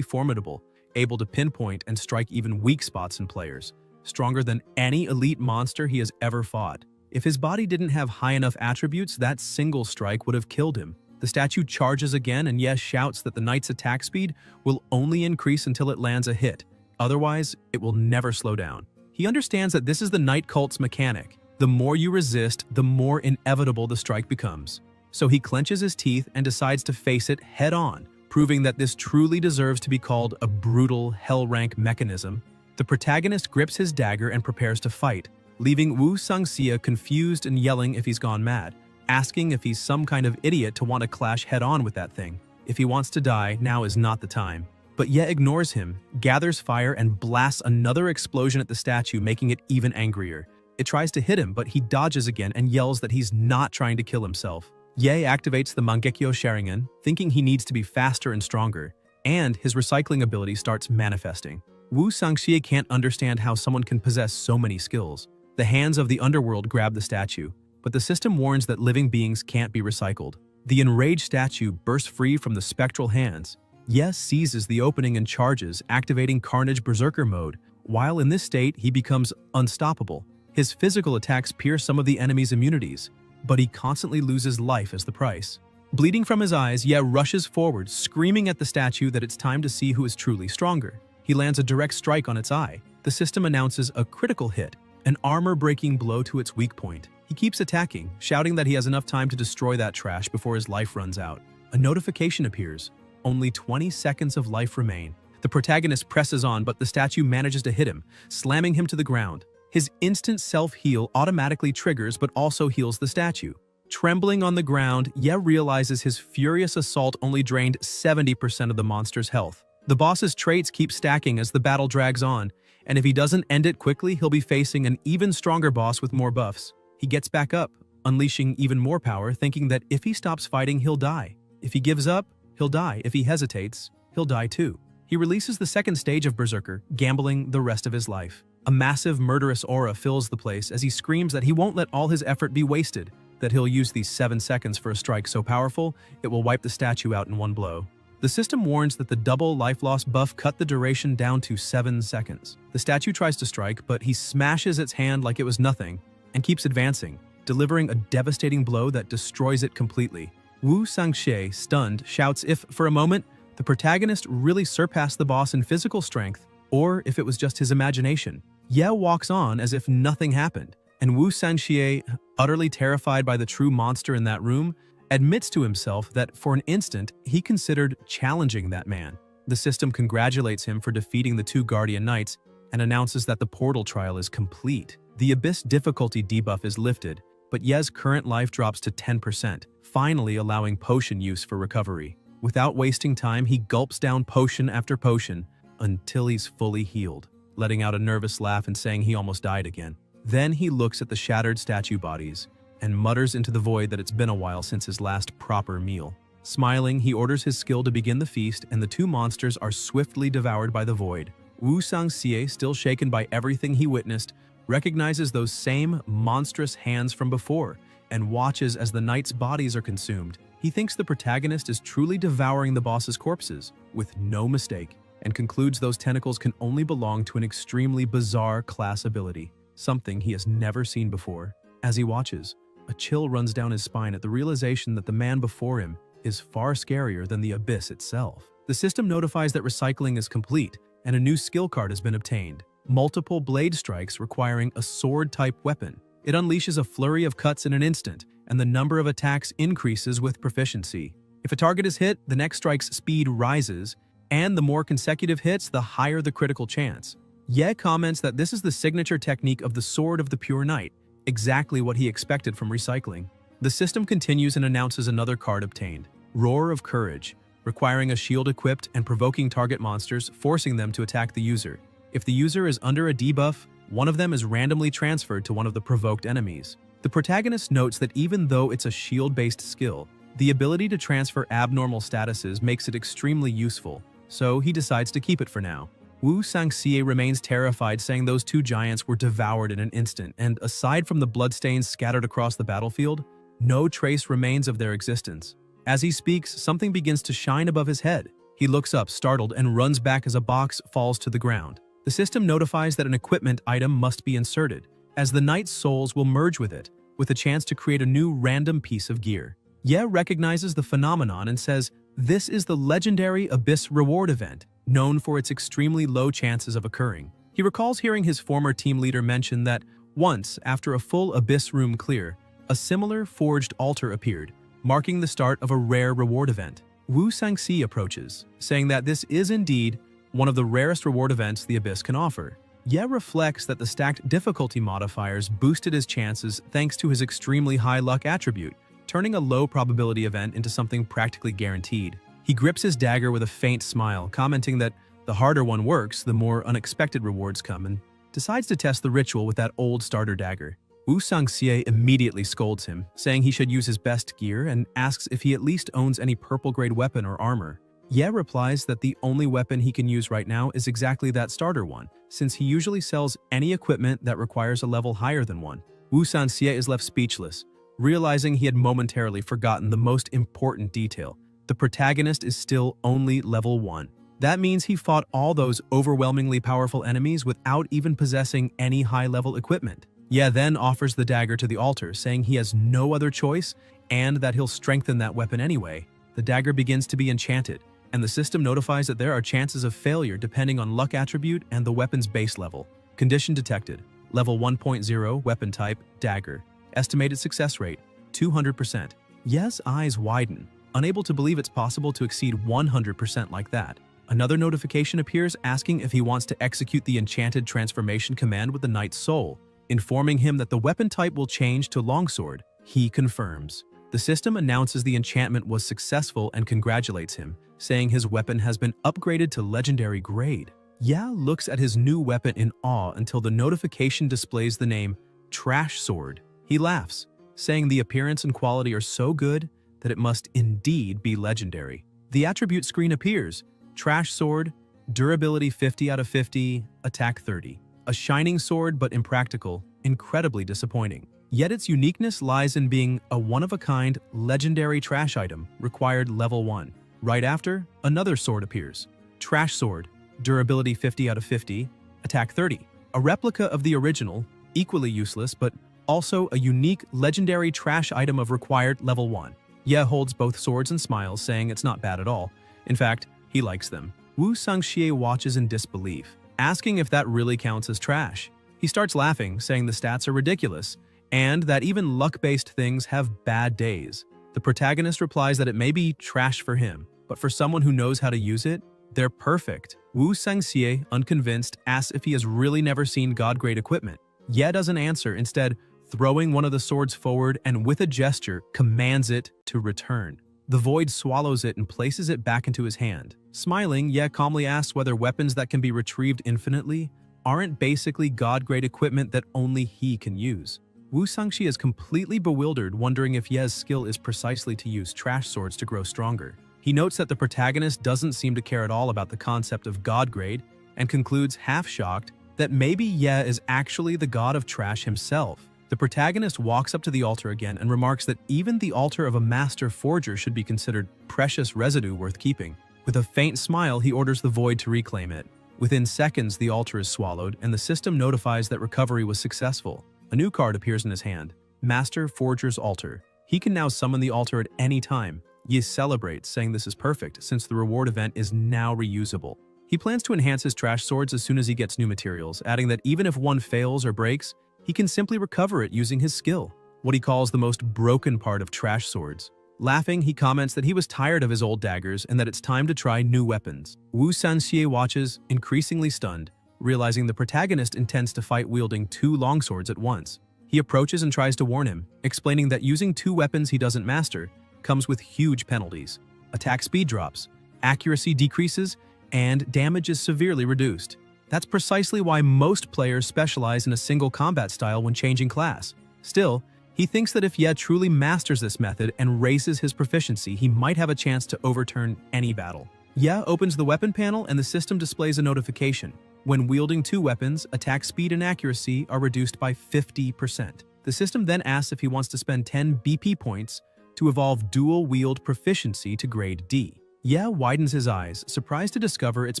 formidable, able to pinpoint and strike even weak spots in players, stronger than any elite monster he has ever fought. If his body didn't have high enough attributes, that single strike would have killed him. The statue charges again and Ye shouts that the knight's attack speed will only increase until it lands a hit. Otherwise, it will never slow down. He understands that this is the knight cult's mechanic. The more you resist, the more inevitable the strike becomes. So he clenches his teeth and decides to face it head-on, proving that this truly deserves to be called a brutal, hell-rank mechanism. The protagonist grips his dagger and prepares to fight, leaving Wu Sangxie confused and yelling if he's gone mad, asking if he's some kind of idiot to want to clash head-on with that thing. If he wants to die, now is not the time. But Ye ignores him, gathers fire, and blasts another explosion at the statue, making it even angrier. It tries to hit him, but he dodges again and yells that he's not trying to kill himself. Ye activates the Mangekyo Sharingan, thinking he needs to be faster and stronger, and his recycling ability starts manifesting. Wu Sangxie can't understand how someone can possess so many skills. The hands of the underworld grab the statue, but the system warns that living beings can't be recycled. The enraged statue bursts free from the spectral hands. Ye seizes the opening and charges, activating Carnage Berserker mode. While in this state, he becomes unstoppable. His physical attacks pierce some of the enemy's immunities, but he constantly loses life as the price. Bleeding from his eyes, Ye rushes forward, screaming at the statue that it's time to see who is truly stronger. He lands a direct strike on its eye. The system announces a critical hit, an armor-breaking blow to its weak point. He keeps attacking, shouting that he has enough time to destroy that trash before his life runs out. A notification appears. Only 20 seconds of life remain. The protagonist presses on, but the statue manages to hit him, slamming him to the ground. His instant self-heal automatically triggers but also heals the statue. Trembling on the ground, Ye realizes his furious assault only drained 70% of the monster's health. The boss's traits keep stacking as the battle drags on, and if he doesn't end it quickly, he'll be facing an even stronger boss with more buffs. He gets back up, unleashing even more power, thinking that if he stops fighting, he'll die. If he gives up, he'll die. If he hesitates, he'll die too. He releases the second stage of Berserker, gambling the rest of his life. A massive murderous aura fills the place as he screams that he won't let all his effort be wasted, that he'll use these 7 seconds for a strike so powerful, it will wipe the statue out in one blow. The system warns that the double life loss buff cut the duration down to 7 seconds. The statue tries to strike, but he smashes its hand like it was nothing and keeps advancing, delivering a devastating blow that destroys it completely. Wu Sangxie, stunned, shouts if, for a moment, the protagonist really surpassed the boss in physical strength, or if it was just his imagination. Ye walks on as if nothing happened, and Wu Sangxie, utterly terrified by the true monster in that room, admits to himself that for an instant he considered challenging that man. The system congratulates him for defeating the 2 Guardian Knights and announces that the portal trial is complete. The Abyss difficulty debuff is lifted, but Ye's current life drops to 10%, finally allowing potion use for recovery. Without wasting time, he gulps down potion after potion until he's fully healed, letting out a nervous laugh and saying he almost died again. Then he looks at the shattered statue bodies and mutters into the void that it's been a while since his last proper meal. Smiling, he orders his skill to begin the feast, and the 2 monsters are swiftly devoured by the void. Wu Sangxie, still shaken by everything he witnessed, recognizes those same monstrous hands from before, and watches as the knights' bodies are consumed. He thinks the protagonist is truly devouring the boss's corpses, with no mistake, and concludes those tentacles can only belong to an extremely bizarre class ability, something he has never seen before. As he watches, a chill runs down his spine at the realization that the man before him is far scarier than the abyss itself. The system notifies that recycling is complete, and a new skill card has been obtained. Multiple blade strikes requiring a sword-type weapon. It unleashes a flurry of cuts in an instant, and the number of attacks increases with proficiency. If a target is hit, the next strike's speed rises, and the more consecutive hits, the higher the critical chance. Ye comments that this is the signature technique of the Sword of the Pure Knight, exactly what he expected from recycling. The system continues and announces another card obtained, Roar of Courage, requiring a shield equipped and provoking target monsters, forcing them to attack the user. If the user is under a debuff, one of them is randomly transferred to one of the provoked enemies. The protagonist notes that even though it's a shield-based skill, the ability to transfer abnormal statuses makes it extremely useful, so he decides to keep it for now. Wu Sangxie remains terrified, saying those two giants were devoured in an instant, and aside from the bloodstains scattered across the battlefield, no trace remains of their existence. As he speaks, something begins to shine above his head. He looks up, startled, and runs back as a box falls to the ground. The system notifies that an equipment item must be inserted, as the knight's souls will merge with it, with a chance to create a new random piece of gear. Ye recognizes the phenomenon and says, "This is the legendary Abyss Reward event, known for its extremely low chances of occurring." He recalls hearing his former team leader mention that once, after a full Abyss room clear, a similar forged altar appeared, marking the start of a rare reward event. Wu Sangxi approaches, saying that this is indeed one of the rarest reward events the Abyss can offer. Ye reflects that the stacked difficulty modifiers boosted his chances thanks to his extremely high luck attribute, turning a low probability event into something practically guaranteed. He grips his dagger with a faint smile, commenting that the harder one works, the more unexpected rewards come, and decides to test the ritual with that old starter dagger. Wu Sangxie immediately scolds him, saying he should use his best gear, and asks if he at least owns any purple-grade weapon or armor. Ye replies that the only weapon he can use right now is exactly that starter one, since he usually sells any equipment that requires a level higher than one. Wu Sangxie is left speechless, realizing he had momentarily forgotten the most important detail. The protagonist is still only level 1. That means he fought all those overwhelmingly powerful enemies without even possessing any high-level equipment. Ye then offers the dagger to the altar, saying he has no other choice and that he'll strengthen that weapon anyway. The dagger begins to be enchanted, and the system notifies that there are chances of failure depending on luck attribute and the weapon's base level. Condition detected. Level 1.0, weapon type, dagger. Estimated success rate, 200%. Ye's eyes widen, unable to believe it's possible to exceed 100% like that. Another notification appears asking if he wants to execute the enchanted transformation command with the knight's soul, informing him that the weapon type will change to longsword. He confirms. The system announces the enchantment was successful and congratulates him, saying his weapon has been upgraded to legendary grade. Ya looks at his new weapon in awe until the notification displays the name Trash Sword. He laughs, saying the appearance and quality are so good that it must indeed be legendary. The attribute screen appears. Trash Sword, durability 50 out of 50, attack 30. A shining sword but impractical, incredibly disappointing. Yet its uniqueness lies in being a one-of-a-kind, legendary trash item, required level 1. Right after, another sword appears. Trash Sword, durability 50 out of 50, attack 30. A replica of the original, equally useless but also a unique, legendary trash item of required level 1. Ye holds both swords and smiles, saying it's not bad at all. In fact, he likes them. Wu Sangxie watches in disbelief, asking if that really counts as trash. He starts laughing, saying the stats are ridiculous, and that even luck-based things have bad days. The protagonist replies that it may be trash for him, but for someone who knows how to use it, they're perfect. Wu Sangxie, unconvinced, asks if he has really never seen god-grade equipment. Ye doesn't answer, instead throwing one of the swords forward and with a gesture commands it to return. The void swallows it and places it back into his hand. Smiling, Ye calmly asks whether weapons that can be retrieved infinitely aren't basically god-grade equipment that only he can use. Wu Sangxi is completely bewildered, wondering if Ye's skill is precisely to use trash swords to grow stronger. He notes that the protagonist doesn't seem to care at all about the concept of god grade and concludes, half shocked, that maybe Ye is actually the god of trash himself. The protagonist walks up to the altar again and remarks that even the altar of a master forger should be considered precious residue worth keeping. With a faint smile, he orders the void to reclaim it. Within seconds, the altar is swallowed, and the system notifies that recovery was successful. A new card appears in his hand, Master Forger's Altar. He can now summon the altar at any time. Ye celebrates, saying this is perfect, since the reward event is now reusable. He plans to enhance his trash swords as soon as he gets new materials, adding that even if one fails or breaks, he can simply recover it using his skill, what he calls the most broken part of trash swords. Laughing, he comments that he was tired of his old daggers and that it's time to try new weapons. Wu Sanxie watches, increasingly stunned, realizing the protagonist intends to fight wielding 2 longswords at once. He approaches and tries to warn him, explaining that using 2 weapons he doesn't master comes with huge penalties. Attack speed drops, accuracy decreases, and damage is severely reduced. That's precisely why most players specialize in a single combat style when changing class. Still, he thinks that if Ye truly masters this method and raises his proficiency, he might have a chance to overturn any battle. Ye opens the weapon panel and the system displays a notification. When wielding 2 weapons, attack speed and accuracy are reduced by 50%. The system then asks if he wants to spend 10 BP points to evolve dual wield proficiency to grade D. Ye widens his eyes, surprised to discover it's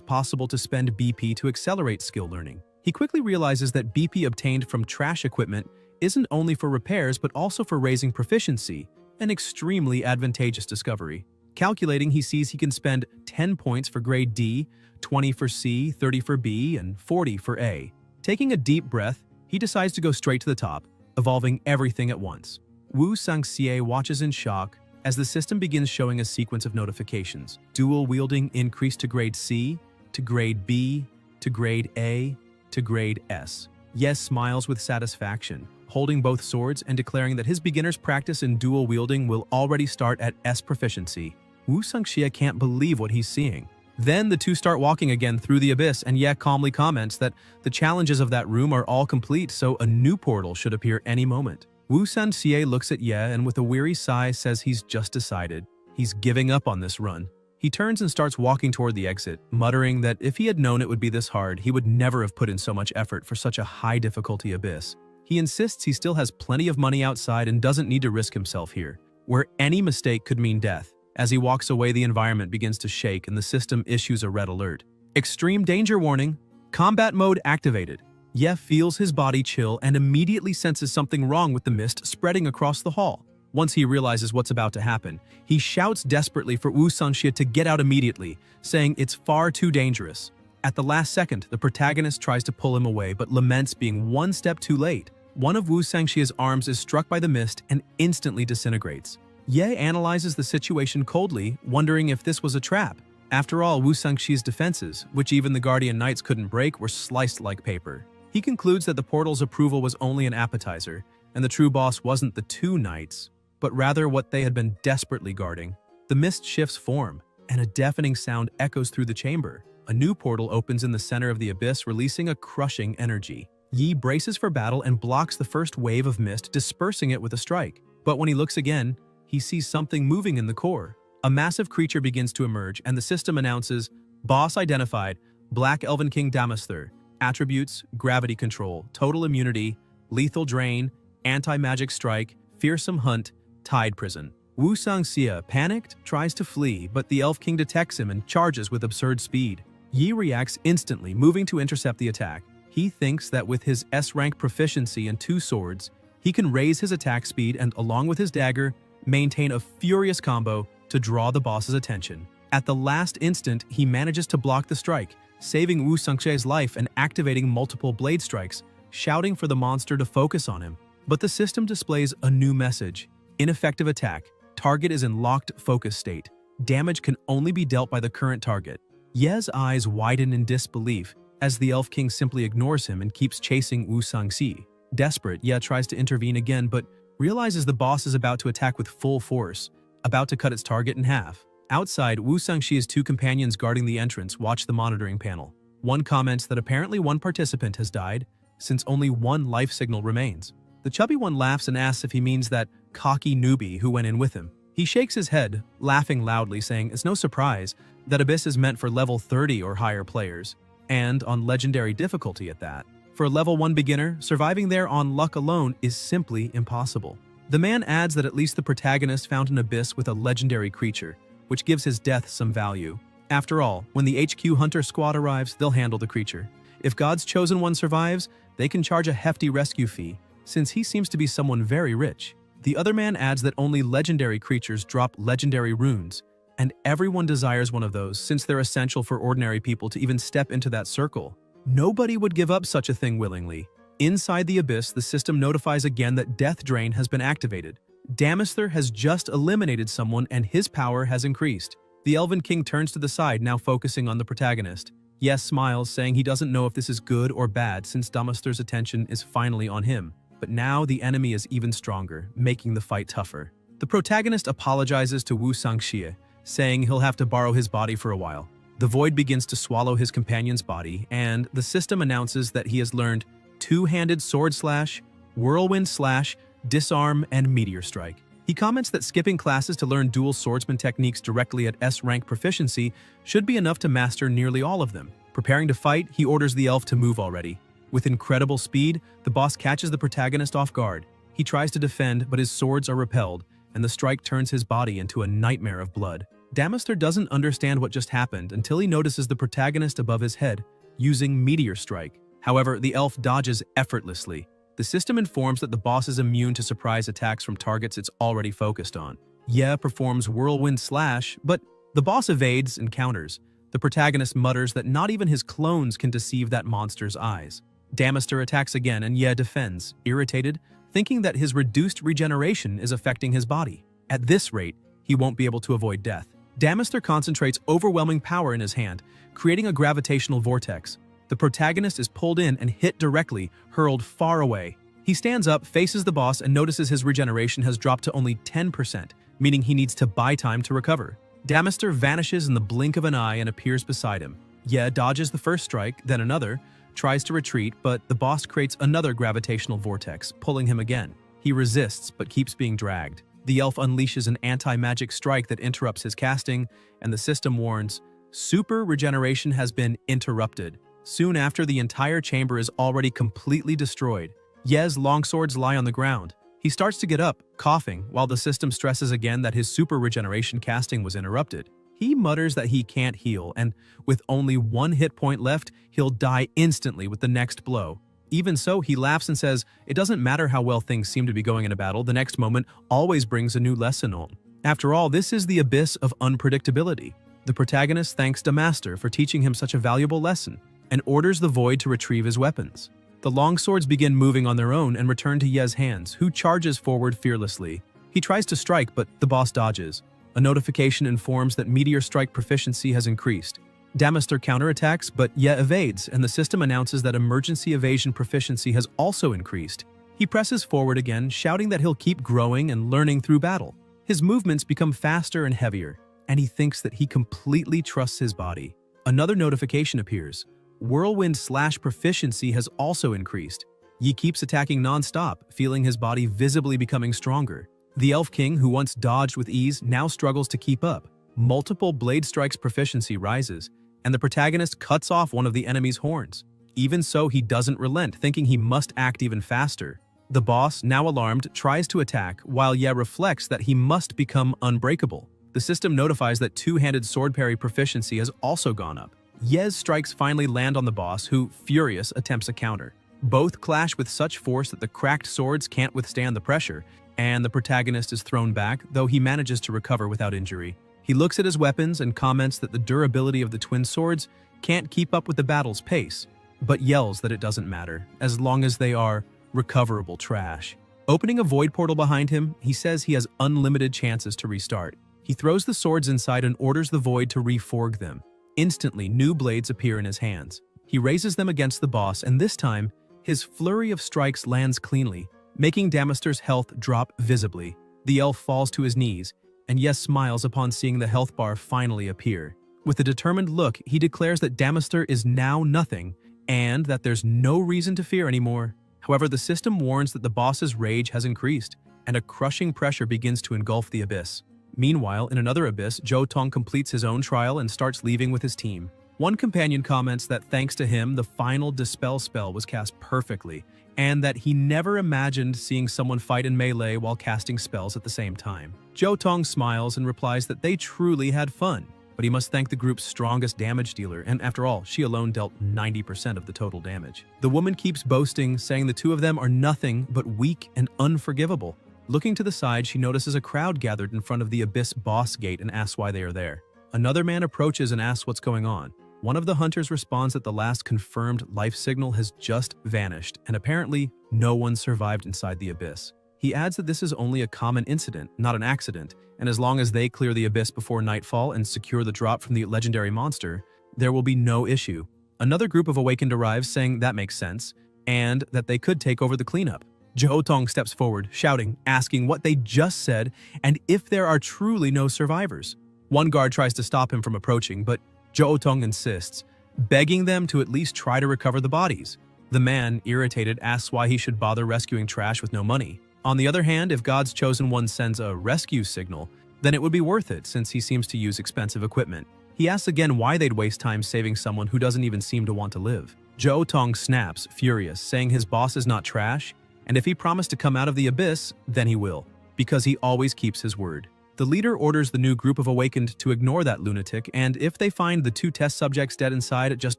possible to spend BP to accelerate skill learning. He quickly realizes that BP obtained from trash equipment isn't only for repairs but also for raising proficiency, an extremely advantageous discovery. Calculating, he sees he can spend 10 points for grade D, 20 for C, 30 for B, and 40 for A. Taking a deep breath, he decides to go straight to the top, evolving everything at once. Wu Sanxie watches in shock as the system begins showing a sequence of notifications. Dual wielding increased to grade C, to grade B, to grade A, to grade S. Ye smiles with satisfaction, holding both swords and declaring that his beginner's practice in dual wielding will already start at S proficiency. Wu Sanxie can't believe what he's seeing. Then the two start walking again through the abyss, and Ye calmly comments that the challenges of that room are all complete, so a new portal should appear any moment. Wu Sanxie looks at Ye and with a weary sigh says he's just decided. He's giving up on this run. He turns and starts walking toward the exit, muttering that if he had known it would be this hard, he would never have put in so much effort for such a high-difficulty abyss. He insists he still has plenty of money outside and doesn't need to risk himself here, where any mistake could mean death. As he walks away, the environment begins to shake and the system issues a red alert. Extreme danger warning. Combat mode activated. Ye feels his body chill and immediately senses something wrong with the mist spreading across the hall. Once he realizes what's about to happen, he shouts desperately for Wu Sanxie to get out immediately, saying it's far too dangerous. At the last second, the protagonist tries to pull him away but laments being one step too late. One of Wu Sanxie's arms is struck by the mist and instantly disintegrates. Ye analyzes the situation coldly, wondering if this was a trap. After all, Wu Sanxie's defenses, which even the Guardian Knights couldn't break, were sliced like paper. He concludes that the portal's approval was only an appetizer, and the true boss wasn't the 2 knights, but rather what they had been desperately guarding. The mist shifts form, and a deafening sound echoes through the chamber. A new portal opens in the center of the abyss, releasing a crushing energy. Yi braces for battle and blocks the first wave of mist, dispersing it with a strike. But when he looks again, he sees something moving in the core. A massive creature begins to emerge, and the system announces, Boss identified, Black Elven King Damasther. Attributes, gravity control, total immunity, lethal drain, anti-magic strike, fearsome hunt, tide prison. Wu Sanxie, panicked, tries to flee, but the Elf King detects him and charges with absurd speed. Yi reacts instantly, moving to intercept the attack. He thinks that with his S-rank proficiency and 2 swords, he can raise his attack speed and, along with his dagger, maintain a furious combo to draw the boss's attention. At the last instant, he manages to block the strike, saving Wu Sanxie's life and activating multiple blade strikes, shouting for the monster to focus on him. But the system displays a new message. Ineffective attack. Target is in locked focus state. Damage can only be dealt by the current target. Ye's eyes widen in disbelief as the Elf King simply ignores him and keeps chasing Wu Sanxie. Desperate, Ye tries to intervene again but realizes the boss is about to attack with full force, about to cut its target in half. Outside, Wu Sanxie's 2 companions guarding the entrance watch the monitoring panel. One comments that apparently one participant has died, since only 1 life signal remains. The chubby one laughs and asks if he means that cocky newbie who went in with him. He shakes his head, laughing loudly, saying it's no surprise that Abyss is meant for level 30 or higher players, and on legendary difficulty at that. For a level 1 beginner, surviving there on luck alone is simply impossible. The man adds that at least the protagonist found an abyss with a legendary creature, which gives his death some value. After all, when the HQ Hunter squad arrives, they'll handle the creature. If God's chosen one survives, they can charge a hefty rescue fee, since he seems to be someone very rich. The other man adds that only legendary creatures drop legendary runes, and everyone desires one of those since they're essential for ordinary people to even step into that circle. Nobody would give up such a thing willingly. Inside the abyss, the system notifies again that Death Drain has been activated. Damaster has just eliminated someone and his power has increased. The Elven King turns to the side, now focusing on the protagonist. Yes smiles, saying he doesn't know if this is good or bad since Damaster's attention is finally on him. But now the enemy is even stronger, making the fight tougher. The protagonist apologizes to Wu Sangxie, saying he'll have to borrow his body for a while. The void begins to swallow his companion's body, and the system announces that he has learned Two-Handed Sword Slash, Whirlwind Slash, Disarm, and Meteor Strike. He comments that skipping classes to learn dual swordsman techniques directly at S-rank proficiency should be enough to master nearly all of them. Preparing to fight, he orders the elf to move already. With incredible speed, the boss catches the protagonist off guard. He tries to defend, but his swords are repelled, and the strike turns his body into a nightmare of blood. Damaster doesn't understand what just happened until he notices the protagonist above his head, using Meteor Strike. However, the elf dodges effortlessly. The system informs that the boss is immune to surprise attacks from targets it's already focused on. Ye performs Whirlwind Slash, but the boss evades and counters. The protagonist mutters that not even his clones can deceive that monster's eyes. Damaster attacks again and Ye defends, irritated, thinking that his reduced regeneration is affecting his body. At this rate, he won't be able to avoid death. Damaster concentrates overwhelming power in his hand, creating a gravitational vortex. The protagonist is pulled in and hit directly, hurled far away. He stands up, faces the boss, and notices his regeneration has dropped to only 10%, meaning he needs to buy time to recover. Damaster vanishes in the blink of an eye and appears beside him. Ye dodges the first strike, then another, tries to retreat, but the boss creates another gravitational vortex, pulling him again. He resists, but keeps being dragged. The elf unleashes an anti-magic strike that interrupts his casting, and the system warns, super regeneration has been interrupted. Soon after, the entire chamber is already completely destroyed. Ye's longswords lie on the ground. He starts to get up, coughing, while the system stresses again that his super regeneration casting was interrupted. He mutters that he can't heal, and with only one hit point left, he'll die instantly with the next blow. Even so, he laughs and says, it doesn't matter how well things seem to be going in a battle, the next moment always brings a new lesson on. After all, this is the abyss of unpredictability. The protagonist thanks Damaster for teaching him such a valuable lesson, and orders the Void to retrieve his weapons. The longswords begin moving on their own and return to Ye's hands, who charges forward fearlessly. He tries to strike, but the boss dodges. A notification informs that Meteor Strike proficiency has increased. Damaster counterattacks, but Ye evades, and the system announces that emergency evasion proficiency has also increased. He presses forward again, shouting that he'll keep growing and learning through battle. His movements become faster and heavier, and he thinks that he completely trusts his body. Another notification appears. Whirlwind Slash proficiency has also increased. Ye keeps attacking non-stop, feeling his body visibly becoming stronger. The Elf King, who once dodged with ease, now struggles to keep up. Multiple blade strikes proficiency rises, and the protagonist cuts off one of the enemy's horns. Even so, he doesn't relent, thinking he must act even faster. The boss, now alarmed, tries to attack, while Ye reflects that he must become unbreakable. The system notifies that two-handed sword parry proficiency has also gone up. Ye's strikes finally land on the boss, who, furious, attempts a counter. Both clash with such force that the cracked swords can't withstand the pressure, and the protagonist is thrown back, though he manages to recover without injury. He looks at his weapons and comments that the durability of the twin swords can't keep up with the battle's pace, but yells that it doesn't matter, as long as they are recoverable trash. Opening a void portal behind him, he says he has unlimited chances to restart. He throws the swords inside and orders the void to reforge them. Instantly, new blades appear in his hands. He raises them against the boss, and this time, his flurry of strikes lands cleanly, making Damaster's health drop visibly. The elf falls to his knees, and Yes smiles upon seeing the health bar finally appear. With a determined look, he declares that Damaster is now nothing, and that there's no reason to fear anymore. However, the system warns that the boss's rage has increased, and a crushing pressure begins to engulf the abyss. Meanwhile, in another abyss, Zhou Tong completes his own trial and starts leaving with his team. One companion comments that thanks to him, the final dispel spell was cast perfectly, and that he never imagined seeing someone fight in melee while casting spells at the same time. Jo Tong smiles and replies that they truly had fun, but he must thank the group's strongest damage dealer, and after all, she alone dealt 90% of the total damage. The woman keeps boasting, saying the two of them are nothing but weak and unforgivable. Looking to the side, she notices a crowd gathered in front of the Abyss boss gate and asks why they are there. Another man approaches and asks what's going on. One of the hunters responds that the last confirmed life signal has just vanished, and apparently no one survived inside the Abyss. He adds that this is only a common incident, not an accident, and as long as they clear the Abyss before nightfall and secure the drop from the legendary monster, there will be no issue. Another group of Awakened arrives, saying that makes sense, and that they could take over the cleanup. Jo Tong steps forward, shouting, asking what they just said, and if there are truly no survivors. One guard tries to stop him from approaching, but Jo Tong insists, begging them to at least try to recover the bodies. The man, irritated, asks why he should bother rescuing trash with no money. On the other hand, if God's chosen one sends a rescue signal, then it would be worth it since he seems to use expensive equipment. He asks again why they'd waste time saving someone who doesn't even seem to want to live. Jo Tong snaps, furious, saying his boss is not trash, and if he promised to come out of the Abyss, then he will, because he always keeps his word. The leader orders the new group of Awakened to ignore that lunatic, and if they find the two test subjects dead inside, just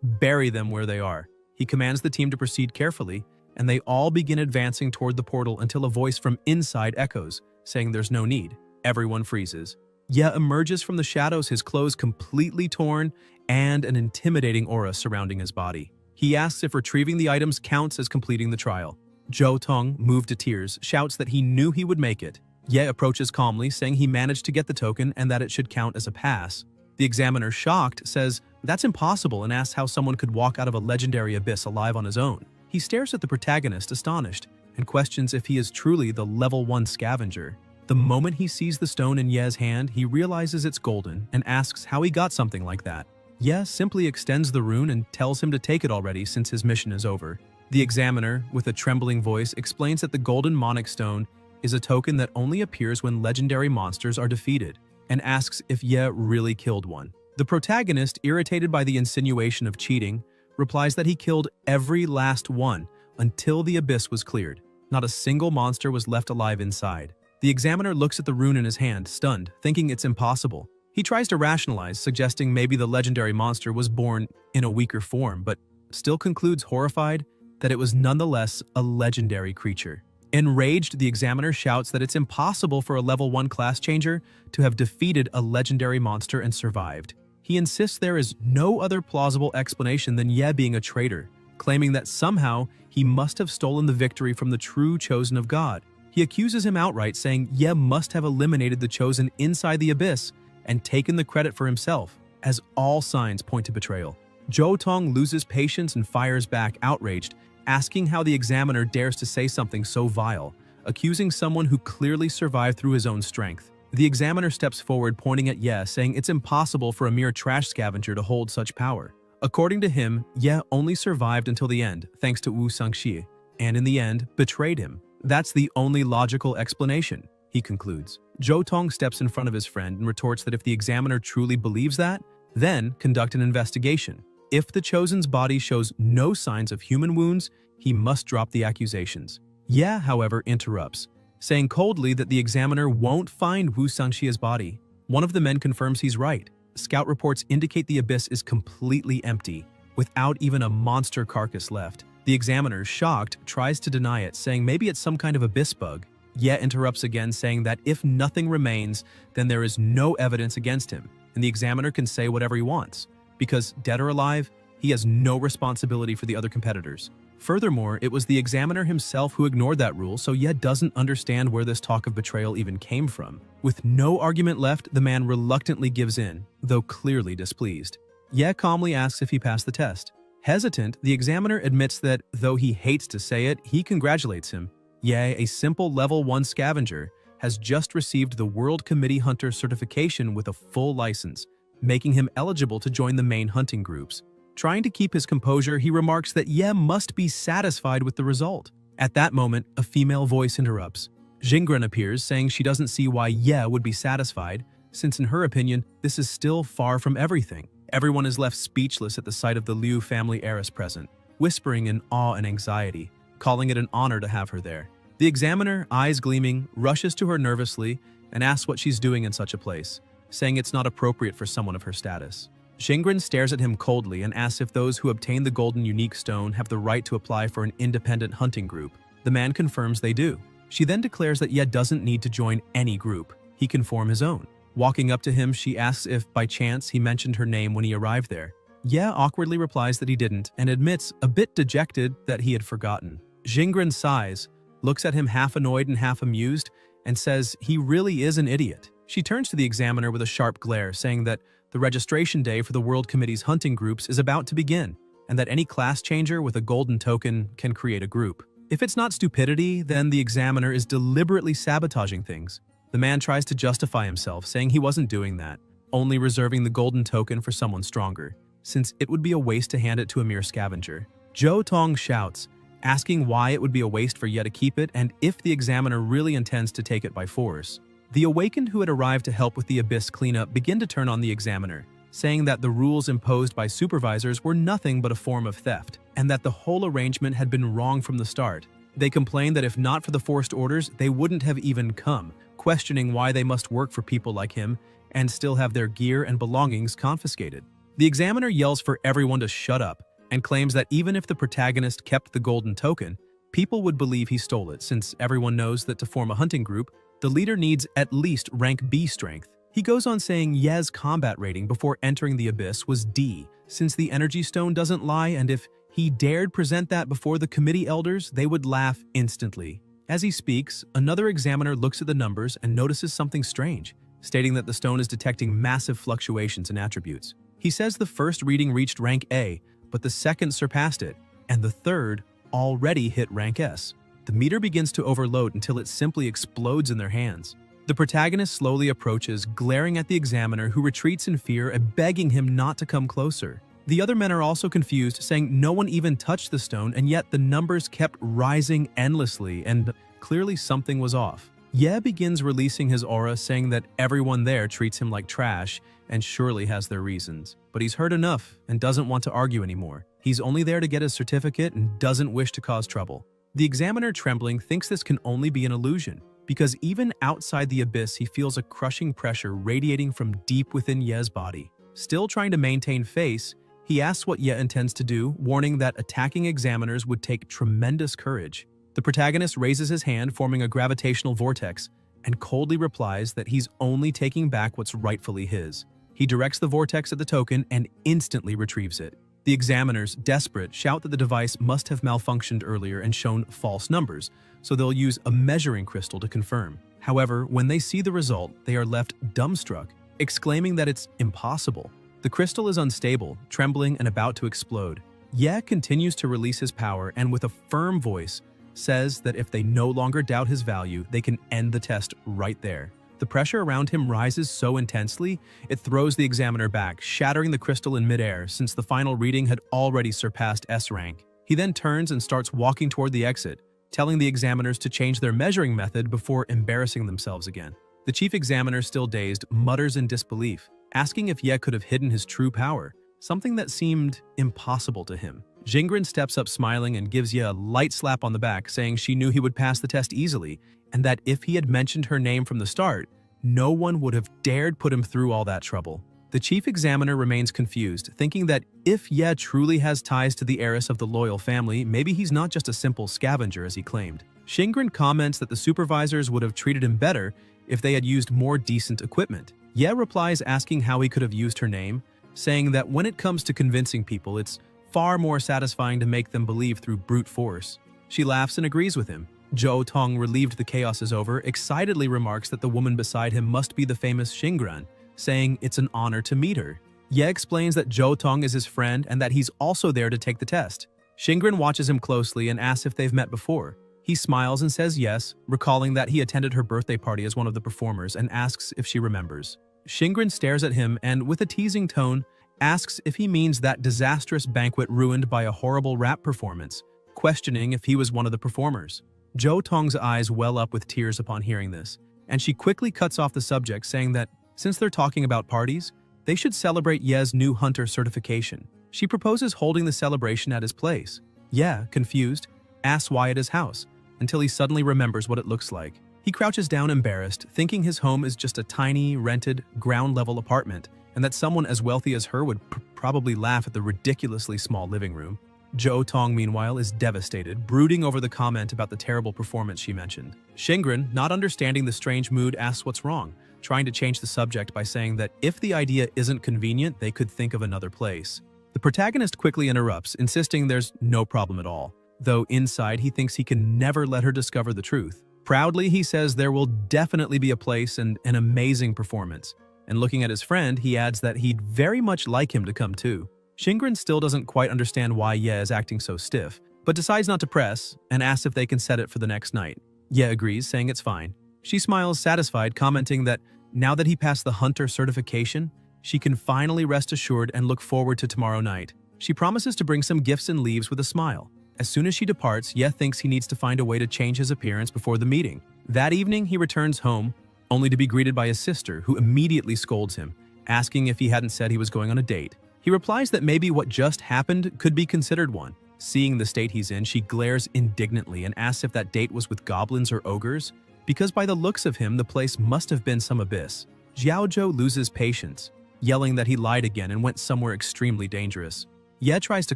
bury them where they are. He commands the team to proceed carefully, and they all begin advancing toward the portal until a voice from inside echoes, saying there's no need. Everyone freezes. Ye emerges from the shadows, his clothes completely torn, and an intimidating aura surrounding his body. He asks if retrieving the items counts as completing the trial. Jo Tong, moved to tears, shouts that he knew he would make it. Ye approaches calmly, saying he managed to get the token and that it should count as a pass. The examiner, shocked, says that's impossible and asks how someone could walk out of a legendary abyss alive on his own. He stares at the protagonist, astonished, and questions if he is truly the level 1 scavenger. The moment he sees the stone in Ye's hand, he realizes it's golden and asks how he got something like that. Ye simply extends the rune and tells him to take it already since his mission is over. The examiner, with a trembling voice, explains that the golden Monic stone is a token that only appears when legendary monsters are defeated, and asks if Ye really killed one. The protagonist, irritated by the insinuation of cheating, replies that he killed every last one until the abyss was cleared. Not a single monster was left alive inside. The examiner looks at the rune in his hand, stunned, thinking it's impossible. He tries to rationalize, suggesting maybe the legendary monster was born in a weaker form, but still concludes, horrified, that it was nonetheless a legendary creature. Enraged, the examiner shouts that it's impossible for a level 1 class changer to have defeated a legendary monster and survived. He insists there is no other plausible explanation than Ye being a traitor, claiming that somehow he must have stolen the victory from the true chosen of God. He accuses him outright, saying Ye must have eliminated the chosen inside the abyss and taken the credit for himself, as all signs point to betrayal. Jo Tong loses patience and fires back, outraged, asking how the examiner dares to say something so vile, accusing someone who clearly survived through his own strength. The examiner steps forward, pointing at Ye, saying it's impossible for a mere trash scavenger to hold such power. According to him, Ye only survived until the end, thanks to Wu Sangxi, and in the end, betrayed him. That's the only logical explanation, he concludes. Jo Tong steps in front of his friend and retorts that if the examiner truly believes that, then conduct an investigation. If the chosen's body shows no signs of human wounds, he must drop the accusations. Ye, however, interrupts, saying coldly that the examiner won't find Wu Sangxi's body. One of the men confirms he's right. Scout reports indicate the abyss is completely empty, without even a monster carcass left. The examiner, shocked, tries to deny it, saying maybe it's some kind of abyss bug. Ye interrupts again, saying that if nothing remains, then there is no evidence against him, and the examiner can say whatever he wants. Because, dead or alive, he has no responsibility for the other competitors. Furthermore, it was the examiner himself who ignored that rule, so Ye doesn't understand where this talk of betrayal even came from. With no argument left, the man reluctantly gives in, though clearly displeased. Ye calmly asks if he passed the test. Hesitant, the examiner admits that, though he hates to say it, he congratulates him. Ye, a simple level 1 scavenger, has just received the World Committee Hunter certification with a full license, making him eligible to join the main hunting groups. Trying to keep his composure, he remarks that Ye must be satisfied with the result. At that moment, a female voice interrupts. Jingren appears, saying she doesn't see why Ye would be satisfied, since in her opinion, this is still far from everything. Everyone is left speechless at the sight of the Liu family heiress present, whispering in awe and anxiety, calling it an honor to have her there. The examiner, eyes gleaming, rushes to her nervously and asks what she's doing in such a place, saying it's not appropriate for someone of her status. Xingren stares at him coldly and asks if those who obtain the golden unique stone have the right to apply for an independent hunting group. The man confirms they do. She then declares that Ye doesn't need to join any group. He can form his own. Walking up to him, she asks if, by chance, he mentioned her name when he arrived there. Ye awkwardly replies that he didn't and admits, a bit dejected, that he had forgotten. Xingren sighs, looks at him half annoyed and half amused, and says he really is an idiot. She turns to the examiner with a sharp glare, saying that the registration day for the World Committee's hunting groups is about to begin, and that any class changer with a golden token can create a group. If it's not stupidity, then the examiner is deliberately sabotaging things. The man tries to justify himself, saying he wasn't doing that, only reserving the golden token for someone stronger, since it would be a waste to hand it to a mere scavenger. Zhou Tong shouts, asking why it would be a waste for Ye to keep it and if the examiner really intends to take it by force. The awakened who had arrived to help with the abyss cleanup begin to turn on the examiner, saying that the rules imposed by supervisors were nothing but a form of theft, and that the whole arrangement had been wrong from the start. They complained that if not for the forced orders, they wouldn't have even come, questioning why they must work for people like him and still have their gear and belongings confiscated. The examiner yells for everyone to shut up and claims that even if the protagonist kept the golden token, people would believe he stole it, since everyone knows that to form a hunting group, the leader needs at least rank B strength. He goes on saying Ye's combat rating before entering the abyss was D, since the energy stone doesn't lie, and if he dared present that before the committee elders, they would laugh instantly. As he speaks, another examiner looks at the numbers and notices something strange, stating that the stone is detecting massive fluctuations in attributes. He says the first reading reached rank A, but the second surpassed it, and the third already hit rank S. The meter begins to overload until it simply explodes in their hands. The protagonist slowly approaches, glaring at the examiner, who retreats in fear and begging him not to come closer. The other men are also confused, saying no one even touched the stone, and yet the numbers kept rising endlessly, and clearly something was off. Ye begins releasing his aura, saying that everyone there treats him like trash and surely has their reasons. But he's heard enough and doesn't want to argue anymore. He's only there to get his certificate and doesn't wish to cause trouble. The examiner, trembling, thinks this can only be an illusion, because even outside the abyss he feels a crushing pressure radiating from deep within Ye's body. Still trying to maintain face, he asks what Ye intends to do, warning that attacking examiners would take tremendous courage. The protagonist raises his hand, forming a gravitational vortex, and coldly replies that he's only taking back what's rightfully his. He directs the vortex at the token and instantly retrieves it. The examiners, desperate, shout that the device must have malfunctioned earlier and shown false numbers, so they'll use a measuring crystal to confirm. However, when they see the result, they are left dumbstruck, exclaiming that it's impossible. The crystal is unstable, trembling, and about to explode. Ye continues to release his power and, with a firm voice, says that if they no longer doubt his value, they can end the test right there. The pressure around him rises so intensely, it throws the examiner back, shattering the crystal in midair since the final reading had already surpassed S rank. He then turns and starts walking toward the exit, telling the examiners to change their measuring method before embarrassing themselves again. The chief examiner, still dazed, mutters in disbelief, asking if Ye could have hidden his true power, something that seemed impossible to him. Xingren steps up smiling and gives Ye a light slap on the back, saying she knew he would pass the test easily, and that if he had mentioned her name from the start, no one would have dared put him through all that trouble. The chief examiner remains confused, thinking that if Ye truly has ties to the heiress of the loyal family, maybe he's not just a simple scavenger as he claimed. Xingren comments that the supervisors would have treated him better if they had used more decent equipment. Ye replies asking how he could have used her name, saying that when it comes to convincing people, it's far more satisfying to make them believe through brute force. She laughs and agrees with him. Zhou Tong, relieved the chaos is over, excitedly remarks that the woman beside him must be the famous Xingren, saying it's an honor to meet her. Ye explains that Zhou Tong is his friend and that he's also there to take the test. Xingren watches him closely and asks if they've met before. He smiles and says yes, recalling that he attended her birthday party as one of the performers, and asks if she remembers. Xingren stares at him and, with a teasing tone, asks if he means that disastrous banquet ruined by a horrible rap performance, questioning if he was one of the performers. Zhou Tong's eyes well up with tears upon hearing this, and she quickly cuts off the subject, saying that since they're talking about parties, They should celebrate Ye's new hunter certification. She proposes holding the celebration at his place. Ye, confused, asks why at his house, until he suddenly remembers what it looks like. He crouches down embarrassed, thinking his home is just a tiny, rented, ground-level apartment, and that someone as wealthy as her would probably laugh at the ridiculously small living room. Jo Tong, meanwhile, is devastated, brooding over the comment about the terrible performance she mentioned. Shingren, not understanding the strange mood, asks what's wrong, trying to change the subject by saying that if the idea isn't convenient, they could think of another place. The protagonist quickly interrupts, insisting there's no problem at all, though inside he thinks he can never let her discover the truth. Proudly, he says there will definitely be a place and an amazing performance. And looking at his friend, he adds that he'd very much like him to come too. Shingren still doesn't quite understand why Ye is acting so stiff, but decides not to press and asks if they can set it for the next night. Ye agrees, saying it's fine. She smiles satisfied, commenting that now that he passed the hunter certification, she can finally rest assured and look forward to tomorrow night. She promises to bring some gifts and leaves with a smile. As soon as she departs, Ye thinks he needs to find a way to change his appearance before the meeting. That evening, he returns home, only to be greeted by his sister, who immediately scolds him, asking if he hadn't said he was going on a date. He replies that maybe what just happened could be considered one. Seeing the state he's in, she glares indignantly and asks if that date was with goblins or ogres, because by the looks of him, the place must have been some abyss. Xiaozhou loses patience, yelling that he lied again and went somewhere extremely dangerous. Ye tries to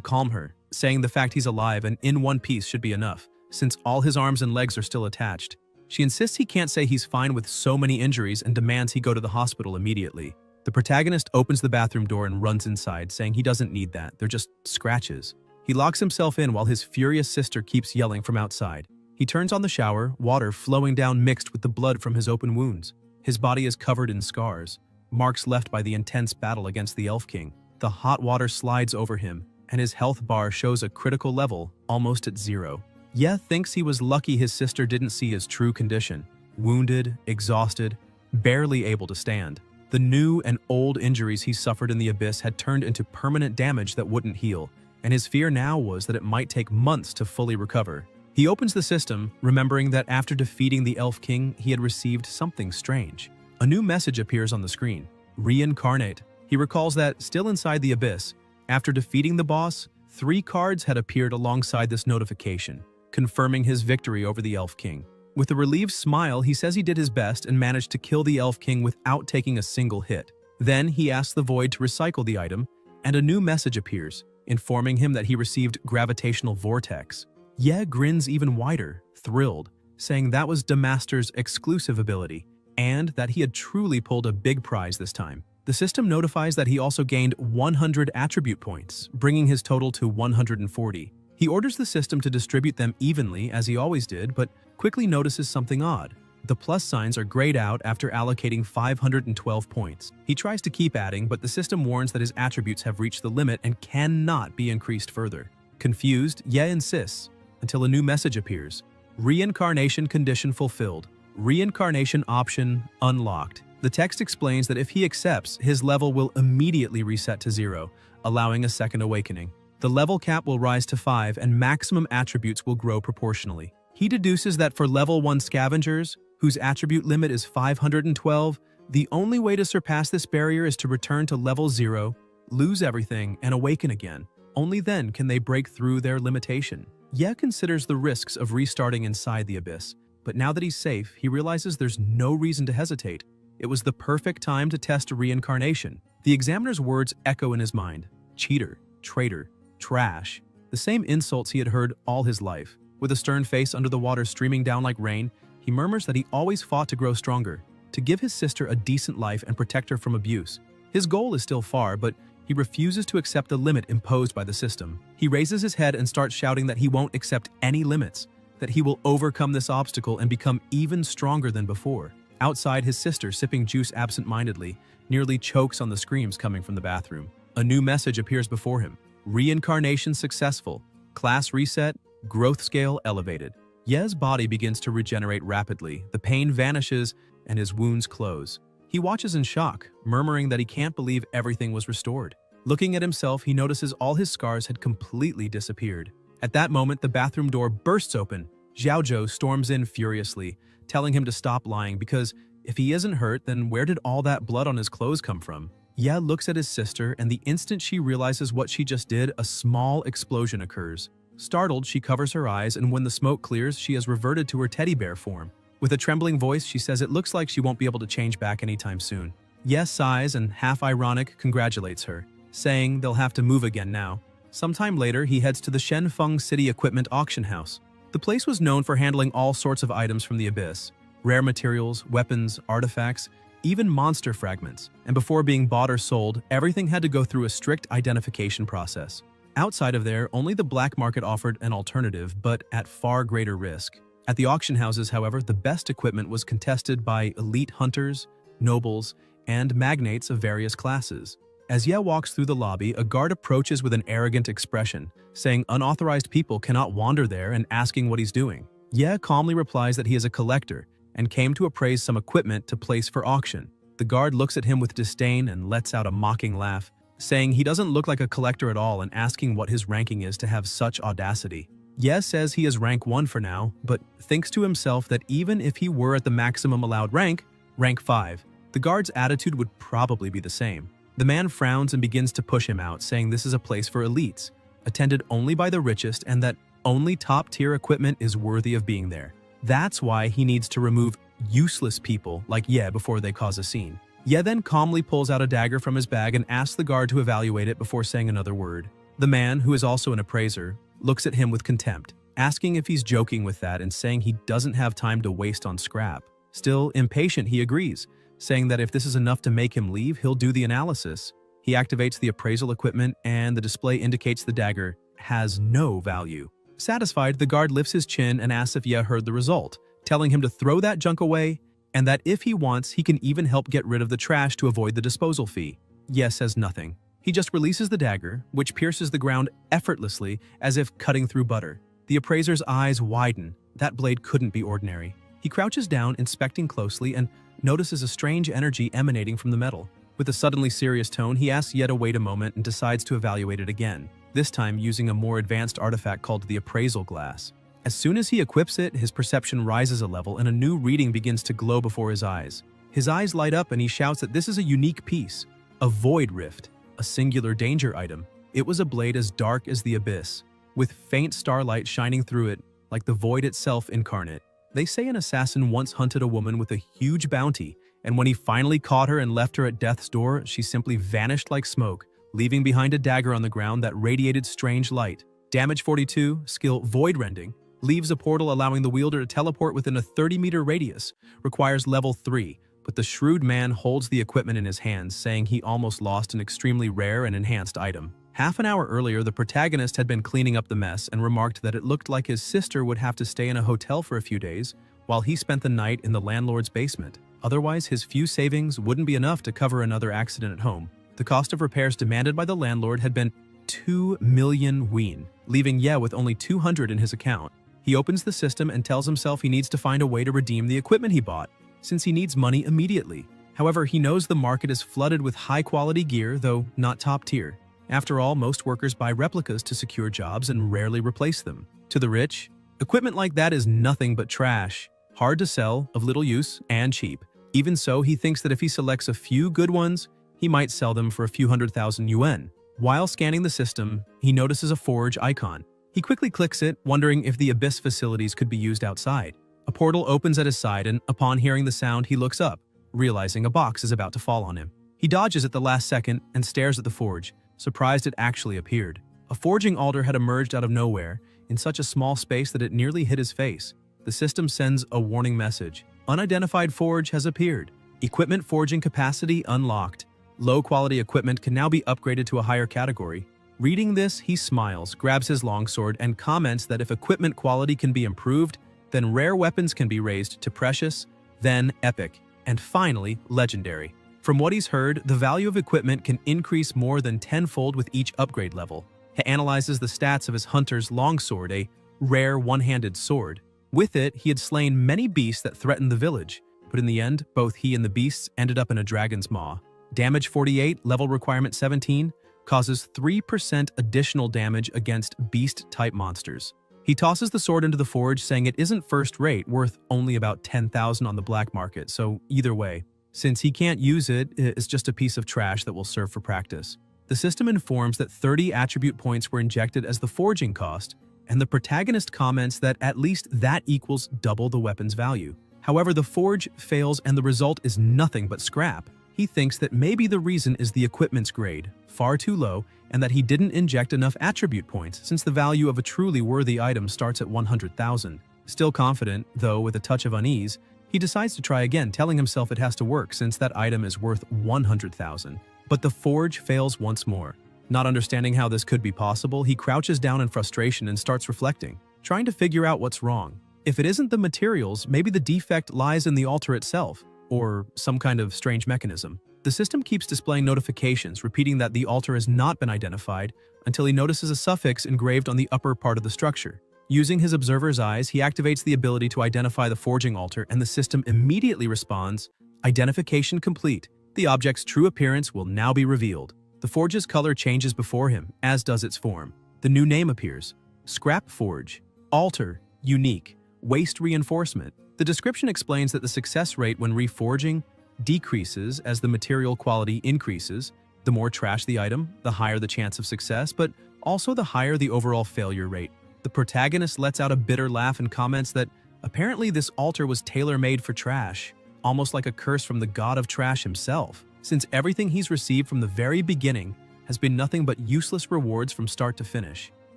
calm her, saying the fact he's alive and in one piece should be enough, since all his arms and legs are still attached. She insists he can't say he's fine with so many injuries and demands he go to the hospital immediately. The protagonist opens the bathroom door and runs inside, saying he doesn't need that, they're just scratches. He locks himself in while his furious sister keeps yelling from outside. He turns on the shower, water flowing down mixed with the blood from his open wounds. His body is covered in scars, marks left by the intense battle against the Elf King. The hot water slides over him, and his health bar shows a critical level, almost at 0. Ye thinks he was lucky his sister didn't see his true condition. Wounded, exhausted, barely able to stand. The new and old injuries he suffered in the abyss had turned into permanent damage that wouldn't heal, and his fear now was that it might take months to fully recover. He opens the system, remembering that after defeating the Elf King, he had received something strange. A new message appears on the screen. Reincarnate. He recalls that, still inside the abyss, after defeating the boss, 3 cards had appeared alongside this notification, confirming his victory over the Elf King. With a relieved smile, he says he did his best and managed to kill the Elf King without taking a single hit. Then he asks the Void to recycle the item, and a new message appears, informing him that he received Gravitational Vortex. Ye grins even wider, thrilled, saying that was Damaster's exclusive ability, and that he had truly pulled a big prize this time. The system notifies that he also gained 100 attribute points, bringing his total to 140. He orders the system to distribute them evenly, as he always did, but quickly notices something odd. The plus signs are grayed out after allocating 512 points. He tries to keep adding, but the system warns that his attributes have reached the limit and cannot be increased further. Confused, Ye insists, until a new message appears. Reincarnation condition fulfilled. Reincarnation option unlocked. The text explains that if he accepts, his level will immediately reset to 0, allowing a second awakening. The level cap will rise to 5 and maximum attributes will grow proportionally. He deduces that for level 1 scavengers, whose attribute limit is 512, the only way to surpass this barrier is to return to level 0, lose everything, and awaken again. Only then can they break through their limitation. Ye considers the risks of restarting inside the abyss, but now that he's safe, he realizes there's no reason to hesitate. It was the perfect time to test reincarnation. The examiner's words echo in his mind. Cheater, traitor, trash. The same insults he had heard all his life. With a stern face under the water streaming down like rain, he murmurs that he always fought to grow stronger, to give his sister a decent life and protect her from abuse. His goal is still far, but he refuses to accept the limit imposed by the system. He raises his head and starts shouting that he won't accept any limits, that he will overcome this obstacle and become even stronger than before. Outside, his sister, sipping juice absent-mindedly, nearly chokes on the screams coming from the bathroom. A new message appears before him. Reincarnation successful. Class reset. Growth scale elevated. Ye's body begins to regenerate rapidly, the pain vanishes, and his wounds close. He watches in shock, murmuring that he can't believe everything was restored. Looking at himself, he notices all his scars had completely disappeared. At that moment, the bathroom door bursts open. Xiaozhou storms in furiously, telling him to stop lying because if he isn't hurt, then where did all that blood on his clothes come from? Ye looks at his sister, and the instant she realizes what she just did, a small explosion occurs. Startled, she covers her eyes, and when the smoke clears, she has reverted to her teddy bear form. With a trembling voice, she says it looks like she won't be able to change back anytime soon. Ye sighs and, half-ironic, congratulates her, saying they'll have to move again now. Sometime later, he heads to the Shenfeng City Equipment Auction House. The place was known for handling all sorts of items from the abyss: rare materials, weapons, artifacts, even monster fragments. And before being bought or sold, everything had to go through a strict identification process. Outside of there, only the black market offered an alternative, but at far greater risk. At the auction houses, however, the best equipment was contested by elite hunters, nobles, and magnates of various classes. As Ye walks through the lobby, a guard approaches with an arrogant expression, saying unauthorized people cannot wander there and asking what he's doing. Ye calmly replies that he is a collector and came to appraise some equipment to place for auction. The guard looks at him with disdain and lets out a mocking laugh, saying he doesn't look like a collector at all and asking what his ranking is to have such audacity. Ye says he is rank 1 for now, but thinks to himself that even if he were at the maximum allowed rank 5, the guard's attitude would probably be the same. The man frowns and begins to push him out, saying this is a place for elites, attended only by the richest, and that only top-tier equipment is worthy of being there. That's why he needs to remove useless people like Ye before they cause a scene. Ye then calmly pulls out a dagger from his bag and asks the guard to evaluate it before saying another word. The man, who is also an appraiser, looks at him with contempt, asking if he's joking with that and saying he doesn't have time to waste on scrap. Still impatient, he agrees, saying that if this is enough to make him leave, he'll do the analysis. He activates the appraisal equipment, and the display indicates the dagger has no value. Satisfied, the guard lifts his chin and asks if Ye heard the result, telling him to throw that junk away, and that if he wants, he can even help get rid of the trash to avoid the disposal fee. Ye says nothing. He just releases the dagger, which pierces the ground effortlessly as if cutting through butter. The appraiser's eyes widen. That blade couldn't be ordinary. He crouches down, inspecting closely, and notices a strange energy emanating from the metal. With a suddenly serious tone, he asks Ye to wait a moment and decides to evaluate it again, this time using a more advanced artifact called the appraisal glass. As soon as he equips it, his perception rises a level and a new reading begins to glow before his eyes. His eyes light up and he shouts that this is a unique piece, a void rift, a singular danger item. It was a blade as dark as the abyss, with faint starlight shining through it, like the void itself incarnate. They say an assassin once hunted a woman with a huge bounty, and when he finally caught her and left her at death's door, she simply vanished like smoke, leaving behind a dagger on the ground that radiated strange light. Damage 42, skill Void Rending, leaves a portal allowing the wielder to teleport within a 30-meter radius, requires level 3, but the shrewd man holds the equipment in his hands, saying he almost lost an extremely rare and enhanced item. Half an hour earlier, the protagonist had been cleaning up the mess and remarked that it looked like his sister would have to stay in a hotel for a few days, while he spent the night in the landlord's basement. Otherwise, his few savings wouldn't be enough to cover another accident at home. The cost of repairs demanded by the landlord had been 2 million ween, leaving Ye with only 200 in his account. He opens the system and tells himself he needs to find a way to redeem the equipment he bought, since he needs money immediately. However, he knows the market is flooded with high-quality gear, though not top-tier. After all, most workers buy replicas to secure jobs and rarely replace them. To the rich, equipment like that is nothing but trash, hard to sell, of little use, and cheap. Even so, he thinks that if he selects a few good ones, he might sell them for a few 100,000 yuan. While scanning the system, he notices a forge icon. He quickly clicks it, wondering if the abyss facilities could be used outside. A portal opens at his side, and upon hearing the sound, he looks up, realizing a box is about to fall on him. He dodges at the last second and stares at the forge, surprised it actually appeared. A forging altar had emerged out of nowhere, in such a small space that it nearly hit his face. The system sends a warning message. Unidentified forge has appeared. Equipment forging capacity unlocked. Low-quality equipment can now be upgraded to a higher category. Reading this, he smiles, grabs his longsword, and comments that if equipment quality can be improved, then rare weapons can be raised to precious, then epic, and finally, legendary. From what he's heard, the value of equipment can increase more than tenfold with each upgrade level. He analyzes the stats of his hunter's longsword, a rare one-handed sword. With it, he had slain many beasts that threatened the village, but in the end, both he and the beasts ended up in a dragon's maw. Damage 48, level requirement 17, causes 3% additional damage against beast-type monsters. He tosses the sword into the forge, saying it isn't first-rate, worth only about 10,000 on the black market, so either way. Since he can't use it, it's just a piece of trash that will serve for practice. The system informs that 30 attribute points were injected as the forging cost, and the protagonist comments that at least that equals double the weapon's value. However, the forge fails and the result is nothing but scrap. He thinks that maybe the reason is the equipment's grade, far too low, and that he didn't inject enough attribute points since the value of a truly worthy item starts at 100,000. Still confident, though with a touch of unease, he decides to try again, telling himself it has to work since that item is worth 100,000. But the forge fails once more. Not understanding how this could be possible, he crouches down in frustration and starts reflecting, trying to figure out what's wrong. If it isn't the materials, maybe the defect lies in the altar itself, or some kind of strange mechanism. The system keeps displaying notifications, repeating that the altar has not been identified until he notices a suffix engraved on the upper part of the structure. Using his observer's eyes, he activates the ability to identify the forging altar, and the system immediately responds, "Identification complete. The object's true appearance will now be revealed." The forge's color changes before him, as does its form. The new name appears: Scrap Forge. Altar, unique. Waste reinforcement. The description explains that the success rate when reforging decreases as the material quality increases. The more trash the item, the higher the chance of success, but also the higher the overall failure rate. The protagonist lets out a bitter laugh and comments that apparently this altar was tailor-made for trash, almost like a curse from the god of trash himself, since everything he's received from the very beginning has been nothing but useless rewards from start to finish.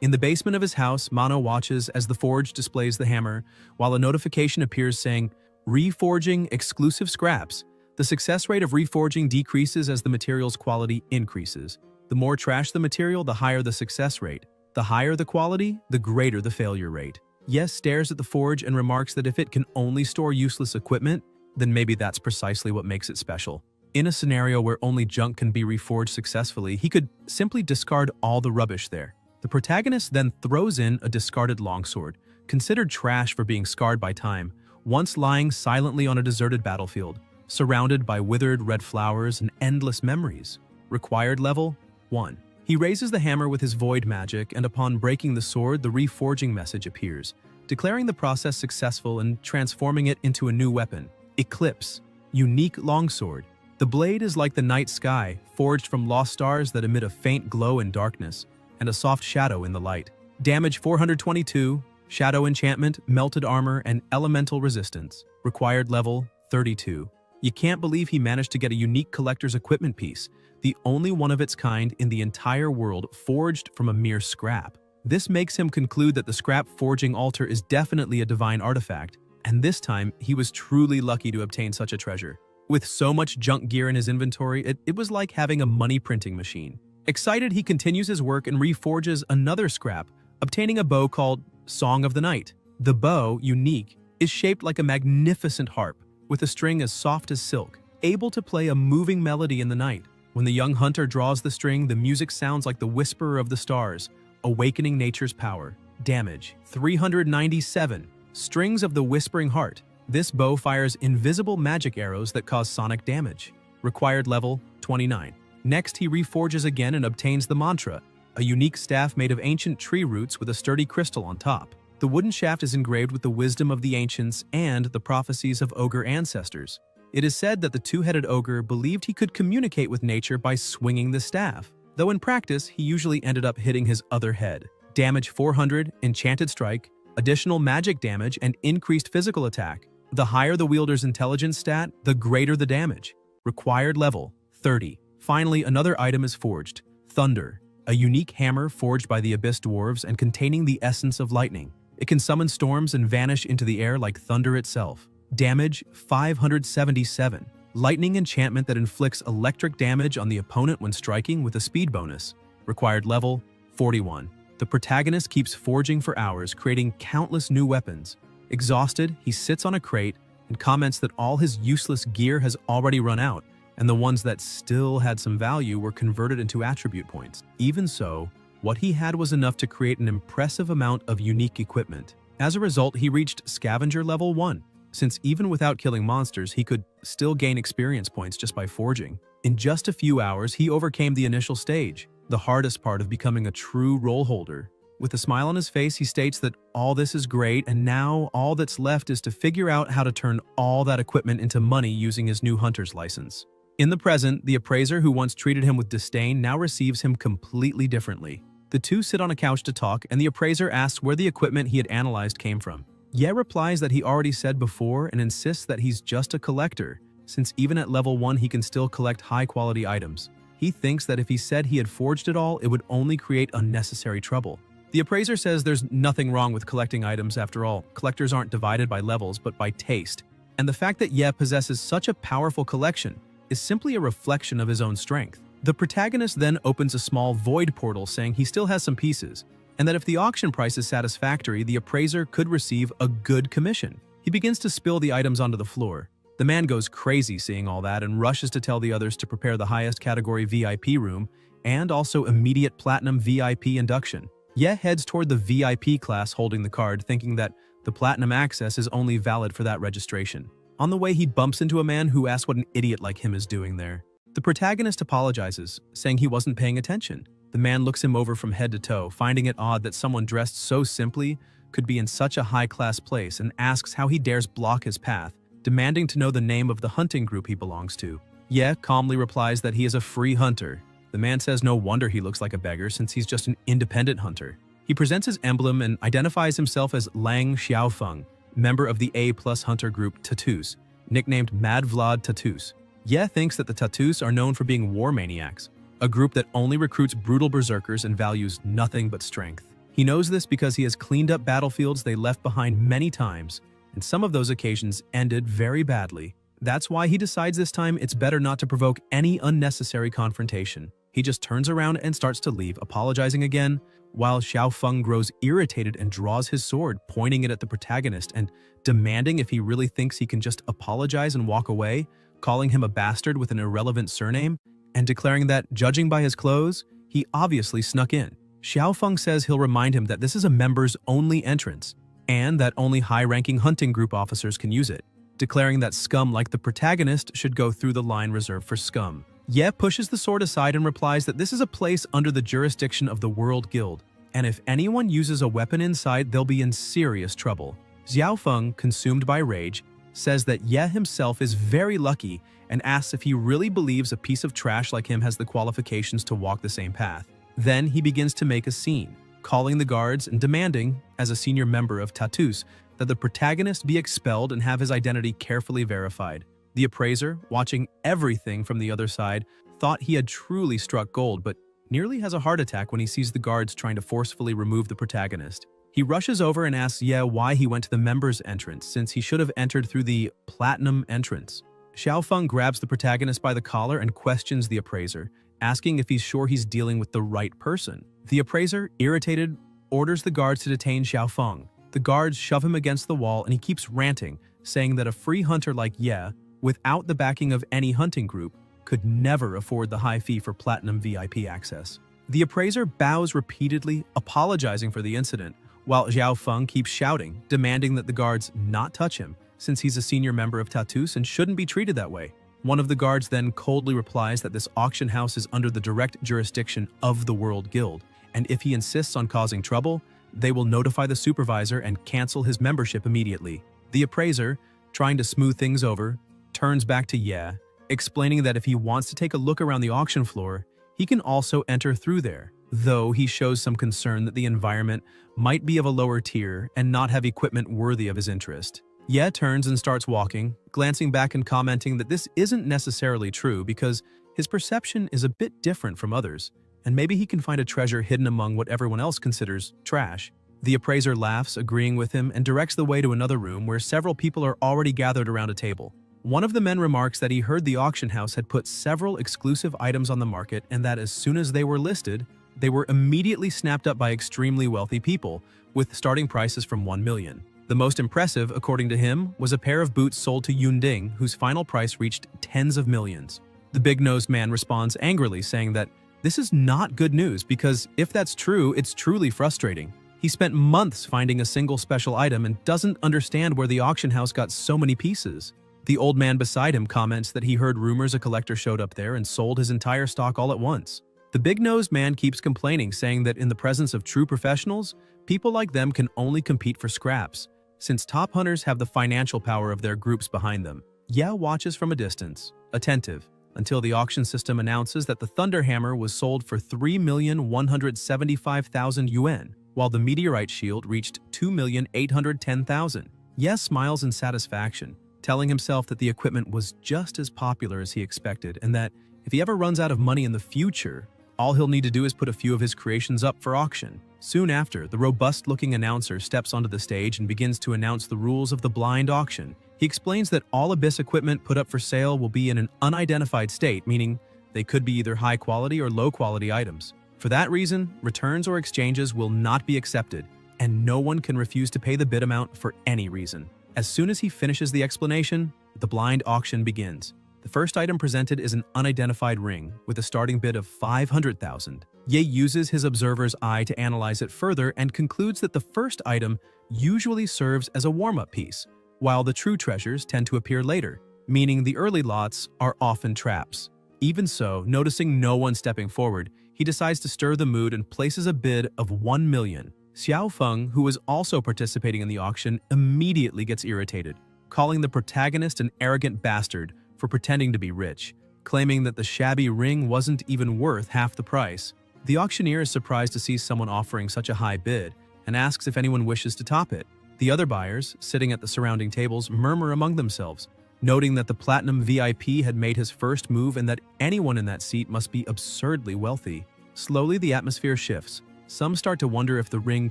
In the basement of his house, Mano watches as the forge displays the hammer, while a notification appears saying, "Reforging exclusive scraps." The success rate of reforging decreases as the material's quality increases. The more trash the material, the higher the success rate. The higher the quality, the greater the failure rate. Yes stares at the forge and remarks that if it can only store useless equipment, then maybe that's precisely what makes it special. In a scenario where only junk can be reforged successfully, he could simply discard all the rubbish there. The protagonist then throws in a discarded longsword, considered trash for being scarred by time, once lying silently on a deserted battlefield, surrounded by withered red flowers and endless memories. Required level 1. He raises the hammer with his void magic, and upon breaking the sword, the reforging message appears, declaring the process successful and transforming it into a new weapon. Eclipse. Unique longsword. The blade is like the night sky, forged from lost stars that emit a faint glow in darkness and a soft shadow in the light. Damage 422, shadow enchantment, melted armor, and elemental resistance. Required level 32. You can't believe he managed to get a unique collector's equipment piece, the only one of its kind in the entire world, forged from a mere scrap. This makes him conclude that the scrap forging altar is definitely a divine artifact, and this time he was truly lucky to obtain such a treasure. With so much junk gear in his inventory, it was like having a money printing machine. Excited, he continues his work and reforges another scrap, obtaining a bow called Song of the Night. The bow, unique, is shaped like a magnificent harp, with a string as soft as silk, able to play a moving melody in the night. When the young hunter draws the string, the music sounds like the whisper of the stars, awakening nature's power. Damage 397. Strings of the Whispering Heart. This bow fires invisible magic arrows that cause sonic damage. Required level 29. Next, he reforges again and obtains the mantra, a unique staff made of ancient tree roots with a sturdy crystal on top. The wooden shaft is engraved with the wisdom of the ancients and the prophecies of ogre ancestors. It is said that the two-headed ogre believed he could communicate with nature by swinging the staff, though in practice he usually ended up hitting his other head. Damage 400, enchanted strike, additional magic damage, and increased physical attack. The higher the wielder's intelligence stat, the greater the damage. Required level 30. Finally, another item is forged. Thunder, a unique hammer forged by the Abyss Dwarves and containing the essence of lightning. It can summon storms and vanish into the air like thunder itself. Damage 577. Lightning enchantment that inflicts electric damage on the opponent when striking with a speed bonus. Required level 41. The protagonist keeps forging for hours, creating countless new weapons. Exhausted, he sits on a crate and comments that all his useless gear has already run out, and the ones that still had some value were converted into attribute points. Even so, what he had was enough to create an impressive amount of unique equipment. As a result, he reached Scavenger level 1, since even without killing monsters, he could still gain experience points just by forging. In just a few hours, he overcame the initial stage, the hardest part of becoming a true role holder. With a smile on his face, he states that all this is great and now all that's left is to figure out how to turn all that equipment into money using his new hunter's license. In the present, the appraiser who once treated him with disdain now receives him completely differently. The two sit on a couch to talk, and the appraiser asks where the equipment he had analyzed came from. Ye replies that he already said before and insists that he's just a collector, since even at level 1 he can still collect high-quality items. He thinks that if he said he had forged it all, it would only create unnecessary trouble. The appraiser says there's nothing wrong with collecting items after all. Collectors aren't divided by levels, but by taste. And the fact that Ye possesses such a powerful collection is simply a reflection of his own strength. The protagonist then opens a small void portal saying he still has some pieces, and that if the auction price is satisfactory, the appraiser could receive a good commission. He begins to spill the items onto the floor. The man goes crazy seeing all that and rushes to tell the others to prepare the highest category VIP room and also immediate platinum VIP induction. Ye heads toward the VIP class holding the card, thinking that the platinum access is only valid for that registration. On the way, he bumps into a man who asks what an idiot like him is doing there. The protagonist apologizes, saying he wasn't paying attention. The man looks him over from head to toe, finding it odd that someone dressed so simply could be in such a high-class place, and asks how he dares block his path, demanding to know the name of the hunting group he belongs to. Ye calmly replies that he is a free hunter. The man says no wonder he looks like a beggar since he's just an independent hunter. He presents his emblem and identifies himself as Lang Xiaofeng, member of the A+ hunter group Tattoos, nicknamed Mad Vlad Tattoos. Ye thinks that the Tattoos are known for being war maniacs, a group that only recruits brutal berserkers and values nothing but strength. He knows this because he has cleaned up battlefields they left behind many times, and some of those occasions ended very badly. That's why he decides this time it's better not to provoke any unnecessary confrontation. He just turns around and starts to leave, apologizing again, while Xiaofeng grows irritated and draws his sword, pointing it at the protagonist and demanding if he really thinks he can just apologize and walk away, calling him a bastard with an irrelevant surname, and declaring that, judging by his clothes, he obviously snuck in. Xiaofeng says he'll remind him that this is a members-only entrance, and that only high-ranking hunting group officers can use it, declaring that scum like the protagonist should go through the line reserved for scum. Ye pushes the sword aside and replies that this is a place under the jurisdiction of the World Guild, and if anyone uses a weapon inside, they'll be in serious trouble. Xiaofeng, consumed by rage, says that Ye himself is very lucky and asks if he really believes a piece of trash like him has the qualifications to walk the same path. Then he begins to make a scene, calling the guards and demanding, as a senior member of Tattoos, that the protagonist be expelled and have his identity carefully verified. The appraiser, watching everything from the other side, thought he had truly struck gold, but nearly has a heart attack when he sees the guards trying to forcefully remove the protagonist. He rushes over and asks Ye why he went to the members' entrance, since he should have entered through the platinum entrance. Xiaofeng grabs the protagonist by the collar and questions the appraiser, asking if he's sure he's dealing with the right person. The appraiser, irritated, orders the guards to detain Xiaofeng. The guards shove him against the wall and he keeps ranting, saying that a free hunter like Ye, without the backing of any hunting group, could never afford the high fee for platinum VIP access. The appraiser bows repeatedly, apologizing for the incident, while Xiaofeng keeps shouting, demanding that the guards not touch him, since he's a senior member of Tattoos and shouldn't be treated that way. One of the guards then coldly replies that this auction house is under the direct jurisdiction of the World Guild, and if he insists on causing trouble, they will notify the supervisor and cancel his membership immediately. The appraiser, trying to smooth things over, turns back to Ye, explaining that if he wants to take a look around the auction floor, he can also enter through there, though he shows some concern that the environment might be of a lower tier and not have equipment worthy of his interest. Ye turns and starts walking, glancing back and commenting that this isn't necessarily true because his perception is a bit different from others, and maybe he can find a treasure hidden among what everyone else considers trash. The appraiser laughs, agreeing with him, and directs the way to another room where several people are already gathered around a table. One of the men remarks that he heard the auction house had put several exclusive items on the market and that as soon as they were listed, they were immediately snapped up by extremely wealthy people, with starting prices from 1 million. The most impressive, according to him, was a pair of boots sold to Yunding, whose final price reached tens of millions. The big-nosed man responds angrily, saying that this is not good news because if that's true, it's truly frustrating. He spent months finding a single special item and doesn't understand where the auction house got so many pieces. The old man beside him comments that he heard rumors a collector showed up there and sold his entire stock all at once. The big-nosed man keeps complaining, saying that in the presence of true professionals, people like them can only compete for scraps, since top hunters have the financial power of their groups behind them. Ye watches from a distance, attentive, until the auction system announces that the Thunder Hammer was sold for 3,175,000 yuan, while the Meteorite Shield reached 2,810,000. Ye smiles in satisfaction, telling himself that the equipment was just as popular as he expected, and that if he ever runs out of money in the future, all he'll need to do is put a few of his creations up for auction. Soon after, the robust-looking announcer steps onto the stage and begins to announce the rules of the blind auction. He explains that all Abyss equipment put up for sale will be in an unidentified state, meaning they could be either high-quality or low-quality items. For that reason, returns or exchanges will not be accepted, and no one can refuse to pay the bid amount for any reason. As soon as he finishes the explanation, the blind auction begins. The first item presented is an unidentified ring with a starting bid of 500,000. Ye uses his observer's eye to analyze it further and concludes that the first item usually serves as a warm-up piece, while the true treasures tend to appear later, meaning the early lots are often traps. Even so, noticing no one stepping forward, he decides to stir the mood and places a bid of 1 million. Xiao Feng, who is also participating in the auction, immediately gets irritated, calling the protagonist an arrogant bastard for pretending to be rich, claiming that the shabby ring wasn't even worth half the price. The auctioneer is surprised to see someone offering such a high bid and asks if anyone wishes to top it. The other buyers, sitting at the surrounding tables, murmur among themselves, noting that the Platinum VIP had made his first move and that anyone in that seat must be absurdly wealthy. Slowly, the atmosphere shifts. Some start to wonder if the ring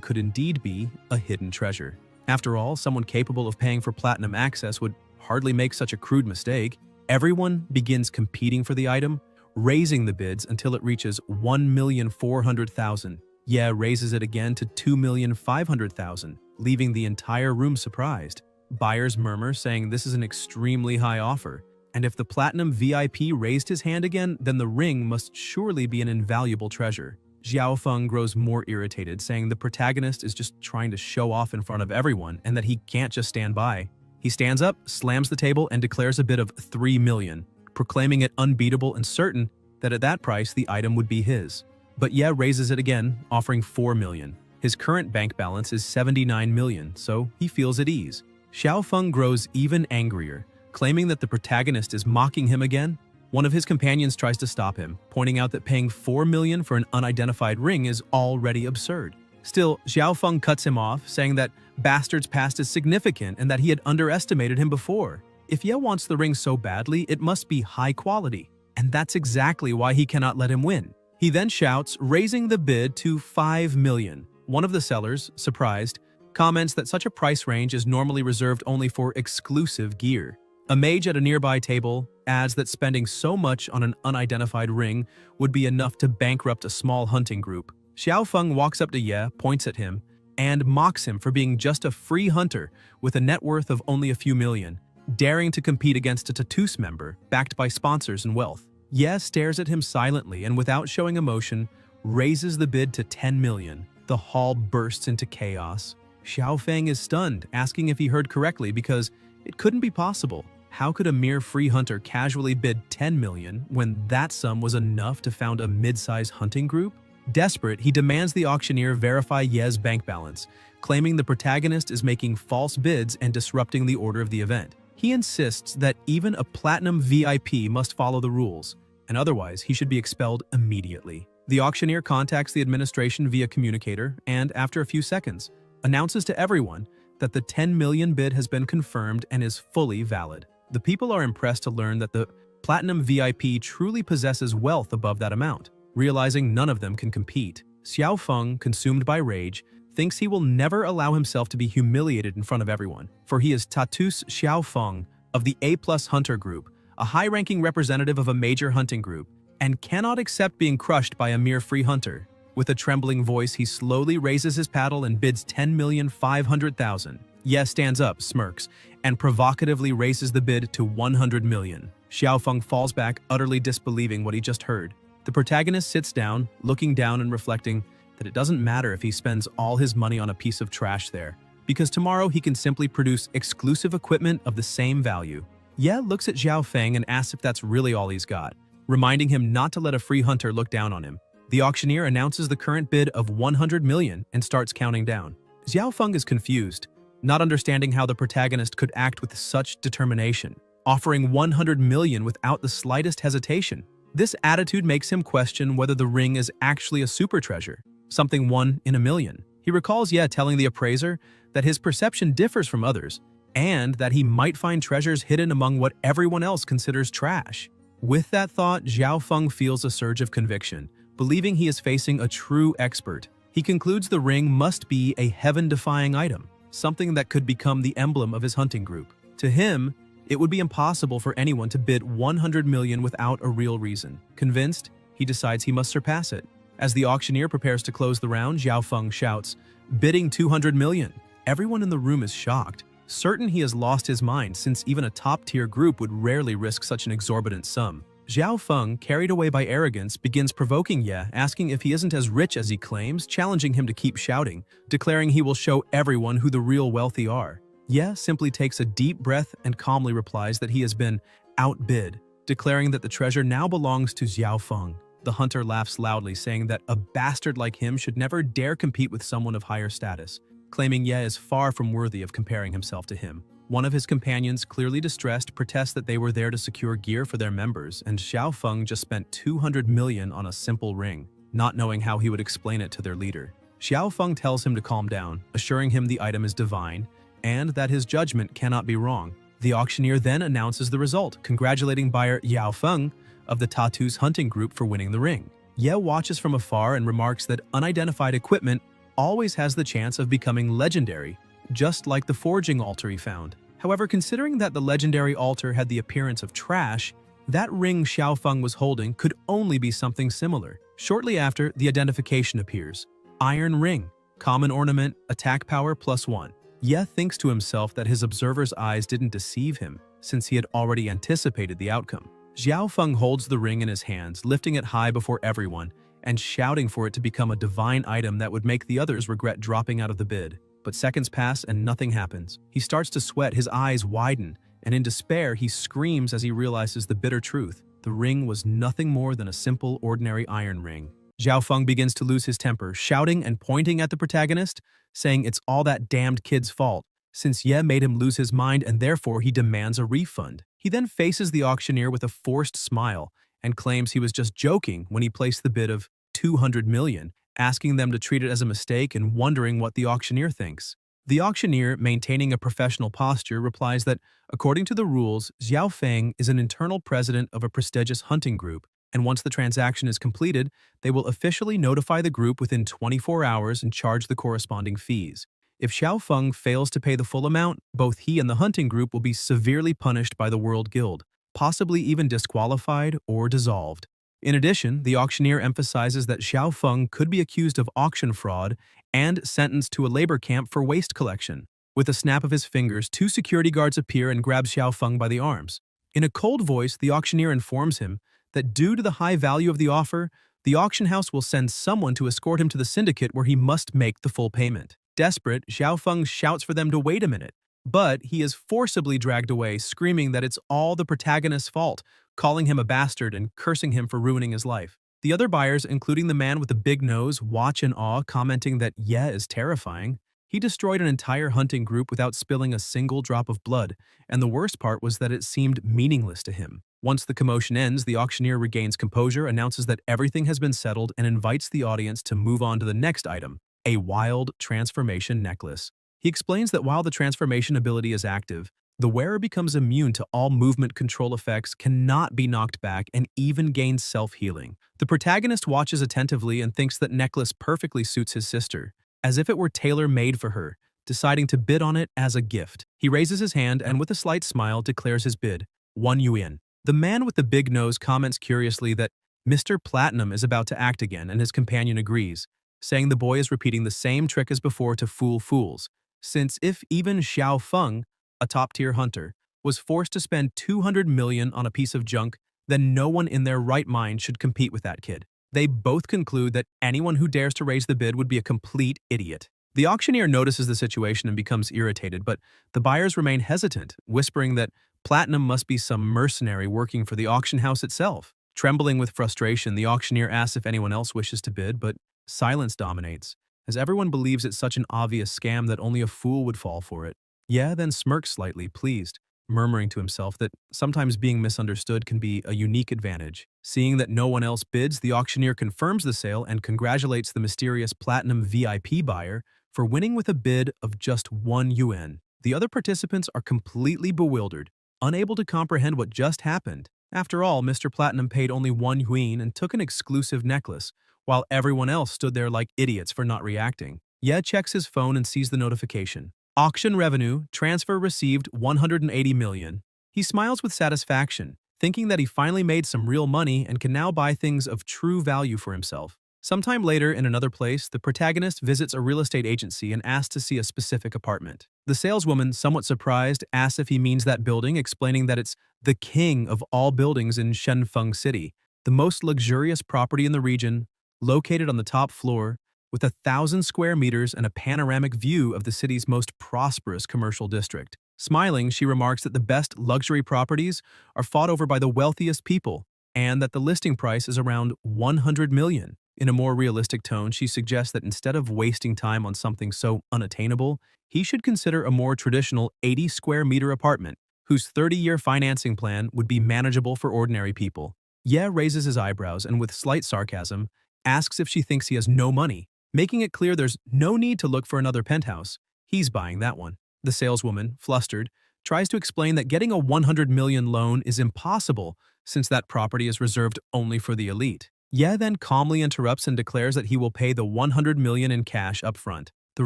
could indeed be a hidden treasure. After all, someone capable of paying for platinum access would hardly make such a crude mistake. Everyone begins competing for the item, raising the bids until it reaches 1,400,000. Ye raises it again to 2,500,000, leaving the entire room surprised. Buyers murmur, saying this is an extremely high offer, and if the Platinum VIP raised his hand again, then the ring must surely be an invaluable treasure. Xiao Feng grows more irritated, saying the protagonist is just trying to show off in front of everyone and that he can't just stand by. He stands up, slams the table, and declares a bid of 3 million, proclaiming it unbeatable and certain that at that price the item would be his. But Ye raises it again, offering 4 million. His current bank balance is 79 million, so he feels at ease. Xiao Feng grows even angrier, claiming that the protagonist is mocking him again. One of his companions tries to stop him, pointing out that paying 4 million for an unidentified ring is already absurd. Still, Xiao Feng cuts him off, saying that Bastard's past is significant and that he had underestimated him before. If Ye wants the ring so badly, it must be high quality, and that's exactly why he cannot let him win. He then shouts, raising the bid to 5 million. One of the sellers, surprised, comments that such a price range is normally reserved only for exclusive gear. A mage at a nearby table adds that spending so much on an unidentified ring would be enough to bankrupt a small hunting group. Xiao Feng walks up to Ye, points at him, and mocks him for being just a free hunter with a net worth of only a few million, daring to compete against a Tatus member backed by sponsors and wealth. Ye stares at him silently and without showing emotion, raises the bid to 10 million. The hall bursts into chaos. Xiao Feng is stunned, asking if he heard correctly because it couldn't be possible. How could a mere free hunter casually bid 10 million when that sum was enough to found a mid-sized hunting group? Desperate, he demands the auctioneer verify Ye's bank balance, claiming the protagonist is making false bids and disrupting the order of the event. He insists that even a Platinum VIP must follow the rules, and otherwise he should be expelled immediately. The auctioneer contacts the administration via communicator and, after a few seconds, announces to everyone that the 10 million bid has been confirmed and is fully valid. The people are impressed to learn that the Platinum VIP truly possesses wealth above that amount. Realizing none of them can compete, Xiao Feng, consumed by rage, thinks he will never allow himself to be humiliated in front of everyone, for he is Tatus Xiao Feng of the A+ Hunter Group, a high-ranking representative of a major hunting group, and cannot accept being crushed by a mere free hunter. With a trembling voice, he slowly raises his paddle and bids 10,500,000. Ye stands up, smirks, and provocatively raises the bid to 100 million. Xiao Feng falls back, utterly disbelieving what he just heard. The protagonist sits down, looking down and reflecting that it doesn't matter if he spends all his money on a piece of trash there, because tomorrow he can simply produce exclusive equipment of the same value. Ye looks at Xiao Feng and asks if that's really all he's got, reminding him not to let a free hunter look down on him. The auctioneer announces the current bid of 100 million and starts counting down. Xiao Feng is confused, not understanding how the protagonist could act with such determination, offering 100 million without the slightest hesitation. This attitude makes him question whether the ring is actually a super treasure, something one in a million. He recalls Ye telling the appraiser that his perception differs from others, and that he might find treasures hidden among what everyone else considers trash. With that thought, Xiao Feng feels a surge of conviction, believing he is facing a true expert. He concludes the ring must be a heaven-defying item, something that could become the emblem of his hunting group. To him, it would be impossible for anyone to bid 100 million without a real reason. Convinced, he decides he must surpass it. As the auctioneer prepares to close the round, Xiao Feng shouts, "Bidding 200 million." Everyone in the room is shocked, certain he has lost his mind since even a top-tier group would rarely risk such an exorbitant sum. Xiao Feng, carried away by arrogance, begins provoking Ye, asking if he isn't as rich as he claims, challenging him to keep shouting, declaring he will show everyone who the real wealthy are. Ye simply takes a deep breath and calmly replies that he has been outbid, declaring that the treasure now belongs to Xiao Feng. The hunter laughs loudly, saying that a bastard like him should never dare compete with someone of higher status, claiming Ye is far from worthy of comparing himself to him. One of his companions, clearly distressed, protests that they were there to secure gear for their members, and Xiao Feng just spent 200 million on a simple ring, not knowing how he would explain it to their leader. Xiao Feng tells him to calm down, assuring him the item is divine, and that his judgment cannot be wrong. The auctioneer then announces the result, congratulating buyer Yao Feng of the Tattoos hunting group for winning the ring. Ye watches from afar and remarks that unidentified equipment always has the chance of becoming legendary, just like the forging altar he found. However, considering that the legendary altar had the appearance of trash, that ring Xiao Feng was holding could only be something similar. Shortly after, the identification appears. Iron ring, common ornament, attack power +1. Ye thinks to himself that his observer's eyes didn't deceive him, since he had already anticipated the outcome. Xiao Feng holds the ring in his hands, lifting it high before everyone, and shouting for it to become a divine item that would make the others regret dropping out of the bid. But seconds pass and nothing happens. He starts to sweat, his eyes widen, and in despair he screams as he realizes the bitter truth. The ring was nothing more than a simple, ordinary iron ring. Xiao Feng begins to lose his temper, shouting and pointing at the protagonist, saying it's all that damned kid's fault, since Ye made him lose his mind and therefore he demands a refund. He then faces the auctioneer with a forced smile and claims he was just joking when he placed the bid of 200 million, asking them to treat it as a mistake and wondering what the auctioneer thinks. The auctioneer, maintaining a professional posture, replies that, according to the rules, Xiao Feng is an internal president of a prestigious hunting group, and once the transaction is completed, they will officially notify the group within 24 hours and charge the corresponding fees. If Xiao Feng fails to pay the full amount, both he and the hunting group will be severely punished by the World Guild, possibly even disqualified or dissolved. In addition, the auctioneer emphasizes that Xiao Feng could be accused of auction fraud and sentenced to a labor camp for waste collection. With a snap of his fingers, two security guards appear and grab Xiao Feng by the arms. In a cold voice, the auctioneer informs him that due to the high value of the offer, the auction house will send someone to escort him to the syndicate where he must make the full payment. Desperate, Xiao Feng shouts for them to wait a minute, but he is forcibly dragged away, screaming that it's all the protagonist's fault, calling him a bastard and cursing him for ruining his life. The other buyers, including the man with the big nose, watch in awe, commenting that Ye is terrifying. He destroyed an entire hunting group without spilling a single drop of blood, and the worst part was that it seemed meaningless to him. Once the commotion ends, the auctioneer regains composure, announces that everything has been settled, and invites the audience to move on to the next item, a wild transformation necklace. He explains that while the transformation ability is active, the wearer becomes immune to all movement control effects, cannot be knocked back, and even gains self-healing. The protagonist watches attentively and thinks that necklace perfectly suits his sister, as if it were tailor-made for her, deciding to bid on it as a gift. He raises his hand and with a slight smile declares his bid, 1 yuan. The man with the big nose comments curiously that Mr. Platinum is about to act again, and his companion agrees, saying the boy is repeating the same trick as before to fool fools, since if even Xiao Feng, a top-tier hunter, was forced to spend 200 million on a piece of junk, then no one in their right mind should compete with that kid. They both conclude that anyone who dares to raise the bid would be a complete idiot. The auctioneer notices the situation and becomes irritated, but the buyers remain hesitant, whispering that Platinum must be some mercenary working for the auction house itself. Trembling with frustration, the auctioneer asks if anyone else wishes to bid, but silence dominates, as everyone believes it's such an obvious scam that only a fool would fall for it. Ye then smirks slightly, pleased, murmuring to himself that sometimes being misunderstood can be a unique advantage. Seeing that no one else bids, the auctioneer confirms the sale and congratulates the mysterious platinum VIP buyer for winning with a bid of just 1 yuan. The other participants are completely bewildered, unable to comprehend what just happened. After all, Mr. Platinum paid only 1 yuan and took an exclusive necklace, while everyone else stood there like idiots for not reacting. Ye checks his phone and sees the notification. Auction revenue, transfer received 180 million. He smiles with satisfaction, thinking that he finally made some real money and can now buy things of true value for himself. Sometime later, in another place, the protagonist visits a real estate agency and asks to see a specific apartment. The saleswoman, somewhat surprised, asks if he means that building, explaining that it's the king of all buildings in Shenfeng City, the most luxurious property in the region, located on the top floor, with 1,000 square meters and a panoramic view of the city's most prosperous commercial district. Smiling, she remarks that the best luxury properties are fought over by the wealthiest people, and that the listing price is around 100 million. In a more realistic tone, she suggests that instead of wasting time on something so unattainable, he should consider a more traditional 80 square meter apartment, whose 30-year financing plan would be manageable for ordinary people. Ye raises his eyebrows and, with slight sarcasm, asks if she thinks he has no money, making it clear there's no need to look for another penthouse. He's buying that one. The saleswoman, flustered, tries to explain that getting a 100 million loan is impossible since that property is reserved only for the elite. Ye then calmly interrupts and declares that he will pay the 100 million in cash up front. The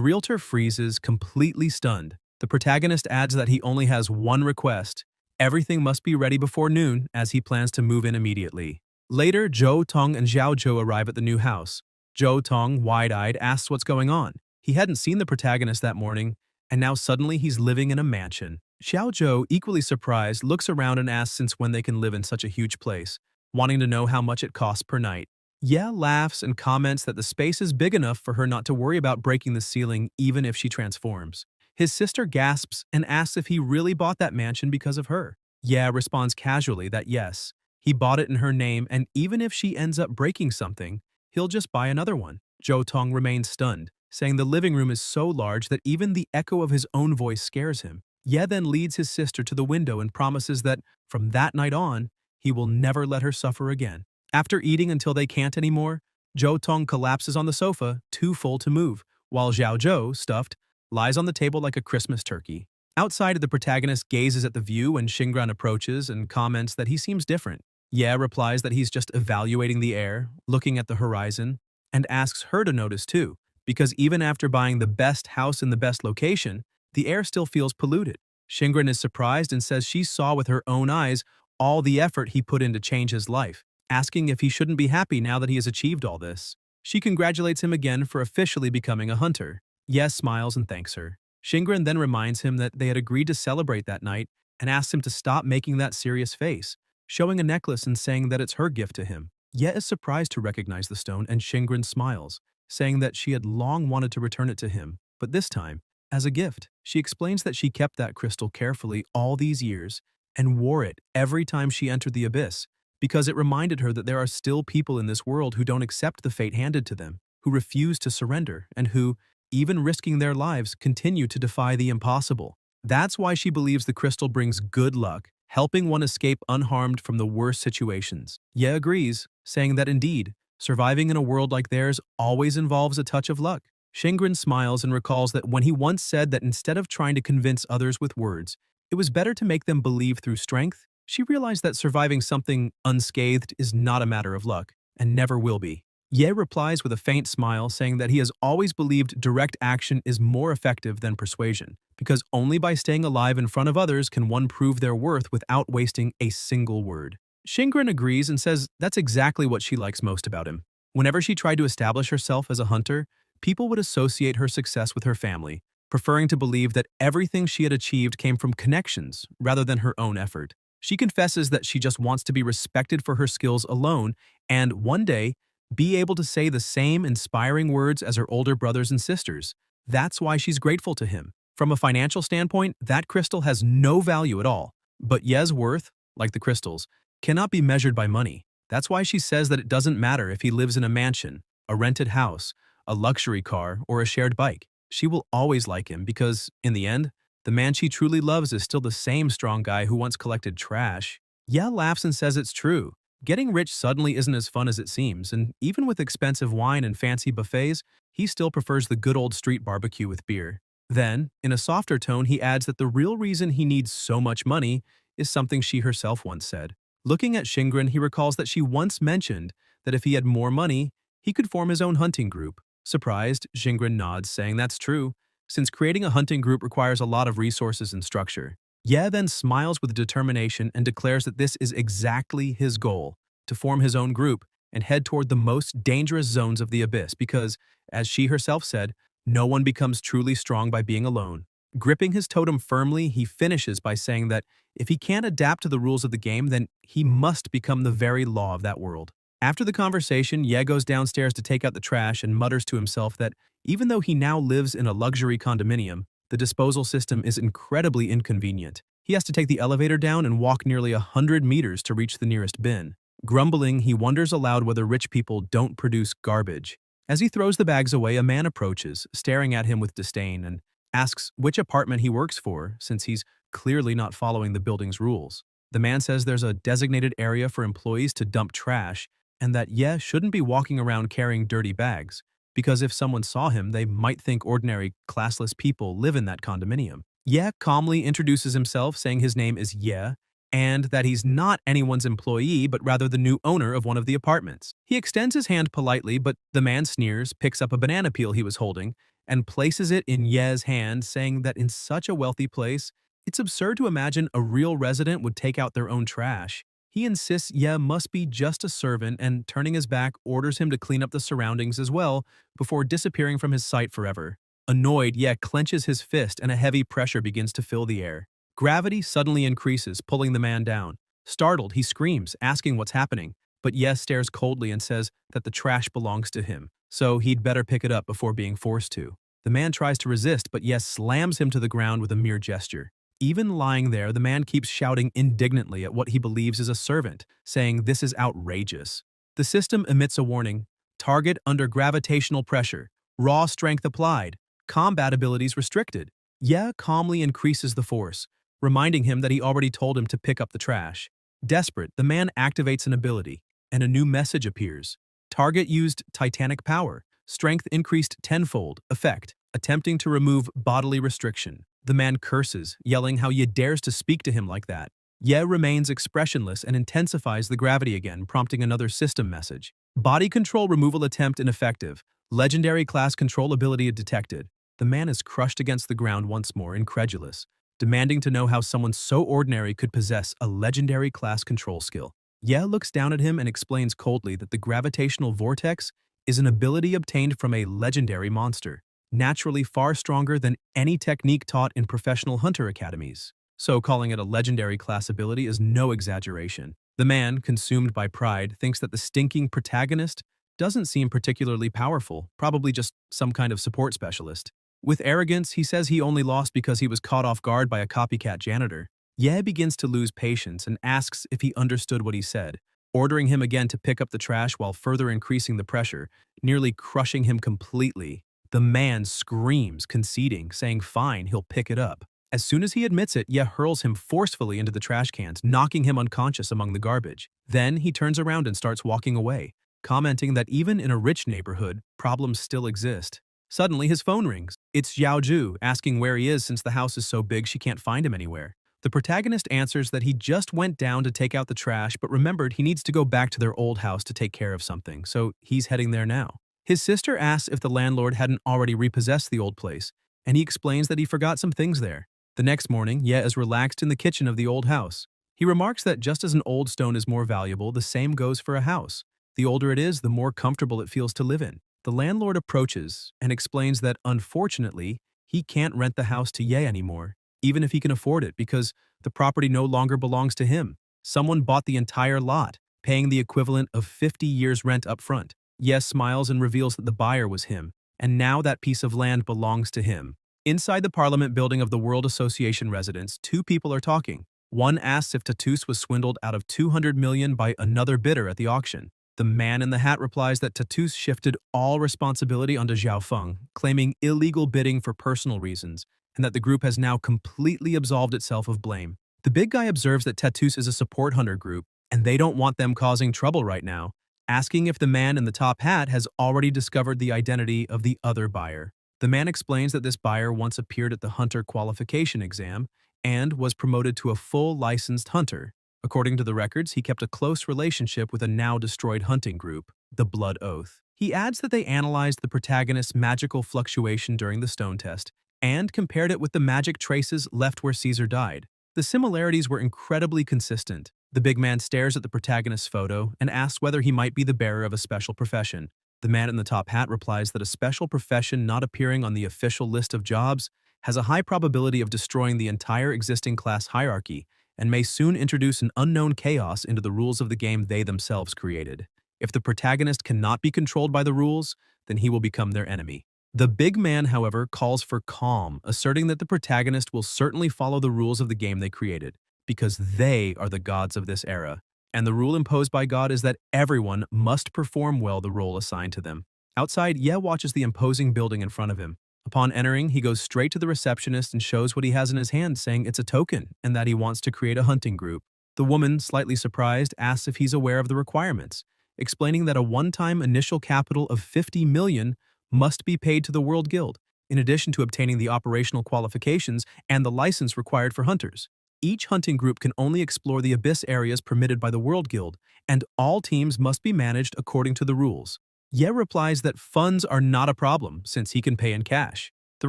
realtor freezes, completely stunned. The protagonist adds that he only has one request. Everything must be ready before noon, as he plans to move in immediately. Later, Zhou Tong and Xiao Zhou arrive at the new house. Zhou Tong, wide-eyed, asks what's going on. He hadn't seen the protagonist that morning, and now suddenly he's living in a mansion. Xiao Zhou, equally surprised, looks around and asks since when they can live in such a huge place, wanting to know how much it costs per night. Ye laughs and comments that the space is big enough for her not to worry about breaking the ceiling even if she transforms. His sister gasps and asks if he really bought that mansion because of her. Ye responds casually that yes, he bought it in her name, and even if she ends up breaking something, he'll just buy another one. Zhou Tong remains stunned, saying the living room is so large that even the echo of his own voice scares him. Ye then leads his sister to the window and promises that, from that night on, he will never let her suffer again. After eating until they can't anymore, Zhou Tong collapses on the sofa, too full to move, while Xiao Zhou, stuffed, lies on the table like a Christmas turkey. Outside, the protagonist gazes at the view when Xingran approaches and comments that he seems different. Ye replies that he's just evaluating the air, looking at the horizon, and asks her to notice too, because even after buying the best house in the best location, the air still feels polluted. Xingran is surprised and says she saw with her own eyes all the effort he put in to change his life, asking if he shouldn't be happy now that he has achieved all this. She congratulates him again for officially becoming a hunter. Ye smiles and thanks her. Xingran then reminds him that they had agreed to celebrate that night and asks him to stop making that serious face, showing a necklace and saying that it's her gift to him. Ye is surprised to recognize the stone, and Xingran smiles, saying that she had long wanted to return it to him, but this time, as a gift. She explains that she kept that crystal carefully all these years and wore it every time she entered the abyss, because it reminded her that there are still people in this world who don't accept the fate handed to them, who refuse to surrender, and who, even risking their lives, continue to defy the impossible. That's why she believes the crystal brings good luck, helping one escape unharmed from the worst situations. Ye agrees, saying that indeed, surviving in a world like theirs always involves a touch of luck. Xingran smiles and recalls that when he once said that instead of trying to convince others with words, it was better to make them believe through strength. She realized that surviving something unscathed is not a matter of luck, and never will be. Ye replies with a faint smile, saying that he has always believed direct action is more effective than persuasion, because only by staying alive in front of others can one prove their worth without wasting a single word. Xingran agrees and says that's exactly what she likes most about him. Whenever she tried to establish herself as a hunter, people would associate her success with her family, preferring to believe that everything she had achieved came from connections rather than her own effort. She confesses that she just wants to be respected for her skills alone and, one day, be able to say the same inspiring words as her older brothers and sisters. That's why she's grateful to him. From a financial standpoint, that crystal has no value at all. But Ye's worth, like the crystals, cannot be measured by money. That's why she says that it doesn't matter if he lives in a mansion, a rented house, a luxury car, or a shared bike. She will always like him because, in the end, the man she truly loves is still the same strong guy who once collected trash. Ye laughs and says it's true. Getting rich suddenly isn't as fun as it seems, and even with expensive wine and fancy buffets, he still prefers the good old street barbecue with beer. Then, in a softer tone, he adds that the real reason he needs so much money is something she herself once said. Looking at Shingren, he recalls that she once mentioned that if he had more money, he could form his own hunting group. Surprised, Shingren nods, saying that's true, since creating a hunting group requires a lot of resources and structure. Ye then smiles with determination and declares that this is exactly his goal, to form his own group and head toward the most dangerous zones of the abyss because, as she herself said, no one becomes truly strong by being alone. Gripping his totem firmly, he finishes by saying that if he can't adapt to the rules of the game, then he must become the very law of that world. After the conversation, Ye goes downstairs to take out the trash and mutters to himself that even though he now lives in a luxury condominium, the disposal system is incredibly inconvenient. He has to take the elevator down and walk nearly 100 meters to reach the nearest bin. Grumbling, he wonders aloud whether rich people don't produce garbage. As he throws the bags away, a man approaches, staring at him with disdain, and asks which apartment he works for, since he's clearly not following the building's rules. The man says there's a designated area for employees to dump trash, and that Ye shouldn't be walking around carrying dirty bags, because if someone saw him, they might think ordinary, classless people live in that condominium. Ye calmly introduces himself, saying his name is Ye, and that he's not anyone's employee, but rather the new owner of one of the apartments. He extends his hand politely, but the man sneers, picks up a banana peel he was holding, and places it in Ye's hand, saying that in such a wealthy place, it's absurd to imagine a real resident would take out their own trash. He insists Ye must be just a servant and, turning his back, orders him to clean up the surroundings as well before disappearing from his sight forever. Annoyed, Ye clenches his fist and a heavy pressure begins to fill the air. Gravity suddenly increases, pulling the man down. Startled, he screams, asking what's happening, but Ye stares coldly and says that the trash belongs to him, so he'd better pick it up before being forced to. The man tries to resist, but Ye slams him to the ground with a mere gesture. Even lying there, the man keeps shouting indignantly at what he believes is a servant, saying this is outrageous. The system emits a warning: target under gravitational pressure, raw strength applied, combat abilities restricted. Ye calmly increases the force, reminding him that he already told him to pick up the trash. Desperate, the man activates an ability, and a new message appears. Target used titanic power, strength increased tenfold, effect, attempting to remove bodily restriction. The man curses, yelling how Ye dares to speak to him like that. Ye remains expressionless and intensifies the gravity again, prompting another system message. Body control removal attempt ineffective. Legendary class control ability detected. The man is crushed against the ground once more, incredulous, demanding to know how someone so ordinary could possess a legendary class control skill. Ye looks down at him and explains coldly that the gravitational vortex is an ability obtained from a legendary monster, naturally far stronger than any technique taught in professional hunter academies. So calling it a legendary class ability is no exaggeration. The man, consumed by pride, thinks that the stinking protagonist doesn't seem particularly powerful, probably just some kind of support specialist. With arrogance, he says he only lost because he was caught off guard by a copycat janitor. Ye begins to lose patience and asks if he understood what he said, ordering him again to pick up the trash while further increasing the pressure, nearly crushing him completely. The man screams, conceding, saying fine, he'll pick it up. As soon as he admits it, Ye hurls him forcefully into the trash cans, knocking him unconscious among the garbage. Then he turns around and starts walking away, commenting that even in a rich neighborhood, problems still exist. Suddenly, his phone rings. It's Xiaoju, asking where he is since the house is so big she can't find him anywhere. The protagonist answers that he just went down to take out the trash but remembered he needs to go back to their old house to take care of something, so he's heading there now. His sister asks if the landlord hadn't already repossessed the old place, and he explains that he forgot some things there. The next morning, Ye is relaxed in the kitchen of the old house. He remarks that just as an old stone is more valuable, the same goes for a house. The older it is, the more comfortable it feels to live in. The landlord approaches and explains that, unfortunately, he can't rent the house to Ye anymore, even if he can afford it, because the property no longer belongs to him. Someone bought the entire lot, paying the equivalent of 50 years' rent up front. Ye smiles and reveals that the buyer was him, and now that piece of land belongs to him. Inside the Parliament building of the World Association residence, two people are talking. One asks if Tatus was swindled out of 200 million by another bidder at the auction. The man in the hat replies that Tatus shifted all responsibility onto Zhao Feng, claiming illegal bidding for personal reasons, and that the group has now completely absolved itself of blame. The big guy observes that Tatus is a support hunter group, and they don't want them causing trouble right now, asking if the man in the top hat has already discovered the identity of the other buyer. The man explains that this buyer once appeared at the hunter qualification exam and was promoted to a full licensed hunter. According to the records, he kept a close relationship with a now-destroyed hunting group, the Blood Oath. He adds that they analyzed the protagonist's magical fluctuation during the stone test and compared it with the magic traces left where Caesar died. The similarities were incredibly consistent. The big man stares at the protagonist's photo and asks whether he might be the bearer of a special profession. The man in the top hat replies that a special profession not appearing on the official list of jobs has a high probability of destroying the entire existing class hierarchy and may soon introduce an unknown chaos into the rules of the game they themselves created. If the protagonist cannot be controlled by the rules, then he will become their enemy. The big man, however, calls for calm, asserting that the protagonist will certainly follow the rules of the game they created, because they are the gods of this era. And the rule imposed by God is that everyone must perform well the role assigned to them. Outside, Ye watches the imposing building in front of him. Upon entering, he goes straight to the receptionist and shows what he has in his hand, saying it's a token and that he wants to create a hunting group. The woman, slightly surprised, asks if he's aware of the requirements, explaining that a one-time initial capital of 50 million must be paid to the World Guild, in addition to obtaining the operational qualifications and the license required for hunters. Each hunting group can only explore the abyss areas permitted by the World Guild, and all teams must be managed according to the rules. Ye replies that funds are not a problem, since he can pay in cash. The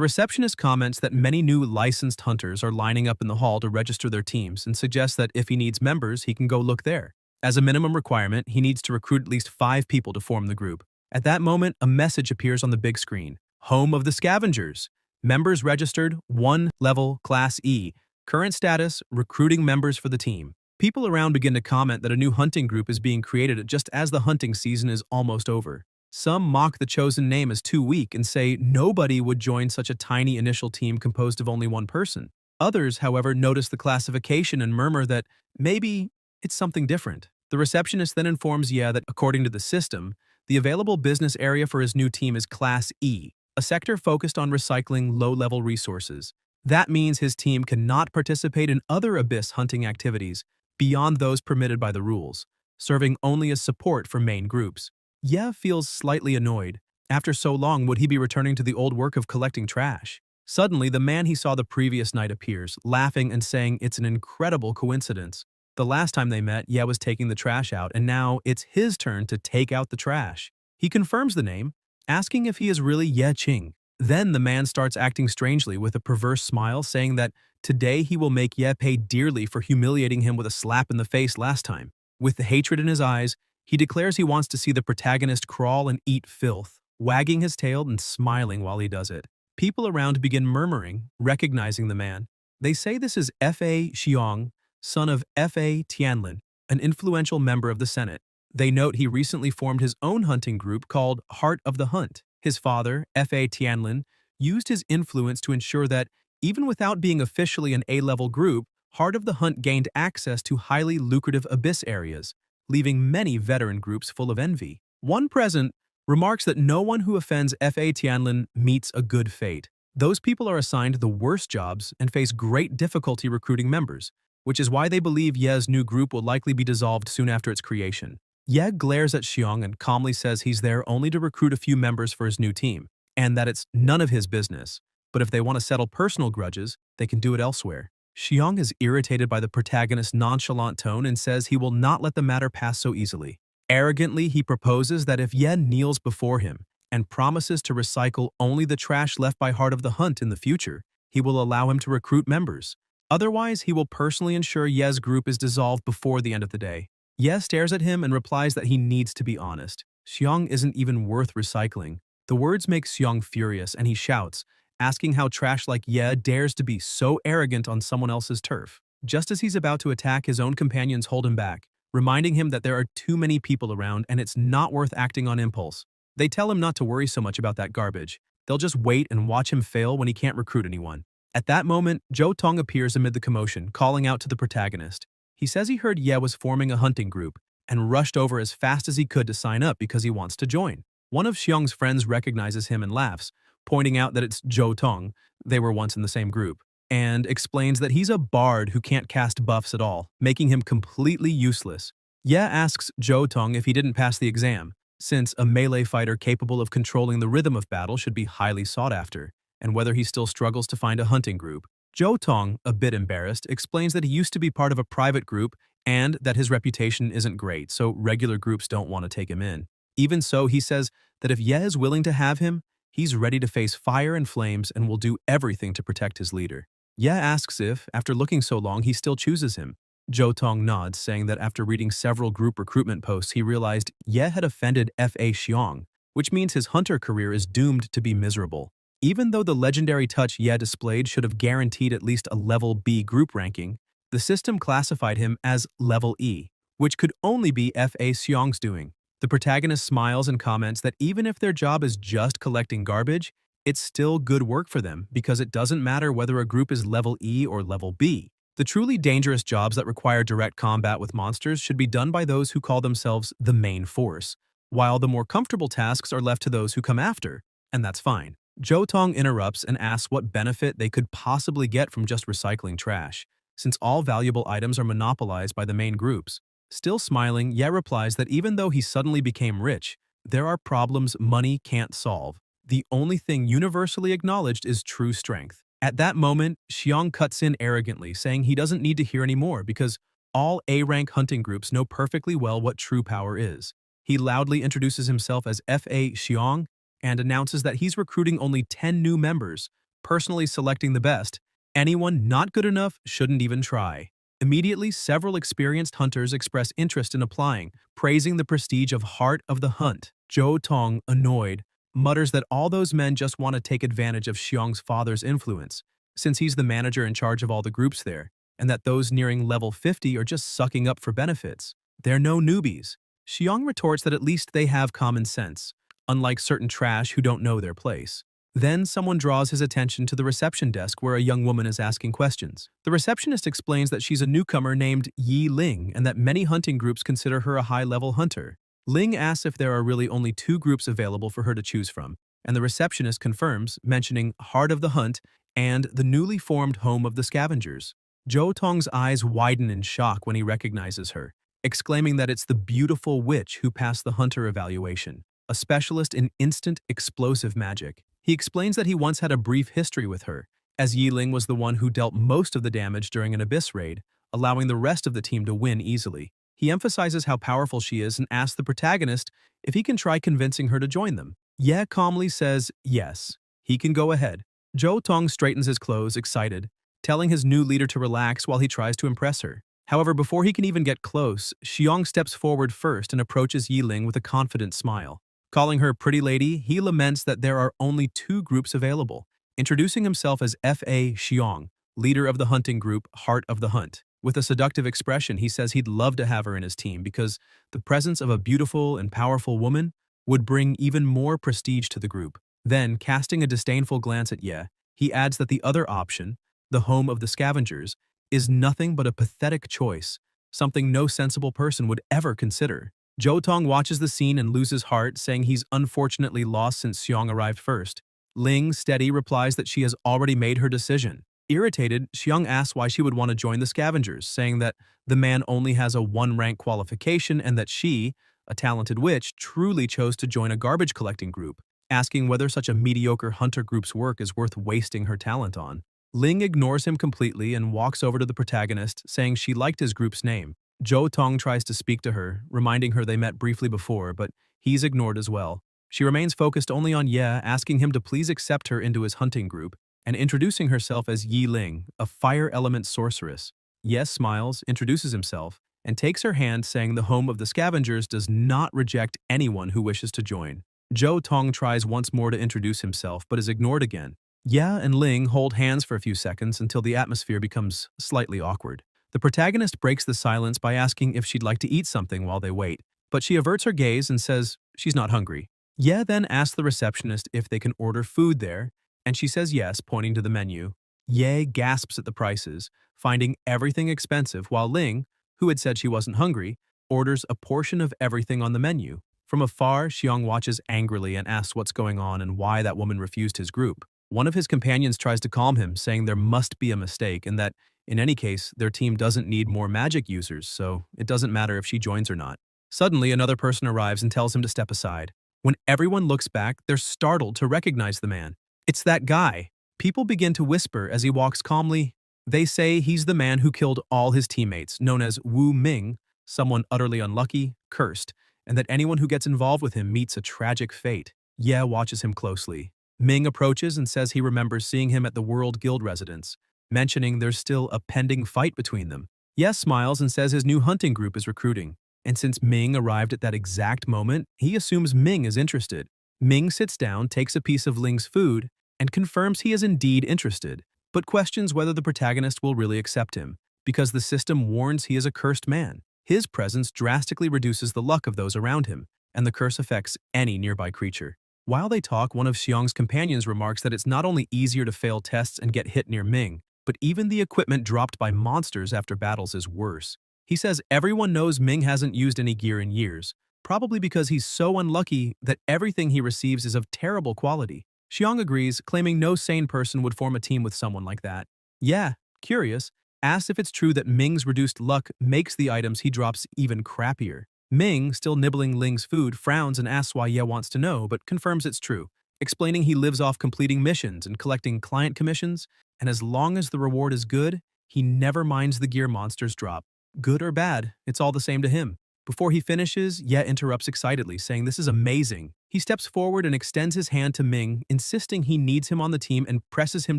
receptionist comments that many new licensed hunters are lining up in the hall to register their teams and suggests that if he needs members, he can go look there. As a minimum requirement, he needs to recruit at least 5 people to form the group. At that moment, a message appears on the big screen. Home of the Scavengers. Members registered, 1 level, Class E. Current status, recruiting members for the team. People around begin to comment that a new hunting group is being created just as the hunting season is almost over. Some mock the chosen name as too weak and say nobody would join such a tiny initial team composed of only one person. Others, however, notice the classification and murmur that maybe it's something different. The receptionist then informs Ye that, according to the system, the available business area for his new team is Class E, a sector focused on recycling low-level resources. That means his team cannot participate in other abyss hunting activities beyond those permitted by the rules, serving only as support for main groups. Ye feels slightly annoyed. After so long, would he be returning to the old work of collecting trash? Suddenly, the man he saw the previous night appears, laughing and saying it's an incredible coincidence. The last time they met, Ye was taking the trash out, and now it's his turn to take out the trash. He confirms the name, asking if he is really Ye Qing. Then the man starts acting strangely with a perverse smile, saying that today he will make Ye pay dearly for humiliating him with a slap in the face last time. With the hatred in his eyes, he declares he wants to see the protagonist crawl and eat filth, wagging his tail and smiling while he does it. People around begin murmuring, recognizing the man. They say this is F.A. Xiong, son of F.A. Tianlin, an influential member of the Senate. They note he recently formed his own hunting group called Heart of the Hunt. His father, F.A. Tianlin, used his influence to ensure that, even without being officially an A-level group, Heart of the Hunt gained access to highly lucrative abyss areas, leaving many veteran groups full of envy. One present remarks that no one who offends F.A. Tianlin meets a good fate. Those people are assigned the worst jobs and face great difficulty recruiting members, which is why they believe Ye's new group will likely be dissolved soon after its creation. Ye glares at Xiong and calmly says he's there only to recruit a few members for his new team, and that it's none of his business. But if they want to settle personal grudges, they can do it elsewhere. Xiong is irritated by the protagonist's nonchalant tone and says he will not let the matter pass so easily. Arrogantly, he proposes that if Ye kneels before him and promises to recycle only the trash left by Heart of the Hunt in the future, he will allow him to recruit members. Otherwise, he will personally ensure Ye's group is dissolved before the end of the day. Ye stares at him and replies that he needs to be honest. Xiong isn't even worth recycling. The words make Xiong furious and he shouts, asking how trash like Ye dares to be so arrogant on someone else's turf. Just as he's about to attack, his own companions hold him back, reminding him that there are too many people around and it's not worth acting on impulse. They tell him not to worry so much about that garbage. They'll just wait and watch him fail when he can't recruit anyone. At that moment, Zhou Tong appears amid the commotion, calling out to the protagonist. He says he heard Ye was forming a hunting group and rushed over as fast as he could to sign up because he wants to join. One of Xiong's friends recognizes him and laughs, pointing out that it's Zhou Tong, they were once in the same group, and explains that he's a bard who can't cast buffs at all, making him completely useless. Ye asks Zhou Tong if he didn't pass the exam, since a melee fighter capable of controlling the rhythm of battle should be highly sought after, and whether he still struggles to find a hunting group. Zhou Tong, a bit embarrassed, explains that he used to be part of a private group and that his reputation isn't great, so regular groups don't want to take him in. Even so, he says that if Ye is willing to have him, he's ready to face fire and flames and will do everything to protect his leader. Ye asks if, after looking so long, he still chooses him. Zhou Tong nods, saying that after reading several group recruitment posts, he realized Ye had offended Fa Xiong, which means his hunter career is doomed to be miserable. Even though the legendary touch Ye displayed should have guaranteed at least a level B group ranking, the system classified him as level E, which could only be Fa Xiong's doing. The protagonist smiles and comments that even if their job is just collecting garbage, it's still good work for them because it doesn't matter whether a group is level E or level B. The truly dangerous jobs that require direct combat with monsters should be done by those who call themselves the main force, while the more comfortable tasks are left to those who come after, and that's fine. Zhou Tong interrupts and asks what benefit they could possibly get from just recycling trash, since all valuable items are monopolized by the main groups. Still smiling, Ye replies that even though he suddenly became rich, there are problems money can't solve. The only thing universally acknowledged is true strength. At that moment, Xiong cuts in arrogantly, saying he doesn't need to hear any more because all A-rank hunting groups know perfectly well what true power is. He loudly introduces himself as Fa Xiong and announces that he's recruiting only 10 new members, personally selecting the best. Anyone not good enough shouldn't even try. Immediately, several experienced hunters express interest in applying, praising the prestige of Heart of the Hunt. Zhou Tong, annoyed, mutters that all those men just want to take advantage of Xiong's father's influence, since he's the manager in charge of all the groups there, and that those nearing level 50 are just sucking up for benefits. They're no newbies. Xiong retorts that at least they have common sense, unlike certain trash who don't know their place. Then someone draws his attention to the reception desk where a young woman is asking questions. The receptionist explains that she's a newcomer named Yi Ling and that many hunting groups consider her a high-level hunter. Ling asks if there are really only 2 groups available for her to choose from, and the receptionist confirms, mentioning Heart of the Hunt and the newly formed Home of the Scavengers. Zhou Tong's eyes widen in shock when he recognizes her, exclaiming that it's the beautiful witch who passed the hunter evaluation, a specialist in instant explosive magic. He explains that he once had a brief history with her, as Yi Ling was the one who dealt most of the damage during an abyss raid, allowing the rest of the team to win easily. He emphasizes how powerful she is and asks the protagonist if he can try convincing her to join them. Ye calmly says yes, he can go ahead. Zhou Tong straightens his clothes, excited, telling his new leader to relax while he tries to impress her. However, before he can even get close, Xiong steps forward first and approaches Yi Ling with a confident smile. Calling her pretty lady, he laments that there are only 2 groups available, introducing himself as Fa Xiong, leader of the hunting group Heart of the Hunt. With a seductive expression, he says he'd love to have her in his team because the presence of a beautiful and powerful woman would bring even more prestige to the group. Then, casting a disdainful glance at Ye, he adds that the other option, the Home of the Scavengers, is nothing but a pathetic choice, something no sensible person would ever consider. Zhou Tong watches the scene and loses heart, saying he's unfortunately lost since Xiong arrived first. Ling, steady, replies that she has already made her decision. Irritated, Xiong asks why she would want to join the Scavengers, saying that the man only has a 1-rank qualification and that she, a talented witch, truly chose to join a garbage-collecting group, asking whether such a mediocre hunter group's work is worth wasting her talent on. Ling ignores him completely and walks over to the protagonist, saying she liked his group's name. Zhou Tong tries to speak to her, reminding her they met briefly before, but he's ignored as well. She remains focused only on Ye, asking him to please accept her into his hunting group, and introducing herself as Yi Ling, a fire element sorceress. Ye smiles, introduces himself, and takes her hand, saying the Home of the Scavengers does not reject anyone who wishes to join. Zhou Tong tries once more to introduce himself, but is ignored again. Ye and Ling hold hands for a few seconds until the atmosphere becomes slightly awkward. The protagonist breaks the silence by asking if she'd like to eat something while they wait, but she averts her gaze and says she's not hungry. Ye then asks the receptionist if they can order food there, and she says yes, pointing to the menu. Ye gasps at the prices, finding everything expensive, while Ling, who had said she wasn't hungry, orders a portion of everything on the menu. From afar, Xiong watches angrily and asks what's going on and why that woman refused his group. One of his companions tries to calm him, saying there must be a mistake and that, in any case, their team doesn't need more magic users, so it doesn't matter if she joins or not. Suddenly, another person arrives and tells him to step aside. When everyone looks back, they're startled to recognize the man. It's that guy. People begin to whisper as he walks calmly. They say he's the man who killed all his teammates, known as Wu Ming, someone utterly unlucky, cursed, and that anyone who gets involved with him meets a tragic fate. Ye watches him closely. Ming approaches and says he remembers seeing him at the World Guild residence, mentioning there's still a pending fight between them. Ye smiles and says his new hunting group is recruiting, and since Ming arrived at that exact moment, he assumes Ming is interested. Ming sits down, takes a piece of Ling's food, and confirms he is indeed interested, but questions whether the protagonist will really accept him, because the system warns he is a cursed man. His presence drastically reduces the luck of those around him, and the curse affects any nearby creature. While they talk, one of Xiong's companions remarks that it's not only easier to fail tests and get hit near Ming, but even the equipment dropped by monsters after battles is worse. He says everyone knows Ming hasn't used any gear in years, probably because he's so unlucky that everything he receives is of terrible quality. Xiong agrees, claiming no sane person would form a team with someone like that. Yeah, curious, asks if it's true that Ming's reduced luck makes the items he drops even crappier. Ming, still nibbling Ling's food, frowns and asks why Ye wants to know, but confirms it's true, explaining he lives off completing missions and collecting client commissions, and as long as the reward is good, he never minds the gear monsters drop. Good or bad, it's all the same to him. Before he finishes, Ye interrupts excitedly, saying this is amazing. He steps forward and extends his hand to Ming, insisting he needs him on the team and presses him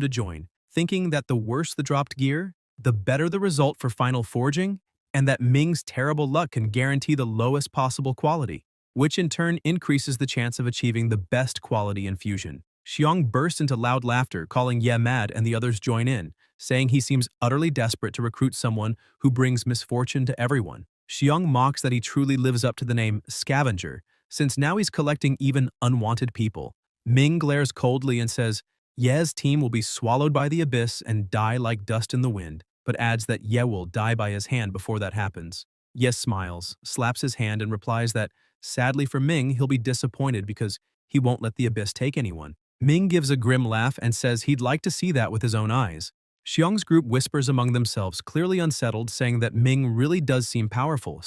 to join, thinking that the worse the dropped gear, the better the result for final forging, and that Ming's terrible luck can guarantee the lowest possible quality, which in turn increases the chance of achieving the best quality in fusion. Xiong bursts into loud laughter, calling Ye mad, and the others join in, saying he seems utterly desperate to recruit someone who brings misfortune to everyone. Xiong mocks that he truly lives up to the name Scavenger, since now he's collecting even unwanted people. Ming glares coldly and says Ye's team will be swallowed by the abyss and die like dust in the wind, but adds that Ye will die by his hand before that happens. Ye smiles, slaps his hand, and replies that, sadly for Ming, he'll be disappointed because he won't let the abyss take anyone. Ming gives a grim laugh and says he'd like to see that with his own eyes. Xiong's group whispers among themselves, clearly unsettled, saying that Ming really does seem powerful.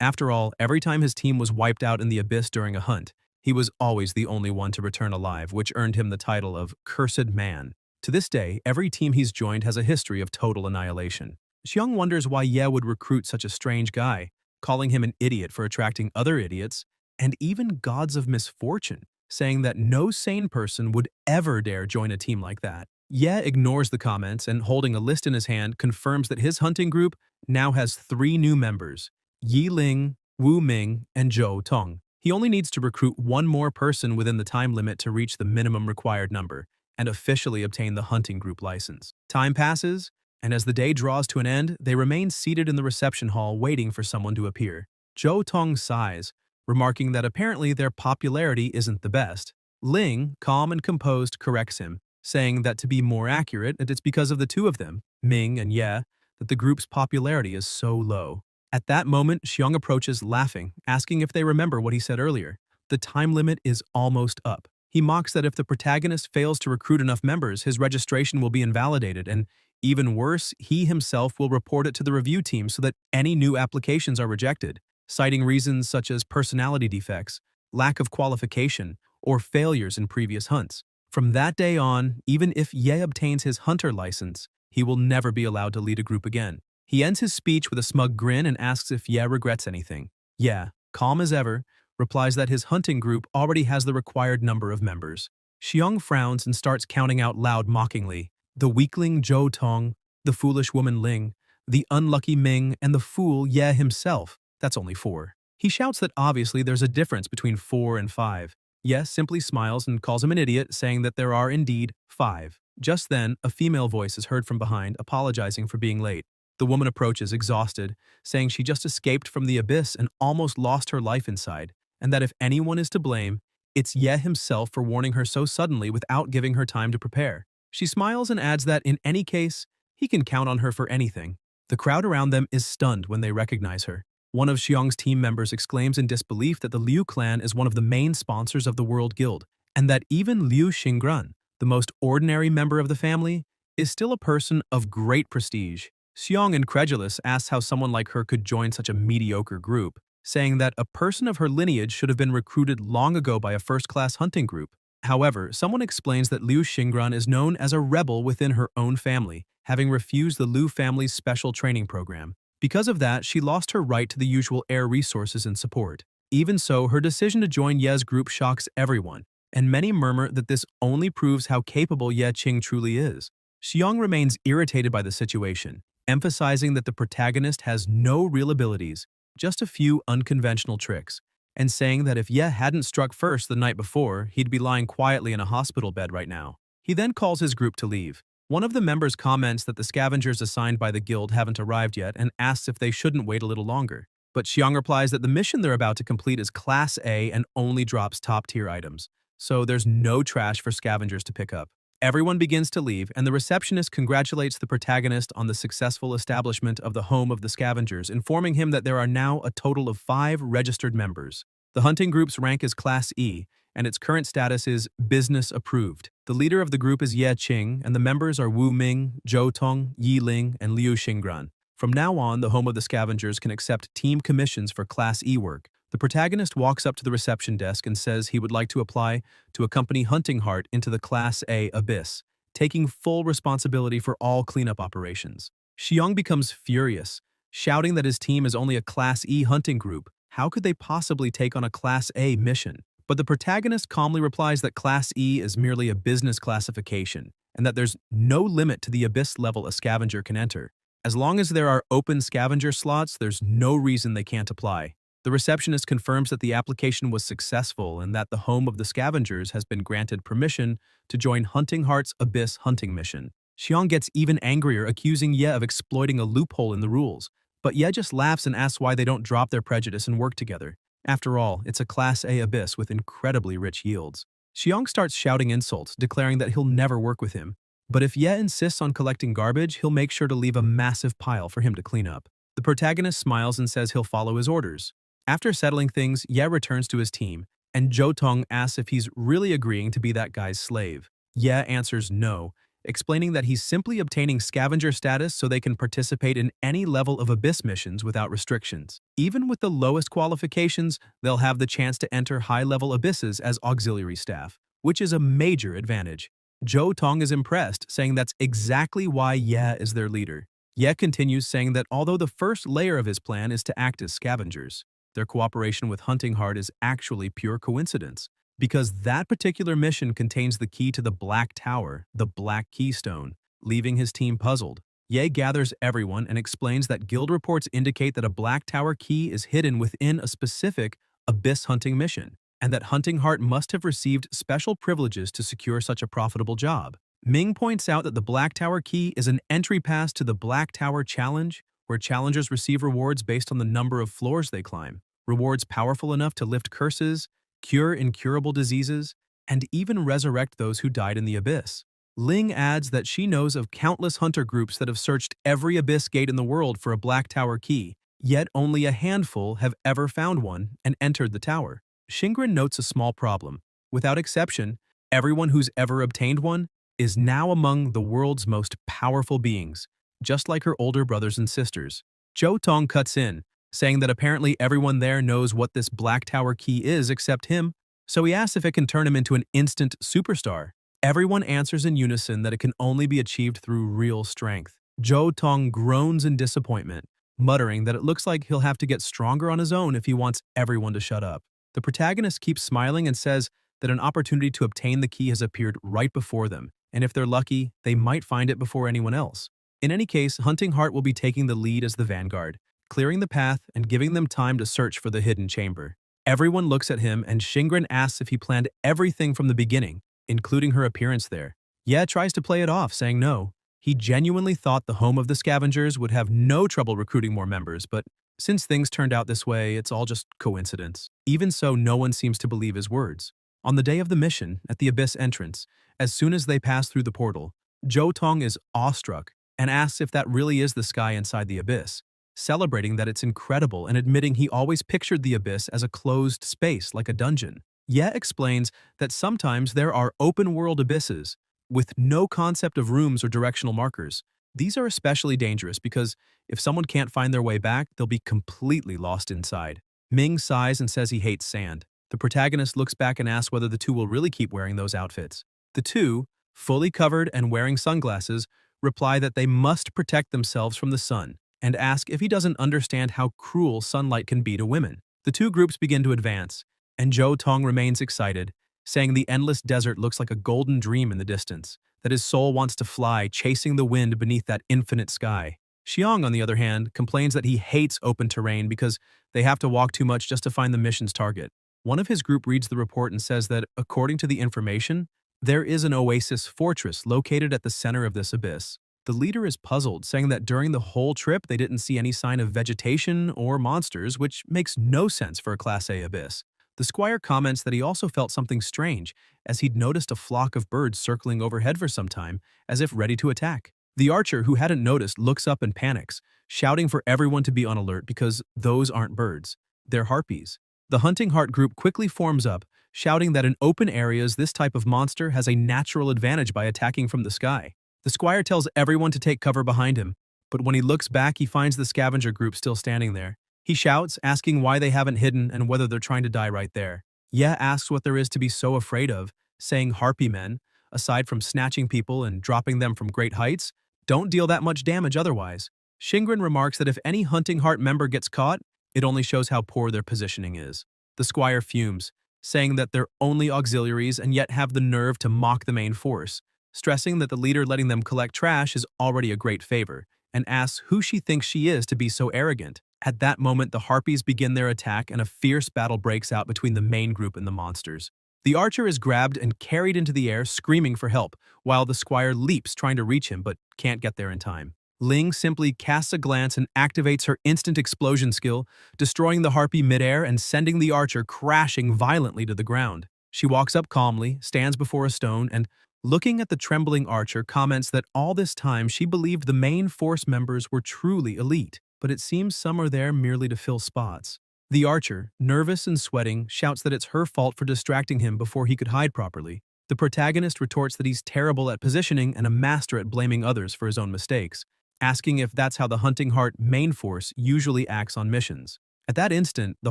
After all, every time his team was wiped out in the abyss during a hunt, he was always the only one to return alive, which earned him the title of Cursed Man. To this day, every team he's joined has a history of total annihilation. Xiong wonders why Ye would recruit such a strange guy, calling him an idiot for attracting other idiots, and even gods of misfortune, saying that no sane person would ever dare join a team like that. Ye ignores the comments and, holding a list in his hand, confirms that his hunting group now has 3 new members, Yi Ling, Wu Ming, and Zhou Tong. He only needs to recruit one more person within the time limit to reach the minimum required number and officially obtain the hunting group license. Time passes, and as the day draws to an end, they remain seated in the reception hall waiting for someone to appear. Zhou Tong sighs, remarking that apparently their popularity isn't the best. Ling, calm and composed, corrects him, saying that to be more accurate, it's because of the two of them, Ming and Ye, that the group's popularity is so low. At that moment, Xiong approaches, laughing, asking if they remember what he said earlier. The time limit is almost up. He mocks that if the protagonist fails to recruit enough members, his registration will be invalidated, and even worse, he himself will report it to the review team so that any new applications are rejected, citing reasons such as personality defects, lack of qualification, or failures in previous hunts. From that day on, even if Ye obtains his hunter license, he will never be allowed to lead a group again. He ends his speech with a smug grin and asks if Ye regrets anything. Ye, calm as ever, replies that his hunting group already has the required number of members. Xiong frowns and starts counting out loud mockingly, the weakling Zhou Tong, the foolish woman Ling, the unlucky Ming, and the fool Ye himself. That's only 4. He shouts that obviously there's a difference between 4 and 5. Ye simply smiles and calls him an idiot, saying that there are indeed 5. Just then, a female voice is heard from behind, apologizing for being late. The woman approaches, exhausted, saying she just escaped from the abyss and almost lost her life inside, and that if anyone is to blame, it's Ye himself for warning her so suddenly without giving her time to prepare. She smiles and adds that in any case, he can count on her for anything. The crowd around them is stunned when they recognize her. One of Xiong's team members exclaims in disbelief that the Liu clan is one of the main sponsors of the World Guild, and that even Liu Xingran, the most ordinary member of the family, is still a person of great prestige. Xiong, incredulous, asks how someone like her could join such a mediocre group, saying that a person of her lineage should have been recruited long ago by a first-class hunting group. However, someone explains that Liu Xingran is known as a rebel within her own family, having refused the Liu family's special training program. Because of that, she lost her right to the usual heir resources and support. Even so, her decision to join Ye's group shocks everyone, and many murmur that this only proves how capable Ye Qing truly is. Xiong remains irritated by the situation, emphasizing that the protagonist has no real abilities, just a few unconventional tricks, and saying that if Ye hadn't struck first the night before, he'd be lying quietly in a hospital bed right now. He then calls his group to leave. One of the members comments that the scavengers assigned by the guild haven't arrived yet and asks if they shouldn't wait a little longer. But Xiong replies that the mission they're about to complete is Class A and only drops top-tier items, so there's no trash for scavengers to pick up. Everyone begins to leave, and the receptionist congratulates the protagonist on the successful establishment of the home of the scavengers, informing him that there are now a total of 5 registered members. The hunting group's rank is Class E, and its current status is Business Approved. The leader of the group is Ye Qing, and the members are Wu Ming, Zhou Tong, Yi Ling, and Liu Xingran. From now on, the home of the scavengers can accept team commissions for Class E work. The protagonist walks up to the reception desk and says he would like to apply to accompany Hunting Heart into the Class A Abyss, taking full responsibility for all cleanup operations. Xiong becomes furious, shouting that his team is only a Class E hunting group. How could they possibly take on a Class A mission? But the protagonist calmly replies that Class E is merely a business classification, and that there's no limit to the abyss level a scavenger can enter. As long as there are open scavenger slots, there's no reason they can't apply. The receptionist confirms that the application was successful and that the home of the scavengers has been granted permission to join Hunting Heart's Abyss hunting mission. Xiong gets even angrier, accusing Ye of exploiting a loophole in the rules, but Ye just laughs and asks why they don't drop their prejudice and work together. After all, it's a Class A abyss with incredibly rich yields. Xiong starts shouting insults, declaring that he'll never work with him. But if Ye insists on collecting garbage, he'll make sure to leave a massive pile for him to clean up. The protagonist smiles and says he'll follow his orders. After settling things, Ye returns to his team, and Zhou Tong asks if he's really agreeing to be that guy's slave. Ye answers no, explaining that he's simply obtaining scavenger status so they can participate in any level of abyss missions without restrictions. Even with the lowest qualifications, they'll have the chance to enter high-level abysses as auxiliary staff, which is a major advantage. Zhou Tong is impressed, saying that's exactly why Ye is their leader. Ye continues, saying that although the first layer of his plan is to act as scavengers, their cooperation with Hunting Heart is actually pure coincidence, because that particular mission contains the key to the Black Tower, the Black Keystone, leaving his team puzzled. Ye gathers everyone and explains that guild reports indicate that a Black Tower key is hidden within a specific abyss hunting mission, and that Hunting Heart must have received special privileges to secure such a profitable job. Ming points out that the Black Tower key is an entry pass to the Black Tower Challenge, where challengers receive rewards based on the number of floors they climb, rewards powerful enough to lift curses, cure incurable diseases, and even resurrect those who died in the abyss. Ling adds that she knows of countless hunter groups that have searched every abyss gate in the world for a Black Tower key, yet only a handful have ever found one and entered the tower. Xingran notes a small problem. Without exception, everyone who's ever obtained one is now among the world's most powerful beings, just like her older brothers and sisters. Zhou Tong cuts in, saying that apparently everyone there knows what this Black Tower key is except him, so he asks if it can turn him into an instant superstar. Everyone answers in unison that it can only be achieved through real strength. Zhou Tong groans in disappointment, muttering that it looks like he'll have to get stronger on his own if he wants everyone to shut up. The protagonist keeps smiling and says that an opportunity to obtain the key has appeared right before them, and if they're lucky, they might find it before anyone else. In any case, Hunting Heart will be taking the lead as the vanguard, clearing the path and giving them time to search for the hidden chamber. Everyone looks at him, and Xingran asks if he planned everything from the beginning, including her appearance there. Ye tries to play it off, saying no. He genuinely thought the home of the scavengers would have no trouble recruiting more members, but since things turned out this way, it's all just coincidence. Even so, no one seems to believe his words. On the day of the mission, at the abyss entrance, as soon as they pass through the portal, Jo Tong is awestruck and asks if that really is the sky inside the abyss, celebrating that it's incredible and admitting he always pictured the abyss as a closed space like a dungeon. Ye explains that sometimes there are open-world abysses with no concept of rooms or directional markers. These are especially dangerous because if someone can't find their way back, they'll be completely lost inside. Ming sighs and says he hates sand. The protagonist looks back and asks whether the two will really keep wearing those outfits. The two, fully covered and wearing sunglasses, reply that they must protect themselves from the sun and ask if he doesn't understand how cruel sunlight can be to women. The two groups begin to advance, and Jo Tong remains excited, saying the endless desert looks like a golden dream in the distance, that his soul wants to fly, chasing the wind beneath that infinite sky. Xiang, on the other hand, complains that he hates open terrain because they have to walk too much just to find the mission's target. One of his group reads the report and says that, according to the information, there is an oasis fortress located at the center of this abyss. The leader is puzzled, saying that during the whole trip they didn't see any sign of vegetation or monsters, which makes no sense for a Class A abyss. The squire comments that he also felt something strange, as he'd noticed a flock of birds circling overhead for some time, as if ready to attack. The archer, who hadn't noticed, looks up and panics, shouting for everyone to be on alert because those aren't birds, they're harpies. The hunting heart group quickly forms up, shouting that in open areas this type of monster has a natural advantage by attacking from the sky. The squire tells everyone to take cover behind him, but when he looks back he finds the scavenger group still standing there. He shouts, asking why they haven't hidden and whether they're trying to die right there. Ye asks what there is to be so afraid of, saying harpy men, aside from snatching people and dropping them from great heights, don't deal that much damage otherwise. Shingren remarks that if any hunting heart member gets caught, it only shows how poor their positioning is. The squire fumes, saying that they're only auxiliaries and yet have the nerve to mock the main force, stressing that the leader letting them collect trash is already a great favor, and asks who she thinks she is to be so arrogant. At that moment, the harpies begin their attack and a fierce battle breaks out between the main group and the monsters. The archer is grabbed and carried into the air, screaming for help, while the squire leaps trying to reach him but can't get there in time. Ling simply casts a glance and activates her instant explosion skill, destroying the harpy midair and sending the archer crashing violently to the ground. She walks up calmly, stands before a stone, and, looking at the trembling archer, comments that all this time she believed the main force members were truly elite, but it seems some are there merely to fill spots. The archer, nervous and sweating, shouts that it's her fault for distracting him before he could hide properly. The protagonist retorts that he's terrible at positioning and a master at blaming others for his own mistakes, asking if that's how the hunting heart main force usually acts on missions. At that instant, the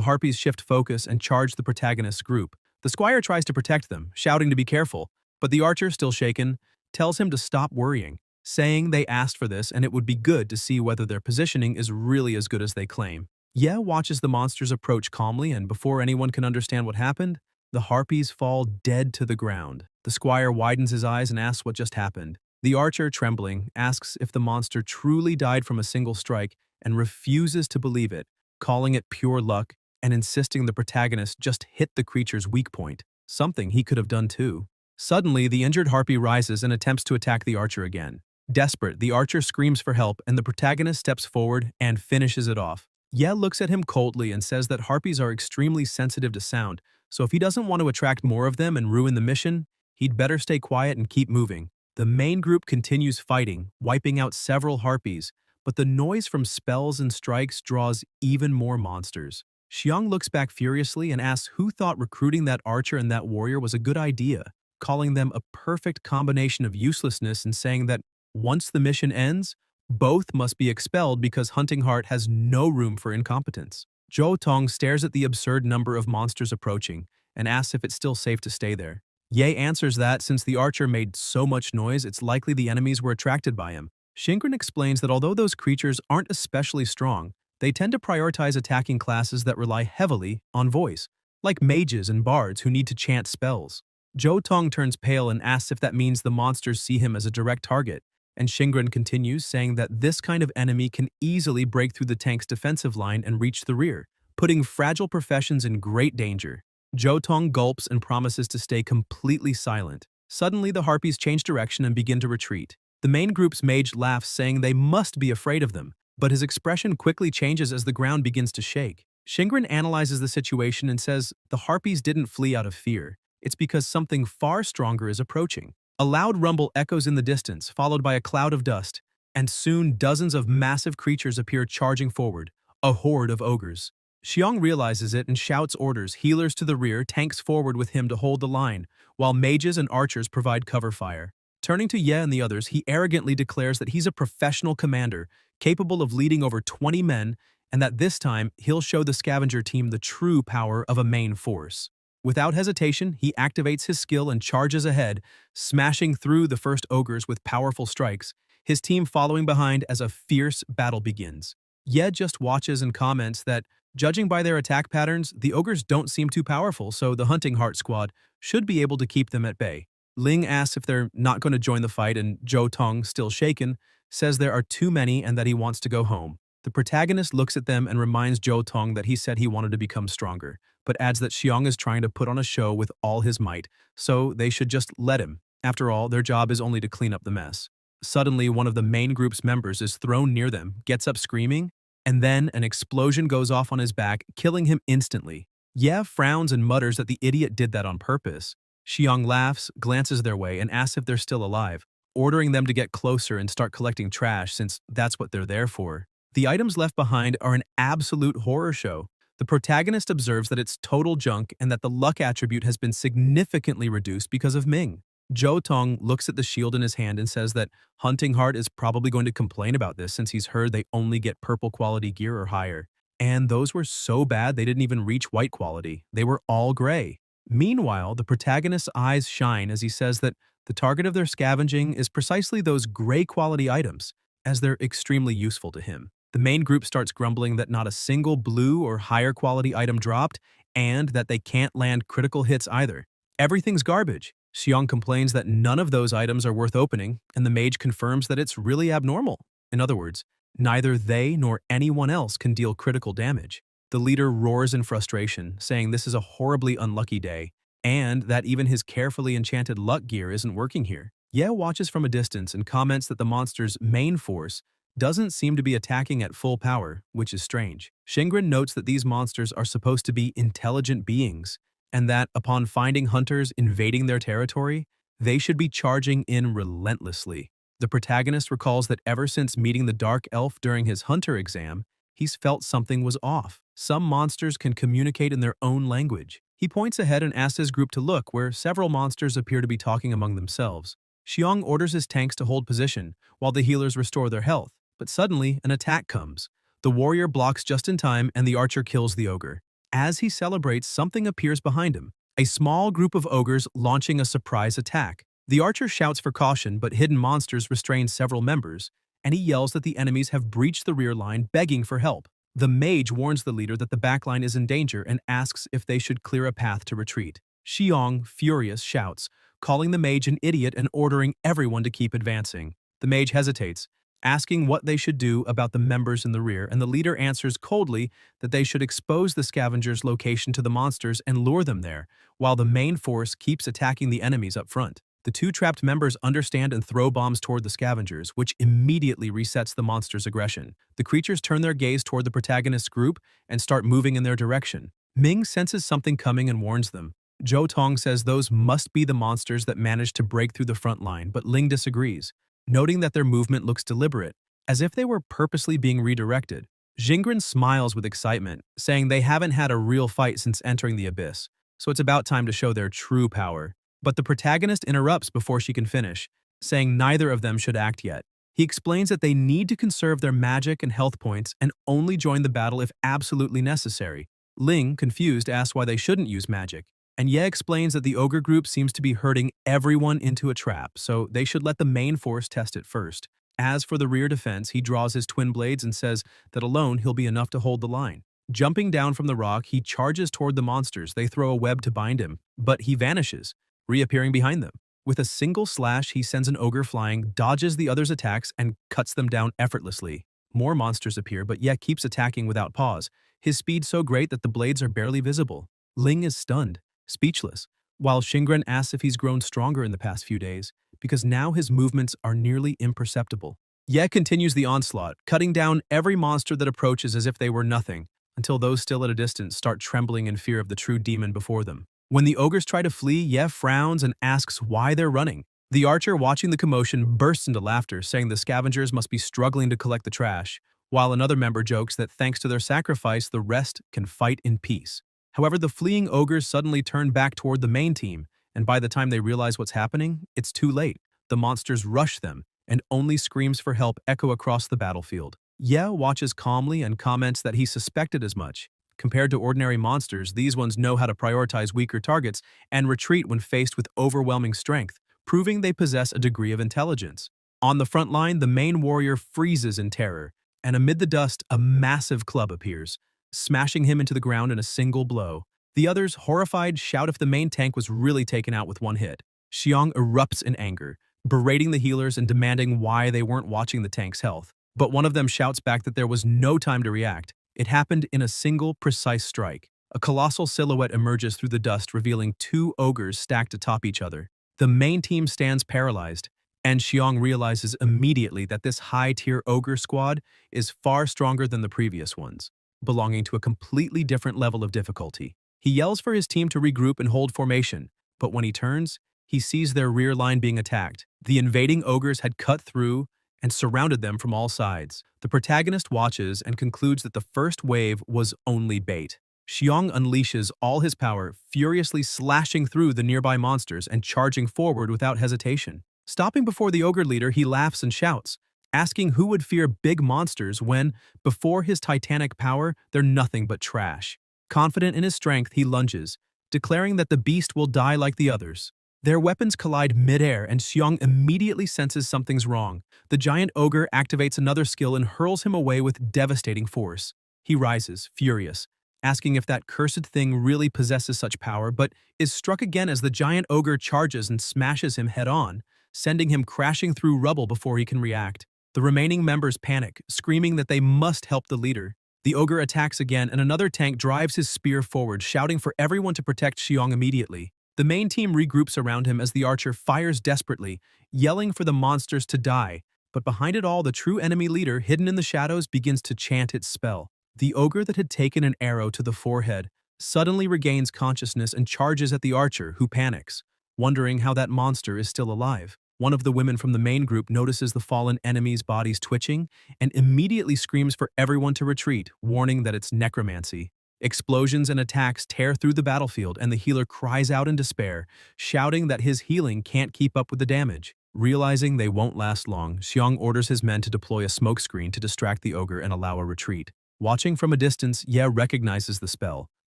harpies shift focus and charge the protagonist's group. The squire tries to protect them, shouting to be careful, but the archer, still shaken, tells him to stop worrying, saying they asked for this and it would be good to see whether their positioning is really as good as they claim. Ye watches the monsters approach calmly, and before anyone can understand what happened, the harpies fall dead to the ground. The squire widens his eyes and asks what just happened. The archer, trembling, asks if the monster truly died from a single strike and refuses to believe it, calling it pure luck and insisting the protagonist just hit the creature's weak point, something he could have done too. Suddenly, the injured harpy rises and attempts to attack the archer again. Desperate, the archer screams for help and the protagonist steps forward and finishes it off. Ye looks at him coldly and says that harpies are extremely sensitive to sound, so if he doesn't want to attract more of them and ruin the mission, he'd better stay quiet and keep moving. The main group continues fighting, wiping out several harpies, but the noise from spells and strikes draws even more monsters. Xiang looks back furiously and asks who thought recruiting that archer and that warrior was a good idea, calling them a perfect combination of uselessness and saying that once the mission ends, both must be expelled because Hunting Heart has no room for incompetence. Jo Tong stares at the absurd number of monsters approaching and asks if it's still safe to stay there. Ye answers that since the archer made so much noise, it's likely the enemies were attracted by him. Shingren explains that although those creatures aren't especially strong, they tend to prioritize attacking classes that rely heavily on voice, like mages and bards who need to chant spells. Jo Tong turns pale and asks if that means the monsters see him as a direct target, and Shingren continues, saying that this kind of enemy can easily break through the tank's defensive line and reach the rear, putting fragile professions in great danger. Jo Tong gulps and promises to stay completely silent. Suddenly, the harpies change direction and begin to retreat. The main group's mage laughs, saying they must be afraid of them, but his expression quickly changes as the ground begins to shake. Shingren analyzes the situation and says the harpies didn't flee out of fear. It's because something far stronger is approaching. A loud rumble echoes in the distance, followed by a cloud of dust, and soon dozens of massive creatures appear charging forward, a horde of ogres. Xiong realizes it and shouts orders, healers to the rear, tanks forward with him to hold the line, while mages and archers provide cover fire. Turning to Ye and the others, he arrogantly declares that he's a professional commander, capable of leading over 20 men, and that this time he'll show the scavenger team the true power of a main force. Without hesitation, he activates his skill and charges ahead, smashing through the first ogres with powerful strikes, his team following behind as a fierce battle begins. Ye just watches and comments that, judging by their attack patterns, the ogres don't seem too powerful, so the Hunting Heart squad should be able to keep them at bay. Ling asks if they're not going to join the fight, and Zhou Tong, still shaken, says there are too many and that he wants to go home. The protagonist looks at them and reminds Zhou Tong that he said he wanted to become stronger, but adds that Xiong is trying to put on a show with all his might, so they should just let him. After all, their job is only to clean up the mess. Suddenly, one of the main group's members is thrown near them, gets up screaming, and then an explosion goes off on his back, killing him instantly. Ye frowns and mutters that the idiot did that on purpose. Xiong laughs, glances their way, and asks if they're still alive, ordering them to get closer and start collecting trash since that's what they're there for. The items left behind are an absolute horror show. The protagonist observes that it's total junk and that the luck attribute has been significantly reduced because of Ming. Zhou Tong looks at the shield in his hand and says that Hunting Heart is probably going to complain about this since he's heard they only get purple quality gear or higher. And those were so bad they didn't even reach white quality. They were all gray. Meanwhile, the protagonist's eyes shine as he says that the target of their scavenging is precisely those gray quality items, as they're extremely useful to him. The main group starts grumbling that not a single blue or higher quality item dropped, and that they can't land critical hits either. Everything's garbage. Xiong complains that none of those items are worth opening, and the mage confirms that it's really abnormal. In other words, neither they nor anyone else can deal critical damage. The leader roars in frustration, saying this is a horribly unlucky day, and that even his carefully enchanted luck gear isn't working here. Ye watches from a distance and comments that the monster's main force doesn't seem to be attacking at full power, which is strange. Shingren notes that these monsters are supposed to be intelligent beings, and that upon finding hunters invading their territory, they should be charging in relentlessly. The protagonist recalls that ever since meeting the Dark Elf during his hunter exam, he's felt something was off. Some monsters can communicate in their own language. He points ahead and asks his group to look, where several monsters appear to be talking among themselves. Xiong orders his tanks to hold position, while the healers restore their health. But suddenly, an attack comes. The warrior blocks just in time, and the archer kills the ogre. As he celebrates, something appears behind him. A small group of ogres launching a surprise attack. The archer shouts for caution, but hidden monsters restrain several members, and he yells that the enemies have breached the rear line, begging for help. The mage warns the leader that the back line is in danger and asks if they should clear a path to retreat. Xiong, furious, shouts, calling the mage an idiot and ordering everyone to keep advancing. The mage hesitates, asking what they should do about the members in the rear, and the leader answers coldly that they should expose the scavenger's location to the monsters and lure them there, while the main force keeps attacking the enemies up front. The two trapped members understand and throw bombs toward the scavengers, which immediately resets the monster's aggression. The creatures turn their gaze toward the protagonist's group and start moving in their direction. Ming senses something coming and warns them. Zhou Tong says those must be the monsters that managed to break through the front line, but Ling disagrees, noting that their movement looks deliberate, as if they were purposely being redirected. Jingren smiles with excitement, saying they haven't had a real fight since entering the abyss, so it's about time to show their true power. But the protagonist interrupts before she can finish, saying neither of them should act yet. He explains that they need to conserve their magic and health points and only join the battle if absolutely necessary. Ling, confused, asks why they shouldn't use magic, and Ye explains that the ogre group seems to be herding everyone into a trap, so they should let the main force test it first. As for the rear defense, he draws his twin blades and says that alone he'll be enough to hold the line. Jumping down from the rock, he charges toward the monsters. They throw a web to bind him, but he vanishes, reappearing behind them. With a single slash, he sends an ogre flying, dodges the other's attacks, and cuts them down effortlessly. More monsters appear, but Ye keeps attacking without pause, his speed so great that the blades are barely visible. Ling is stunned, speechless, while Shingren asks if he's grown stronger in the past few days, because now his movements are nearly imperceptible. Ye continues the onslaught, cutting down every monster that approaches as if they were nothing, until those still at a distance start trembling in fear of the true demon before them. When the ogres try to flee, Ye frowns and asks why they're running. The archer, watching the commotion, bursts into laughter, saying the scavengers must be struggling to collect the trash, while another member jokes that thanks to their sacrifice, the rest can fight in peace. However, the fleeing ogres suddenly turn back toward the main team, and by the time they realize what's happening, it's too late. The monsters rush them, and only screams for help echo across the battlefield. Ye watches calmly and comments that he suspected as much. Compared to ordinary monsters, these ones know how to prioritize weaker targets and retreat when faced with overwhelming strength, proving they possess a degree of intelligence. On the front line, the main warrior freezes in terror, and amid the dust, a massive club appears, smashing him into the ground in a single blow. The others, horrified, shout if the main tank was really taken out with one hit. Xiong erupts in anger, berating the healers and demanding why they weren't watching the tank's health. But one of them shouts back that there was no time to react. It happened in a single, precise strike. A colossal silhouette emerges through the dust, revealing two ogres stacked atop each other. The main team stands paralyzed, and Xiong realizes immediately that this high-tier ogre squad is far stronger than the previous ones, belonging to a completely different level of difficulty. He yells for his team to regroup and hold formation, but when he turns, he sees their rear line being attacked. The invading ogres had cut through and surrounded them from all sides. The protagonist watches and concludes that the first wave was only bait. Xiong unleashes all his power, furiously slashing through the nearby monsters and charging forward without hesitation. Stopping before the ogre leader, he laughs and shouts, asking who would fear big monsters when, before his titanic power, they're nothing but trash. Confident in his strength, he lunges, declaring that the beast will die like the others. Their weapons collide mid-air, and Xiong immediately senses something's wrong. The giant ogre activates another skill and hurls him away with devastating force. He rises, furious, asking if that cursed thing really possesses such power, but is struck again as the giant ogre charges and smashes him head-on, sending him crashing through rubble before he can react. The remaining members panic, screaming that they must help the leader. The ogre attacks again, and another tank drives his spear forward, shouting for everyone to protect Xiong immediately. The main team regroups around him as the archer fires desperately, yelling for the monsters to die. But behind it all, the true enemy leader, hidden in the shadows, begins to chant its spell. The ogre that had taken an arrow to the forehead suddenly regains consciousness and charges at the archer, who panics, wondering how that monster is still alive. One of the women from the main group notices the fallen enemy's bodies twitching and immediately screams for everyone to retreat, warning that it's necromancy. Explosions and attacks tear through the battlefield, and the healer cries out in despair, shouting that his healing can't keep up with the damage. Realizing they won't last long, Xiong orders his men to deploy a smokescreen to distract the ogre and allow a retreat. Watching from a distance, Ye recognizes the spell,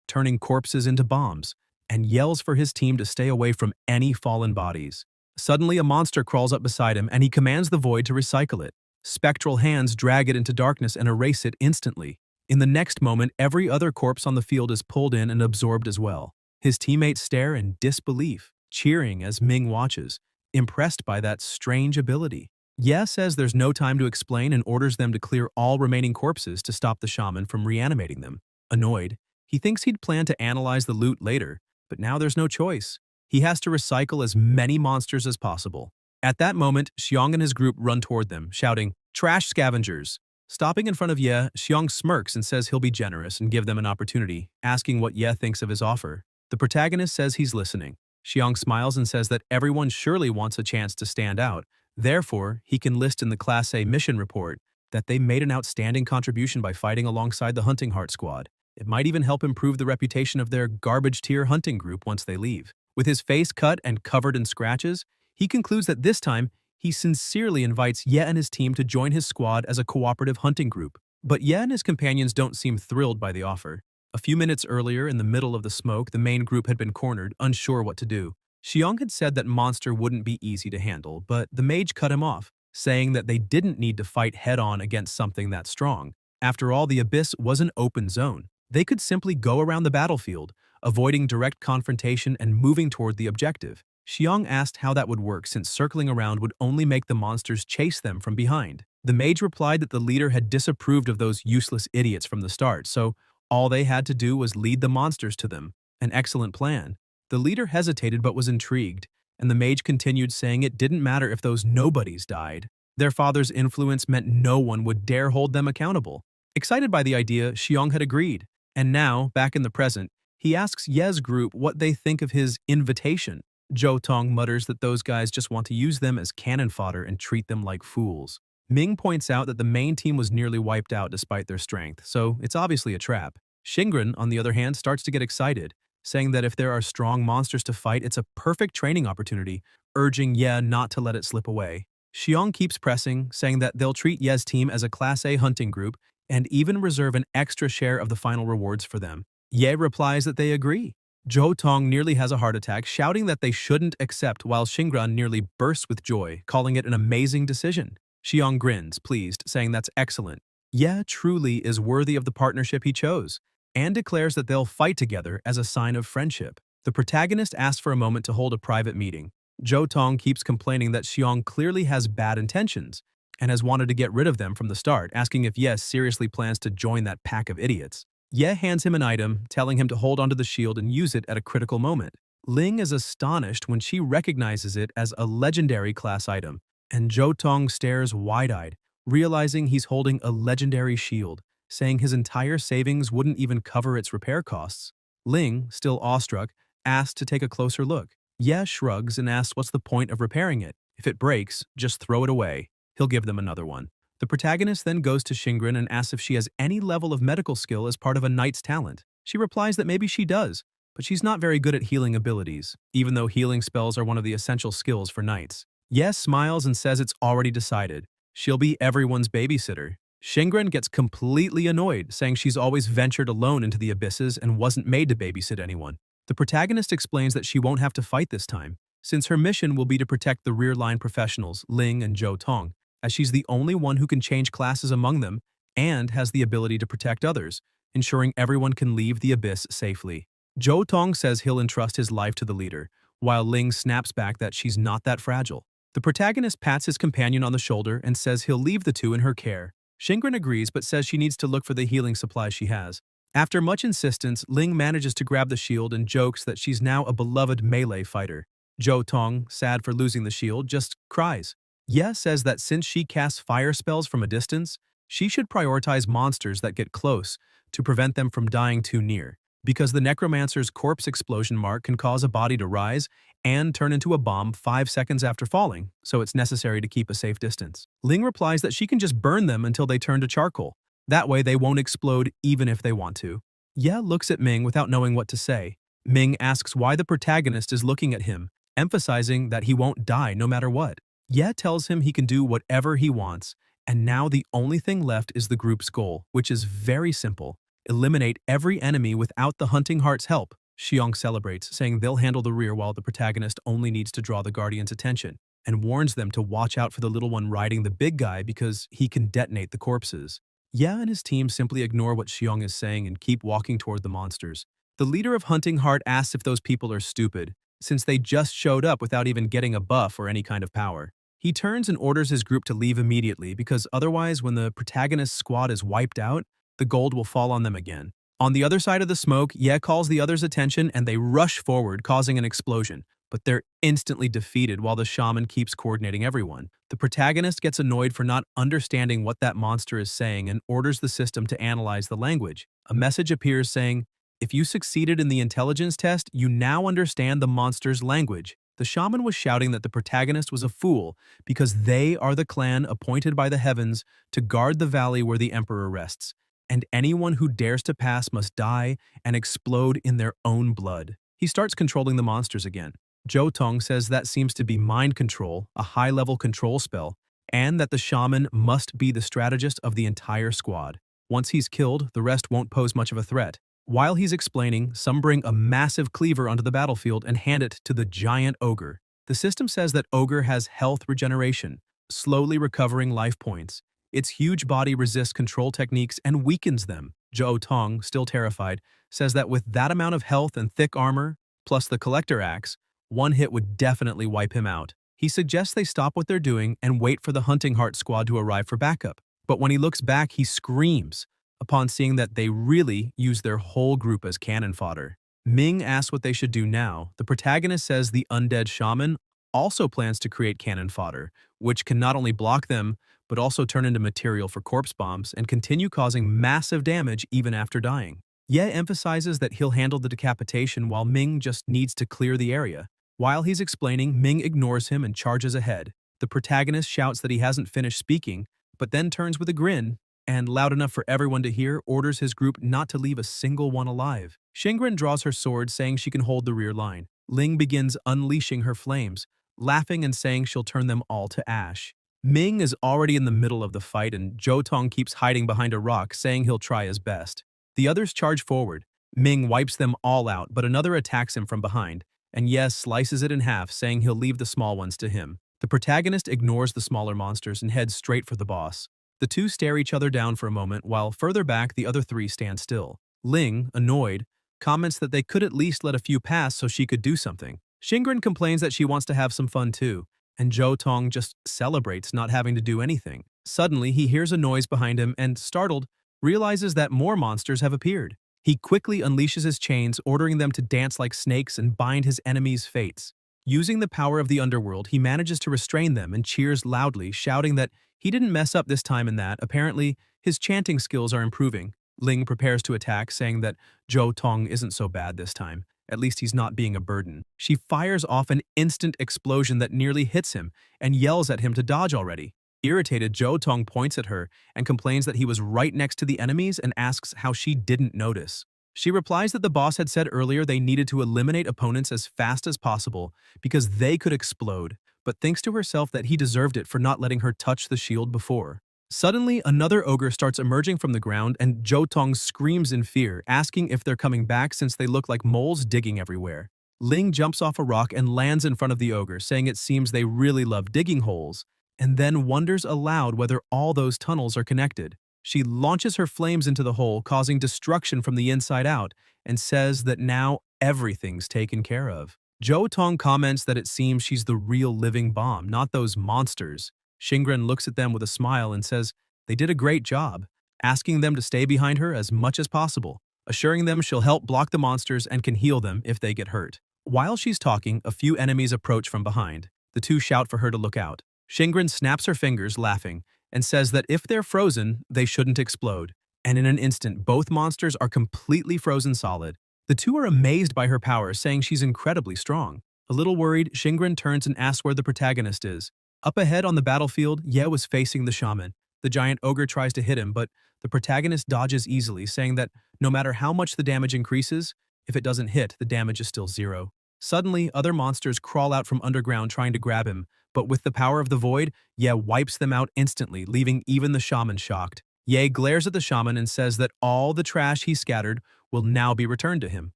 turning corpses into bombs, and yells for his team to stay away from any fallen bodies. Suddenly, a monster crawls up beside him, and he commands the void to recycle it. Spectral hands drag it into darkness and erase it instantly. In the next moment, every other corpse on the field is pulled in and absorbed as well. His teammates stare in disbelief, cheering as Ming watches, impressed by that strange ability. Ye says there's no time to explain and orders them to clear all remaining corpses to stop the shaman from reanimating them. Annoyed, he thinks he'd planned to analyze the loot later, but now there's no choice. He has to recycle as many monsters as possible. At that moment, Xiong and his group run toward them, shouting, "Trash scavengers!" Stopping in front of Ye, Xiong smirks and says he'll be generous and give them an opportunity, asking what Ye thinks of his offer. The protagonist says he's listening. Xiong smiles and says that everyone surely wants a chance to stand out. Therefore, he can list in the Class A mission report that they made an outstanding contribution by fighting alongside the Hunting Heart Squad. It might even help improve the reputation of their garbage-tier hunting group once they leave. With his face cut and covered in scratches, he concludes that this time, he sincerely invites Ye and his team to join his squad as a cooperative hunting group. But Ye and his companions don't seem thrilled by the offer. A few minutes earlier, in the middle of the smoke, the main group had been cornered, unsure what to do. Xiong had said that monster wouldn't be easy to handle, but the mage cut him off, saying that they didn't need to fight head-on against something that strong. After all, the abyss was an open zone. They could simply go around the battlefield, avoiding direct confrontation and moving toward the objective. Xiong asked how that would work since circling around would only make the monsters chase them from behind. The mage replied that the leader had disapproved of those useless idiots from the start, so all they had to do was lead the monsters to them. An excellent plan. The leader hesitated but was intrigued, and the mage continued, saying it didn't matter if those nobodies died. Their father's influence meant no one would dare hold them accountable. Excited by the idea, Xiong had agreed, and now, back in the present, he asks Ye's group what they think of his invitation. Zhou Tong mutters that those guys just want to use them as cannon fodder and treat them like fools. Ming points out that the main team was nearly wiped out despite their strength, so it's obviously a trap. Xingren, on the other hand, starts to get excited, saying that if there are strong monsters to fight, it's a perfect training opportunity, urging Ye not to let it slip away. Xiong keeps pressing, saying that they'll treat Ye's team as a Class A hunting group and even reserve an extra share of the final rewards for them. Ye replies that they agree. Zhou Tong nearly has a heart attack, shouting that they shouldn't accept, while Xingran nearly bursts with joy, calling it an amazing decision. Xiong grins, pleased, saying that's excellent. Ye truly is worthy of the partnership he chose, and declares that they'll fight together as a sign of friendship. The protagonist asks for a moment to hold a private meeting. Zhou Tong keeps complaining that Xiong clearly has bad intentions and has wanted to get rid of them from the start, asking if Ye seriously plans to join that pack of idiots. Ye hands him an item, telling him to hold onto the shield and use it at a critical moment. Ling is astonished when she recognizes it as a legendary class item, and Zhou Tong stares wide-eyed, realizing he's holding a legendary shield, saying his entire savings wouldn't even cover its repair costs. Ling, still awestruck, asks to take a closer look. Ye shrugs and asks what's the point of repairing it. If it breaks, just throw it away. He'll give them another one. The protagonist then goes to Xingren and asks if she has any level of medical skill as part of a knight's talent. She replies that maybe she does, but she's not very good at healing abilities, even though healing spells are one of the essential skills for knights. Ye smiles and says it's already decided. She'll be everyone's babysitter. Xingren gets completely annoyed, saying she's always ventured alone into the abysses and wasn't made to babysit anyone. The protagonist explains that she won't have to fight this time, since her mission will be to protect the rear-line professionals, Ling and Zhou Tong, as she's the only one who can change classes among them and has the ability to protect others, ensuring everyone can leave the abyss safely. Zhou Tong says he'll entrust his life to the leader, while Ling snaps back that she's not that fragile. The protagonist pats his companion on the shoulder and says he'll leave the two in her care. Xingren agrees but says she needs to look for the healing supplies she has. After much insistence, Ling manages to grab the shield and jokes that she's now a beloved melee fighter. Zhou Tong, sad for losing the shield, just cries. Ye says that since she casts fire spells from a distance, she should prioritize monsters that get close to prevent them from dying too near, because the necromancer's corpse explosion mark can cause a body to rise and turn into a bomb 5 seconds after falling, so it's necessary to keep a safe distance. Ling replies that she can just burn them until they turn to charcoal. That way they won't explode even if they want to. Ye looks at Ming without knowing what to say. Ming asks why the protagonist is looking at him, emphasizing that he won't die no matter what. Ye tells him he can do whatever he wants, and now the only thing left is the group's goal, which is very simple. Eliminate every enemy without the Hunting Heart's help. Xiong celebrates, saying they'll handle the rear while the protagonist only needs to draw the Guardian's attention, and warns them to watch out for the little one riding the big guy because he can detonate the corpses. Ye and his team simply ignore what Xiong is saying and keep walking toward the monsters. The leader of Hunting Heart asks if those people are stupid, since they just showed up without even getting a buff or any kind of power. He turns and orders his group to leave immediately because otherwise when the protagonist's squad is wiped out, the gold will fall on them again. On the other side of the smoke, Ye calls the others' attention and they rush forward, causing an explosion, but they're instantly defeated while the shaman keeps coordinating everyone. The protagonist gets annoyed for not understanding what that monster is saying and orders the system to analyze the language. A message appears saying, "If you succeeded in the intelligence test, you now understand the monster's language." The shaman was shouting that the protagonist was a fool because they are the clan appointed by the heavens to guard the valley where the emperor rests, and anyone who dares to pass must die and explode in their own blood. He starts controlling the monsters again. Zhou Tong says that seems to be mind control, a high-level control spell, and that the shaman must be the strategist of the entire squad. Once he's killed, the rest won't pose much of a threat. While he's explaining, some bring a massive cleaver onto the battlefield and hand it to the giant ogre. The system says that ogre has health regeneration, slowly recovering life points. Its huge body resists control techniques and weakens them. Zhou Tong, still terrified, says that with that amount of health and thick armor, plus the collector axe, one hit would definitely wipe him out. He suggests they stop what they're doing and wait for the Hunting Heart squad to arrive for backup. But when he looks back, he screams upon seeing that they really use their whole group as cannon fodder. Ming asks what they should do now. The protagonist says the undead shaman also plans to create cannon fodder, which can not only block them, but also turn into material for corpse bombs and continue causing massive damage even after dying. Ye emphasizes that he'll handle the decapitation while Ming just needs to clear the area. While he's explaining, Ming ignores him and charges ahead. The protagonist shouts that he hasn't finished speaking, but then turns with a grin and, loud enough for everyone to hear, orders his group not to leave a single one alive. Shingren draws her sword, saying she can hold the rear line. Ling begins unleashing her flames, laughing and saying she'll turn them all to ash. Ming is already in the middle of the fight, and Zhou Tong keeps hiding behind a rock, saying he'll try his best. The others charge forward. Ming wipes them all out, but another attacks him from behind, and Yes slices it in half, saying he'll leave the small ones to him. The protagonist ignores the smaller monsters and heads straight for the boss. The two stare each other down for a moment, while further back the other three stand still. Ling, annoyed, comments that they could at least let a few pass so she could do something. Shingren complains that she wants to have some fun too, and Zhou Tong just celebrates not having to do anything. Suddenly, he hears a noise behind him and, startled, realizes that more monsters have appeared. He quickly unleashes his chains, ordering them to dance like snakes and bind his enemies' fates. Using the power of the underworld, he manages to restrain them and cheers loudly, shouting that he didn't mess up this time and that, apparently, his chanting skills are improving. Ling prepares to attack, saying that Zhou Tong isn't so bad this time. At least he's not being a burden. She fires off an instant explosion that nearly hits him and yells at him to dodge already. Irritated, Zhou Tong points at her and complains that he was right next to the enemies and asks how she didn't notice. She replies that the boss had said earlier they needed to eliminate opponents as fast as possible because they could explode, but thinks to herself that he deserved it for not letting her touch the shield before. Suddenly, another ogre starts emerging from the ground, and Zhou Tong screams in fear, asking if they're coming back since they look like moles digging everywhere. Ling jumps off a rock and lands in front of the ogre, saying it seems they really love digging holes, and then wonders aloud whether all those tunnels are connected. She launches her flames into the hole, causing destruction from the inside out, and says that now everything's taken care of. Zhou Tong comments that it seems she's the real living bomb, not those monsters. Shingren looks at them with a smile and says they did a great job, asking them to stay behind her as much as possible, assuring them she'll help block the monsters and can heal them if they get hurt. While she's talking, a few enemies approach from behind. The two shout for her to look out. Shingren snaps her fingers, laughing, and says that if they're frozen, they shouldn't explode. And in an instant, both monsters are completely frozen solid. The two are amazed by her power, saying she's incredibly strong. A little worried, Shingren turns and asks where the protagonist is. Up ahead on the battlefield, Ye was facing the shaman. The giant ogre tries to hit him, but the protagonist dodges easily, saying that no matter how much the damage increases, if it doesn't hit, the damage is still zero. Suddenly, other monsters crawl out from underground trying to grab him, but with the power of the void, Ye wipes them out instantly, leaving even the shaman shocked. Ye glares at the shaman and says that all the trash he scattered will now be returned to him.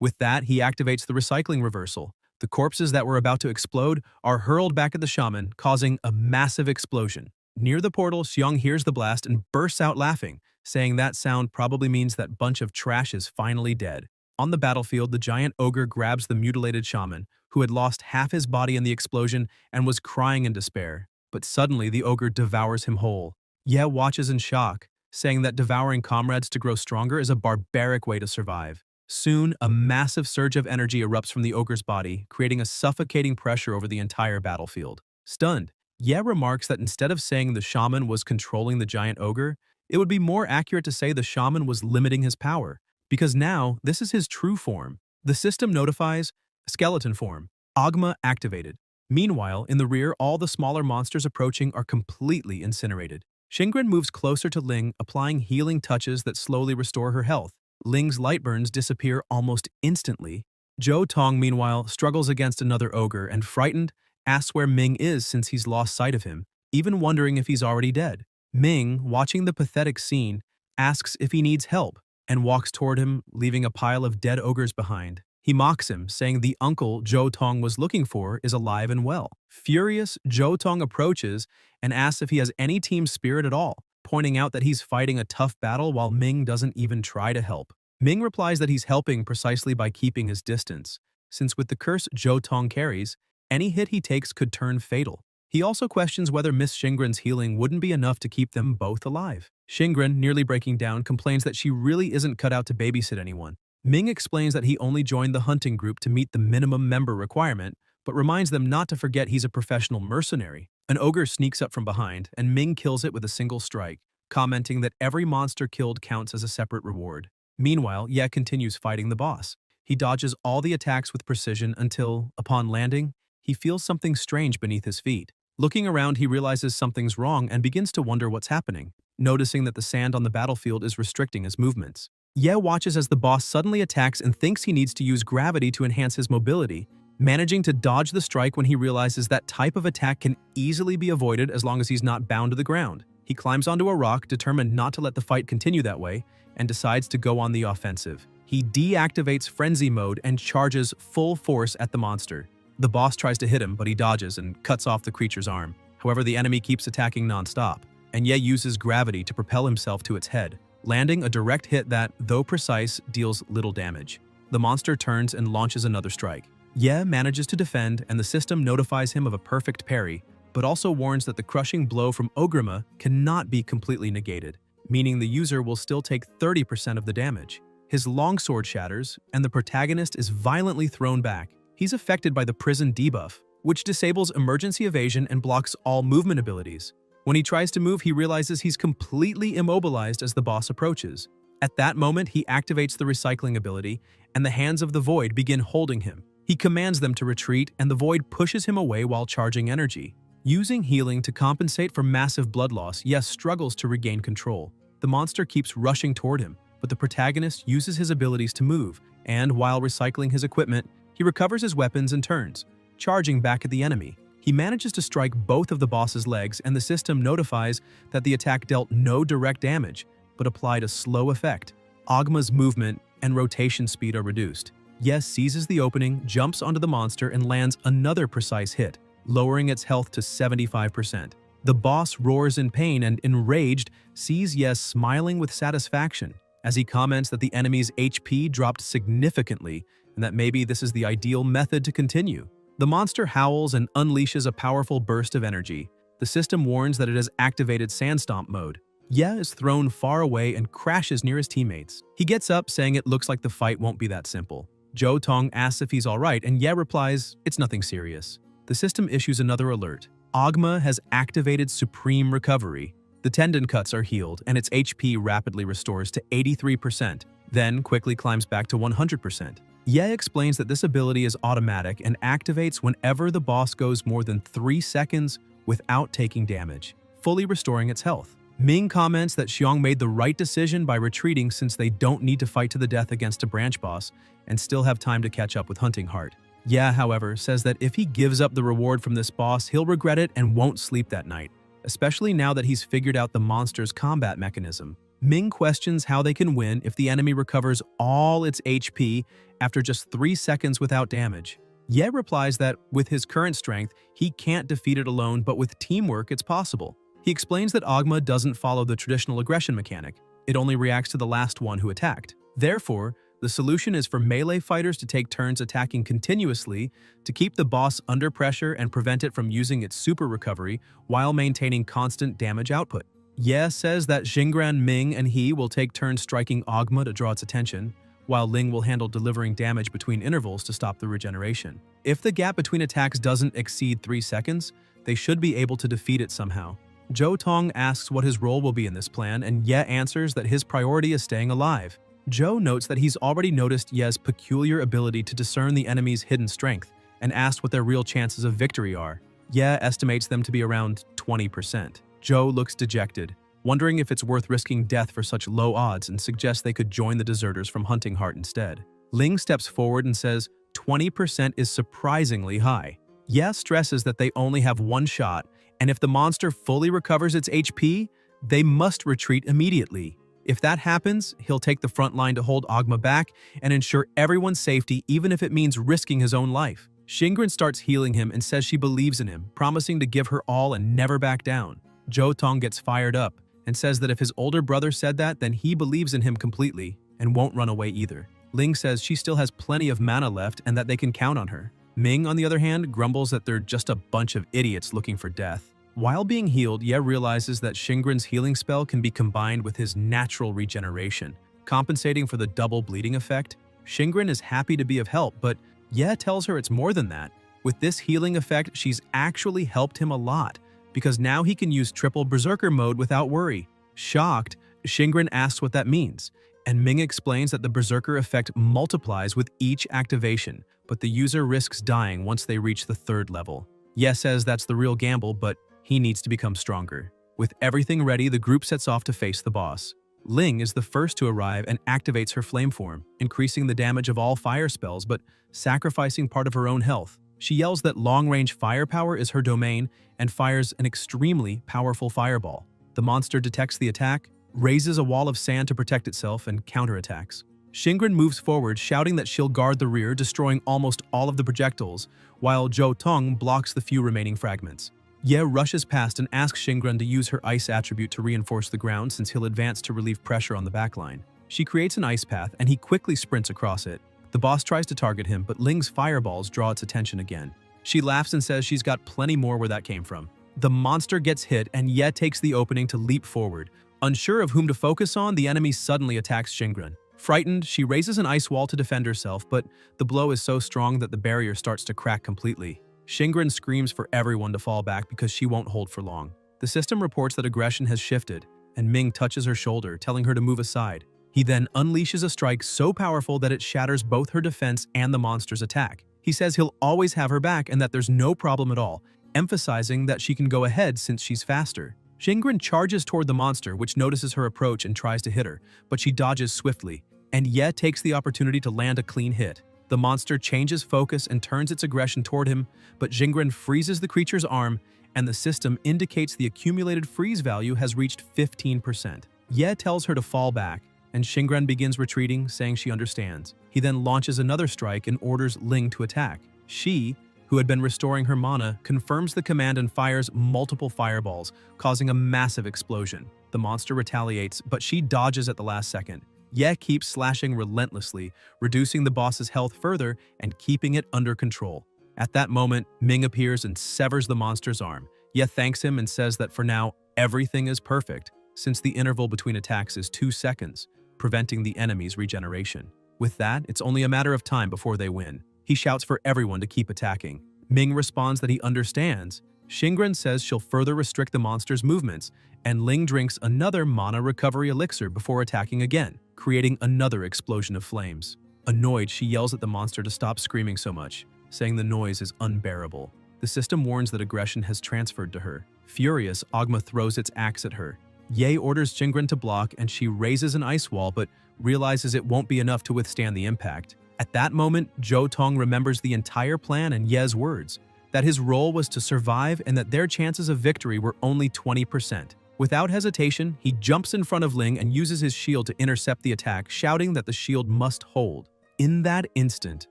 With that, he activates the recycling reversal. The corpses that were about to explode are hurled back at the shaman, causing a massive explosion. Near the portal, Xiong hears the blast and bursts out laughing, saying that sound probably means that bunch of trash is finally dead. On the battlefield, the giant ogre grabs the mutilated shaman, who had lost half his body in the explosion and was crying in despair. But suddenly, the ogre devours him whole. Ye watches in shock, saying that devouring comrades to grow stronger is a barbaric way to survive. Soon, a massive surge of energy erupts from the ogre's body, creating a suffocating pressure over the entire battlefield. Stunned, Ye remarks that instead of saying the shaman was controlling the giant ogre, it would be more accurate to say the shaman was limiting his power, because now this is his true form. The system notifies skeleton form, Agma activated. Meanwhile, in the rear, all the smaller monsters approaching are completely incinerated. Shingren moves closer to Ling, applying healing touches that slowly restore her health. Ling's light burns disappear almost instantly. Zhou Tong, meanwhile, struggles against another ogre and, frightened, asks where Ming is since he's lost sight of him, even wondering if he's already dead. Ming, watching the pathetic scene, asks if he needs help and walks toward him, leaving a pile of dead ogres behind. He mocks him, saying the uncle Zhou Tong was looking for is alive and well. Furious, Zhou Tong approaches and asks if he has any team spirit at all, pointing out that he's fighting a tough battle while Ming doesn't even try to help. Ming replies that he's helping precisely by keeping his distance, since with the curse Zhou Tong carries, any hit he takes could turn fatal. He also questions whether Miss Shingren's healing wouldn't be enough to keep them both alive. Shingren, nearly breaking down, complains that she really isn't cut out to babysit anyone. Ming explains that he only joined the hunting group to meet the minimum member requirement, but reminds them not to forget he's a professional mercenary. An ogre sneaks up from behind, and Ming kills it with a single strike, commenting that every monster killed counts as a separate reward. Meanwhile, Ye continues fighting the boss. He dodges all the attacks with precision until, upon landing, he feels something strange beneath his feet. Looking around, he realizes something's wrong and begins to wonder what's happening, noticing that the sand on the battlefield is restricting his movements. Ye watches as the boss suddenly attacks and thinks he needs to use gravity to enhance his mobility, managing to dodge the strike when he realizes that type of attack can easily be avoided as long as he's not bound to the ground. He climbs onto a rock, determined not to let the fight continue that way, and decides to go on the offensive. He deactivates frenzy mode and charges full force at the monster. The boss tries to hit him, but he dodges and cuts off the creature's arm. However, the enemy keeps attacking non-stop, and Ye uses gravity to propel himself to its head, landing a direct hit that, though precise, deals little damage. The monster turns and launches another strike. Ye manages to defend, and the system notifies him of a perfect parry, but also warns that the crushing blow from Ogrima cannot be completely negated, meaning the user will still take 30% of the damage. His longsword shatters, and the protagonist is violently thrown back. He's affected by the prison debuff, which disables emergency evasion and blocks all movement abilities. When he tries to move, he realizes he's completely immobilized as the boss approaches. At that moment, he activates the recycling ability, and the hands of the Void begin holding him. He commands them to retreat, and the Void pushes him away while charging energy. Using healing to compensate for massive blood loss, Yes struggles to regain control. The monster keeps rushing toward him, but the protagonist uses his abilities to move, and while recycling his equipment, he recovers his weapons and turns, charging back at the enemy. He manages to strike both of the boss's legs, and the system notifies that the attack dealt no direct damage, but applied a slow effect. Ogma's movement and rotation speed are reduced. Yes seizes the opening, jumps onto the monster, and lands another precise hit, lowering its health to 75%. The boss roars in pain and, enraged, sees Yes smiling with satisfaction as he comments that the enemy's HP dropped significantly and that maybe this is the ideal method to continue. The monster howls and unleashes a powerful burst of energy. The system warns that it has activated Sandstomp mode. Ye is thrown far away and crashes near his teammates. He gets up, saying it looks like the fight won't be that simple. Zhou Tong asks if he's alright, and Ye replies, it's nothing serious. The system issues another alert. Ogma has activated Supreme Recovery. The tendon cuts are healed, and its HP rapidly restores to 83%, then quickly climbs back to 100%. Ye explains that this ability is automatic and activates whenever the boss goes more than 3 seconds without taking damage, fully restoring its health. Ming comments that Xiong made the right decision by retreating since they don't need to fight to the death against a branch boss and still have time to catch up with Hunting Heart. Ye, however, says that if he gives up the reward from this boss, he'll regret it and won't sleep that night, especially now that he's figured out the monster's combat mechanism. Ming questions how they can win if the enemy recovers all its HP after just 3 seconds without damage. Ye replies that, with his current strength, he can't defeat it alone, but with teamwork it's possible. He explains that Ogma doesn't follow the traditional aggression mechanic. It only reacts to the last one who attacked. Therefore, the solution is for melee fighters to take turns attacking continuously to keep the boss under pressure and prevent it from using its super recovery while maintaining constant damage output. Ye says that Xingran, Ming, and he will take turns striking Ogma to draw its attention, while Ling will handle delivering damage between intervals to stop the regeneration. If the gap between attacks doesn't exceed 3 seconds, they should be able to defeat it somehow. Zhou Tong asks what his role will be in this plan, and Ye answers that his priority is staying alive. Zhou notes that he's already noticed Ye's peculiar ability to discern the enemy's hidden strength, and asks what their real chances of victory are. Ye estimates them to be around 20%. Zhou looks dejected, wondering if it's worth risking death for such low odds, and suggests they could join the deserters from Hunting Heart instead. Ling steps forward and says 20% is surprisingly high. Ye stresses that they only have one shot, and if the monster fully recovers its HP, they must retreat immediately. If that happens, he'll take the front line to hold Ogma back and ensure everyone's safety, even if it means risking his own life. Xingran starts healing him and says she believes in him, promising to give her all and never back down. Zhou Tong gets fired up and says that if his older brother said that, then he believes in him completely and won't run away either. Ling says she still has plenty of mana left and that they can count on her. Ming, on the other hand, grumbles that they're just a bunch of idiots looking for death. While being healed, Ye realizes that Xingran's healing spell can be combined with his natural regeneration, compensating for the double bleeding effect. Xingran is happy to be of help, but Ye tells her it's more than that. With this healing effect, she's actually helped him a lot, because now he can use triple berserker mode without worry. Shocked, Xingran asks what that means, And Ming explains that the Berserker effect multiplies with each activation, but the user risks dying once they reach the third level. Ye says that's the real gamble, but he needs to become stronger. With everything ready, the group sets off to face the boss. Ling is the first to arrive and activates her flame form, increasing the damage of all fire spells but sacrificing part of her own health. She yells that long-range firepower is her domain and fires an extremely powerful fireball. The monster detects the attack, raises a wall of sand to protect itself, and counterattacks. Shingren moves forward, shouting that she'll guard the rear, destroying almost all of the projectiles, while Zhou Tong blocks the few remaining fragments. Ye rushes past and asks Shingren to use her ice attribute to reinforce the ground since he'll advance to relieve pressure on the backline. She creates an ice path and he quickly sprints across it. The boss tries to target him, but Ling's fireballs draw its attention again. She laughs and says she's got plenty more where that came from. The monster gets hit and Ye takes the opening to leap forward. Unsure of whom to focus on, the enemy suddenly attacks Shingren. Frightened, she raises an ice wall to defend herself, but the blow is so strong that the barrier starts to crack completely. Shingren screams for everyone to fall back because she won't hold for long. The system reports that aggression has shifted, and Ming touches her shoulder, telling her to move aside. He then unleashes a strike so powerful that it shatters both her defense and the monster's attack. He says he'll always have her back and that there's no problem at all, emphasizing that she can go ahead since she's faster. Shingren charges toward the monster, which notices her approach and tries to hit her, but she dodges swiftly, and Ye takes the opportunity to land a clean hit. The monster changes focus and turns its aggression toward him, but Shingren freezes the creature's arm, and the system indicates the accumulated freeze value has reached 15%. Ye tells her to fall back, and Shingren begins retreating, saying she understands. He then launches another strike and orders Ling to attack. She, who had been restoring her mana, confirms the command and fires multiple fireballs, causing a massive explosion. The monster retaliates, but she dodges at the last second. Ye keeps slashing relentlessly, reducing the boss's health further and keeping it under control. At that moment, Ming appears and severs the monster's arm. Ye thanks him and says that for now, everything is perfect, since the interval between attacks is 2 seconds, preventing the enemy's regeneration. With that, it's only a matter of time before they win. He shouts for everyone to keep attacking. Ming responds that he understands. Shingren says she'll further restrict the monster's movements, and Ling drinks another mana recovery elixir before attacking again, creating another explosion of flames. Annoyed, she yells at the monster to stop screaming so much, saying the noise is unbearable. The system warns that aggression has transferred to her. Furious, Ogma throws its axe at her. Ye orders Shingren to block and she raises an ice wall but realizes it won't be enough to withstand the impact. At that moment, Zhou Tong remembers the entire plan and Ye's words, that his role was to survive and that their chances of victory were only 20%. Without hesitation, he jumps in front of Ling and uses his shield to intercept the attack, shouting that the shield must hold. In that instant,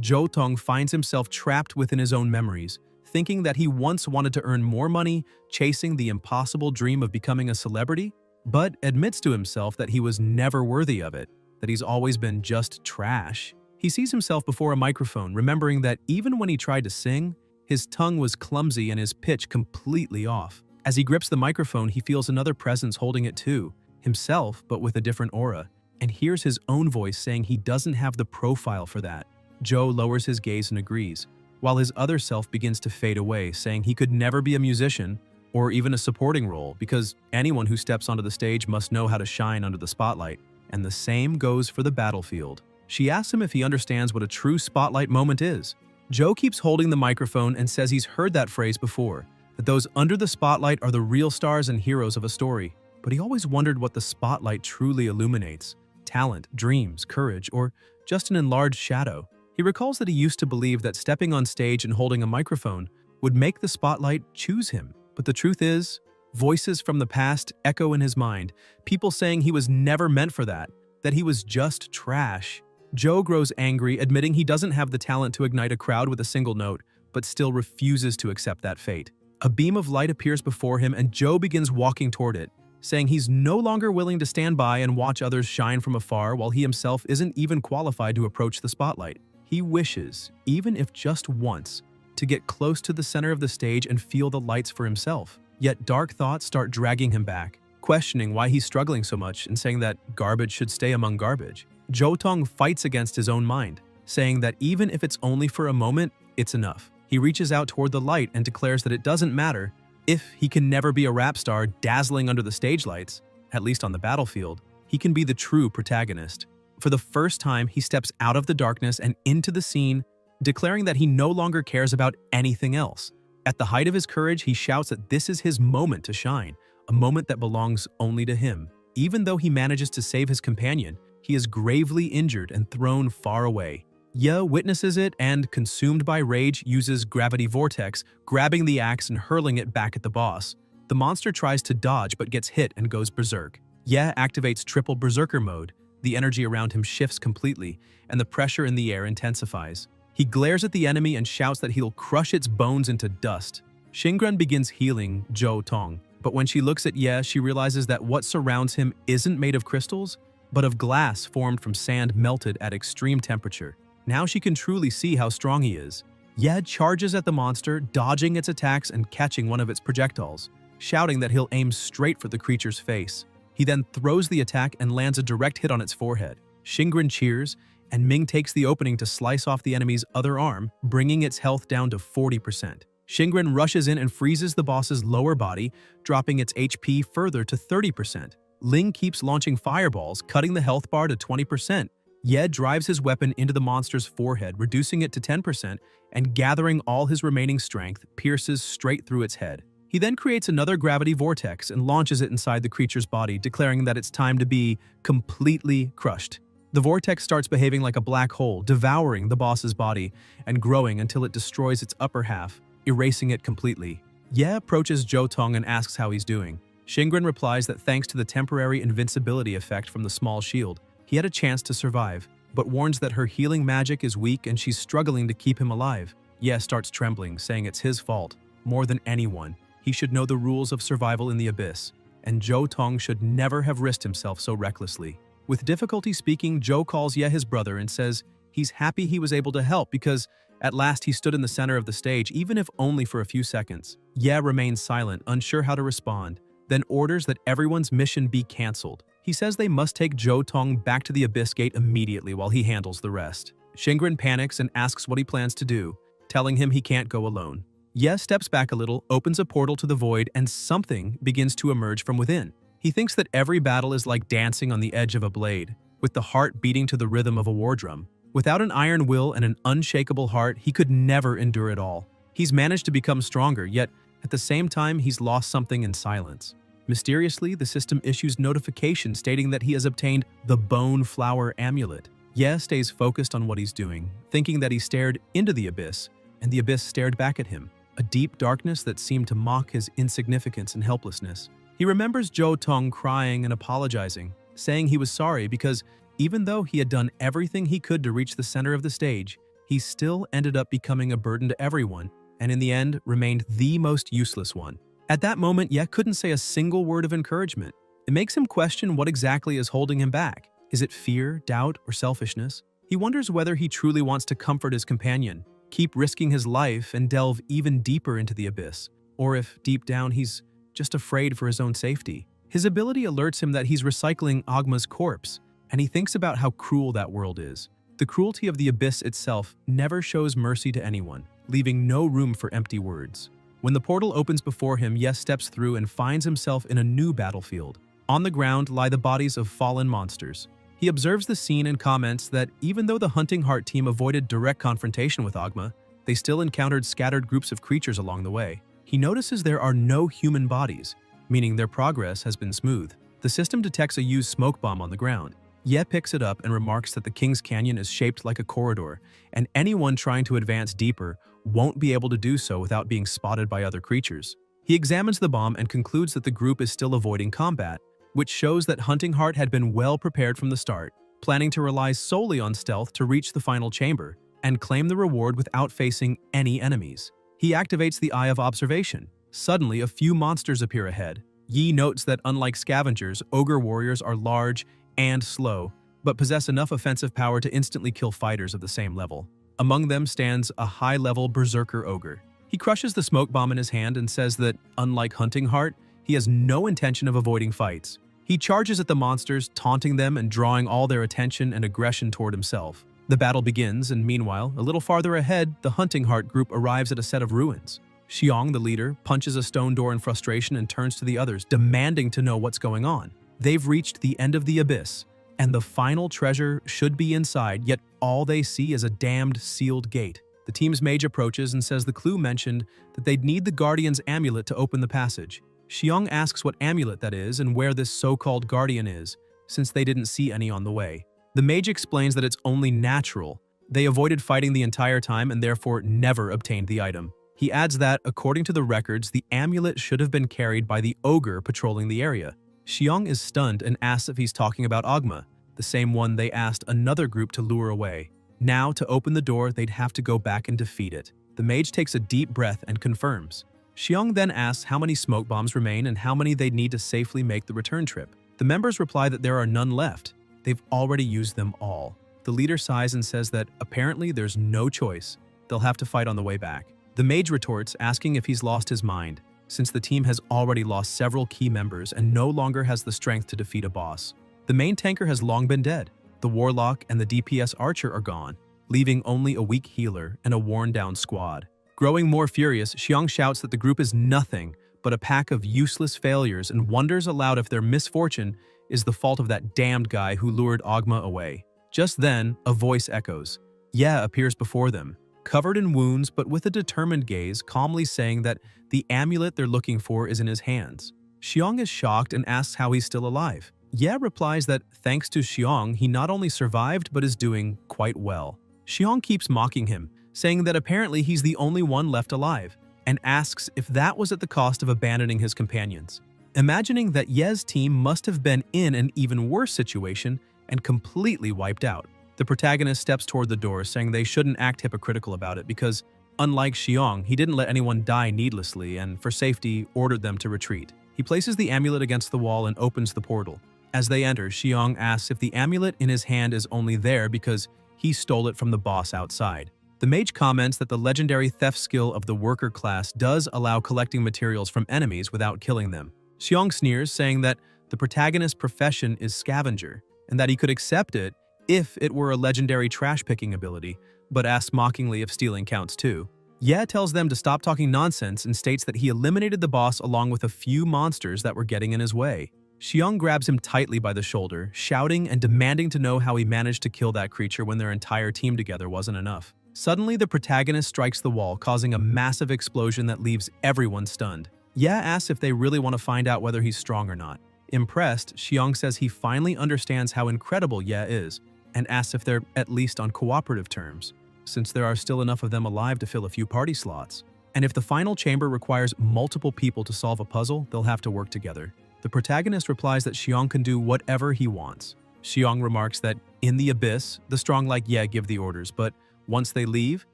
Zhou Tong finds himself trapped within his own memories, thinking that he once wanted to earn more money, chasing the impossible dream of becoming a celebrity, but admits to himself that he was never worthy of it, that he's always been just trash. He sees himself before a microphone, remembering that even when he tried to sing, his tongue was clumsy and his pitch completely off. As he grips the microphone, he feels another presence holding it too, himself but with a different aura, and hears his own voice saying he doesn't have the profile for that. Joe lowers his gaze and agrees, while his other self begins to fade away, saying he could never be a musician or even a supporting role because anyone who steps onto the stage must know how to shine under the spotlight, and the same goes for the battlefield. She asks him if he understands what a true spotlight moment is. Joe keeps holding the microphone and says he's heard that phrase before, that those under the spotlight are the real stars and heroes of a story, but he always wondered what the spotlight truly illuminates: talent, dreams, courage, or just an enlarged shadow. He recalls that he used to believe that stepping on stage and holding a microphone would make the spotlight choose him, but the truth is, voices from the past echo in his mind, people saying he was never meant for that he was just trash. Joe grows angry, admitting he doesn't have the talent to ignite a crowd with a single note, but still refuses to accept that fate. A beam of light appears before him and Joe begins walking toward it, saying he's no longer willing to stand by and watch others shine from afar while he himself isn't even qualified to approach the spotlight. He wishes, even if just once, to get close to the center of the stage and feel the lights for himself. Yet dark thoughts start dragging him back, questioning why he's struggling so much and saying that garbage should stay among garbage. Zhou Tong fights against his own mind, saying that even if it's only for a moment, it's enough. He reaches out toward the light and declares that it doesn't matter if he can never be a rap star dazzling under the stage lights, at least on the battlefield. he can be the true protagonist. For the first time, he steps out of the darkness and into the scene, declaring that he no longer cares about anything else. At the height of his courage, he shouts that this is his moment to shine, a moment that belongs only to him. Even though he manages to save his companion, he is gravely injured and thrown far away. Ye witnesses it and, consumed by rage, uses Gravity Vortex, grabbing the axe and hurling it back at the boss. The monster tries to dodge but gets hit and goes berserk. Ye activates triple berserker mode. The energy around him shifts completely, and the pressure in the air intensifies. He glares at the enemy and shouts that he'll crush its bones into dust. Xingren begins healing Zhou Tong, but when she looks at Ye, she realizes that what surrounds him isn't made of crystals, but of glass formed from sand melted at extreme temperature. Now she can truly see how strong he is. Ye charges at the monster, dodging its attacks and catching one of its projectiles, shouting that he'll aim straight for the creature's face. He then throws the attack and lands a direct hit on its forehead. Xingren cheers, and Ming takes the opening to slice off the enemy's other arm, bringing its health down to 40%. Xingren rushes in and freezes the boss's lower body, dropping its HP further to 30%. Ling keeps launching fireballs, cutting the health bar to 20%. Ye drives his weapon into the monster's forehead, reducing it to 10%, and gathering all his remaining strength, pierces straight through its head. He then creates another gravity vortex and launches it inside the creature's body, declaring that it's time to be completely crushed. The vortex starts behaving like a black hole, devouring the boss's body and growing until it destroys its upper half, erasing it completely. Ye approaches Zhou Tong and asks how he's doing. Xingren replies that thanks to the temporary invincibility effect from the small shield, he had a chance to survive, but warns that her healing magic is weak and she's struggling to keep him alive. Ye starts trembling, saying it's his fault. More than anyone, he should know the rules of survival in the abyss, and Zhou Tong should never have risked himself so recklessly. With difficulty speaking, Zhou calls Ye his brother and says he's happy he was able to help because at last he stood in the center of the stage, even if only for a few seconds. Ye remains silent, unsure how to respond, then orders that everyone's mission be cancelled. He says they must take Zhou Tong back to the Abyss Gate immediately while he handles the rest. Xingren panics and asks what he plans to do, telling him he can't go alone. Ye steps back a little, opens a portal to the void, and something begins to emerge from within. He thinks that every battle is like dancing on the edge of a blade, with the heart beating to the rhythm of a war drum. Without an iron will and an unshakable heart, he could never endure it all. He's managed to become stronger, yet at the same time he's lost something in silence. Mysteriously, the system issues notification stating that he has obtained the Bone Flower Amulet. Ye stays focused on what he's doing, thinking that he stared into the abyss, and the abyss stared back at him, a deep darkness that seemed to mock his insignificance and helplessness. He remembers Zhou Tong crying and apologizing, saying he was sorry because even though he had done everything he could to reach the center of the stage, he still ended up becoming a burden to everyone, and in the end remained the most useless one. At that moment, Ye couldn't say a single word of encouragement. It makes him question what exactly is holding him back. Is it fear, doubt, or selfishness? He wonders whether he truly wants to comfort his companion, keep risking his life, and delve even deeper into the abyss, or if, deep down, he's just afraid for his own safety. His ability alerts him that he's recycling Agma's corpse, and he thinks about how cruel that world is. The cruelty of the abyss itself never shows mercy to anyone, leaving no room for empty words. When the portal opens before him, Ye steps through and finds himself in a new battlefield. On the ground lie the bodies of fallen monsters. He observes the scene and comments that even though the Hunting Heart team avoided direct confrontation with Agma, they still encountered scattered groups of creatures along the way. He notices there are no human bodies, meaning their progress has been smooth. The system detects a used smoke bomb on the ground. Ye picks it up and remarks that the King's Canyon is shaped like a corridor, and anyone trying to advance deeper won't be able to do so without being spotted by other creatures. He examines the bomb and concludes that the group is still avoiding combat, which shows that Hunting Heart had been well prepared from the start, planning to rely solely on stealth to reach the final chamber and claim the reward without facing any enemies. He activates the Eye of Observation. Suddenly, a few monsters appear ahead. Yi notes that unlike scavengers, ogre warriors are large and slow, but possess enough offensive power to instantly kill fighters of the same level. Among them stands a high-level berserker ogre. He crushes the smoke bomb in his hand and says that, unlike Hunting Heart, he has no intention of avoiding fights. He charges at the monsters, taunting them and drawing all their attention and aggression toward himself. The battle begins, and meanwhile, a little farther ahead, the Hunting Heart group arrives at a set of ruins. Xiong, the leader, punches a stone door in frustration and turns to the others, demanding to know what's going on. They've reached the end of the abyss, and the final treasure should be inside, yet all they see is a damned sealed gate. The team's mage approaches and says the clue mentioned that they'd need the Guardian's amulet to open the passage. Xiong asks what amulet that is and where this so-called Guardian is, since they didn't see any on the way. The mage explains that it's only natural. They avoided fighting the entire time and therefore never obtained the item. He adds that, according to the records, the amulet should have been carried by the ogre patrolling the area. Xiong is stunned and asks if he's talking about Ogma, the same one they asked another group to lure away. Now, to open the door, they'd have to go back and defeat it. The mage takes a deep breath and confirms. Xiong then asks how many smoke bombs remain and how many they'd need to safely make the return trip. The members reply that there are none left. They've already used them all. The leader sighs and says that apparently there's no choice. They'll have to fight on the way back. The mage retorts, asking if he's lost his mind, since the team has already lost several key members and no longer has the strength to defeat a boss. The main tanker has long been dead. The warlock and the DPS archer are gone, leaving only a weak healer and a worn-down squad. Growing more furious, Xiong shouts that the group is nothing but a pack of useless failures and wonders aloud if their misfortune is the fault of that damned guy who lured Ogma away. Just then, a voice echoes. Ye appears before them, covered in wounds but with a determined gaze, calmly saying that the amulet they're looking for is in his hands. Xiong is shocked and asks how he's still alive. Ye replies that thanks to Xiong, he not only survived but is doing quite well. Xiong keeps mocking him, saying that apparently he's the only one left alive, and asks if that was at the cost of abandoning his companions. Imagining that Ye's team must have been in an even worse situation and completely wiped out. The protagonist steps toward the door, saying they shouldn't act hypocritical about it because, unlike Xiong, he didn't let anyone die needlessly and, for safety, ordered them to retreat. He places the amulet against the wall and opens the portal. As they enter, Xiong asks if the amulet in his hand is only there because he stole it from the boss outside. The mage comments that the legendary theft skill of the worker class does allow collecting materials from enemies without killing them. Xiong sneers, saying that the protagonist's profession is scavenger, and that he could accept it if it were a legendary trash-picking ability, but asks mockingly if stealing counts too. Ye tells them to stop talking nonsense and states that he eliminated the boss along with a few monsters that were getting in his way. Xiong grabs him tightly by the shoulder, shouting and demanding to know how he managed to kill that creature when their entire team together wasn't enough. Suddenly, the protagonist strikes the wall, causing a massive explosion that leaves everyone stunned. Ye asks if they really want to find out whether he's strong or not. Impressed, Xiong says he finally understands how incredible Ye is, and asks if they're at least on cooperative terms, since there are still enough of them alive to fill a few party slots. And if the final chamber requires multiple people to solve a puzzle, they'll have to work together. The protagonist replies that Xiong can do whatever he wants. Xiong remarks that in the abyss, the strong like Ye give the orders, but once they leave,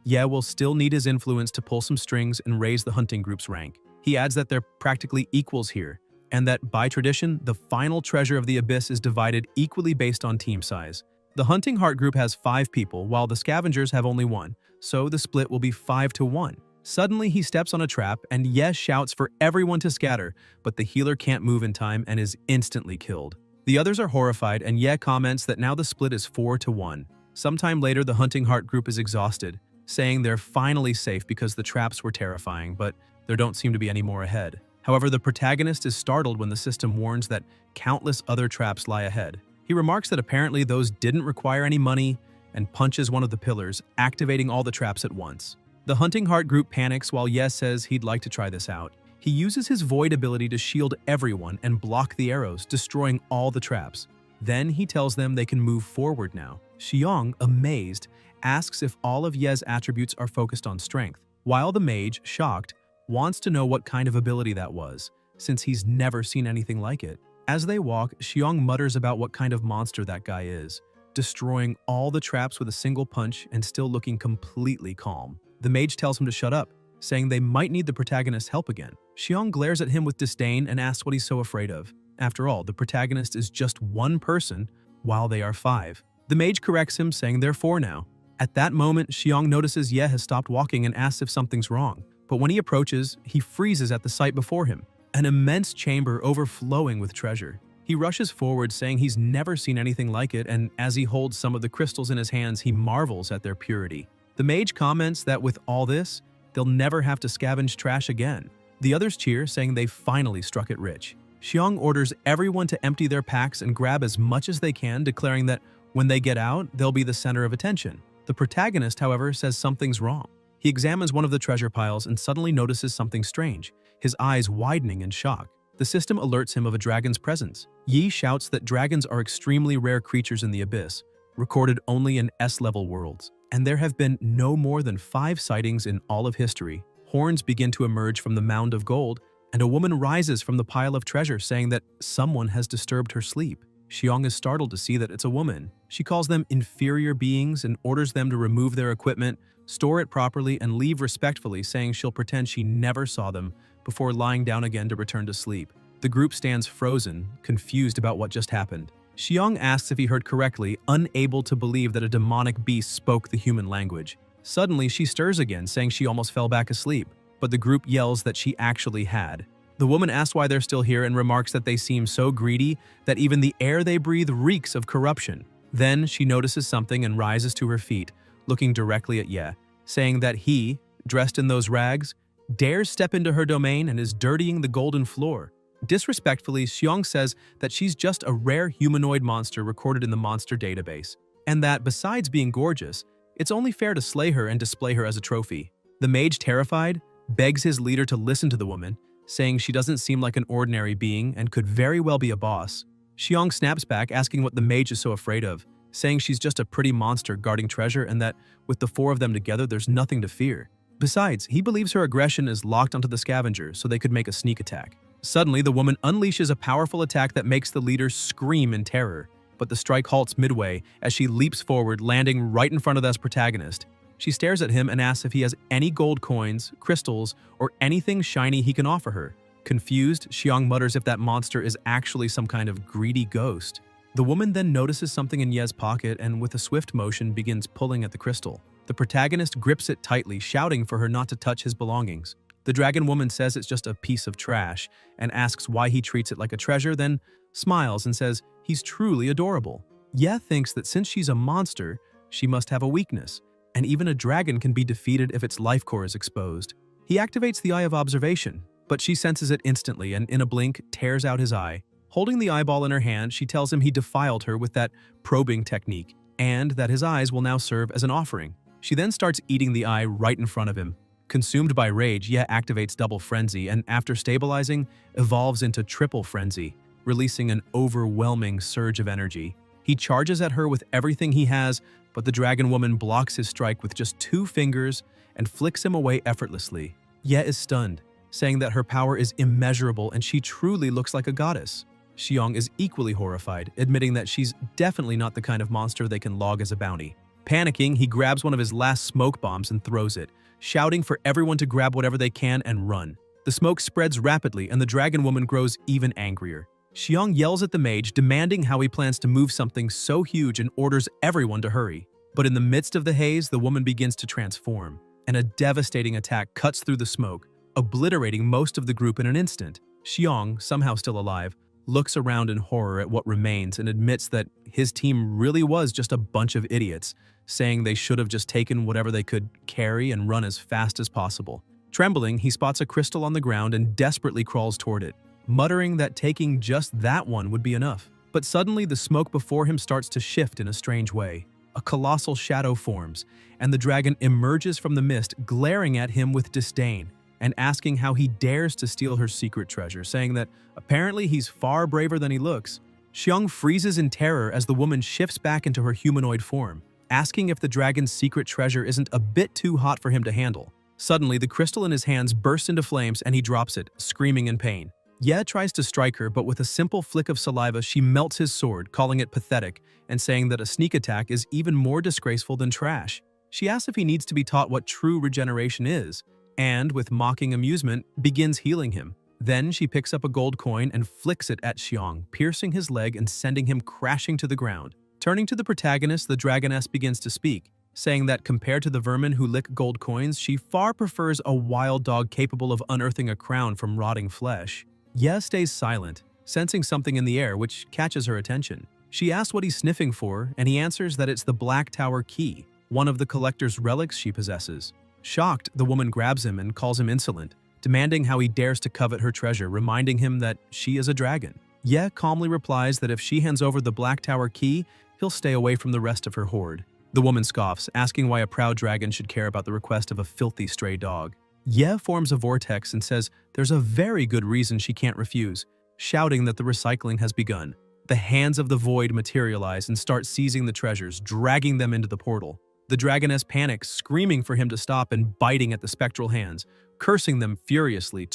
Ye will still need his influence to pull some strings and raise the hunting group's rank. He adds that they're practically equals here, and that by tradition, the final treasure of the abyss is divided equally based on team size. The hunting heart group has 5 people, while the scavengers have only 1, so the split will be 5-1. Suddenly, he steps on a trap, and Ye shouts for everyone to scatter, but the healer can't move in time and is instantly killed. The others are horrified, and Ye comments that now the split is 4-1. Sometime later, the hunting heart group is exhausted, saying they're finally safe because the traps were terrifying, but there don't seem to be any more ahead. However, the protagonist is startled when the system warns that countless other traps lie ahead. He remarks that apparently those didn't require any money and punches one of the pillars, activating all the traps at once. The hunting heart group panics while Ye says he'd like to try this out. He uses his void ability to shield everyone and block the arrows, destroying all the traps. Then he tells them they can move forward now. Xiong, amazed, asks if all of Ye's attributes are focused on strength, while the mage, shocked, wants to know what kind of ability that was, since he's never seen anything like it. As they walk, Xiong mutters about what kind of monster that guy is, destroying all the traps with a single punch and still looking completely calm. The mage tells him to shut up, saying they might need the protagonist's help again. Xiong glares at him with disdain and asks what he's so afraid of. After all, the protagonist is just 1 person, while they are 5. The mage corrects him, saying they're 4 now. At that moment, Xiong notices Ye has stopped walking and asks if something's wrong. But when he approaches, he freezes at the sight before him, an immense chamber overflowing with treasure. He rushes forward, saying he's never seen anything like it, and as he holds some of the crystals in his hands, he marvels at their purity. The mage comments that with all this, they'll never have to scavenge trash again. The others cheer, saying they finally struck it rich. Xiong orders everyone to empty their packs and grab as much as they can, declaring that when they get out, they'll be the center of attention. The protagonist, however, says something's wrong. He examines one of the treasure piles and suddenly notices something strange, his eyes widening in shock. The system alerts him of a dragon's presence. Yi shouts that dragons are extremely rare creatures in the abyss, recorded only in S-level worlds, and there have been no more than 5 sightings in all of history. Horns begin to emerge from the mound of gold, and a woman rises from the pile of treasure saying that someone has disturbed her sleep. Xiong is startled to see that it's a woman. She calls them inferior beings and orders them to remove their equipment, store it properly, and leave respectfully, saying she'll pretend she never saw them before lying down again to return to sleep. The group stands frozen, confused about what just happened. Xiong asks if he heard correctly, unable to believe that a demonic beast spoke the human language. Suddenly, she stirs again, saying she almost fell back asleep, but the group yells that she actually had. The woman asks why they're still here and remarks that they seem so greedy that even the air they breathe reeks of corruption. Then she notices something and rises to her feet, looking directly at Ye, saying that he, dressed in those rags, dares step into her domain and is dirtying the golden floor. Disrespectfully, Xiong says that she's just a rare humanoid monster recorded in the monster database, and that besides being gorgeous, it's only fair to slay her and display her as a trophy. The mage, terrified, begs his leader to listen to the woman, saying she doesn't seem like an ordinary being and could very well be a boss. Xiong snaps back, asking what the mage is so afraid of, saying she's just a pretty monster guarding treasure and that with the 4 of them together, there's nothing to fear. Besides, he believes her aggression is locked onto the scavenger so they could make a sneak attack. Suddenly, the woman unleashes a powerful attack that makes the leader scream in terror, but the strike halts midway as she leaps forward, landing right in front of the protagonist. She stares at him and asks if he has any gold coins, crystals, or anything shiny he can offer her. Confused, Xiong mutters if that monster is actually some kind of greedy ghost. The woman then notices something in Ye's pocket and with a swift motion begins pulling at the crystal. The protagonist grips it tightly, shouting for her not to touch his belongings. The dragon woman says it's just a piece of trash and asks why he treats it like a treasure, then smiles and says he's truly adorable. Ye thinks that since she's a monster, she must have a weakness, and even a dragon can be defeated if its life core is exposed. He activates the Eye of Observation, but she senses it instantly and in a blink tears out his eye. Holding the eyeball in her hand, she tells him he defiled her with that probing technique and that his eyes will now serve as an offering. She then starts eating the eye right in front of him. Consumed by rage, Ye activates Double Frenzy and after stabilizing, evolves into Triple Frenzy, releasing an overwhelming surge of energy. He charges at her with everything he has, but the dragon woman blocks his strike with just 2 fingers and flicks him away effortlessly. Ye is stunned, saying that her power is immeasurable and she truly looks like a goddess. Xiong is equally horrified, admitting that she's definitely not the kind of monster they can log as a bounty. Panicking, he grabs one of his last smoke bombs and throws it, shouting for everyone to grab whatever they can and run. The smoke spreads rapidly and the dragon woman grows even angrier. Xiong yells at the mage, demanding how he plans to move something so huge and orders everyone to hurry. But in the midst of the haze, the woman begins to transform, and a devastating attack cuts through the smoke, obliterating most of the group in an instant. Xiong, somehow still alive, looks around in horror at what remains and admits that his team really was just a bunch of idiots, saying they should have just taken whatever they could carry and run as fast as possible. Trembling, he spots a crystal on the ground and desperately crawls toward it, muttering that taking just that one would be enough. But suddenly, the smoke before him starts to shift in a strange way. A colossal shadow forms, and the dragon emerges from the mist, glaring at him with disdain and asking how he dares to steal her secret treasure, saying that apparently he's far braver than he looks. Xiong freezes in terror as the woman shifts back into her humanoid form, asking if the dragon's secret treasure isn't a bit too hot for him to handle. Suddenly, the crystal in his hands bursts into flames and he drops it, screaming in pain. Ye tries to strike her, but with a simple flick of saliva, she melts his sword, calling it pathetic and saying that a sneak attack is even more disgraceful than trash. She asks if he needs to be taught what true regeneration is, and, with mocking amusement, begins healing him. Then she picks up a gold coin and flicks it at Xiong, piercing his leg and sending him crashing to the ground. Turning to the protagonist, the dragoness begins to speak, saying that compared to the vermin who lick gold coins, she far prefers a wild dog capable of unearthing a crown from rotting flesh. Ye stays silent, sensing something in the air which catches her attention. She asks what he's sniffing for, and he answers that it's the Black Tower key, one of the collector's relics she possesses. Shocked, the woman grabs him and calls him insolent, demanding how he dares to covet her treasure, reminding him that she is a dragon. Ye calmly replies that if she hands over the Black Tower key, he'll stay away from the rest of her hoard. The woman scoffs, asking why a proud dragon should care about the request of a filthy stray dog. Ye forms a vortex and says there's a very good reason she can't refuse, shouting that the recycling has begun. The hands of the void materialize and start seizing the treasures, dragging them into the portal. The dragoness panics, screaming for him to stop and biting at the spectral hands, cursing them furiously,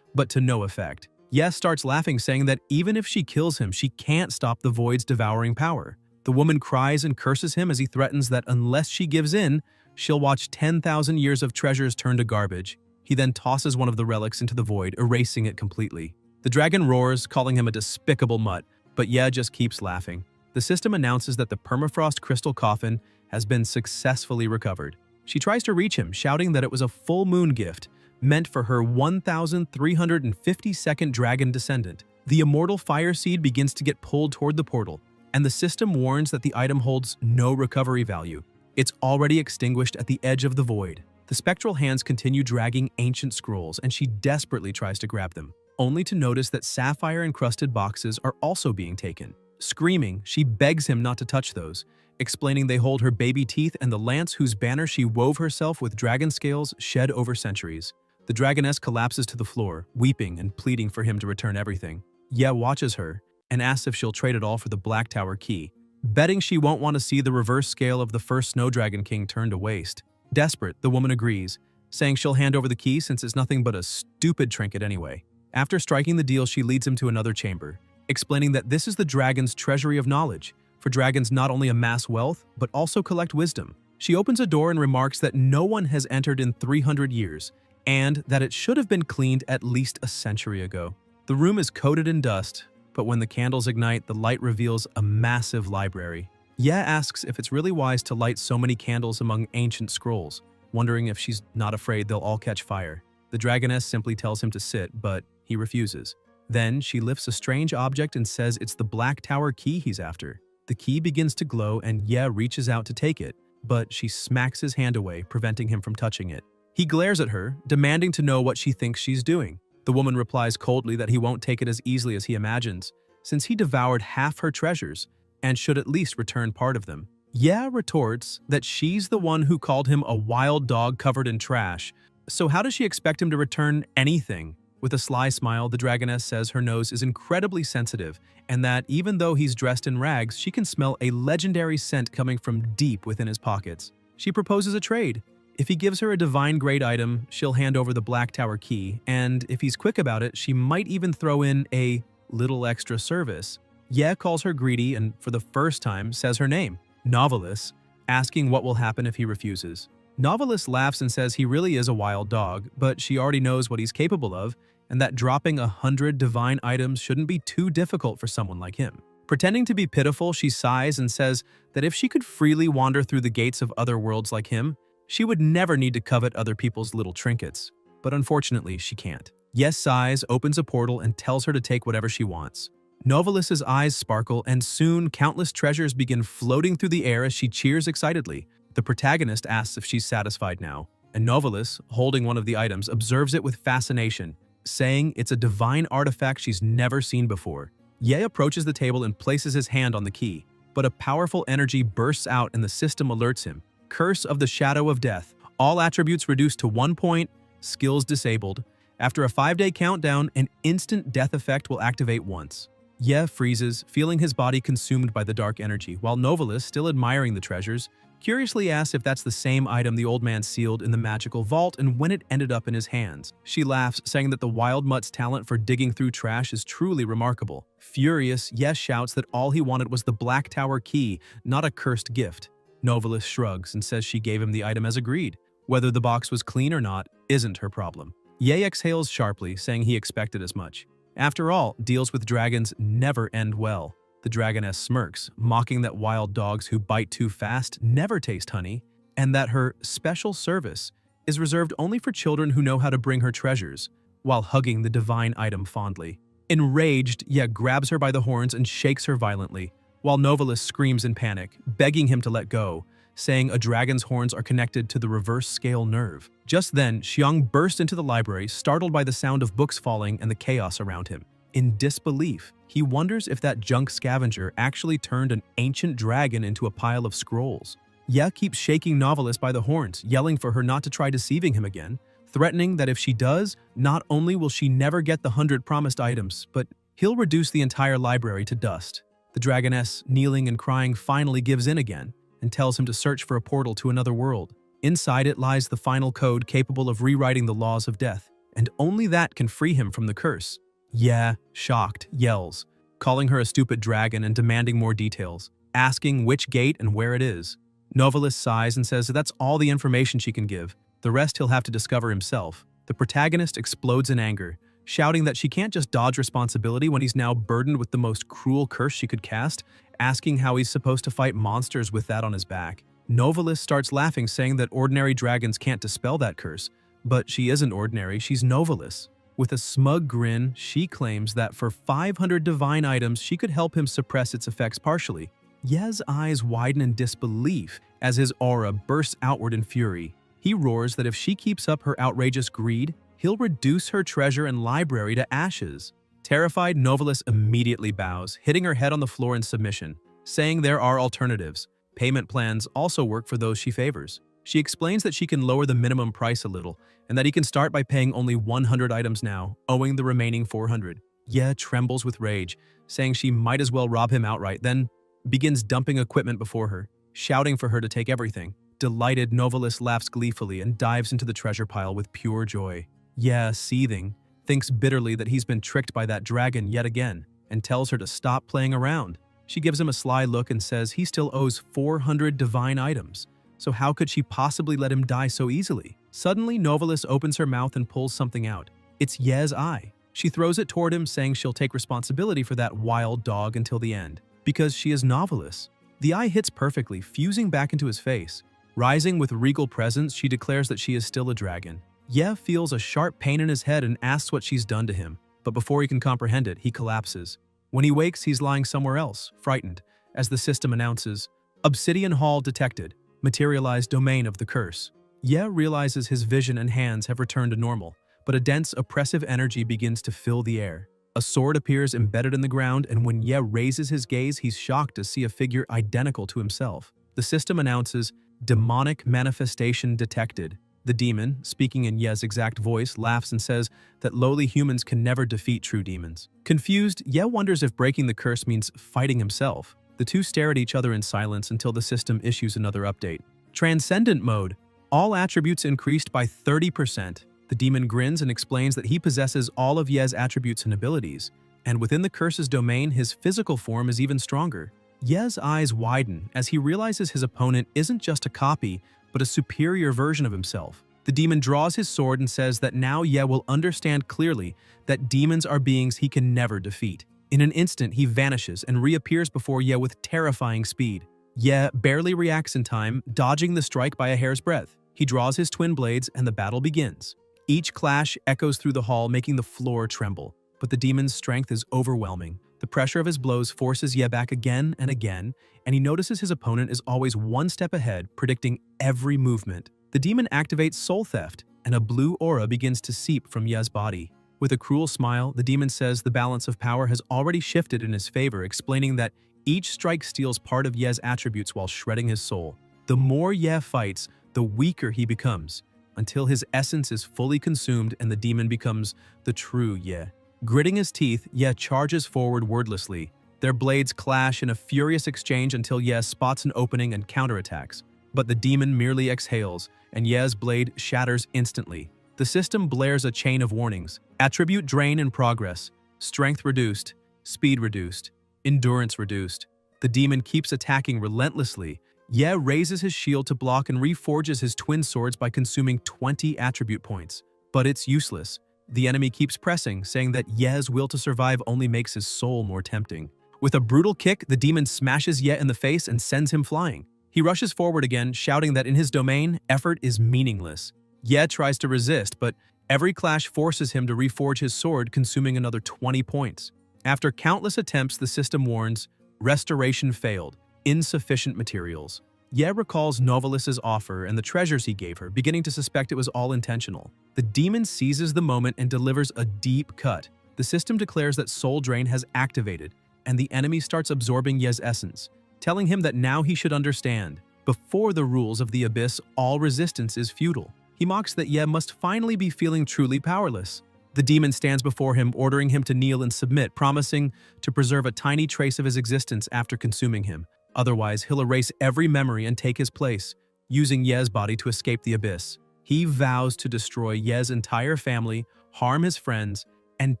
but to no effect. Yes starts laughing, saying that even if she kills him, she can't stop the void's devouring power. The woman cries and curses him as he threatens that unless she gives in, she'll watch 10,000 years of treasures turn to garbage. He then tosses one of the relics into the void, erasing it completely. The dragon roars, calling him a despicable mutt, but Ye just keeps laughing. The system announces that the permafrost crystal coffin has been successfully recovered. She tries to reach him, shouting that it was a full moon gift meant for her 1,352nd dragon descendant. The immortal fire seed begins to get pulled toward the portal, and the system warns that the item holds no recovery value. It's already extinguished at the edge of the void. The spectral hands continue dragging ancient scrolls, and she desperately tries to grab them, only to notice that sapphire-encrusted boxes are also being taken. Screaming, she begs him not to touch those, explaining they hold her baby teeth and the lance whose banner she wove herself with dragon scales shed over centuries. The dragoness collapses to the floor, weeping and pleading for him to return everything. Ye watches her and asks if she'll trade it all for the Black Tower key, betting she won't want to see the reverse scale of the first Snow Dragon King turn to waste. Desperate, the woman agrees, saying she'll hand over the key since it's nothing but a stupid trinket anyway. After striking the deal, she leads him to another chamber, explaining that this is the dragon's treasury of knowledge, for dragons not only amass wealth, but also collect wisdom. She opens a door and remarks that no one has entered in 300 years, and that it should have been cleaned at least a century ago. The room is coated in dust, but when the candles ignite, the light reveals a massive library. Ye asks if it's really wise to light so many candles among ancient scrolls, wondering if she's not afraid they'll all catch fire. The dragoness simply tells him to sit, but he refuses. Then she lifts a strange object and says it's the Black Tower key he's after. The key begins to glow and Ye reaches out to take it, but she smacks his hand away, preventing him from touching it. He glares at her, demanding to know what she thinks she's doing. The woman replies coldly that he won't take it as easily as he imagines, since he devoured half her treasures and should at least return part of them. Ye retorts that she's the one who called him a wild dog covered in trash, so how does she expect him to return anything? With a sly smile, the dragoness says her nose is incredibly sensitive and that even though he's dressed in rags, she can smell a legendary scent coming from deep within his pockets. She proposes a trade. If he gives her a divine-grade item, she'll hand over the Black Tower key, and if he's quick about it, she might even throw in a little extra service. Ye calls her greedy and, for the first time, says her name, Novelist, asking what will happen if he refuses. Novelist laughs and says he really is a wild dog, but she already knows what he's capable of, and that dropping 100 divine items shouldn't be too difficult for someone like him. Pretending to be pitiful, she sighs and says that if she could freely wander through the gates of other worlds like him, she would never need to covet other people's little trinkets. But unfortunately, she can't. Yes sighs, opens a portal, and tells her to take whatever she wants. Novelist's eyes sparkle, and soon countless treasures begin floating through the air as she cheers excitedly. The protagonist asks if she's satisfied now, and Novelist, holding one of the items, observes it with fascination, saying it's a divine artifact she's never seen before. Ye approaches the table and places his hand on the key, but a powerful energy bursts out and the system alerts him. Curse of the Shadow of Death. All attributes reduced to 1 point, skills disabled. After a 5-day countdown, an instant death effect will activate once. Ye freezes, feeling his body consumed by the dark energy, while Novelist, still admiring the treasures, curiously asks if that's the same item the old man sealed in the magical vault and when it ended up in his hands. She laughs, saying that the wild mutt's talent for digging through trash is truly remarkable. Furious, Yes shouts that all he wanted was the Black Tower key, not a cursed gift. Novelist shrugs and says she gave him the item as agreed. Whether the box was clean or not isn't her problem. Ye exhales sharply, saying he expected as much. After all, deals with dragons never end well. The dragoness smirks, mocking that wild dogs who bite too fast never taste honey, and that her special service is reserved only for children who know how to bring her treasures, while hugging the divine item fondly. Enraged, Ye grabs her by the horns and shakes her violently, while Novelist screams in panic, begging him to let go, saying a dragon's horns are connected to the reverse scale nerve. Just then, Xiang burst into the library, startled by the sound of books falling and the chaos around him. In disbelief, he wonders if that junk scavenger actually turned an ancient dragon into a pile of scrolls. Ye keeps shaking Novelist by the horns, yelling for her not to try deceiving him again, threatening that if she does, not only will she never get the 100 promised items, but he'll reduce the entire library to dust. The dragoness, kneeling and crying, finally gives in again and tells him to search for a portal to another world. Inside it lies the final code capable of rewriting the laws of death, and only that can free him from the curse. Ye, shocked, yells, calling her a stupid dragon and demanding more details, asking which gate and where it is. Novelist sighs and says that that's all the information she can give. The rest he'll have to discover himself. The protagonist explodes in anger, shouting that she can't just dodge responsibility when he's now burdened with the most cruel curse she could cast, asking how he's supposed to fight monsters with that on his back. Novelist starts laughing, saying that ordinary dragons can't dispel that curse, but she isn't ordinary, she's Novelist. With a smug grin, she claims that for 500 divine items, she could help him suppress its effects partially. Ye's eyes widen in disbelief as his aura bursts outward in fury. He roars that if she keeps up her outrageous greed, he'll reduce her treasure and library to ashes. Terrified, Novelist immediately bows, hitting her head on the floor in submission, saying there are alternatives. Payment plans also work for those she favors. She explains that she can lower the minimum price a little, and that he can start by paying only 100 items now, owing the remaining 400. Ye trembles with rage, saying she might as well rob him outright, then begins dumping equipment before her, shouting for her to take everything. Delighted, Novelist laughs gleefully and dives into the treasure pile with pure joy. Ye, seething, thinks bitterly that he's been tricked by that dragon yet again, and tells her to stop playing around. She gives him a sly look and says he still owes 400 divine items, so how could she possibly let him die so easily? Suddenly, Novelist opens her mouth and pulls something out. It's Ye's eye. She throws it toward him, saying she'll take responsibility for that wild dog until the end, because she is Novelist. The eye hits perfectly, fusing back into his face. Rising with regal presence, she declares that she is still a dragon. Ye feels a sharp pain in his head and asks what she's done to him, but before he can comprehend it, he collapses. When he wakes, he's lying somewhere else, frightened, as the system announces, Obsidian Hall detected, materialized domain of the curse. Ye realizes his vision and hands have returned to normal, but a dense, oppressive energy begins to fill the air. A sword appears embedded in the ground, and when Ye raises his gaze, he's shocked to see a figure identical to himself. The system announces, demonic manifestation detected. The demon, speaking in Ye's exact voice, laughs and says that lowly humans can never defeat true demons. Confused, Ye wonders if breaking the curse means fighting himself. The two stare at each other in silence until the system issues another update. Transcendent mode. All attributes increased by 30%. The demon grins and explains that he possesses all of Ye's attributes and abilities, and within the curse's domain, his physical form is even stronger. Ye's eyes widen as he realizes his opponent isn't just a copy, but a superior version of himself. The demon draws his sword and says that now Ye will understand clearly that demons are beings he can never defeat. In an instant, he vanishes and reappears before Ye with terrifying speed. Ye barely reacts in time, dodging the strike by a hair's breadth. He draws his twin blades and the battle begins. Each clash echoes through the hall, making the floor tremble, but the demon's strength is overwhelming. The pressure of his blows forces Ye back again and again, and he notices his opponent is always one step ahead, predicting every movement. The demon activates Soul Theft, and a blue aura begins to seep from Ye's body. With a cruel smile, the demon says the balance of power has already shifted in his favor, explaining that each strike steals part of Ye's attributes while shredding his soul. The more Ye fights, the weaker he becomes, until his essence is fully consumed and the demon becomes the true Ye. Gritting his teeth, Ye charges forward wordlessly. Their blades clash in a furious exchange until Ye spots an opening and counterattacks. But the demon merely exhales, and Ye's blade shatters instantly. The system blares a chain of warnings. Attribute drain in progress. Strength reduced. Speed reduced. Endurance reduced. The demon keeps attacking relentlessly. Ye raises his shield to block and reforges his twin swords by consuming 20 attribute points. But it's useless. The enemy keeps pressing, saying that Ye's will to survive only makes his soul more tempting. With a brutal kick, the demon smashes Ye in the face and sends him flying. He rushes forward again, shouting that in his domain, effort is meaningless. Ye tries to resist, but every clash forces him to reforge his sword, consuming another 20 points. After countless attempts, the system warns, restoration failed, insufficient materials. Ye recalls Novelis's offer and the treasures he gave her, beginning to suspect it was all intentional. The demon seizes the moment and delivers a deep cut. The system declares that soul drain has activated, and the enemy starts absorbing Ye's essence, telling him that now he should understand. Before the rules of the abyss, all resistance is futile. He mocks that Ye must finally be feeling truly powerless. The demon stands before him, ordering him to kneel and submit, promising to preserve a tiny trace of his existence after consuming him. Otherwise, he'll erase every memory and take his place, using Ye's body to escape the abyss. He vows to destroy Ye's entire family, harm his friends, and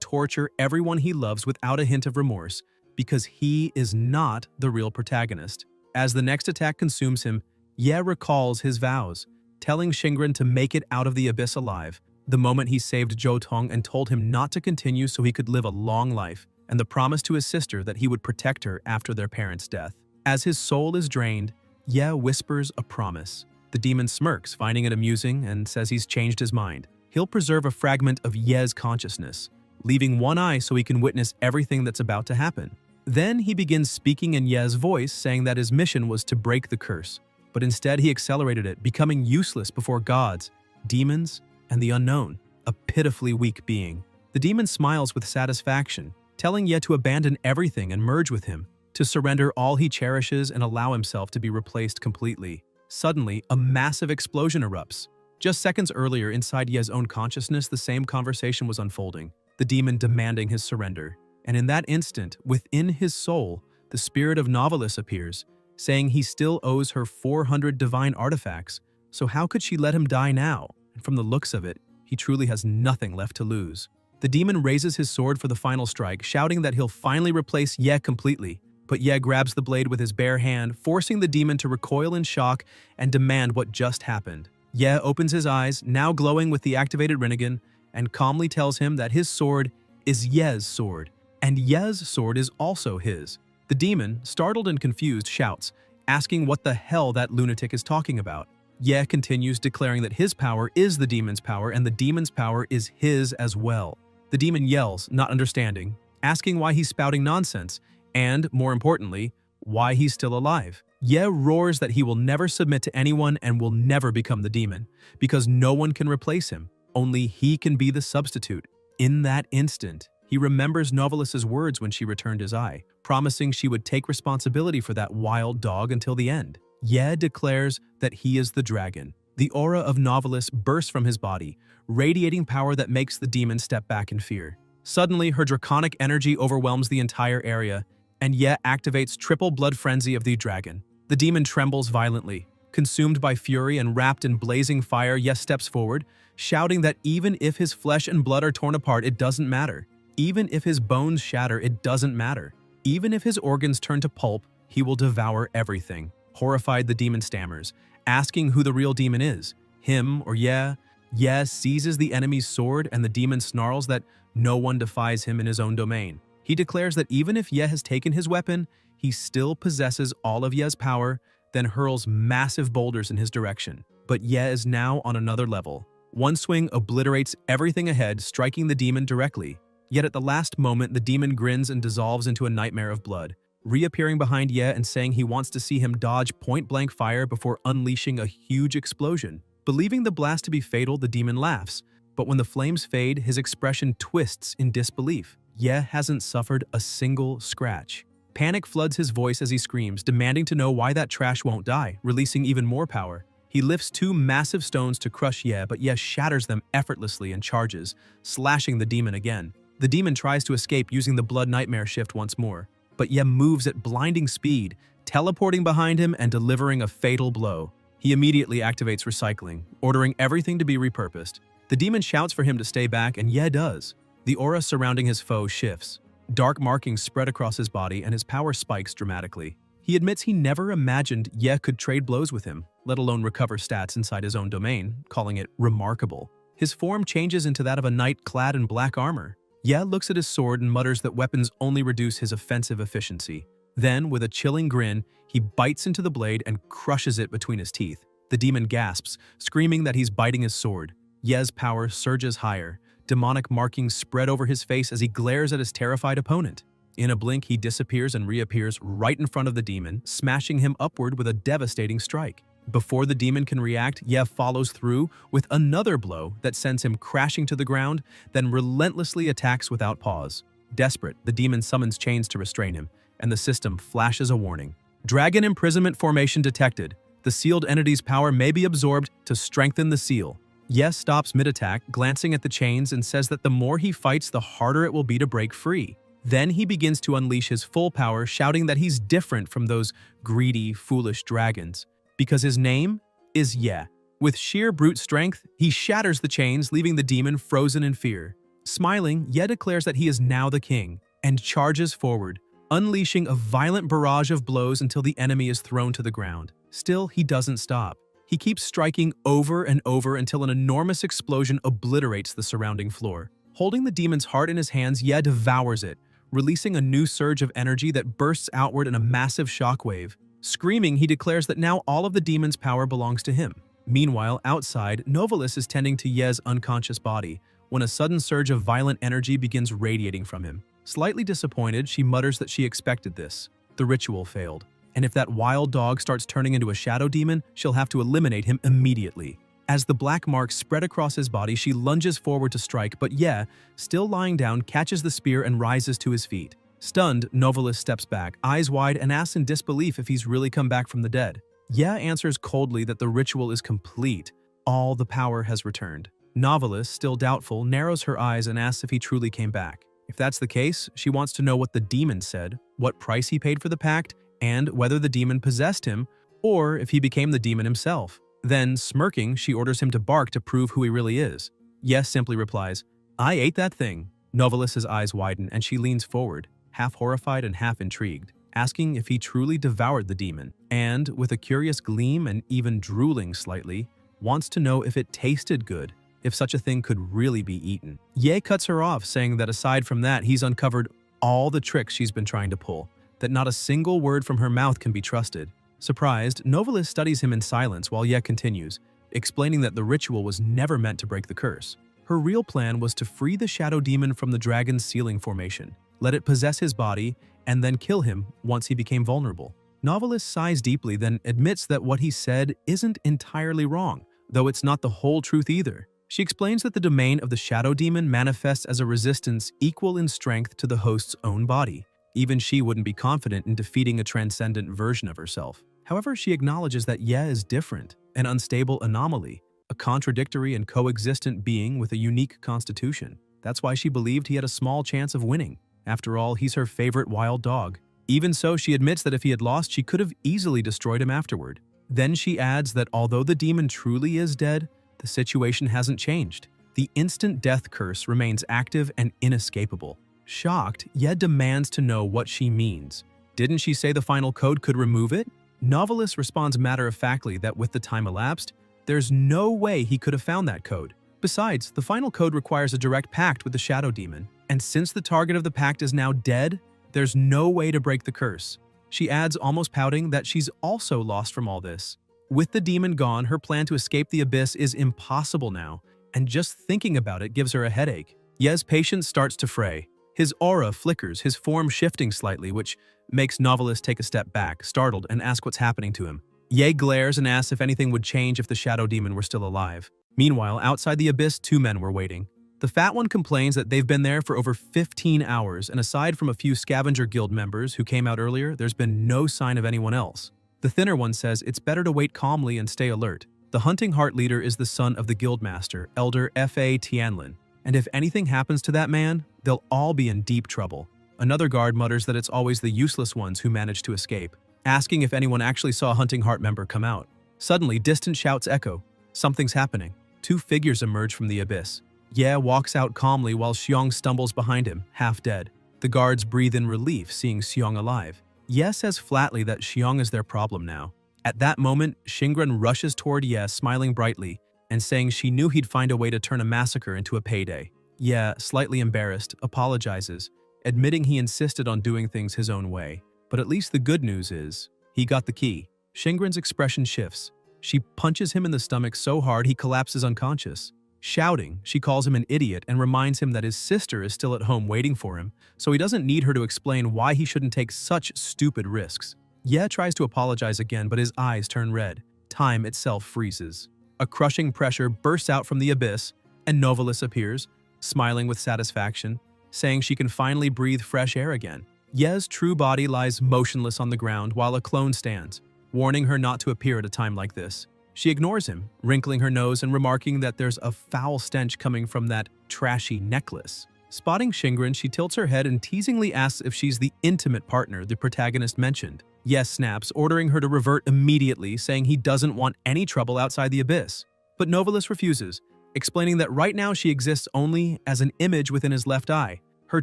torture everyone he loves without a hint of remorse, because he is not the real protagonist. As the next attack consumes him, Ye recalls his vows, telling Shingren to make it out of the abyss alive, the moment he saved Jotong and told him not to continue so he could live a long life, and the promise to his sister that he would protect her after their parents' death. As his soul is drained, Ye whispers a promise. The demon smirks, finding it amusing, and says he's changed his mind. He'll preserve a fragment of Ye's consciousness, leaving one eye so he can witness everything that's about to happen. Then he begins speaking in Ye's voice, saying that his mission was to break the curse, but instead he accelerated it, becoming useless before gods, demons, and the unknown, a pitifully weak being. The demon smiles with satisfaction, telling Ye to abandon everything and merge with him, to surrender all he cherishes and allow himself to be replaced completely. Suddenly, a massive explosion erupts. Just seconds earlier, inside Ye's own consciousness, the same conversation was unfolding, the demon demanding his surrender. And in that instant, within his soul, the spirit of Novelis appears, saying he still owes her 400 divine artifacts, so how could she let him die now? And from the looks of it, he truly has nothing left to lose. The demon raises his sword for the final strike, shouting that he'll finally replace Ye completely. But Ye grabs the blade with his bare hand, forcing the demon to recoil in shock and demand what just happened. Ye opens his eyes, now glowing with the activated Rinnegan, and calmly tells him that his sword is Ye's sword, and Ye's sword is also his. The demon, startled and confused, shouts, asking what the hell that lunatic is talking about. Ye continues, declaring that his power is the demon's power and the demon's power is his as well. The demon yells, not understanding, asking why he's spouting nonsense, and, more importantly, why he's still alive. Ye roars that he will never submit to anyone and will never become the demon, because no one can replace him. Only he can be the substitute. In that instant, he remembers Novelis's words when she returned his eye, promising she would take responsibility for that wild dog until the end. Ye declares that he is the dragon. The aura of Novelis bursts from his body, radiating power that makes the demon step back in fear. Suddenly, her draconic energy overwhelms the entire area, and Ye activates triple blood frenzy of the dragon. The demon trembles violently. Consumed by fury and wrapped in blazing fire, Ye steps forward, shouting that even if his flesh and blood are torn apart, it doesn't matter. Even if his bones shatter, it doesn't matter. Even if his organs turn to pulp, he will devour everything. Horrified, the demon stammers, asking who the real demon is, him or Ye. Ye seizes the enemy's sword, and the demon snarls that no one defies him in his own domain. He declares that even if Ye has taken his weapon, he still possesses all of Ye's power, then hurls massive boulders in his direction. But Ye is now on another level. One swing obliterates everything ahead, striking the demon directly. Yet at the last moment, the demon grins and dissolves into a nightmare of blood, reappearing behind Ye and saying he wants to see him dodge point-blank fire before unleashing a huge explosion. Believing the blast to be fatal, the demon laughs, but when the flames fade, his expression twists in disbelief. Ye hasn't suffered a single scratch. Panic floods his voice as he screams, demanding to know why that trash won't die, releasing even more power. He lifts two massive stones to crush Ye, but Ye shatters them effortlessly and charges, slashing the demon again. The demon tries to escape using the blood nightmare shift once more, but Ye moves at blinding speed, teleporting behind him and delivering a fatal blow. He immediately activates recycling, ordering everything to be repurposed. The demon shouts for him to stay back, and Ye does. The aura surrounding his foe shifts. Dark markings spread across his body, and his power spikes dramatically. He admits he never imagined Ye could trade blows with him, let alone recover stats inside his own domain, calling it remarkable. His form changes into that of a knight clad in black armor. Ye looks at his sword and mutters that weapons only reduce his offensive efficiency. Then, with a chilling grin, he bites into the blade and crushes it between his teeth. The demon gasps, screaming that he's biting his sword. Ye's power surges higher. Demonic markings spread over his face as he glares at his terrified opponent. In a blink, he disappears and reappears right in front of the demon, smashing him upward with a devastating strike. Before the demon can react, Ye follows through with another blow that sends him crashing to the ground, then relentlessly attacks without pause. Desperate, the demon summons chains to restrain him, and the system flashes a warning. Dragon imprisonment formation detected. The sealed entity's power may be absorbed to strengthen the seal. Ye stops mid-attack, glancing at the chains, and says that the more he fights, the harder it will be to break free. Then he begins to unleash his full power, shouting that he's different from those greedy, foolish dragons, because his name is Ye. With sheer brute strength, he shatters the chains, leaving the demon frozen in fear. Smiling, Ye declares that he is now the king, and charges forward, unleashing a violent barrage of blows until the enemy is thrown to the ground. Still, he doesn't stop. He keeps striking over and over until an enormous explosion obliterates the surrounding floor. Holding the demon's heart in his hands, Ye devours it, releasing a new surge of energy that bursts outward in a massive shockwave. Screaming, he declares that now all of the demon's power belongs to him. Meanwhile, outside, Novalis is tending to Ye's unconscious body when a sudden surge of violent energy begins radiating from him. Slightly disappointed, she mutters that she expected this. The ritual failed, and if that wild dog starts turning into a shadow demon, she'll have to eliminate him immediately. As the black marks spread across his body, she lunges forward to strike, but Ye, still lying down, catches the spear and rises to his feet. Stunned, Novalis steps back, eyes wide, and asks in disbelief if he's really come back from the dead. Ye answers coldly that the ritual is complete. All the power has returned. Novalis, still doubtful, narrows her eyes and asks if he truly came back. If that's the case, she wants to know what the demon said, what price he paid for the pact, and whether the demon possessed him, or if he became the demon himself. Then, smirking, she orders him to bark to prove who he really is. Ye simply replies, "I ate that thing." Novalis's eyes widen and she leans forward, half horrified and half intrigued, asking if he truly devoured the demon, and, with a curious gleam and even drooling slightly, wants to know if it tasted good, if such a thing could really be eaten. Ye cuts her off, saying that aside from that, he's uncovered all the tricks she's been trying to pull, that not a single word from her mouth can be trusted. Surprised, Novalis studies him in silence while Ye continues, explaining that the ritual was never meant to break the curse. Her real plan was to free the shadow demon from the dragon's sealing formation, let it possess his body, and then kill him once he became vulnerable. Novalis sighs deeply, then admits that what he said isn't entirely wrong, though it's not the whole truth either. She explains that the domain of the shadow demon manifests as a resistance equal in strength to the host's own body. Even she wouldn't be confident in defeating a transcendent version of herself. However, she acknowledges that Ye is different, an unstable anomaly, a contradictory and coexistent being with a unique constitution. That's why she believed he had a small chance of winning. After all, he's her favorite wild dog. Even so, she admits that if he had lost, she could have easily destroyed him afterward. Then she adds that although the demon truly is dead, the situation hasn't changed. The instant death curse remains active and inescapable. Shocked, Ye demands to know what she means. Didn't she say the final code could remove it? Novalis responds matter-of-factly that with the time elapsed, there's no way he could have found that code. Besides, the final code requires a direct pact with the shadow demon, and since the target of the pact is now dead, there's no way to break the curse. She adds, almost pouting, that she's also lost from all this. With the demon gone, her plan to escape the abyss is impossible now, and just thinking about it gives her a headache. Ye's patience starts to fray. His aura flickers, his form shifting slightly, which makes Novalis take a step back, startled, and ask what's happening to him. Ye glares and asks if anything would change if the shadow demon were still alive. Meanwhile, outside the abyss, two men were waiting. The fat one complains that they've been there for over 15 hours, and aside from a few Scavenger Guild members who came out earlier, there's been no sign of anyone else. The thinner one says it's better to wait calmly and stay alert. The Hunting Heart leader is the son of the Guildmaster, Elder F.A. Tianlin, and if anything happens to that man, they'll all be in deep trouble. Another guard mutters that it's always the useless ones who manage to escape, asking if anyone actually saw a Hunting Heart member come out. Suddenly, distant shouts echo. Something's happening. Two figures emerge from the abyss. Ye walks out calmly while Xiong stumbles behind him, half dead. The guards breathe in relief, seeing Xiong alive. Ye says flatly that Xiong is their problem now. At that moment, Xingren rushes toward Ye, smiling brightly, and saying she knew he'd find a way to turn a massacre into a payday. Ye, slightly embarrassed, apologizes, admitting he insisted on doing things his own way. But at least the good news is, he got the key. Xingren's expression shifts. She punches him in the stomach so hard he collapses unconscious. Shouting, she calls him an idiot and reminds him that his sister is still at home waiting for him, so he doesn't need her to explain why he shouldn't take such stupid risks. Ye tries to apologize again, but his eyes turn red. Time itself freezes. A crushing pressure bursts out from the abyss, and Novalis appears, smiling with satisfaction, saying she can finally breathe fresh air again. Ye's true body lies motionless on the ground while a clone stands, warning her not to appear at a time like this. She ignores him, wrinkling her nose and remarking that there's a foul stench coming from that trashy necklace. Spotting Shingren, she tilts her head and teasingly asks if she's the intimate partner the protagonist mentioned. Yes snaps, ordering her to revert immediately, saying he doesn't want any trouble outside the abyss. But Novalis refuses, explaining that right now she exists only as an image within his left eye. Her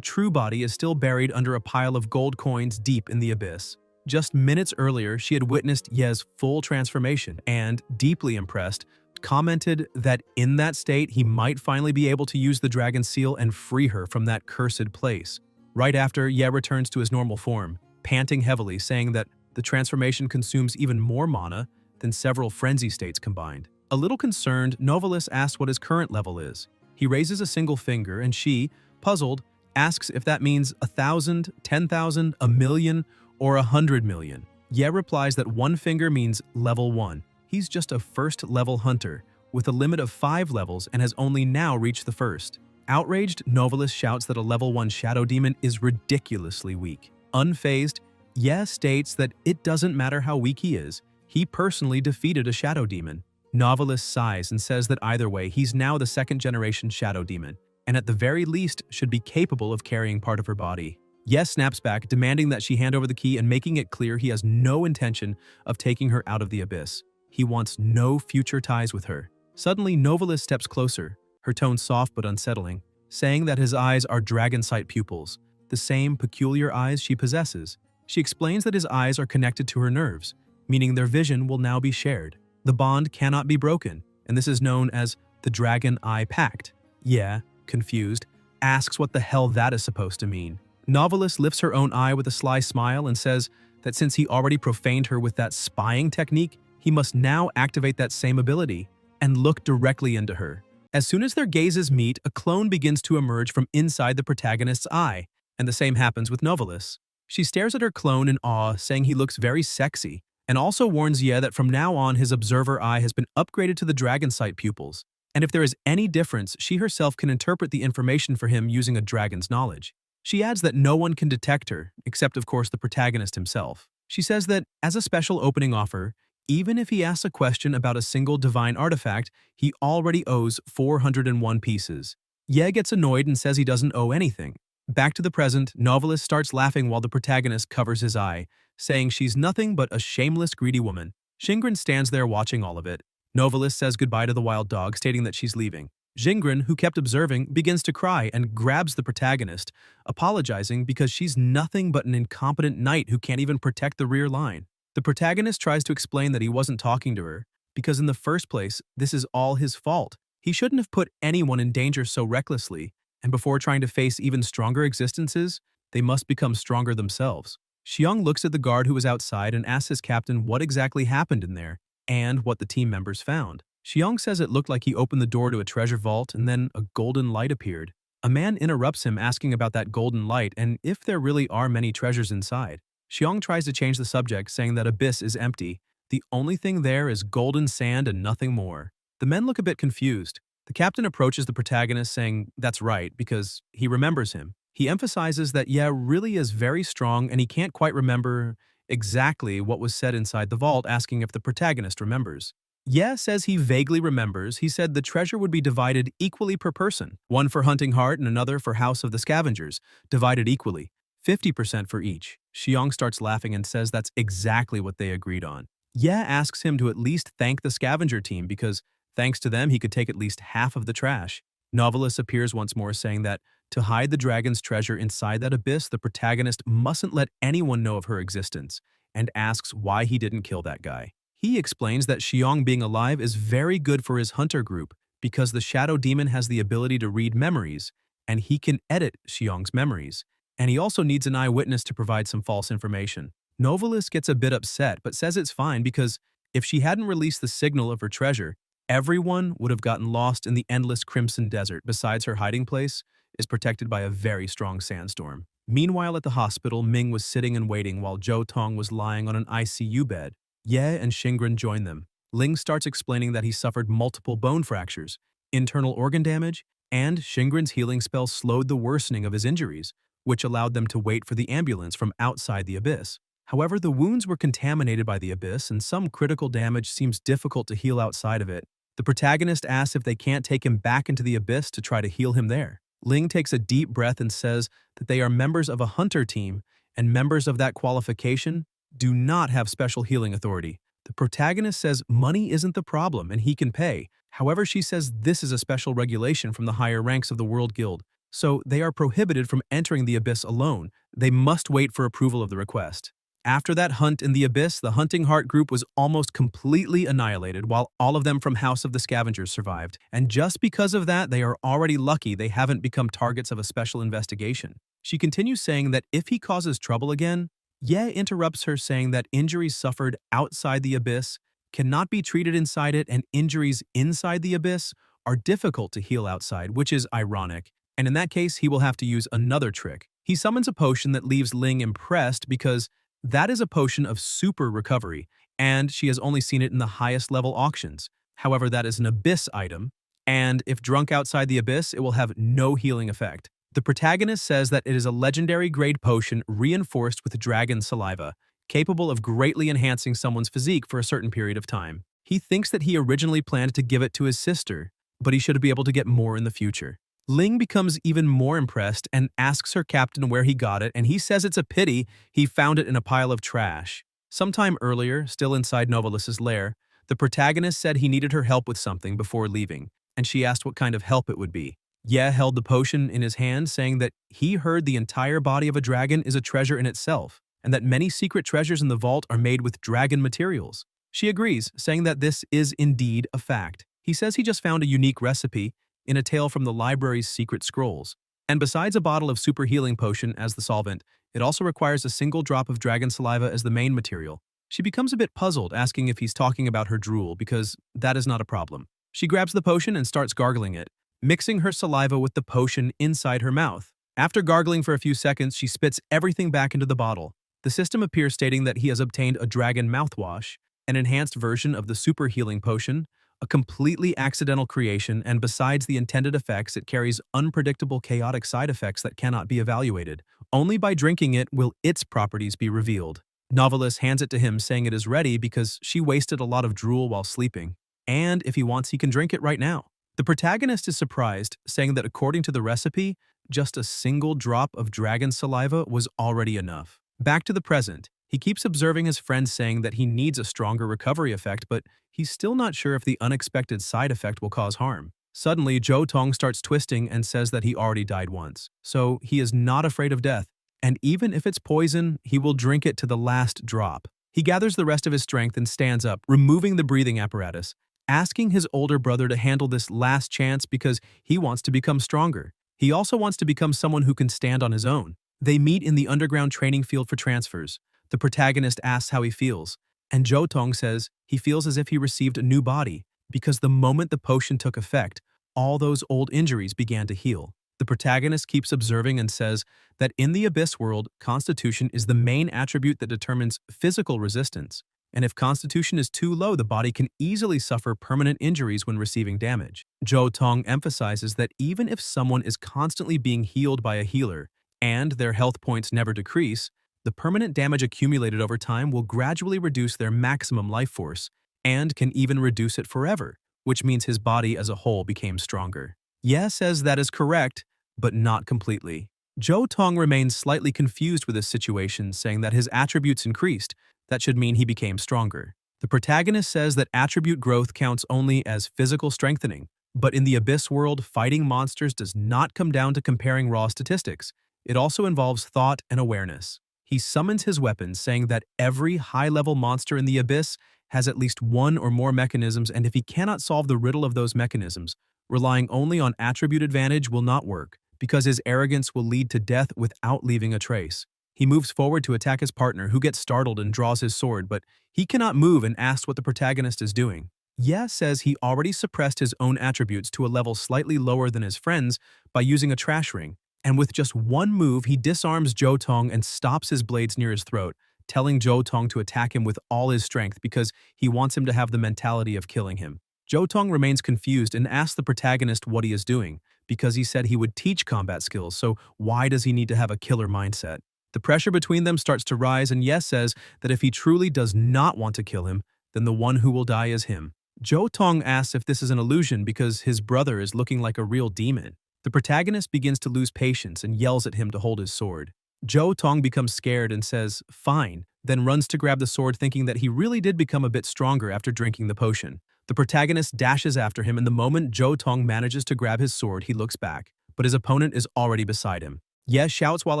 true body is still buried under a pile of gold coins deep in the abyss. Just minutes earlier, she had witnessed Ye's full transformation and, deeply impressed, commented that in that state he might finally be able to use the dragon seal and free her from that cursed place. Right after, Ye returns to his normal form, panting heavily, saying that the transformation consumes even more mana than several frenzy states combined. A little concerned, Novalis asks what his current level is. He raises a single finger and she, puzzled, asks if that means 1,000, 10,000, 1,000,000, or 100 million. Ye replies that one finger means level 1. He's just a first-level hunter, with a limit of 5 levels and has only now reached the first. Outraged, Novalis shouts that a level 1 shadow demon is ridiculously weak. Unfazed, Ye states that it doesn't matter how weak he is, he personally defeated a shadow demon. Novalis sighs and says that either way, he's now the second-generation shadow demon, and at the very least should be capable of carrying part of her body. Ye snaps back, demanding that she hand over the key and making it clear he has no intention of taking her out of the abyss. He wants no future ties with her. Suddenly, Novalis steps closer, her tone soft but unsettling, saying that his eyes are dragon sight pupils, the same peculiar eyes she possesses. She explains that his eyes are connected to her nerves, meaning their vision will now be shared. The bond cannot be broken, and this is known as the Dragon Eye Pact. Ye, confused, asks what the hell that is supposed to mean. Novalis lifts her own eye with a sly smile and says that since he already profaned her with that spying technique, he must now activate that same ability and look directly into her. As soon as their gazes meet, a clone begins to emerge from inside the protagonist's eye, and the same happens with Novalis. She stares at her clone in awe, saying he looks very sexy, and also warns Ye that from now on his observer eye has been upgraded to the dragon sight pupils, and if there is any difference, she herself can interpret the information for him using a dragon's knowledge. She adds that no one can detect her, except of course the protagonist himself. She says that, as a special opening offer, even if he asks a question about a single divine artifact, he already owes 401 pieces. Ye gets annoyed and says he doesn't owe anything. Back to the present, Novalis starts laughing while the protagonist covers his eye, saying she's nothing but a shameless, greedy woman. Shingren stands there watching all of it. Novalis says goodbye to the wild dog, stating that she's leaving. Shingren, who kept observing, begins to cry and grabs the protagonist, apologizing because she's nothing but an incompetent knight who can't even protect the rear line. The protagonist tries to explain that he wasn't talking to her, because in the first place, this is all his fault. He shouldn't have put anyone in danger so recklessly, and before trying to face even stronger existences, they must become stronger themselves. Xiong looks at the guard who was outside and asks his captain what exactly happened in there, and what the team members found. Xiong says it looked like he opened the door to a treasure vault and then a golden light appeared. A man interrupts him asking about that golden light and if there really are many treasures inside. Xiong tries to change the subject, saying that abyss is empty. The only thing there is golden sand and nothing more. The men look a bit confused. The captain approaches the protagonist saying that's right because he remembers him. He emphasizes that Ye really is very strong and he can't quite remember exactly what was said inside the vault, asking if the protagonist remembers. Ye says he vaguely remembers. He said the treasure would be divided equally per person, one for Hunting Heart and another for House of the Scavengers, divided equally, 50% for each. Xiong starts laughing and says that's exactly what they agreed on. Ye asks him to at least thank the scavenger team because, thanks to them, he could take at least half of the trash. Novalis appears once more, saying that to hide the dragon's treasure inside that abyss, the protagonist mustn't let anyone know of her existence, and asks why he didn't kill that guy. He explains that Xiong being alive is very good for his hunter group because the shadow demon has the ability to read memories, and he can edit Xiong's memories. And he also needs an eyewitness to provide some false information. Novalis gets a bit upset but says it's fine because if she hadn't released the signal of her treasure, Everyone would have gotten lost in the endless crimson desert besides her hiding place is protected by a very strong sandstorm. Meanwhile, at the hospital, Ming was sitting and waiting while Zhou Tong was lying on an ICU bed. Ye and Xingren join them. Ling starts explaining that he suffered multiple bone fractures, internal organ damage, and Xingren's healing spell slowed the worsening of his injuries, which allowed them to wait for the ambulance from outside the abyss. However, the wounds were contaminated by the abyss and some critical damage seems difficult to heal outside of it. The protagonist asks if they can't take him back into the abyss to try to heal him there. Ling takes a deep breath and says that they are members of a hunter team, and members of that qualification do not have special healing authority. The protagonist says money isn't the problem and he can pay. However, she says this is a special regulation from the higher ranks of the World Guild, so they are prohibited from entering the abyss alone. They must wait for approval of the request. After that hunt in the abyss, the Hunting Heart group was almost completely annihilated while all of them from House of the Scavengers survived. And just because of that, they are already lucky they haven't become targets of a special investigation. She continues saying that if he causes trouble again, Ye interrupts her saying that injuries suffered outside the abyss cannot be treated inside it and injuries inside the abyss are difficult to heal outside, which is ironic. And in that case, he will have to use another trick. He summons a potion that leaves Ling impressed because that is a potion of super recovery, and she has only seen it in the highest level auctions. However, that is an abyss item, and if drunk outside the abyss, it will have no healing effect. The protagonist says that it is a legendary grade potion reinforced with dragon saliva, capable of greatly enhancing someone's physique for a certain period of time. He thinks that he originally planned to give it to his sister, but he should be able to get more in the future. Ling becomes even more impressed and asks her captain where he got it, and he says it's a pity he found it in a pile of trash. Sometime earlier, still inside Novelis's lair, the protagonist said he needed her help with something before leaving, and she asked what kind of help it would be. Ye held the potion in his hand, saying that he heard the entire body of a dragon is a treasure in itself, and that many secret treasures in the vault are made with dragon materials. She agrees, saying that this is indeed a fact. He says he just found a unique recipe in a tale from the library's secret scrolls. And besides a bottle of super healing potion as the solvent, it also requires a single drop of dragon saliva as the main material. She becomes a bit puzzled, asking if he's talking about her drool, because that is not a problem. She grabs the potion and starts gargling it, mixing her saliva with the potion inside her mouth. After gargling for a few seconds, she spits everything back into the bottle. The system appears stating that he has obtained a dragon mouthwash, an enhanced version of the super healing potion, a completely accidental creation, and besides the intended effects, it carries unpredictable chaotic side effects that cannot be evaluated. Only by drinking it will its properties be revealed. Novelis hands it to him, saying it is ready because she wasted a lot of drool while sleeping, and if he wants, he can drink it right now. The protagonist is surprised, saying that according to the recipe, just a single drop of dragon saliva was already enough. Back to the present, he keeps observing his friend saying that he needs a stronger recovery effect, but he's still not sure if the unexpected side effect will cause harm. Suddenly, Zhou Tong starts twisting and says that he already died once, so he is not afraid of death, and even if it's poison, he will drink it to the last drop. He gathers the rest of his strength and stands up, removing the breathing apparatus, asking his older brother to handle this last chance because he wants to become stronger. He also wants to become someone who can stand on his own. They meet in the underground training field for transfers. The protagonist asks how he feels, and Zhou Tong says he feels as if he received a new body because the moment the potion took effect, all those old injuries began to heal. The protagonist keeps observing and says that in the Abyss world, constitution is the main attribute that determines physical resistance, and if constitution is too low, the body can easily suffer permanent injuries when receiving damage. Zhou Tong emphasizes that even if someone is constantly being healed by a healer and their health points never decrease, the permanent damage accumulated over time will gradually reduce their maximum life force and can even reduce it forever, which means his body as a whole became stronger. Ye says that is correct, but not completely. Zhou Tong remains slightly confused with this situation, saying that his attributes increased. That should mean he became stronger. The protagonist says that attribute growth counts only as physical strengthening, but in the Abyss world, fighting monsters does not come down to comparing raw statistics. It also involves thought and awareness. He summons his weapons, saying that every high-level monster in the Abyss has at least one or more mechanisms, and if he cannot solve the riddle of those mechanisms, relying only on attribute advantage will not work, because his arrogance will lead to death without leaving a trace. He moves forward to attack his partner, who gets startled and draws his sword, but he cannot move and asks what the protagonist is doing. Ye says he already suppressed his own attributes to a level slightly lower than his friends by using a trash ring, and with just one move he disarms Zhou Tong and stops his blades near his throat, telling Zhou Tong to attack him with all his strength because he wants him to have the mentality of killing him. Zhou Tong remains confused and asks the protagonist what he is doing, because he said he would teach combat skills, so why does he need to have a killer mindset? The pressure between them starts to rise, and Ye says that if he truly does not want to kill him, then the one who will die is him. Zhou Tong asks if this is an illusion because his brother is looking like a real demon. The protagonist begins to lose patience and yells at him to hold his sword. Zhou Tong becomes scared and says, "Fine," then runs to grab the sword thinking that he really did become a bit stronger after drinking the potion. The protagonist dashes after him, and the moment Zhou Tong manages to grab his sword, he looks back, but his opponent is already beside him. Ye shouts while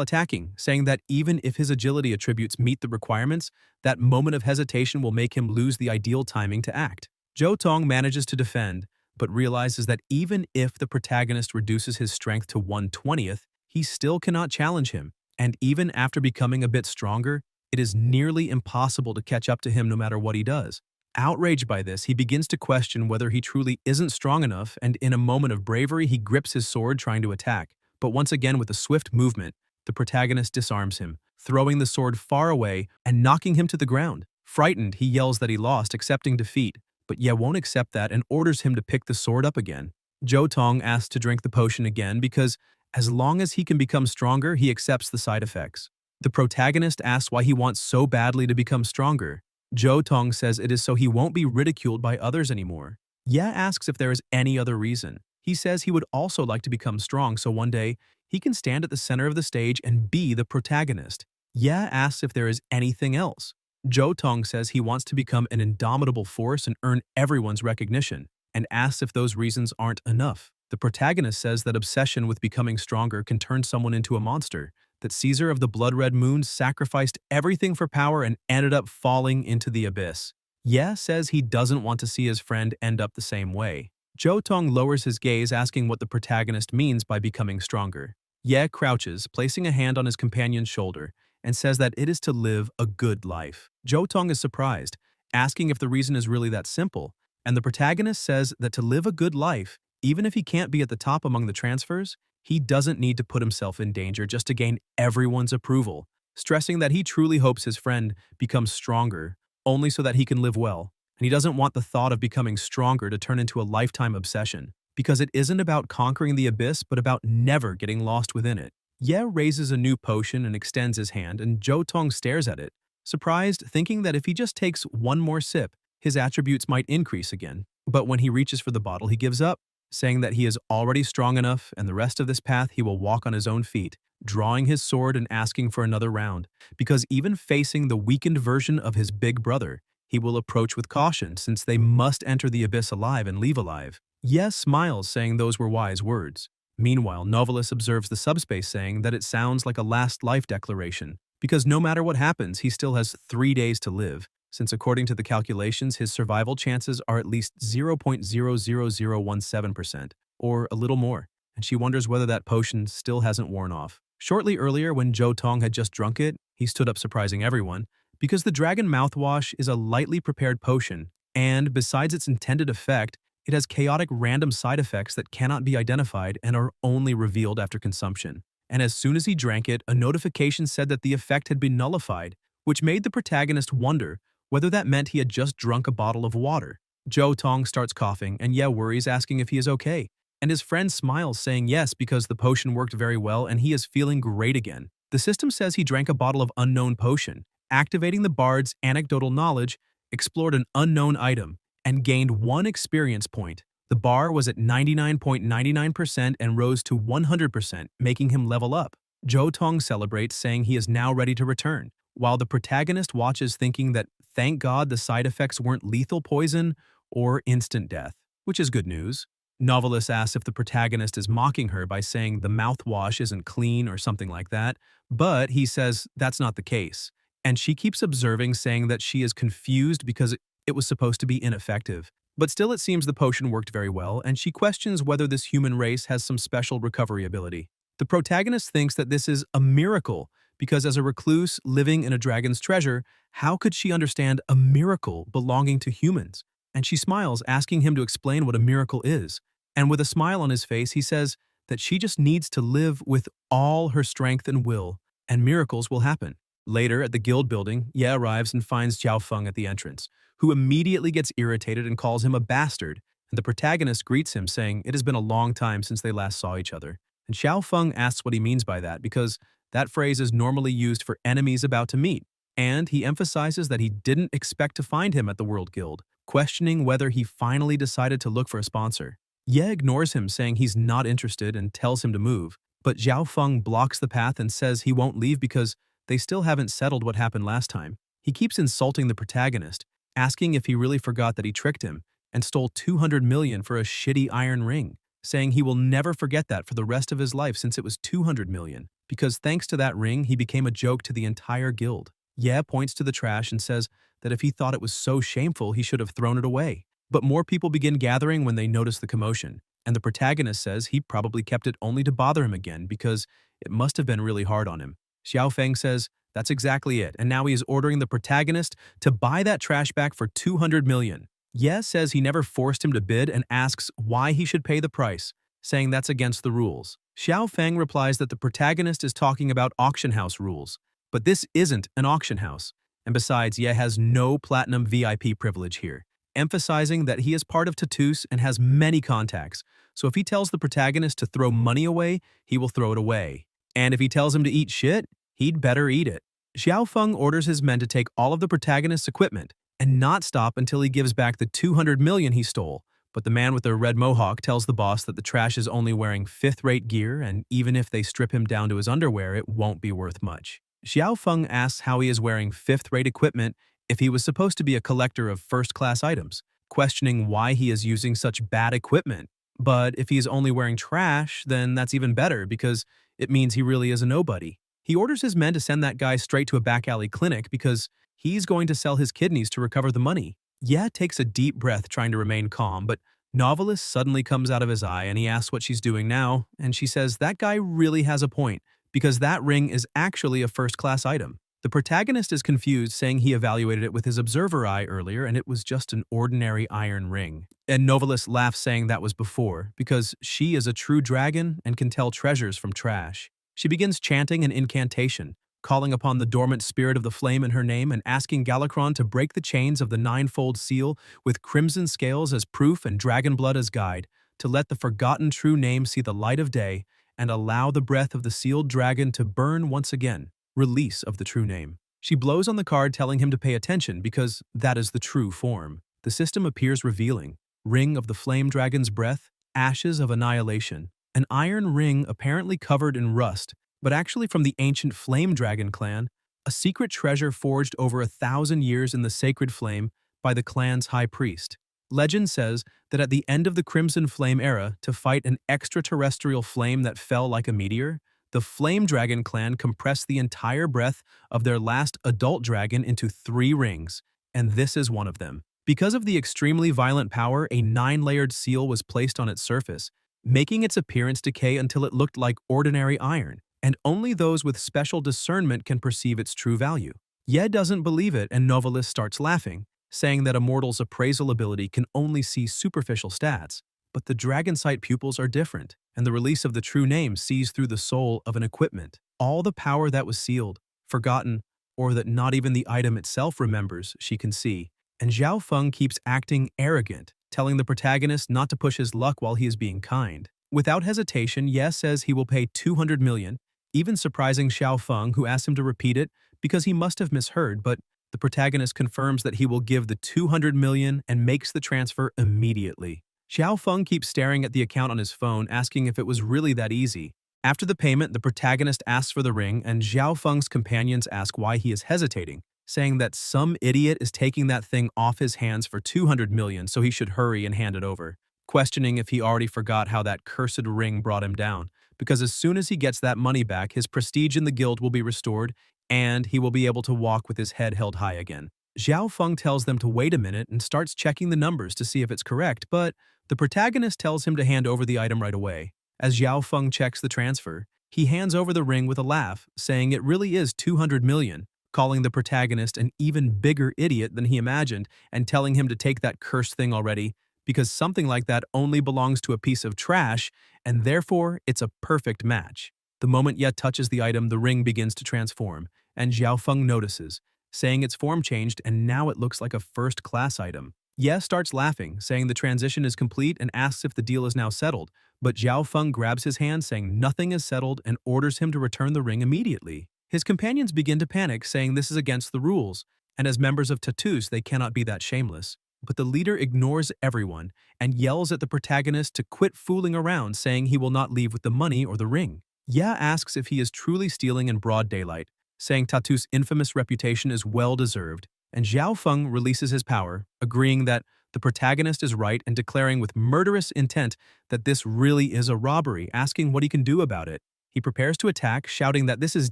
attacking, saying that even if his agility attributes meet the requirements, that moment of hesitation will make him lose the ideal timing to act. Zhou Tong manages to defend, but realizes that even if the protagonist reduces his strength to 1/20th, he still cannot challenge him, and even after becoming a bit stronger, it is nearly impossible to catch up to him no matter what he does. Outraged by this, he begins to question whether he truly isn't strong enough, and in a moment of bravery he grips his sword trying to attack. But once again with a swift movement, the protagonist disarms him, throwing the sword far away and knocking him to the ground. Frightened, he yells that he lost, accepting defeat, but Ye won't accept that and orders him to pick the sword up again. Zhou Tong asks to drink the potion again because as long as he can become stronger, he accepts the side effects. The protagonist asks why he wants so badly to become stronger. Zhou Tong says it is so he won't be ridiculed by others anymore. Ye asks if there is any other reason. He says he would also like to become strong so one day he can stand at the center of the stage and be the protagonist. Ye asks if there is anything else. Zhou Tong says he wants to become an indomitable force and earn everyone's recognition, and asks if those reasons aren't enough. The protagonist says that obsession with becoming stronger can turn someone into a monster, that Caesar of the Blood-Red Moon sacrificed everything for power and ended up falling into the abyss. Ye says he doesn't want to see his friend end up the same way. Zhou Tong lowers his gaze, asking what the protagonist means by becoming stronger. Ye crouches, placing a hand on his companion's shoulder, and says that it is to live a good life. Zhou Tong is surprised, asking if the reason is really that simple, and the protagonist says that to live a good life, even if he can't be at the top among the transfers, he doesn't need to put himself in danger just to gain everyone's approval, stressing that he truly hopes his friend becomes stronger, only so that he can live well, and he doesn't want the thought of becoming stronger to turn into a lifetime obsession, because it isn't about conquering the abyss but about never getting lost within it. Ye raises a new potion and extends his hand, and Zhou Tong stares at it, surprised, thinking that if he just takes one more sip, his attributes might increase again. But when he reaches for the bottle, he gives up, saying that he is already strong enough and the rest of this path he will walk on his own feet, drawing his sword and asking for another round, because even facing the weakened version of his big brother, he will approach with caution since they must enter the abyss alive and leave alive. Ye smiles, saying those were wise words. Meanwhile, Novelist observes the subspace, saying that it sounds like a last life declaration, because no matter what happens, he still has 3 days to live, since according to the calculations, his survival chances are at least 0.00017%, or a little more, and she wonders whether that potion still hasn't worn off. Shortly earlier, when Zhou Tong had just drunk it, he stood up surprising everyone, because the dragon mouthwash is a lightly prepared potion, and besides its intended effect, it has chaotic random side effects that cannot be identified and are only revealed after consumption. And as soon as he drank it, a notification said that the effect had been nullified, which made the protagonist wonder whether that meant he had just drunk a bottle of water. Zhou Tong starts coughing, and Ye worries, asking if he is okay. And his friend smiles, saying yes because the potion worked very well and he is feeling great again. The system says he drank a bottle of unknown potion, activating the bard's anecdotal knowledge, explored an unknown item, and gained 1 experience point. The bar was at 99.99% and rose to 100%, making him level up. Zhou Tong celebrates, saying he is now ready to return, while the protagonist watches, thinking that thank God the side effects weren't lethal poison or instant death, which is good news. Novelist asks if the protagonist is mocking her by saying the mouthwash isn't clean or something like that, but he says that's not the case. And she keeps observing, saying that she is confused because it was supposed to be ineffective. But still, it seems the potion worked very well, and she questions whether this human race has some special recovery ability. The protagonist thinks that this is a miracle, because as a recluse living in a dragon's treasure, how could she understand a miracle belonging to humans? and she smiles, asking him to explain what a miracle is. And with a smile on his face, he says that she just needs to live with all her strength and will, and miracles will happen. Later, at the guild building, Ye arrives and finds Jiao Feng at the entrance, who immediately gets irritated and calls him a bastard, and the protagonist greets him, saying it has been a long time since they last saw each other. And Xiao Feng asks what he means by that, because that phrase is normally used for enemies about to meet, and he emphasizes that he didn't expect to find him at the World Guild, questioning whether he finally decided to look for a sponsor. Ye ignores him, saying he's not interested and tells him to move, but Xiao Feng blocks the path and says he won't leave because they still haven't settled what happened last time. He keeps insulting the protagonist, asking if he really forgot that he tricked him and stole 200 million for a shitty iron ring, saying he will never forget that for the rest of his life since it was 200 million, because thanks to that ring he became a joke to the entire guild. Ye points to the trash and says that if he thought it was so shameful he should have thrown it away. But more people begin gathering when they notice the commotion, and the protagonist says he probably kept it only to bother him again because it must have been really hard on him. Xiao Feng says that's exactly it, and now he is ordering the protagonist to buy that trash back for 200 million. Ye says he never forced him to bid and asks why he should pay the price, saying that's against the rules. Xiao Feng replies that the protagonist is talking about auction house rules, but this isn't an auction house, and besides, Ye has no platinum VIP privilege here, emphasizing that he is part of Tatus and has many contacts, so if he tells the protagonist to throw money away, he will throw it away. And if he tells him to eat shit, he'd better eat it. Xiao Feng orders his men to take all of the protagonist's equipment and not stop until he gives back the 200 million he stole, but the man with the red mohawk tells the boss that the trash is only wearing fifth-rate gear, and even if they strip him down to his underwear, it won't be worth much. Xiao Feng asks how he is wearing fifth-rate equipment if he was supposed to be a collector of first-class items, questioning why he is using such bad equipment. But if he is only wearing trash, then that's even better because it means he really is a nobody. He orders his men to send that guy straight to a back alley clinic because he's going to sell his kidneys to recover the money. Ye takes a deep breath trying to remain calm, but Novelist suddenly comes out of his eye and he asks what she's doing now, and she says that guy really has a point because that ring is actually a first-class item. The protagonist is confused, saying he evaluated it with his observer eye earlier and it was just an ordinary iron ring. And Novelist laughs, saying that was before, because she is a true dragon and can tell treasures from trash. She begins chanting an incantation, calling upon the dormant spirit of the flame in her name and asking Galakrond to break the chains of the ninefold seal with crimson scales as proof and dragon blood as guide, to let the forgotten true name see the light of day and allow the breath of the sealed dragon to burn once again. Release of the true name. She blows on the card, telling him to pay attention because that is the true form. The system appears revealing. Ring of the flame dragon's breath, ashes of annihilation. An iron ring apparently covered in rust, but actually from the ancient flame dragon clan, a secret treasure forged over 1,000 years in the sacred flame by the clan's high priest. Legend says that at the end of the Crimson Flame era, to fight an extraterrestrial flame that fell like a meteor, the Flame Dragon clan compressed the entire breath of their last adult dragon into 3 rings, and this is one of them. Because of the extremely violent power, a 9-layered seal was placed on its surface, making its appearance decay until it looked like ordinary iron, and only those with special discernment can perceive its true value. Ye doesn't believe it, and Novelist starts laughing, saying that a mortal's appraisal ability can only see superficial stats. But the dragon sight pupils are different, and the release of the true name sees through the soul of an equipment. All the power that was sealed, forgotten, or that not even the item itself remembers, she can see. And Xiao Feng keeps acting arrogant, telling the protagonist not to push his luck while he is being kind. Without hesitation, Ye says he will pay 200 million, even surprising Xiao Feng, who asks him to repeat it because he must have misheard, but the protagonist confirms that he will give the 200 million and makes the transfer immediately. Xiao Feng keeps staring at the account on his phone, asking if it was really that easy. After the payment, the protagonist asks for the ring, and Xiao Feng's companions ask why he is hesitating, saying that some idiot is taking that thing off his hands for 200 million, so he should hurry and hand it over, questioning if he already forgot how that cursed ring brought him down, because as soon as he gets that money back, his prestige in the guild will be restored, and he will be able to walk with his head held high again. Xiao Feng tells them to wait a minute and starts checking the numbers to see if it's correct, but the protagonist tells him to hand over the item right away. As Xiao Feng checks the transfer, he hands over the ring with a laugh, saying it really is 200 million, calling the protagonist an even bigger idiot than he imagined and telling him to take that cursed thing already because something like that only belongs to a piece of trash and therefore it's a perfect match. The moment Ye touches the item, the ring begins to transform, and Xiaofeng notices, saying its form changed and now it looks like a first-class item. Ye starts laughing, saying the transition is complete and asks if the deal is now settled, but Xiaofeng grabs his hand saying nothing is settled and orders him to return the ring immediately. His companions begin to panic, saying this is against the rules, and as members of Tatus they cannot be that shameless. But the leader ignores everyone and yells at the protagonist to quit fooling around, saying he will not leave with the money or the ring. Ye asks if he is truly stealing in broad daylight, saying Tatus' infamous reputation is well-deserved, and Xiaofeng releases his power, agreeing that the protagonist is right and declaring with murderous intent that this really is a robbery, asking what he can do about it. He prepares to attack, shouting that this is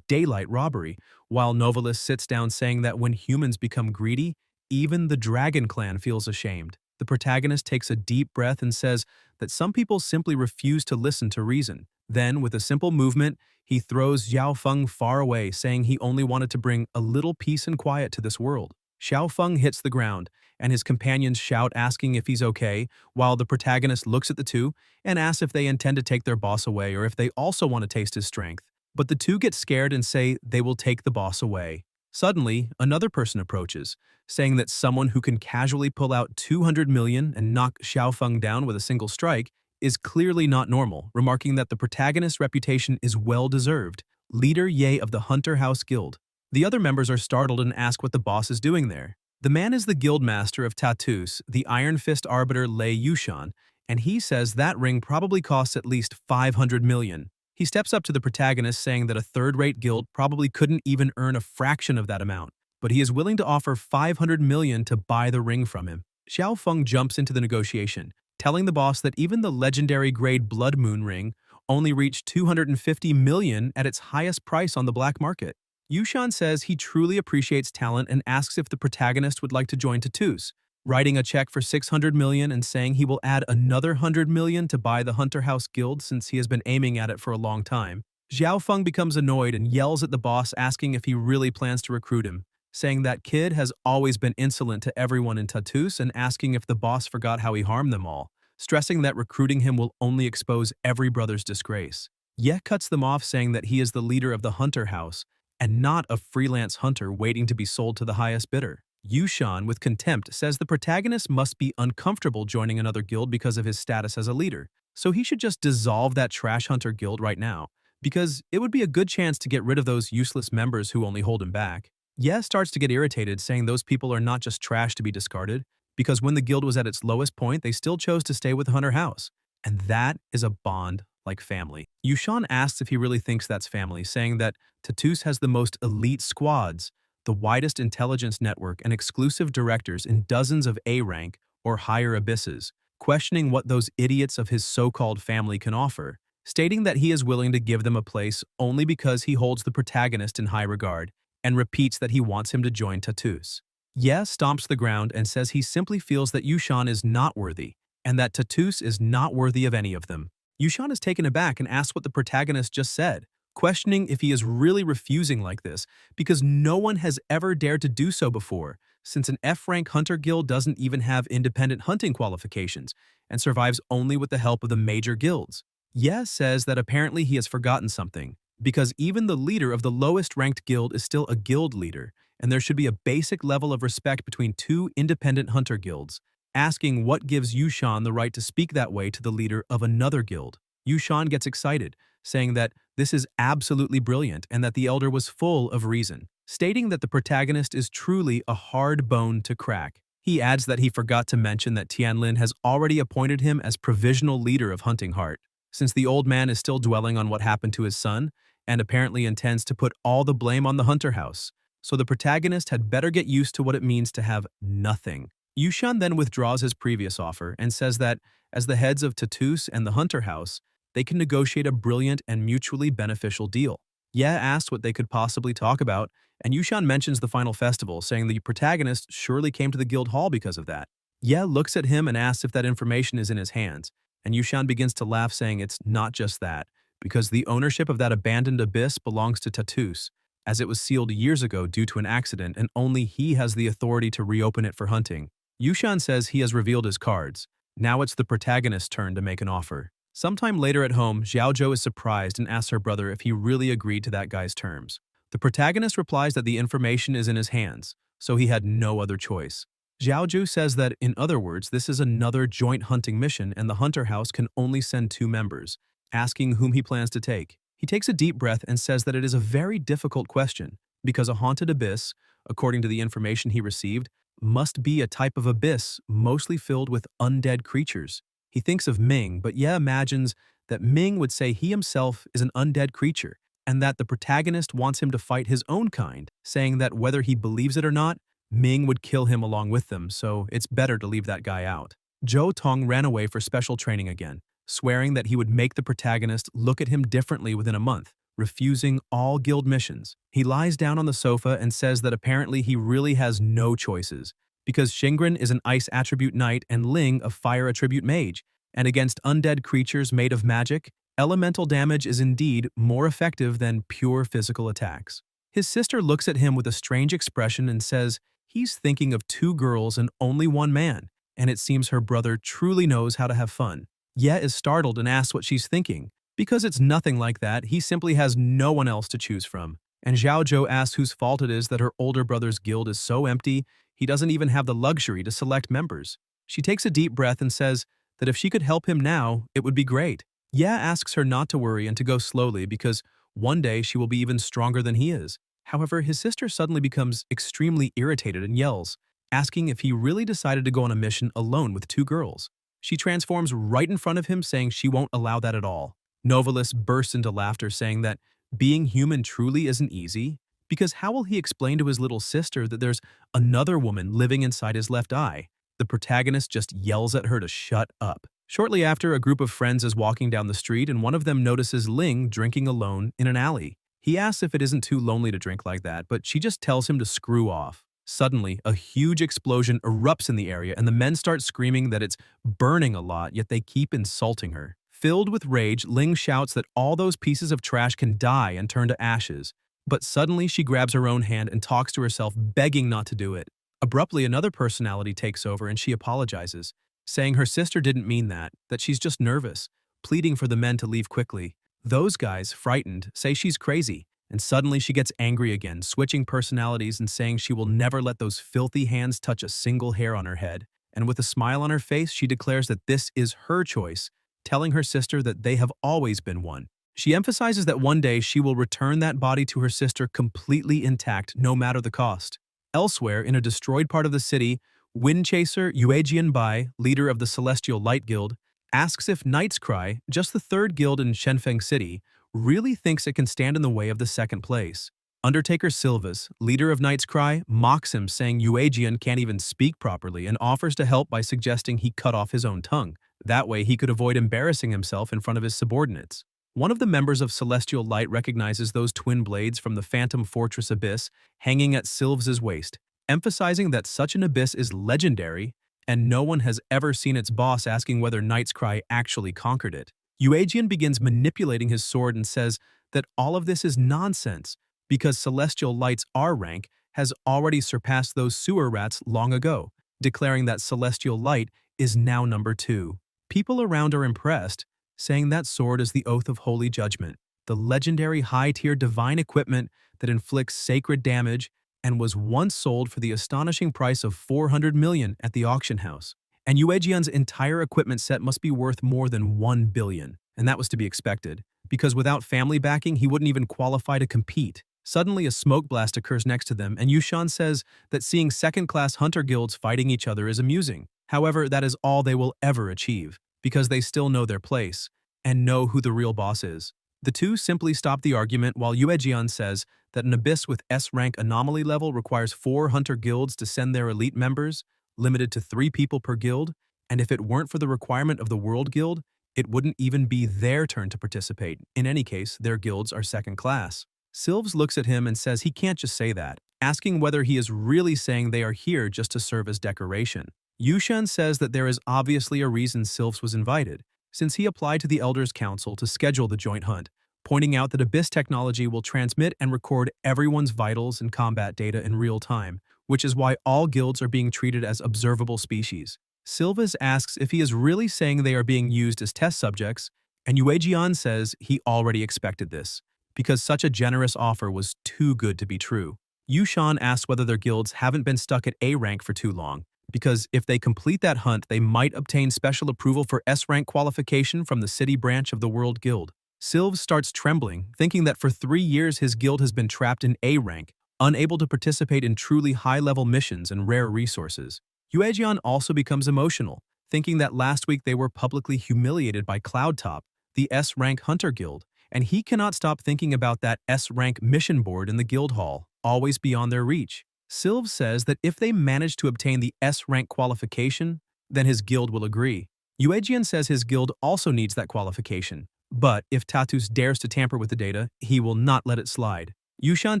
daylight robbery, while Novalis sits down saying that when humans become greedy, even the Dragon Clan feels ashamed. The protagonist takes a deep breath and says that some people simply refuse to listen to reason. Then, with a simple movement, he throws Xiaofeng far away, saying he only wanted to bring a little peace and quiet to this world. Xiaofeng hits the ground, and his companions shout asking if he's okay, while the protagonist looks at the two and asks if they intend to take their boss away or if they also want to taste his strength. But the two get scared and say they will take the boss away. Suddenly, another person approaches, saying that someone who can casually pull out 200 million and knock Xiaofeng down with a single strike is clearly not normal, remarking that the protagonist's reputation is well-deserved. Leader Ye of the Hunter House Guild. The other members are startled and ask what the boss is doing there. The man is the guild master of Tatus, the Iron Fist arbiter Lei Yushan, and he says that ring probably costs at least 500 million. He steps up to the protagonist saying that a third-rate guild probably couldn't even earn a fraction of that amount, but he is willing to offer 500 million to buy the ring from him. Xiaofeng jumps into the negotiation, telling the boss that even the legendary grade Blood Moon ring only reached 250 million at its highest price on the black market. Yushan says he truly appreciates talent and asks if the protagonist would like to join Tatus, writing a check for 600 million and saying he will add another 100 million to buy the Hunter House Guild since he has been aiming at it for a long time. Xiaofeng becomes annoyed and yells at the boss asking if he really plans to recruit him, saying that kid has always been insolent to everyone in Tatus and asking if the boss forgot how he harmed them all, stressing that recruiting him will only expose every brother's disgrace. Ye cuts them off saying that he is the leader of the Hunter House and not a freelance hunter waiting to be sold to the highest bidder. Yushan, with contempt, says the protagonist must be uncomfortable joining another guild because of his status as a leader, so he should just dissolve that trash hunter guild right now, because it would be a good chance to get rid of those useless members who only hold him back. Ye starts to get irritated, saying those people are not just trash to be discarded, because when the guild was at its lowest point, they still chose to stay with the Hunter House. And that is a bond like family. Yushan asks if he really thinks that's family, saying that Tatus has the most elite squads, the widest intelligence network, and exclusive directors in dozens of A-rank or higher abysses, questioning what those idiots of his so-called family can offer, stating that he is willing to give them a place only because he holds the protagonist in high regard, and repeats that he wants him to join Tatus. Ye stomps the ground and says he simply feels that Yushan is not worthy, and that Tatus is not worthy of any of them. Yushan is taken aback and asks what the protagonist just said, questioning if he is really refusing like this, because no one has ever dared to do so before, since an F-rank hunter guild doesn't even have independent hunting qualifications, and survives only with the help of the major guilds. Ye says that apparently he has forgotten something, because even the leader of the lowest-ranked guild is still a guild leader, and there should be a basic level of respect between two independent hunter guilds, asking what gives Yushan the right to speak that way to the leader of another guild. Yushan gets excited, saying that this is absolutely brilliant and that the elder was full of reason, stating that the protagonist is truly a hard bone to crack. He adds that he forgot to mention that Tianlin has already appointed him as provisional leader of Hunting Heart, since the old man is still dwelling on what happened to his son and apparently intends to put all the blame on the Hunter House. So the protagonist had better get used to what it means to have nothing. Yushan then withdraws his previous offer and says that, as the heads of Tatus and the Hunter House, they can negotiate a brilliant and mutually beneficial deal. Ye asks what they could possibly talk about, and Yushan mentions the final festival, saying the protagonist surely came to the guild hall because of that. Ye looks at him and asks if that information is in his hands, and Yushan begins to laugh, saying it's not just that, because the ownership of that abandoned abyss belongs to Tatus, as it was sealed years ago due to an accident and only he has the authority to reopen it for hunting. Yushan says he has revealed his cards. Now it's the protagonist's turn to make an offer. Sometime later at home, Xiaozhou is surprised and asks her brother if he really agreed to that guy's terms. The protagonist replies that the information is in his hands, so he had no other choice. Xiaozhou says that, in other words, this is another joint hunting mission and the hunter house can only send 2 members, asking whom he plans to take. He takes a deep breath and says that it is a very difficult question, because a haunted abyss, according to the information he received, must be a type of abyss mostly filled with undead creatures. He thinks of Ming, but imagines that Ming would say he himself is an undead creature, and that the protagonist wants him to fight his own kind, saying that whether he believes it or not, Ming would kill him along with them, so it's better to leave that guy out. Zhou Tong ran away for special training again, swearing that he would make the protagonist look at him differently within a month, refusing all guild missions. He lies down on the sofa and says that apparently he really has no choices, because Xingren is an ice attribute knight and Ling a fire attribute mage, and against undead creatures made of magic, elemental damage is indeed more effective than pure physical attacks. His sister looks at him with a strange expression and says he's thinking of 2 girls and only 1 man, and it seems her brother truly knows how to have fun. Ye is startled and asks what she's thinking. Because it's nothing like that, he simply has no one else to choose from. And Xiaozhou asks whose fault it is that her older brother's guild is so empty, he doesn't even have the luxury to select members. She takes a deep breath and says that if she could help him now, it would be great. Ye asks her not to worry and to go slowly because one day she will be even stronger than he is. However, his sister suddenly becomes extremely irritated and yells, asking if he really decided to go on a mission alone with 2 girls. She transforms right in front of him, saying she won't allow that at all. Novalis bursts into laughter, saying that being human truly isn't easy, because how will he explain to his little sister that there's another woman living inside his left eye? The protagonist just yells at her to shut up. Shortly after, a group of friends is walking down the street and one of them notices Ling drinking alone in an alley. He asks if it isn't too lonely to drink like that, but she just tells him to screw off. Suddenly, a huge explosion erupts in the area and the men start screaming that it's burning a lot, yet they keep insulting her. Filled with rage, Ling shouts that all those pieces of trash can die and turn to ashes. But suddenly she grabs her own hand and talks to herself, begging not to do it. Abruptly, another personality takes over and she apologizes, saying her sister didn't mean that she's just nervous, pleading for the men to leave quickly. Those guys, frightened, say she's crazy, and suddenly she gets angry again, switching personalities and saying she will never let those filthy hands touch a single hair on her head. And with a smile on her face, she declares that this is her choice, telling her sister that they have always been one. She emphasizes that one day she will return that body to her sister completely intact, no matter the cost. Elsewhere, in a destroyed part of the city, Windchaser Yuejian Bai, leader of the Celestial Light Guild, asks if Knight's Cry, just the 3rd guild in Shenfeng City, really thinks it can stand in the way of the 2nd place. Undertaker Silvas, leader of Knight's Cry, mocks him, saying Yuejian can't even speak properly and offers to help by suggesting he cut off his own tongue. That way he could avoid embarrassing himself in front of his subordinates. One of the members of Celestial Light recognizes those twin blades from the Phantom Fortress Abyss hanging at Silvas' waist, emphasizing that such an abyss is legendary and no one has ever seen its boss, asking whether Knight's Cry actually conquered it. Yuejian begins manipulating his sword and says that all of this is nonsense because Celestial Light's R rank has already surpassed those sewer rats long ago, declaring that Celestial Light is now number 2. People around are impressed, saying that sword is the Oath of Holy Judgment, the legendary high-tier divine equipment that inflicts sacred damage and was once sold for the astonishing price of 400 million at the auction house. And Yuejian's entire equipment set must be worth more than 1 billion, and that was to be expected, because without family backing he wouldn't even qualify to compete. Suddenly a smoke blast occurs next to them, and Yushan says that seeing second-class hunter guilds fighting each other is amusing. However, that is all they will ever achieve, because they still know their place and know who the real boss is. The two simply stop the argument while Yuejian says that an abyss with S-rank anomaly level requires 4 hunter guilds to send their elite members, limited to 3 people per guild, and if it weren't for the requirement of the World Guild, it wouldn't even be their turn to participate. In any case, their guilds are second class. Silves looks at him and says he can't just say that, asking whether he is really saying they are here just to serve as decoration. Yushan says that there is obviously a reason Silves was invited, since he applied to the Elders' Council to schedule the joint hunt, pointing out that Abyss technology will transmit and record everyone's vitals and combat data in real time, which is why all guilds are being treated as observable species. Silvas asks if he is really saying they are being used as test subjects, and Yuejian says he already expected this, because such a generous offer was too good to be true. Yushan asks whether their guilds haven't been stuck at A rank for too long, because if they complete that hunt, they might obtain special approval for S rank qualification from the city branch of the World Guild. Sylv starts trembling, thinking that for 3 years his guild has been trapped in A rank, unable to participate in truly high-level missions and rare resources. Yuejian also becomes emotional, thinking that last week they were publicly humiliated by Cloudtop, the S-rank hunter guild, and he cannot stop thinking about that S-rank mission board in the guild hall, always beyond their reach. Sylv says that if they manage to obtain the S-rank qualification, then his guild will agree. Yuejian says his guild also needs that qualification, but if Tatus dares to tamper with the data, he will not let it slide. Yushan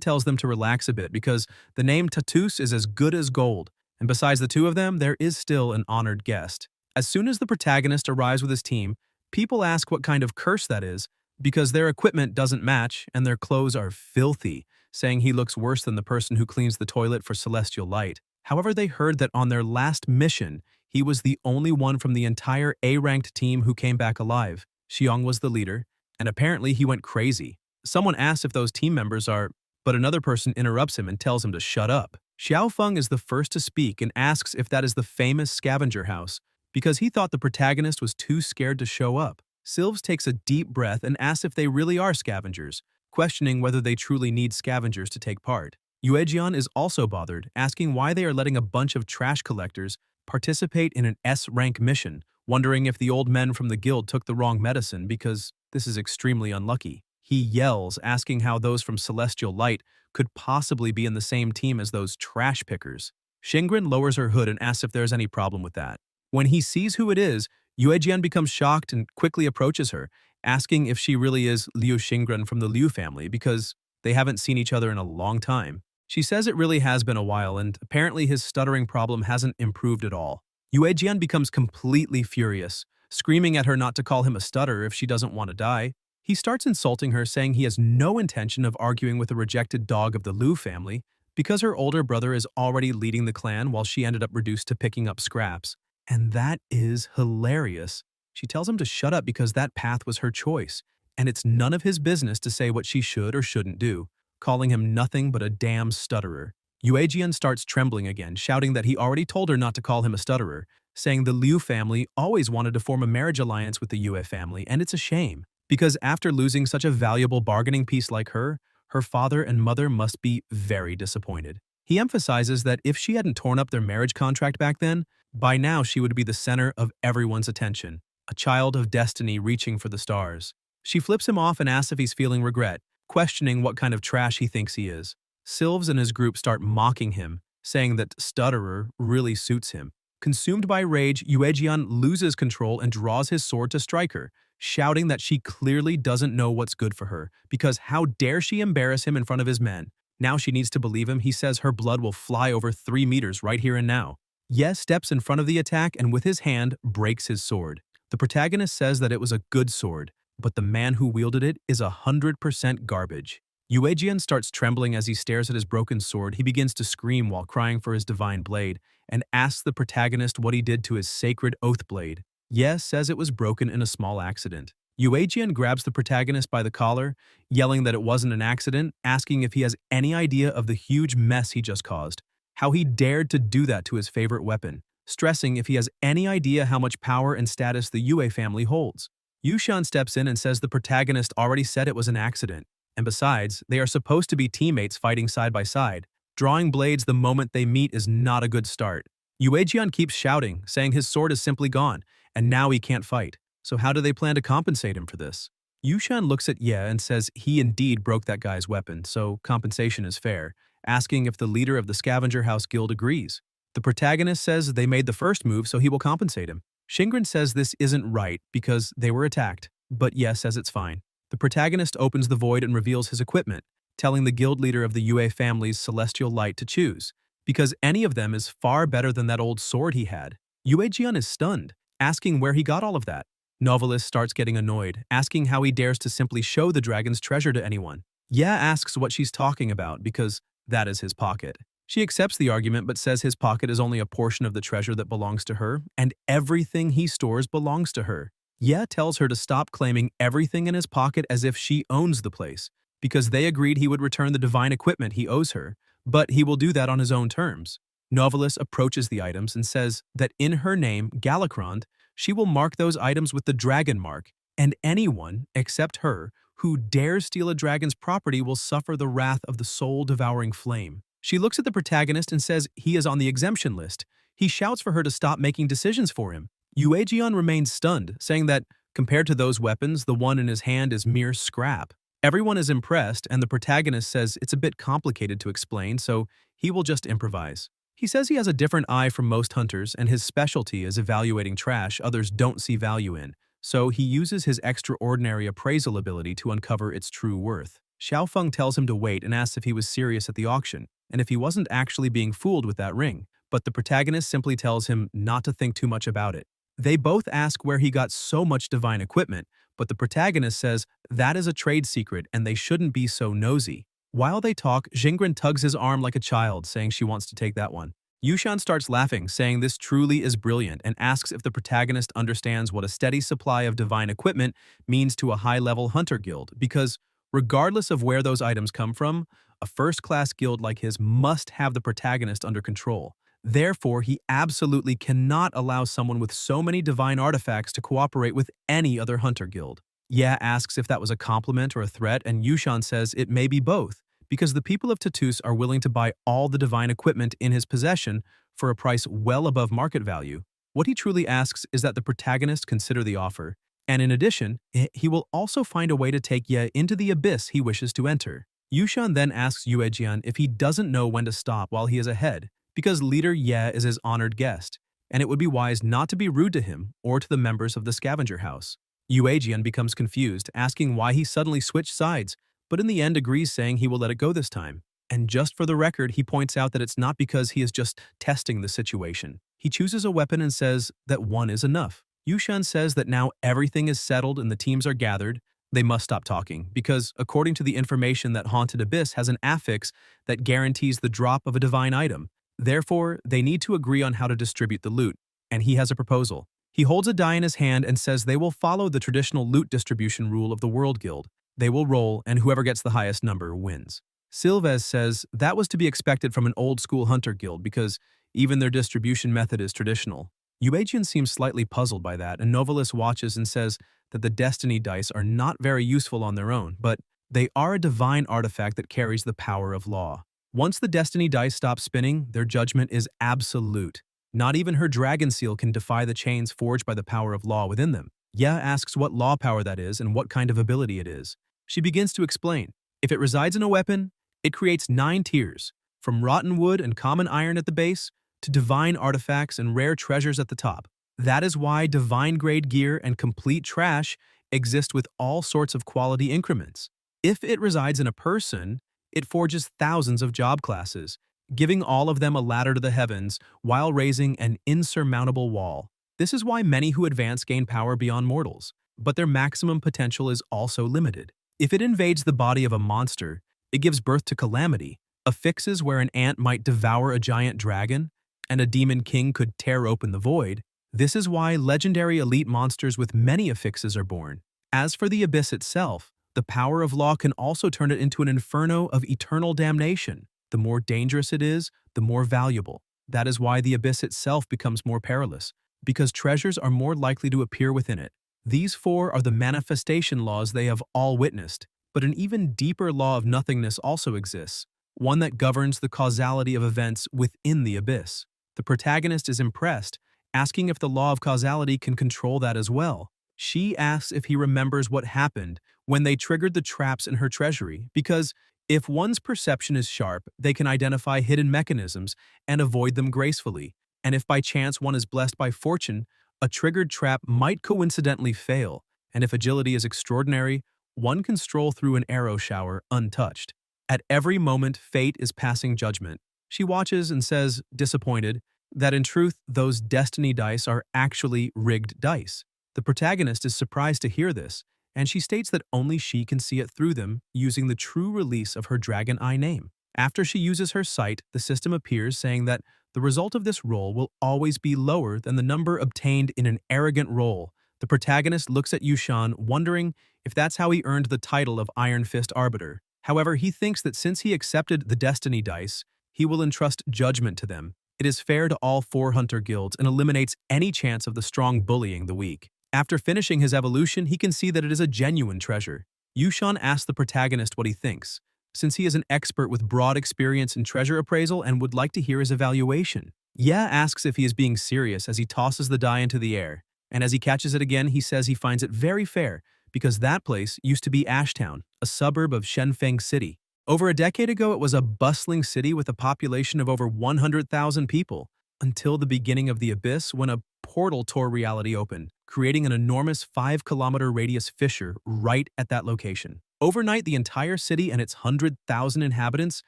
tells them to relax a bit because the name Tatus is as good as gold, and besides the two of them, there is still an honored guest. As soon as the protagonist arrives with his team, people ask what kind of curse that is, because their equipment doesn't match and their clothes are filthy, saying he looks worse than the person who cleans the toilet for Celestial Light. However, they heard that on their last mission, he was the only one from the entire A-ranked team who came back alive. Xiong was the leader, and apparently he went crazy. Someone asks if those team members are, but another person interrupts him and tells him to shut up. Xiaofeng is the first to speak and asks if that is the famous scavenger house, because he thought the protagonist was too scared to show up. Sylvs takes a deep breath and asks if they really are scavengers, questioning whether they truly need scavengers to take part. Yuejian is also bothered, asking why they are letting a bunch of trash collectors participate in an S-rank mission, wondering if the old men from the guild took the wrong medicine because this is extremely unlucky. He yells, asking how those from Celestial Light could possibly be in the same team as those trash pickers. Shingren lowers her hood and asks if there's any problem with that. When he sees who it is, Yuejian becomes shocked and quickly approaches her, asking if she really is Liu Xingren from the Liu family because they haven't seen each other in a long time. She says it really has been a while and apparently his stuttering problem hasn't improved at all. Yuejian becomes completely furious, screaming at her not to call him a stutterer if she doesn't want to die. He starts insulting her, saying he has no intention of arguing with a rejected dog of the Liu family because her older brother is already leading the clan while she ended up reduced to picking up scraps. And that is hilarious. She tells him to shut up because that path was her choice, and it's none of his business to say what she should or shouldn't do, calling him nothing but a damn stutterer. Yuejian starts trembling again, shouting that he already told her not to call him a stutterer, saying the Liu family always wanted to form a marriage alliance with the Yue family, and it's a shame, because after losing such a valuable bargaining piece like her father and mother must be very disappointed. He emphasizes that if she hadn't torn up their marriage contract back then, by now she would be the center of everyone's attention, a child of destiny reaching for the stars. She flips him off and asks if he's feeling regret, questioning what kind of trash he thinks he is. Sylvs and his group start mocking him, saying that stutterer really suits him. Consumed by rage, Yuejian loses control and draws his sword to strike her, shouting that she clearly doesn't know what's good for her, because how dare she embarrass him in front of his men. Now she needs to believe him. He says her blood will fly over 3 meters right here and now. Ye steps in front of the attack and with his hand breaks his sword. The protagonist says that it was a good sword, but the man who wielded it is 100% garbage. Yuejian starts trembling as he stares at his broken sword. He begins to scream while crying for his divine blade and asks the protagonist what he did to his sacred oath blade. Ye says it was broken in a small accident. Yuejian grabs the protagonist by the collar, yelling that it wasn't an accident, asking if he has any idea of the huge mess he just caused, how he dared to do that to his favorite weapon, stressing if he has any idea how much power and status the Yue family holds. Yushan steps in and says the protagonist already said it was an accident, and besides, they are supposed to be teammates fighting side by side. Drawing blades the moment they meet is not a good start. Yuejian keeps shouting, saying his sword is simply gone, and now he can't fight. So how do they plan to compensate him for this? Yushan looks at Ye and says he indeed broke that guy's weapon, so compensation is fair, asking if the leader of the Scavenger House Guild agrees. The protagonist says they made the first move, so he will compensate him. Shingren says this isn't right because they were attacked, but Ye says it's fine. The protagonist opens the void and reveals his equipment, telling the guild leader of the Yue family's Celestial Light to choose, because any of them is far better than that old sword he had. Yuejian is stunned, asking where he got all of that. Novelist starts getting annoyed, asking how he dares to simply show the dragon's treasure to anyone. Ye asks what she's talking about because that is his pocket. She accepts the argument but says his pocket is only a portion of the treasure that belongs to her, and everything he stores belongs to her. Ye tells her to stop claiming everything in his pocket as if she owns the place, because they agreed he would return the divine equipment he owes her, but he will do that on his own terms. Novelist approaches the items and says that in her name, Galakrond, she will mark those items with the dragon mark, and anyone, except her, who dares steal a dragon's property will suffer the wrath of the soul-devouring flame. She looks at the protagonist and says he is on the exemption list. He shouts for her to stop making decisions for him. Yuejian remains stunned, saying that, compared to those weapons, the one in his hand is mere scrap. Everyone is impressed, and the protagonist says it's a bit complicated to explain, so he will just improvise. He says he has a different eye from most hunters, and his specialty is evaluating trash others don't see value in, so he uses his extraordinary appraisal ability to uncover its true worth. Xiaofeng tells him to wait and asks if he was serious at the auction, and if he wasn't actually being fooled with that ring, but the protagonist simply tells him not to think too much about it. They both ask where he got so much divine equipment, but the protagonist says that is a trade secret and they shouldn't be so nosy. While they talk, Jingren tugs his arm like a child, saying she wants to take that one. Yushan starts laughing, saying this truly is brilliant, and asks if the protagonist understands what a steady supply of divine equipment means to a high-level hunter guild, because regardless of where those items come from, a first-class guild like his must have the protagonist under control. Therefore, he absolutely cannot allow someone with so many divine artifacts to cooperate with any other hunter guild. Ye asks if that was a compliment or a threat, and Yushan says it may be both, because the people of Tatus are willing to buy all the divine equipment in his possession for a price well above market value. What he truly asks is that the protagonist consider the offer, and in addition, he will also find a way to take Ye into the abyss he wishes to enter. Yushan then asks Yuejian if he doesn't know when to stop while he is ahead, because leader Ye is his honored guest, and it would be wise not to be rude to him or to the members of the scavenger house. Yuejian becomes confused, asking why he suddenly switched sides, but in the end agrees, saying he will let it go this time. And just for the record, he points out that it's not because he is just testing the situation. He chooses a weapon and says that one is enough. Yushan says that now everything is settled and the teams are gathered. They must stop talking, because according to the information that Haunted Abyss has an affix that guarantees the drop of a divine item. Therefore, they need to agree on how to distribute the loot, and he has a proposal. He holds a die in his hand and says they will follow the traditional loot distribution rule of the World Guild. They will roll, and whoever gets the highest number wins. Silvez says that was to be expected from an old-school hunter guild because even their distribution method is traditional. Yuejian seems slightly puzzled by that, and Novelist watches and says that the destiny dice are not very useful on their own, but they are a divine artifact that carries the power of law. Once the destiny dice stop spinning, their judgment is absolute. Not even her dragon seal can defy the chains forged by the power of law within them. Ye asks what law power that is and what kind of ability it is. She begins to explain. If it resides in a weapon, it creates 9 tiers, from rotten wood and common iron at the base to divine artifacts and rare treasures at the top. That is why divine-grade gear and complete trash exist with all sorts of quality increments. If it resides in a person, it forges thousands of job classes, giving all of them a ladder to the heavens while raising an insurmountable wall. This is why many who advance gain power beyond mortals, but their maximum potential is also limited. If it invades the body of a monster, it gives birth to calamity, affixes where an ant might devour a giant dragon, and a demon king could tear open the void. This is why legendary elite monsters with many affixes are born. As for the abyss itself, the power of law can also turn it into an inferno of eternal damnation. The more dangerous it is, the more valuable. That is why the abyss itself becomes more perilous, because treasures are more likely to appear within it. These 4 are the manifestation laws they have all witnessed, but an even deeper law of nothingness also exists, one that governs the causality of events within the abyss. The protagonist is impressed, asking if the law of causality can control that as well. She asks if he remembers what happened when they triggered the traps in her treasury, because if one's perception is sharp, they can identify hidden mechanisms and avoid them gracefully, and if by chance one is blessed by fortune, a triggered trap might coincidentally fail, and if agility is extraordinary, one can stroll through an arrow shower untouched. At every moment, fate is passing judgment. She watches and says, disappointed, that in truth, those destiny dice are actually rigged dice. The protagonist is surprised to hear this, and she states that only she can see it through them using the true release of her Dragon Eye name. After she uses her sight, the system appears saying that the result of this roll will always be lower than the number obtained in an arrogant roll. The protagonist looks at Yushan, wondering if that's how he earned the title of Iron Fist Arbiter. However, he thinks that since he accepted the Destiny Dice, he will entrust judgment to them. It is fair to all 4 hunter guilds and eliminates any chance of the strong bullying the weak. After finishing his evolution, he can see that it is a genuine treasure. Yushan asks the protagonist what he thinks, since he is an expert with broad experience in treasure appraisal and would like to hear his evaluation. Ye asks if he is being serious as he tosses the die into the air, and as he catches it again, he says he finds it very fair because that place used to be Ashtown, a suburb of Shenfeng City. Over a decade ago, it was a bustling city with a population of over 100,000 people, until the beginning of the Abyss when a portal tore reality open, creating an enormous 5-kilometer radius fissure right at that location. Overnight, the entire city and its 100,000 inhabitants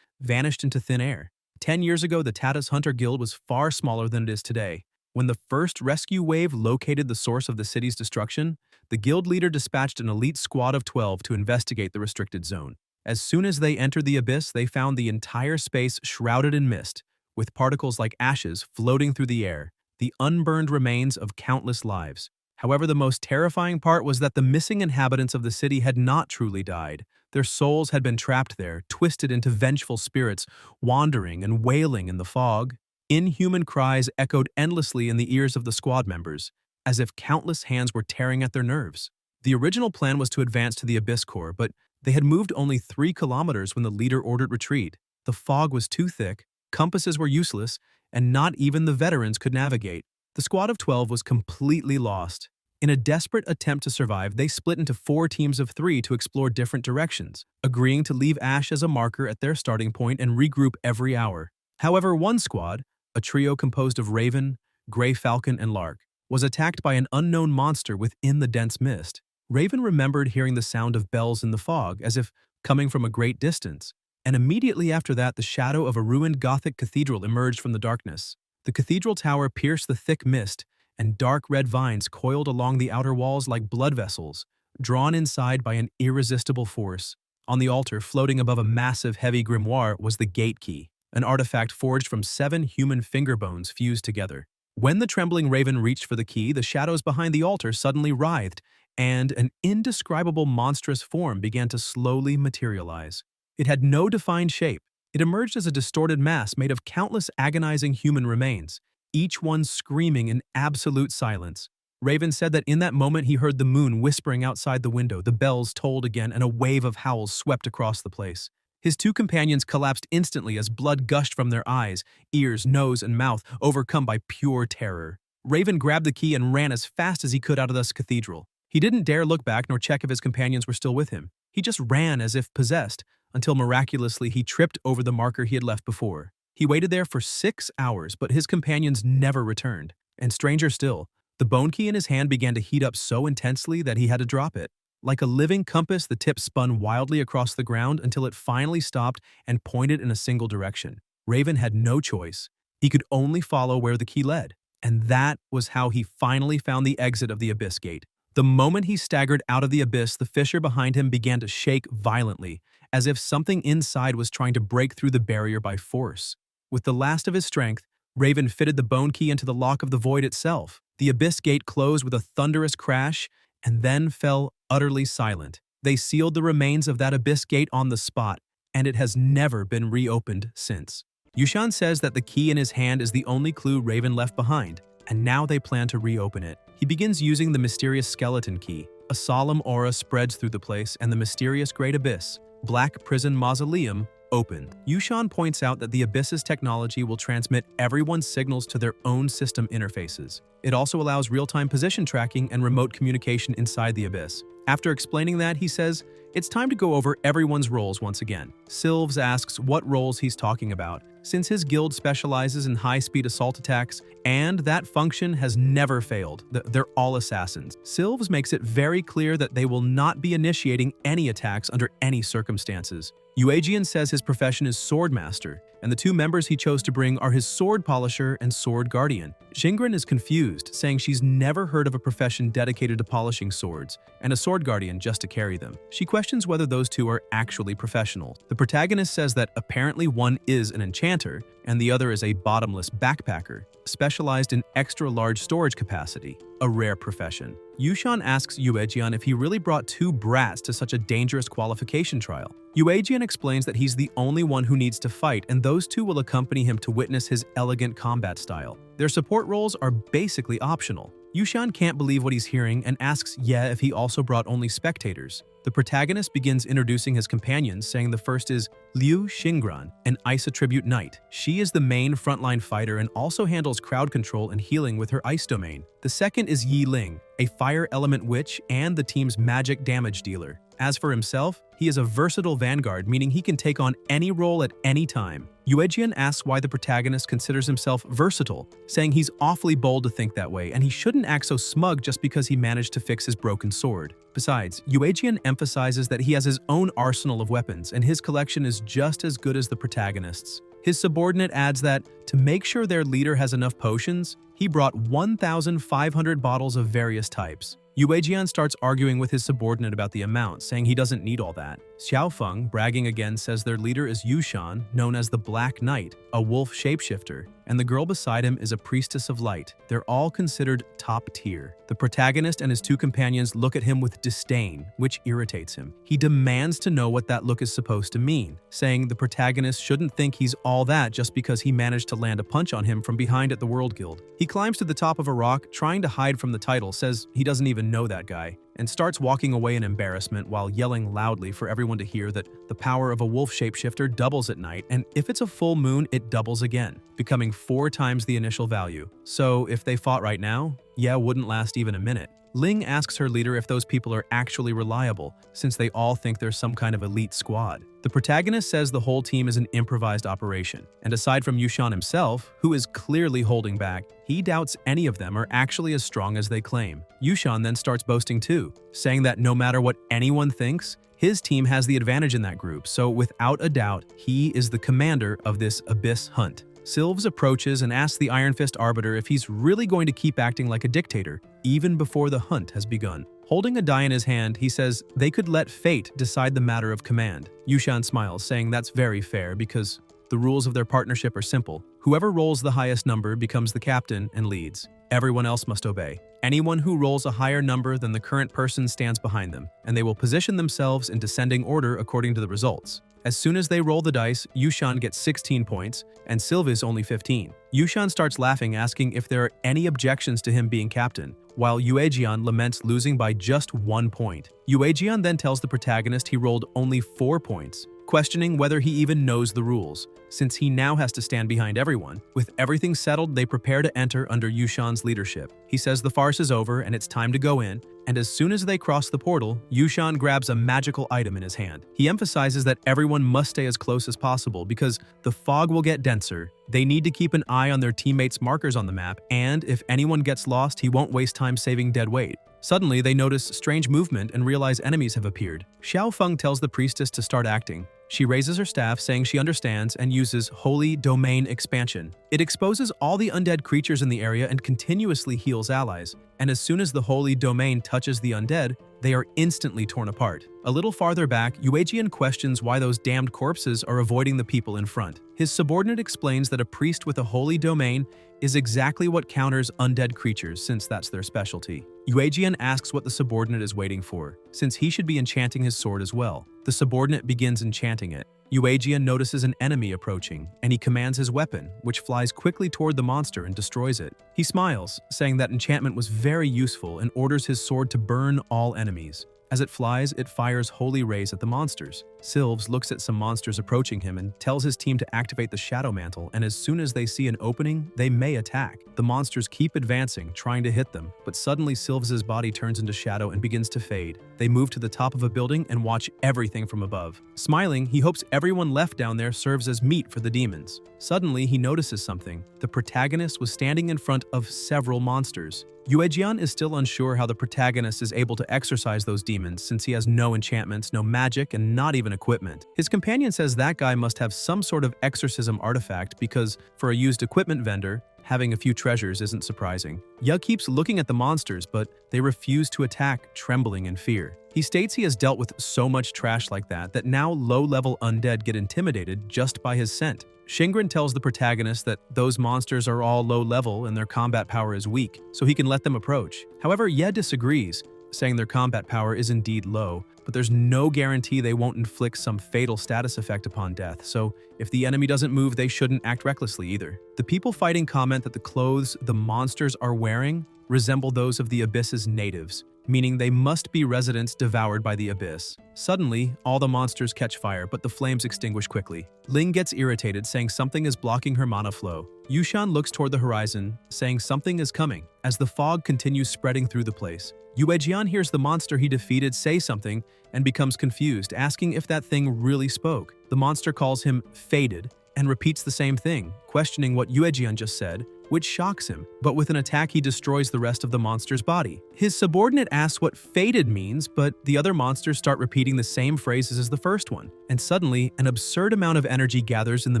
vanished into thin air. 10 years ago, the Tatas Hunter Guild was far smaller than it is today. When the first rescue wave located the source of the city's destruction, the guild leader dispatched an elite squad of 12 to investigate the restricted zone. As soon as they entered the abyss, they found the entire space shrouded in mist, with particles like ashes floating through the air, the unburned remains of countless lives. However, the most terrifying part was that the missing inhabitants of the city had not truly died. Their souls had been trapped there, twisted into vengeful spirits, wandering and wailing in the fog. Inhuman cries echoed endlessly in the ears of the squad members, as if countless hands were tearing at their nerves. The original plan was to advance to the Abyss Core, but they had moved only 3 kilometers when the leader ordered retreat. The fog was too thick, compasses were useless, and not even the veterans could navigate. The squad of 12 was completely lost. In a desperate attempt to survive, they split into 4 teams of 3 to explore different directions, agreeing to leave Ash as a marker at their starting point and regroup every hour. However, one squad, a trio composed of Raven, Grey Falcon, and Lark, was attacked by an unknown monster within the dense mist. Raven remembered hearing the sound of bells in the fog, as if coming from a great distance, and immediately after that the shadow of a ruined Gothic cathedral emerged from the darkness. The cathedral tower pierced the thick mist, and dark red vines coiled along the outer walls like blood vessels, drawn inside by an irresistible force. On the altar, floating above a massive heavy grimoire, was the gate key, an artifact forged from 7 human finger bones fused together. When the trembling Raven reached for the key, the shadows behind the altar suddenly writhed, and an indescribable monstrous form began to slowly materialize. It had no defined shape. It emerged as a distorted mass made of countless agonizing human remains, each one screaming in absolute silence. Raven said that in that moment he heard the moon whispering outside the window, the bells tolled again, and a wave of howls swept across the place. His 2 companions collapsed instantly as blood gushed from their eyes, ears, nose, and mouth, overcome by pure terror. Raven grabbed the key and ran as fast as he could out of this cathedral. He didn't dare look back nor check if his companions were still with him. He just ran as if possessed, until miraculously he tripped over the marker he had left before. He waited there for 6 hours, but his companions never returned. And stranger still, the bone key in his hand began to heat up so intensely that he had to drop it. Like a living compass, the tip spun wildly across the ground until it finally stopped and pointed in a single direction. Raven had no choice. He could only follow where the key led. And that was how he finally found the exit of the Abyss Gate. The moment he staggered out of the abyss, the fissure behind him began to shake violently, as if something inside was trying to break through the barrier by force. With the last of his strength, Raven fitted the bone key into the lock of the void itself. The Abyss Gate closed with a thunderous crash and then fell utterly silent. They sealed the remains of that Abyss Gate on the spot, and it has never been reopened since. Yushan says that the key in his hand is the only clue Raven left behind, and now they plan to reopen it. He begins using the mysterious skeleton key. A solemn aura spreads through the place, and the mysterious Great Abyss, Black Prison Mausoleum, opened. Yushan points out that the Abyss's technology will transmit everyone's signals to their own system interfaces. It also allows real-time position tracking and remote communication inside the Abyss. After explaining that, he says, it's time to go over everyone's roles once again. Sylves asks what roles he's talking about, since his guild specializes in high-speed assault attacks, and that function has never failed. They're all assassins. Sylves makes it very clear that they will not be initiating any attacks under any circumstances. Yuejian says his profession is sword master, and the two members he chose to bring are his sword polisher and sword guardian. Xingren is confused, saying she's never heard of a profession dedicated to polishing swords, and a sword guardian just to carry them. She questions whether those two are actually professional. The protagonist says that apparently one is an enchanter, and the other is a bottomless backpacker, specialized in extra-large storage capacity, a rare profession. Yushan asks Yuejian if he really brought two brats to such a dangerous qualification trial. Yuejian explains that he's the only one who needs to fight, and those two will accompany him to witness his elegant combat style. Their support roles are basically optional. Yushan can't believe what he's hearing and asks Ye if he also brought only spectators. The protagonist begins introducing his companions, saying the first is Liu Xingran, an ice attribute knight. She is the main frontline fighter and also handles crowd control and healing with her ice domain. The second is Yi Ling, a fire element witch and the team's magic damage dealer. As for himself, he is a versatile vanguard, meaning he can take on any role at any time. Yuejian asks why the protagonist considers himself versatile, saying he's awfully bold to think that way and he shouldn't act so smug just because he managed to fix his broken sword. Besides, Yuejian emphasizes that he has his own arsenal of weapons and his collection is just as good as the protagonist's. His subordinate adds that, to make sure their leader has enough potions, he brought 1,500 bottles of various types. Yuejian starts arguing with his subordinate about the amount, saying he doesn't need all that. Xiaofeng, bragging again, says their leader is Yushan, known as the Black Knight, a wolf shapeshifter, and the girl beside him is a priestess of light. They're all considered top tier. The protagonist and his two companions look at him with disdain, which irritates him. He demands to know what that look is supposed to mean, saying the protagonist shouldn't think he's all that just because he managed to land a punch on him from behind at the World Guild. He climbs to the top of a rock, trying to hide from the title, says he doesn't even know that guy, and starts walking away in embarrassment while yelling loudly for everyone to hear that the power of a wolf shapeshifter doubles at night, and if it's a full moon, it doubles again, becoming 4 times the initial value. So if they fought right now, yeah, wouldn't last even a minute. Ling asks her leader if those people are actually reliable, since they all think they're some kind of elite squad. The protagonist says the whole team is an improvised operation, and aside from Yushan himself, who is clearly holding back, he doubts any of them are actually as strong as they claim. Yushan then starts boasting too, saying that no matter what anyone thinks, his team has the advantage in that group, so without a doubt, he is the commander of this abyss hunt. Sylves approaches and asks the Iron Fist Arbiter if he's really going to keep acting like a dictator, even before the hunt has begun. Holding a die in his hand, he says they could let fate decide the matter of command. Yushan smiles, saying that's very fair because the rules of their partnership are simple. Whoever rolls the highest number becomes the captain and leads. Everyone else must obey. Anyone who rolls a higher number than the current person stands behind them, and they will position themselves in descending order according to the results. As soon as they roll the dice, Yushan gets 16 points, and Sylvis only 15. Yushan starts laughing, asking if there are any objections to him being captain, while Yuejian laments losing by just 1 point. Yuejian then tells the protagonist he rolled only 4 points, questioning whether he even knows the rules, since he now has to stand behind everyone. With everything settled, they prepare to enter under Yushan's leadership. He says the farce is over and it's time to go in, and as soon as they cross the portal, Yushan grabs a magical item in his hand. He emphasizes that everyone must stay as close as possible because the fog will get denser. They need to keep an eye on their teammates' markers on the map, and if anyone gets lost, he won't waste time saving dead weight. Suddenly, they notice strange movement and realize enemies have appeared. Xiaofeng tells the priestess to start acting. She raises her staff, saying she understands, and uses Holy Domain Expansion. It exposes all the undead creatures in the area and continuously heals allies, and as soon as the Holy Domain touches the undead, they are instantly torn apart. A little farther back, Yuejian questions why those damned corpses are avoiding the people in front. His subordinate explains that a priest with a holy domain is exactly what counters undead creatures, since that's their specialty. Yuejian asks what the subordinate is waiting for, since he should be enchanting his sword as well. The subordinate begins enchanting it. Yuejian notices an enemy approaching, and he commands his weapon, which flies quickly toward the monster and destroys it. He smiles, saying that enchantment was very useful, and orders his sword to burn all enemies. As it flies, it fires holy rays at the monsters. Sylves looks at some monsters approaching him and tells his team to activate the Shadow Mantle, and as soon as they see an opening, they may attack. The monsters keep advancing, trying to hit them, but suddenly Sylves' body turns into shadow and begins to fade. They move to the top of a building and watch everything from above. Smiling, he hopes everyone left down there serves as meat for the demons. Suddenly, he notices something. The protagonist was standing in front of several monsters. Yuejian is still unsure how the protagonist is able to exorcise those demons since he has no enchantments, no magic, and not even equipment. His companion says that guy must have some sort of exorcism artifact because, for a used equipment vendor, having a few treasures isn't surprising. Ye keeps looking at the monsters, but they refuse to attack, trembling in fear. He states he has dealt with so much trash like that now low-level undead get intimidated just by his scent. Shingren tells the protagonist that those monsters are all low-level and their combat power is weak, so he can let them approach. However, Ye disagrees, saying their combat power is indeed low, but there's no guarantee they won't inflict some fatal status effect upon death, so if the enemy doesn't move, they shouldn't act recklessly either. The people fighting comment that the clothes the monsters are wearing resemble those of the Abyss's natives, meaning they must be residents devoured by the Abyss. Suddenly, all the monsters catch fire, but the flames extinguish quickly. Ling gets irritated, saying something is blocking her mana flow. Yushan looks toward the horizon, saying something is coming, as the fog continues spreading through the place. Yuejian hears the monster he defeated say something and becomes confused, asking if that thing really spoke. The monster calls him Faded and repeats the same thing, questioning what Yuejian just said, which shocks him, but with an attack he destroys the rest of the monster's body. His subordinate asks what faded means, but the other monsters start repeating the same phrases as the first one, and suddenly an absurd amount of energy gathers in the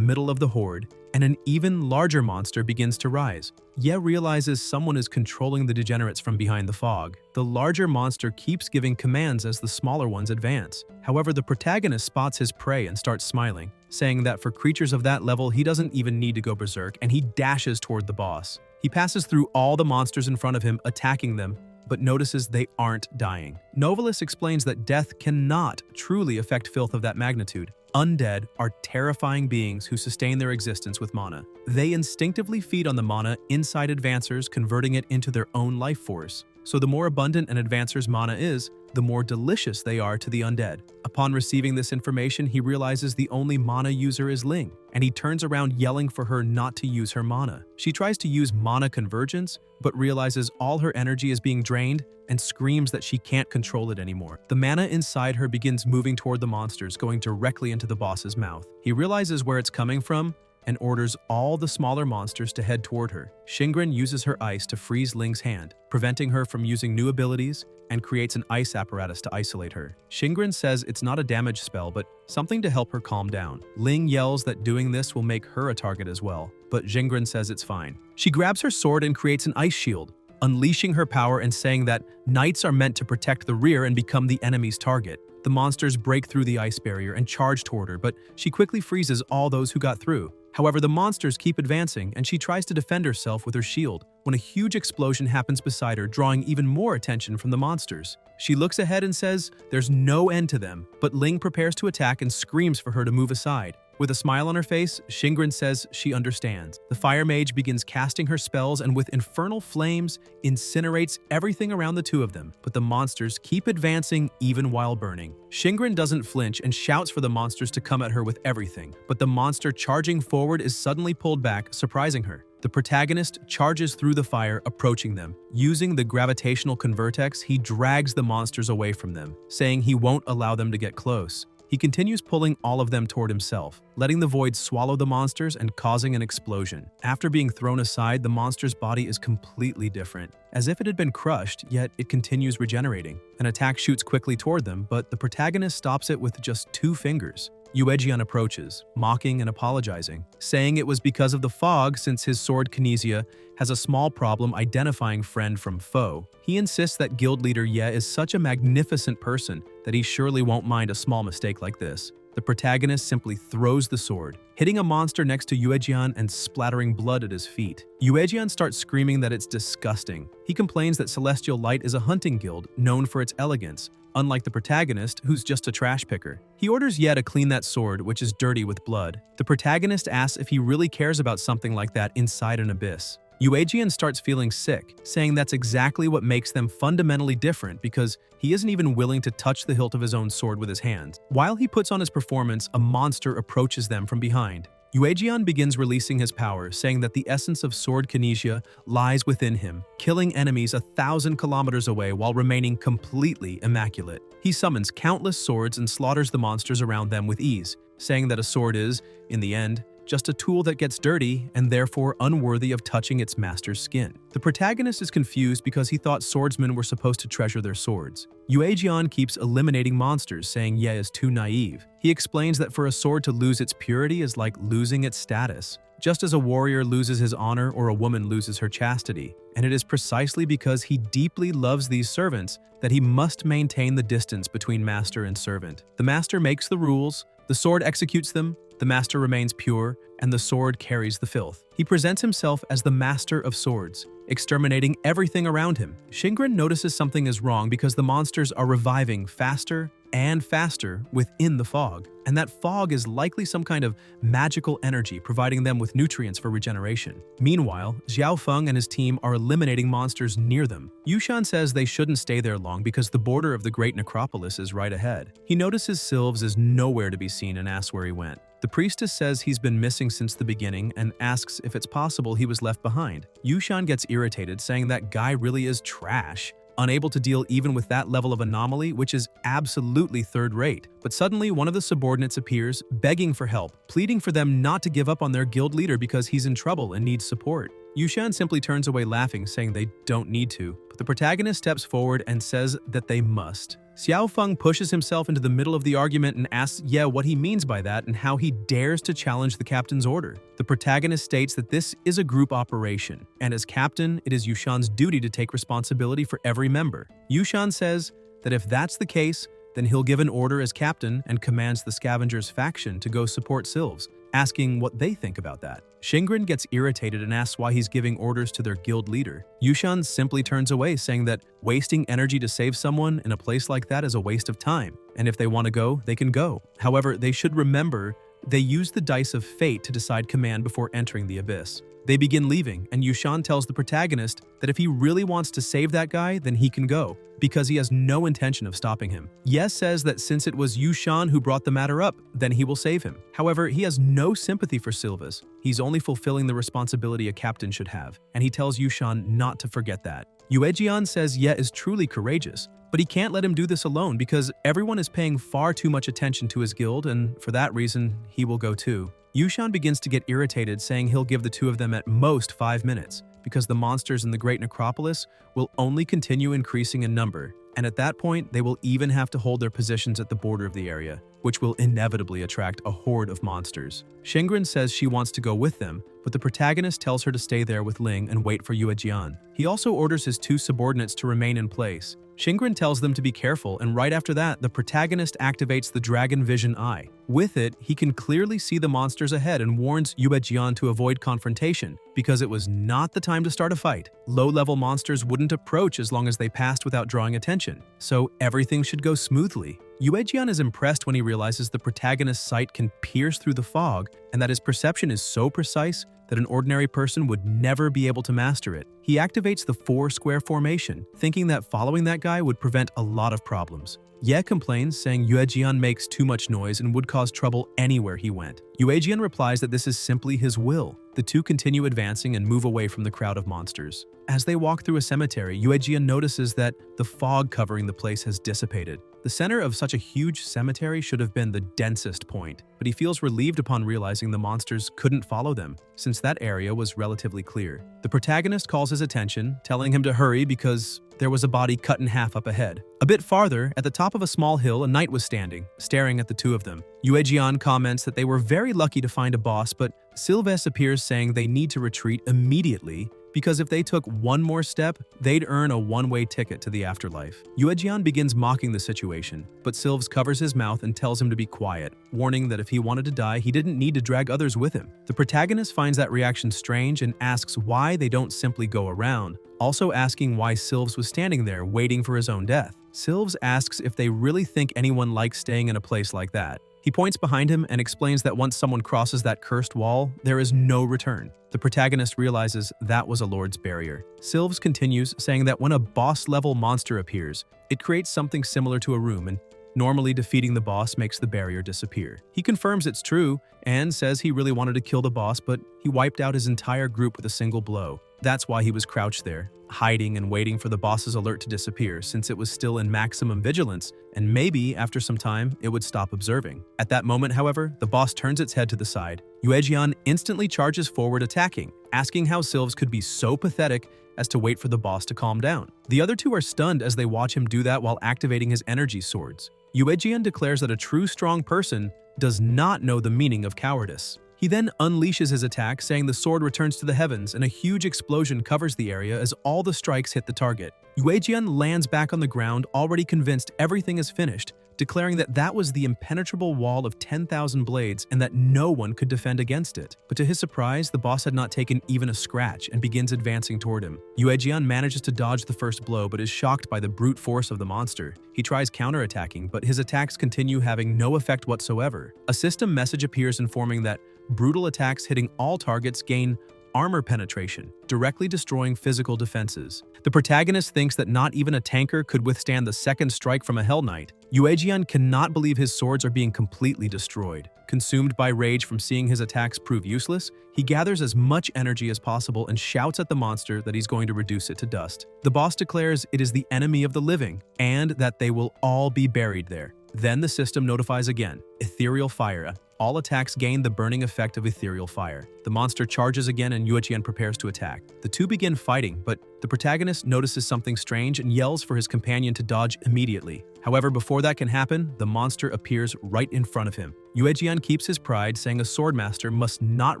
middle of the horde, and an even larger monster begins to rise. Ye realizes someone is controlling the degenerates from behind the fog. The larger monster keeps giving commands as the smaller ones advance. However, the protagonist spots his prey and starts smiling, saying that for creatures of that level he doesn't even need to go berserk, and he dashes toward the boss. He passes through all the monsters in front of him, attacking them, but notices they aren't dying. Novalis explains that death cannot truly affect filth of that magnitude. Undead are terrifying beings who sustain their existence with mana. They instinctively feed on the mana inside advancers, converting it into their own life force. So the more abundant an advancer's mana is, the more delicious they are to the undead. Upon receiving this information, he realizes the only mana user is Ling, and he turns around yelling for her not to use her mana. She tries to use mana convergence, but realizes all her energy is being drained and screams that she can't control it anymore. The mana inside her begins moving toward the monsters, going directly into the boss's mouth. He realizes where it's coming from and orders all the smaller monsters to head toward her. Shingren uses her ice to freeze Ling's hand, preventing her from using new abilities, and creates an ice apparatus to isolate her. Shingren says it's not a damage spell, but something to help her calm down. Ling yells that doing this will make her a target as well, but Shingren says it's fine. She grabs her sword and creates an ice shield, unleashing her power and saying that knights are meant to protect the rear and become the enemy's target. The monsters break through the ice barrier and charge toward her, but she quickly freezes all those who got through. However, the monsters keep advancing, and she tries to defend herself with her shield when a huge explosion happens beside her, drawing even more attention from the monsters. She looks ahead and says there's no end to them, but Ling prepares to attack and screams for her to move aside. With a smile on her face, Shingren says she understands. The fire mage begins casting her spells and with infernal flames incinerates everything around the two of them, but the monsters keep advancing even while burning. Shingren doesn't flinch and shouts for the monsters to come at her with everything, but the monster charging forward is suddenly pulled back, surprising her. The protagonist charges through the fire, approaching them. Using the gravitational convertex, he drags the monsters away from them, saying he won't allow them to get close. He continues pulling all of them toward himself, letting the void swallow the monsters and causing an explosion. After being thrown aside, the monster's body is completely different, as if it had been crushed, yet it continues regenerating. An attack shoots quickly toward them, but the protagonist stops it with just 2 fingers. Yuejian approaches, mocking and apologizing, saying it was because of the fog since his sword Kinesia has a small problem identifying friend from foe. He insists that guild leader Ye is such a magnificent person that he surely won't mind a small mistake like this. The protagonist simply throws the sword, hitting a monster next to Yuejian and splattering blood at his feet. Yuejian starts screaming that it's disgusting. He complains that Celestial Light is a hunting guild known for its elegance, unlike the protagonist, who's just a trash picker. He orders Ye to clean that sword, which is dirty with blood. The protagonist asks if he really cares about something like that inside an abyss. Yuejian starts feeling sick, saying that's exactly what makes them fundamentally different because he isn't even willing to touch the hilt of his own sword with his hands. While he puts on his performance, a monster approaches them from behind. Yuejian begins releasing his power, saying that the essence of Sword Kinesia lies within him, killing enemies 1,000 kilometers away while remaining completely immaculate. He summons countless swords and slaughters the monsters around them with ease, saying that a sword is, in the end, just a tool that gets dirty and therefore unworthy of touching its master's skin. The protagonist is confused because he thought swordsmen were supposed to treasure their swords. Yuejian keeps eliminating monsters, saying Ye is too naive. He explains that for a sword to lose its purity is like losing its status, just as a warrior loses his honor or a woman loses her chastity. And it is precisely because he deeply loves these servants that he must maintain the distance between master and servant. The master makes the rules, the sword executes them, the master remains pure, and the sword carries the filth. He presents himself as the master of swords, exterminating everything around him. Shingren notices something is wrong because the monsters are reviving faster and faster within the fog, and that fog is likely some kind of magical energy providing them with nutrients for regeneration. Meanwhile, Xiao Feng and his team are eliminating monsters near them. Yushan says they shouldn't stay there long because the border of the Great Necropolis is right ahead. He notices Sylves is nowhere to be seen and asks where he went. The priestess says he's been missing since the beginning and asks if it's possible he was left behind. Yushan gets irritated, saying that guy really is trash, unable to deal even with that level of anomaly, which is absolutely third-rate. But suddenly, one of the subordinates appears, begging for help, pleading for them not to give up on their guild leader because he's in trouble and needs support. Yushan simply turns away laughing, saying they don't need to, but the protagonist steps forward and says that they must. Xiao Feng pushes himself into the middle of the argument and asks Ye what he means by that and how he dares to challenge the captain's order. The protagonist states that this is a group operation, and as captain, it is Yushan's duty to take responsibility for every member. Yushan says that if that's the case, then he'll give an order as captain and commands the Scavengers faction to go support Sylves, asking what they think about that. Shingren gets irritated and asks why he's giving orders to their guild leader. Yushan simply turns away, saying that wasting energy to save someone in a place like that is a waste of time, and if they want to go, they can go. However, they should remember they use the dice of fate to decide command before entering the abyss. They begin leaving, and Yushan tells the protagonist that if he really wants to save that guy, then he can go, because he has no intention of stopping him. Yes says that since it was Yushan who brought the matter up, then he will save him. However, he has no sympathy for Sylves. He's only fulfilling the responsibility a captain should have, and he tells Yushan not to forget that. Yuejian says Ye is truly courageous, but he can't let him do this alone because everyone is paying far too much attention to his guild, and for that reason, he will go too. Yushan begins to get irritated, saying he'll give the two of them at most 5 minutes, because the monsters in the Great Necropolis will only continue increasing in number, and at that point, they will even have to hold their positions at the border of the area, which will inevitably attract a horde of monsters. Shingren says she wants to go with them, but the protagonist tells her to stay there with Ling and wait for Yuejian. He also orders his two subordinates to remain in place. Shingren tells them to be careful, and right after that, the protagonist activates the Dragon Vision Eye. With it, he can clearly see the monsters ahead and warns Yuejian to avoid confrontation, because it was not the time to start a fight. Low-level monsters wouldn't approach as long as they passed without drawing attention, so everything should go smoothly. Yuejian is impressed when he realizes the protagonist's sight can pierce through the fog, and that his perception is so precise that an ordinary person would never be able to master it. He activates the 4-square formation, thinking that following that guy would prevent a lot of problems. Ye complains, saying Yuejian makes too much noise and would cause trouble anywhere he went. Yuejian replies that this is simply his will. The two continue advancing and move away from the crowd of monsters. As they walk through a cemetery, Yuejian notices that the fog covering the place has dissipated. The center of such a huge cemetery should have been the densest point, but he feels relieved upon realizing the monsters couldn't follow them, since that area was relatively clear. The protagonist calls his attention, telling him to hurry because there was a body cut in half up ahead. A bit farther, at the top of a small hill, a knight was standing, staring at the two of them. Yuejian comments that they were very lucky to find a boss, but Sylves appears, saying they need to retreat immediately because if they took one more step, they'd earn a one-way ticket to the afterlife. Yuejian begins mocking the situation, but Sylves covers his mouth and tells him to be quiet, warning that if he wanted to die, he didn't need to drag others with him. The protagonist finds that reaction strange and asks why they don't simply go around, also asking why Sylves was standing there waiting for his own death. Sylves asks if they really think anyone likes staying in a place like that. He points behind him and explains that once someone crosses that cursed wall, there is no return. The protagonist realizes that was a Lord's barrier. Sylves continues, saying that when a boss-level monster appears, it creates something similar to a room, and normally defeating the boss makes the barrier disappear. He confirms it's true and says he really wanted to kill the boss, but he wiped out his entire group with a single blow. That's why he was crouched there, hiding and waiting for the boss's alert to disappear, since it was still in maximum vigilance, and maybe, after some time, it would stop observing. At that moment, however, the boss turns its head to the side. Yuejian instantly charges forward, attacking, asking how Sylves could be so pathetic as to wait for the boss to calm down. The other two are stunned as they watch him do that while activating his energy swords. Yuejian declares that a true strong person does not know the meaning of cowardice. He then unleashes his attack, saying the sword returns to the heavens and a huge explosion covers the area as all the strikes hit the target. Yuejian lands back on the ground, already convinced everything is finished, declaring that that was the impenetrable wall of 10,000 blades and that no one could defend against it. But to his surprise, the boss had not taken even a scratch and begins advancing toward him. Yuejian manages to dodge the first blow but is shocked by the brute force of the monster. He tries counterattacking, but his attacks continue having no effect whatsoever. A system message appears informing that brutal attacks hitting all targets gain armor penetration, directly destroying physical defenses. The protagonist thinks that not even a tanker could withstand the second strike from a Hell Knight. Yuejian cannot believe his swords are being completely destroyed. Consumed by rage from seeing his attacks prove useless, he gathers as much energy as possible and shouts at the monster that he's going to reduce it to dust. The boss declares it is the enemy of the living and that they will all be buried there. Then the system notifies again, ethereal fire. All attacks gain the burning effect of ethereal fire. The monster charges again and Yuejian prepares to attack. The two begin fighting, but the protagonist notices something strange and yells for his companion to dodge immediately. However, before that can happen, the monster appears right in front of him. Yuejian keeps his pride, saying a swordmaster must not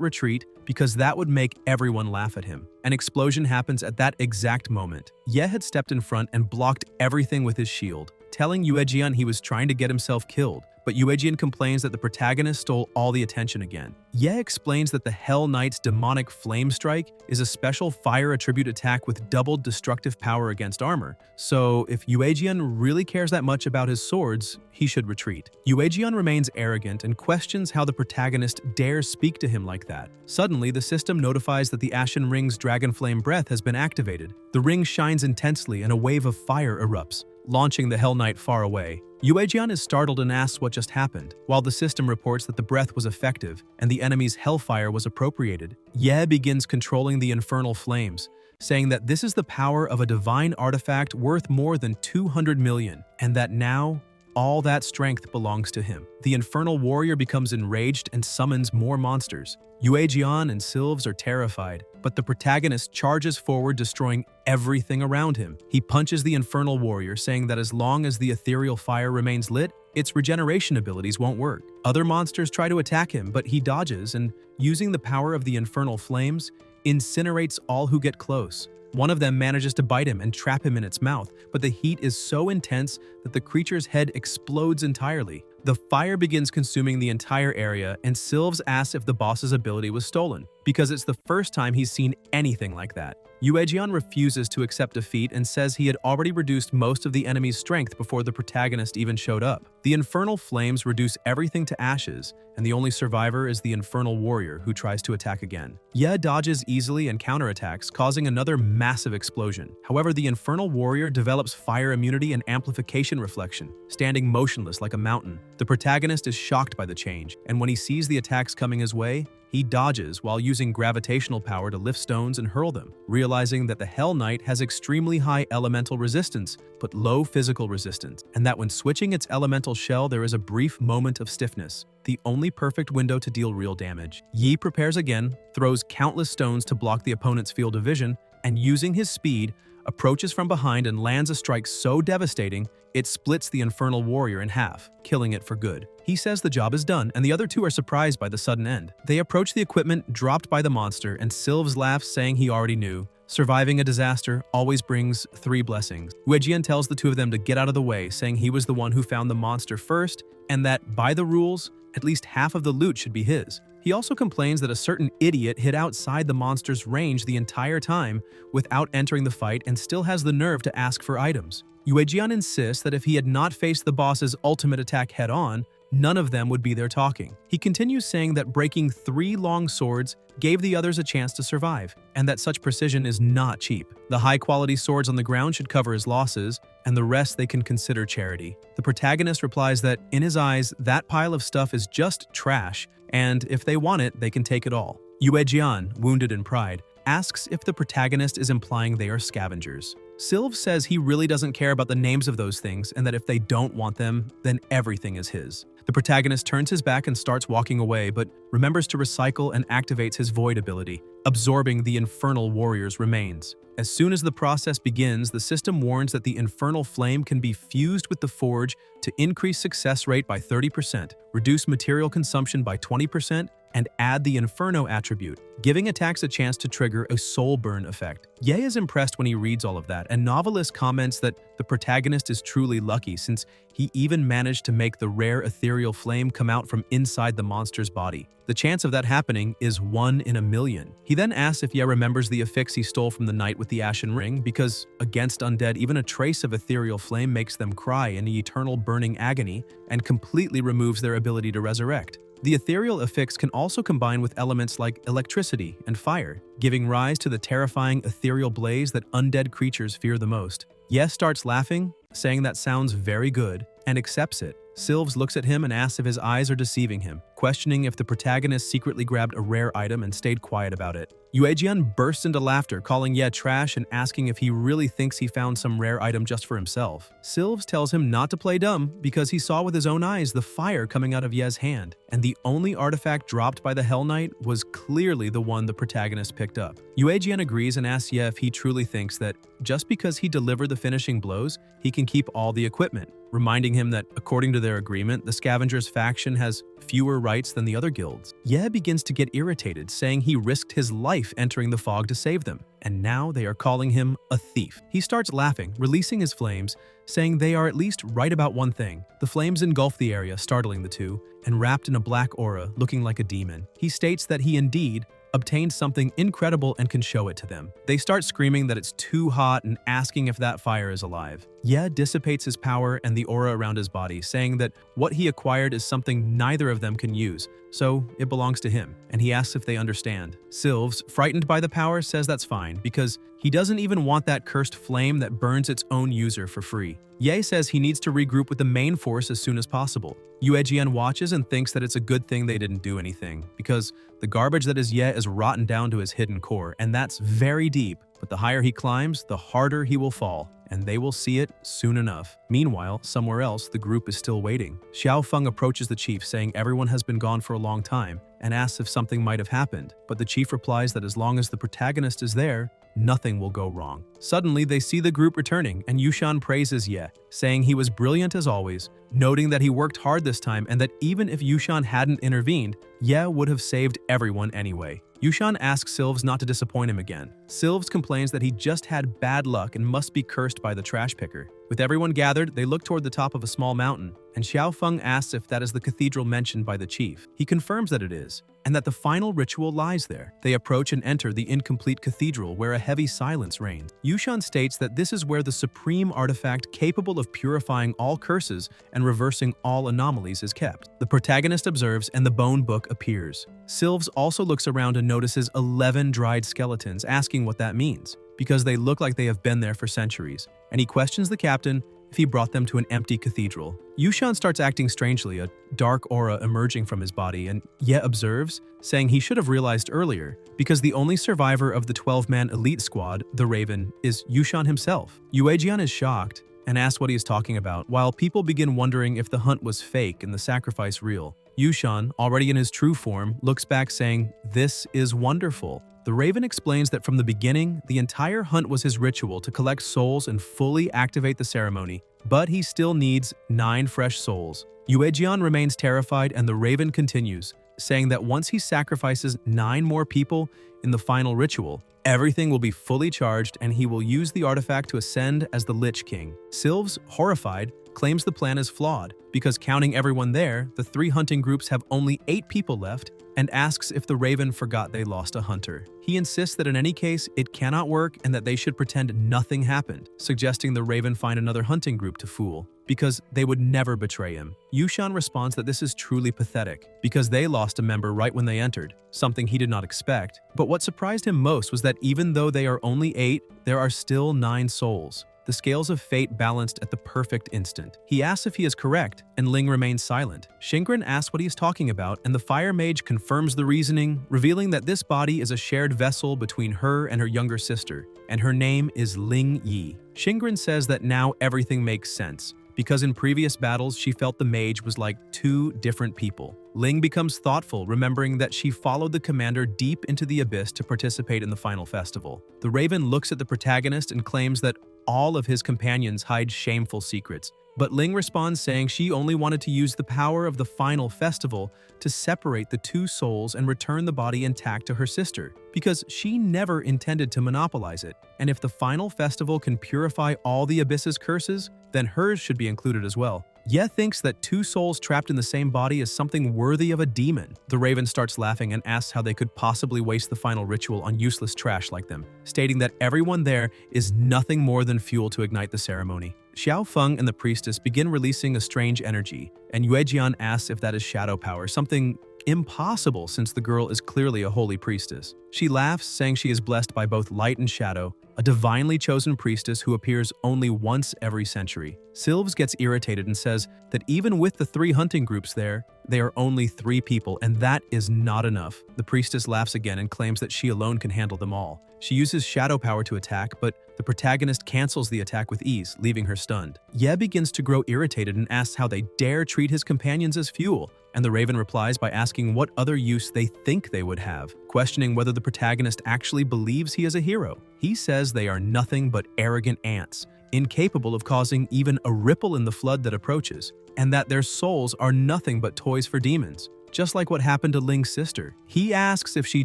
retreat because that would make everyone laugh at him. An explosion happens at that exact moment. Ye had stepped in front and blocked everything with his shield, telling Yuejian he was trying to get himself killed. But Yuejian complains that the protagonist stole all the attention again. Ye explains that the Hell Knight's demonic Flame Strike is a special fire attribute attack with doubled destructive power against armor. So if Yuejian really cares that much about his swords, he should retreat. Yuejian remains arrogant and questions how the protagonist dares speak to him like that. Suddenly, the system notifies that the Ashen Ring's Dragon Flame Breath has been activated. The ring shines intensely and a wave of fire erupts, launching the Hell Knight far away. Yuejian is startled and asks what just happened, while the system reports that the breath was effective and the enemy's hellfire was appropriated. Ye begins controlling the infernal flames, saying that this is the power of a divine artifact worth more than 200 million, and that now all that strength belongs to him. The infernal warrior becomes enraged and summons more monsters. Yuejian and Sylves are terrified, but the protagonist charges forward, destroying everything around him. He punches the infernal warrior, saying that as long as the ethereal fire remains lit, its regeneration abilities won't work. Other monsters try to attack him, but he dodges and, using the power of the infernal flames, incinerates all who get close. One of them manages to bite him and trap him in its mouth, but the heat is so intense that the creature's head explodes entirely. The fire begins consuming the entire area, and Sylves asks if the boss's ability was stolen, because it's the first time he's seen anything like that. Yuejian refuses to accept defeat and says he had already reduced most of the enemy's strength before the protagonist even showed up. The infernal flames reduce everything to ashes, and the only survivor is the infernal warrior who tries to attack again. Ye dodges easily and counterattacks, causing another massive explosion. However, the infernal warrior develops fire immunity and amplification reflection, standing motionless like a mountain. The protagonist is shocked by the change, and when he sees the attacks coming his way, he dodges while using gravitational power to lift stones and hurl them, realizing that the Hell Knight has extremely high elemental resistance, but low physical resistance, and that when switching its elemental shell there is a brief moment of stiffness, the only perfect window to deal real damage. Yi prepares again, throws countless stones to block the opponent's field of vision, and using his speed, approaches from behind and lands a strike so devastating, it splits the infernal warrior in half, killing it for good. He says the job is done, and the other two are surprised by the sudden end. They approach the equipment dropped by the monster, and Sylves laughs, saying he already knew. Surviving a disaster always brings 3 blessings. Yuejian tells the two of them to get out of the way, saying he was the one who found the monster first, and that, by the rules, at least half of the loot should be his. He also complains that a certain idiot hid outside the monster's range the entire time without entering the fight and still has the nerve to ask for items. Yuejian insists that if he had not faced the boss's ultimate attack head-on, none of them would be there talking. He continues saying that breaking 3 long swords gave the others a chance to survive, and that such precision is not cheap. The high-quality swords on the ground should cover his losses, and the rest they can consider charity. The protagonist replies that, in his eyes, that pile of stuff is just trash, and if they want it, they can take it all. Yuejian, wounded in pride, asks if the protagonist is implying they are scavengers. Sylve says he really doesn't care about the names of those things and that if they don't want them, then everything is his. The protagonist turns his back and starts walking away, but remembers to recycle and activates his void ability, absorbing the infernal warrior's remains. As soon as the process begins, the system warns that the infernal flame can be fused with the forge to increase success rate by 30%, reduce material consumption by 20%, and add the Inferno attribute, giving attacks a chance to trigger a soul burn effect. Ye is impressed when he reads all of that, and Novelist comments that the protagonist is truly lucky since he even managed to make the rare ethereal flame come out from inside the monster's body. The chance of that happening is 1 in a million. He then asks if Ye remembers the affix he stole from the knight with the ashen ring, because against undead, even a trace of ethereal flame makes them cry in eternal burning agony and completely removes their ability to resurrect. The ethereal affix can also combine with elements like electricity and fire, giving rise to the terrifying ethereal blaze that undead creatures fear the most. Yes starts laughing, saying that sounds very good, and accepts it. Sylves looks at him and asks if his eyes are deceiving him, questioning if the protagonist secretly grabbed a rare item and stayed quiet about it. Yuejian bursts into laughter, calling Ye trash and asking if he really thinks he found some rare item just for himself. Sylves tells him not to play dumb because he saw with his own eyes the fire coming out of Ye's hand, and the only artifact dropped by the Hell Knight was clearly the one the protagonist picked up. Yuejian agrees and asks Ye if he truly thinks that just because he delivered the finishing blows, he can keep all the equipment, reminding him that according to their agreement, the Scavengers faction has fewer rights than the other guilds. Ye begins to get irritated, saying he risked his life entering the fog to save them, and now they are calling him a thief. He starts laughing, releasing his flames, saying they are at least right about one thing. The flames engulf the area, startling the two, and wrapped in a black aura, looking like a demon. He states that he indeed obtained something incredible and can show it to them. They start screaming that it's too hot and asking if that fire is alive. Ye dissipates his power and the aura around his body, saying that what he acquired is something neither of them can use, so it belongs to him, and he asks if they understand. Sylves, frightened by the power, says that's fine, because he doesn't even want that cursed flame that burns its own user for free. Ye says he needs to regroup with the main force as soon as possible. Yuejian watches and thinks that it's a good thing they didn't do anything, because the garbage that is Ye is rotten down to his hidden core, and that's very deep, but the higher he climbs, the harder he will fall, and they will see it soon enough. Meanwhile, somewhere else, the group is still waiting. Xiao Feng approaches the chief, saying everyone has been gone for a long time, and asks if something might have happened, but the chief replies that as long as the protagonist is there, nothing will go wrong. Suddenly, they see the group returning, and Yushan praises Ye, saying he was brilliant as always, noting that he worked hard this time and that even if Yushan hadn't intervened, Ye would have saved everyone anyway. Yushan asks Sylves not to disappoint him again. Sylves complains that he just had bad luck and must be cursed by the trash picker. With everyone gathered, they look toward the top of a small mountain, and Xiao Feng asks if that is the cathedral mentioned by the chief. He confirms that it is, and that the final ritual lies there. They approach and enter the incomplete cathedral where a heavy silence reigns. Yushan states that this is where the supreme artifact capable of purifying all curses and reversing all anomalies is kept. The protagonist observes and the bone book appears. Sylves also looks around and notices 11 dried skeletons, asking what that means, because they look like they have been there for centuries, and he questions the captain if he brought them to an empty cathedral. Yushan starts acting strangely, a dark aura emerging from his body, and Ye observes, saying he should have realized earlier, because the only survivor of the 12-man elite squad, the Raven, is Yushan himself. Yuejian is shocked and asks what he is talking about, while people begin wondering if the hunt was fake and the sacrifice real. Yushan, already in his true form, looks back saying, "This is wonderful." The Raven explains that from the beginning, the entire hunt was his ritual to collect souls and fully activate the ceremony, but he still needs 9 fresh souls. Yuejian remains terrified and the Raven continues, saying that once he sacrifices 9 more people in the final ritual, everything will be fully charged and he will use the artifact to ascend as the Lich King. Sylves, horrified, claims the plan is flawed, because counting everyone there, the 3 hunting groups have only 8 people left, and asks if the Raven forgot they lost a hunter. He insists that in any case, it cannot work and that they should pretend nothing happened, suggesting the Raven find another hunting group to fool, because they would never betray him. Yushan responds that this is truly pathetic, because they lost a member right when they entered, something he did not expect. But what surprised him most was that even though they are only 8, there are still 9 souls. the scales of fate balanced at the perfect instant. He asks if he is correct, and Ling remains silent. Shingrun asks what he is talking about, and the fire mage confirms the reasoning, revealing that this body is a shared vessel between her and her younger sister, and her name is Ling Yi. Shingrun says that now everything makes sense, because in previous battles she felt the mage was like two different people. Ling becomes thoughtful, remembering that she followed the commander deep into the abyss to participate in the final festival. The Raven looks at the protagonist and claims that all of his companions hide shameful secrets, but Ling responds saying she only wanted to use the power of the final festival to separate the two souls and return the body intact to her sister, because she never intended to monopolize it. And if the final festival can purify all the abyss's curses, then hers should be included as well. Ye thinks that two souls trapped in the same body is something worthy of a demon. The Raven starts laughing and asks how they could possibly waste the final ritual on useless trash like them, stating that everyone there is nothing more than fuel to ignite the ceremony. Xiao Feng and the priestess begin releasing a strange energy, and Yuejian asks if that is shadow power, something impossible since the girl is clearly a holy priestess. She laughs, saying she is blessed by both light and shadow, a divinely chosen priestess who appears only once every century. Sylves gets irritated and says that even with the 3 hunting groups there, they are only 3 people, and that is not enough. The priestess laughs again and claims that she alone can handle them all. She uses shadow power to attack, but the protagonist cancels the attack with ease, leaving her stunned. Ye begins to grow irritated and asks how they dare treat his companions as fuel, and the Raven replies by asking what other use they think they would have, questioning whether the protagonist actually believes he is a hero. He says they are nothing but arrogant ants, incapable of causing even a ripple in the flood that approaches, and that their souls are nothing but toys for demons, just like what happened to Ling's sister. He asks if she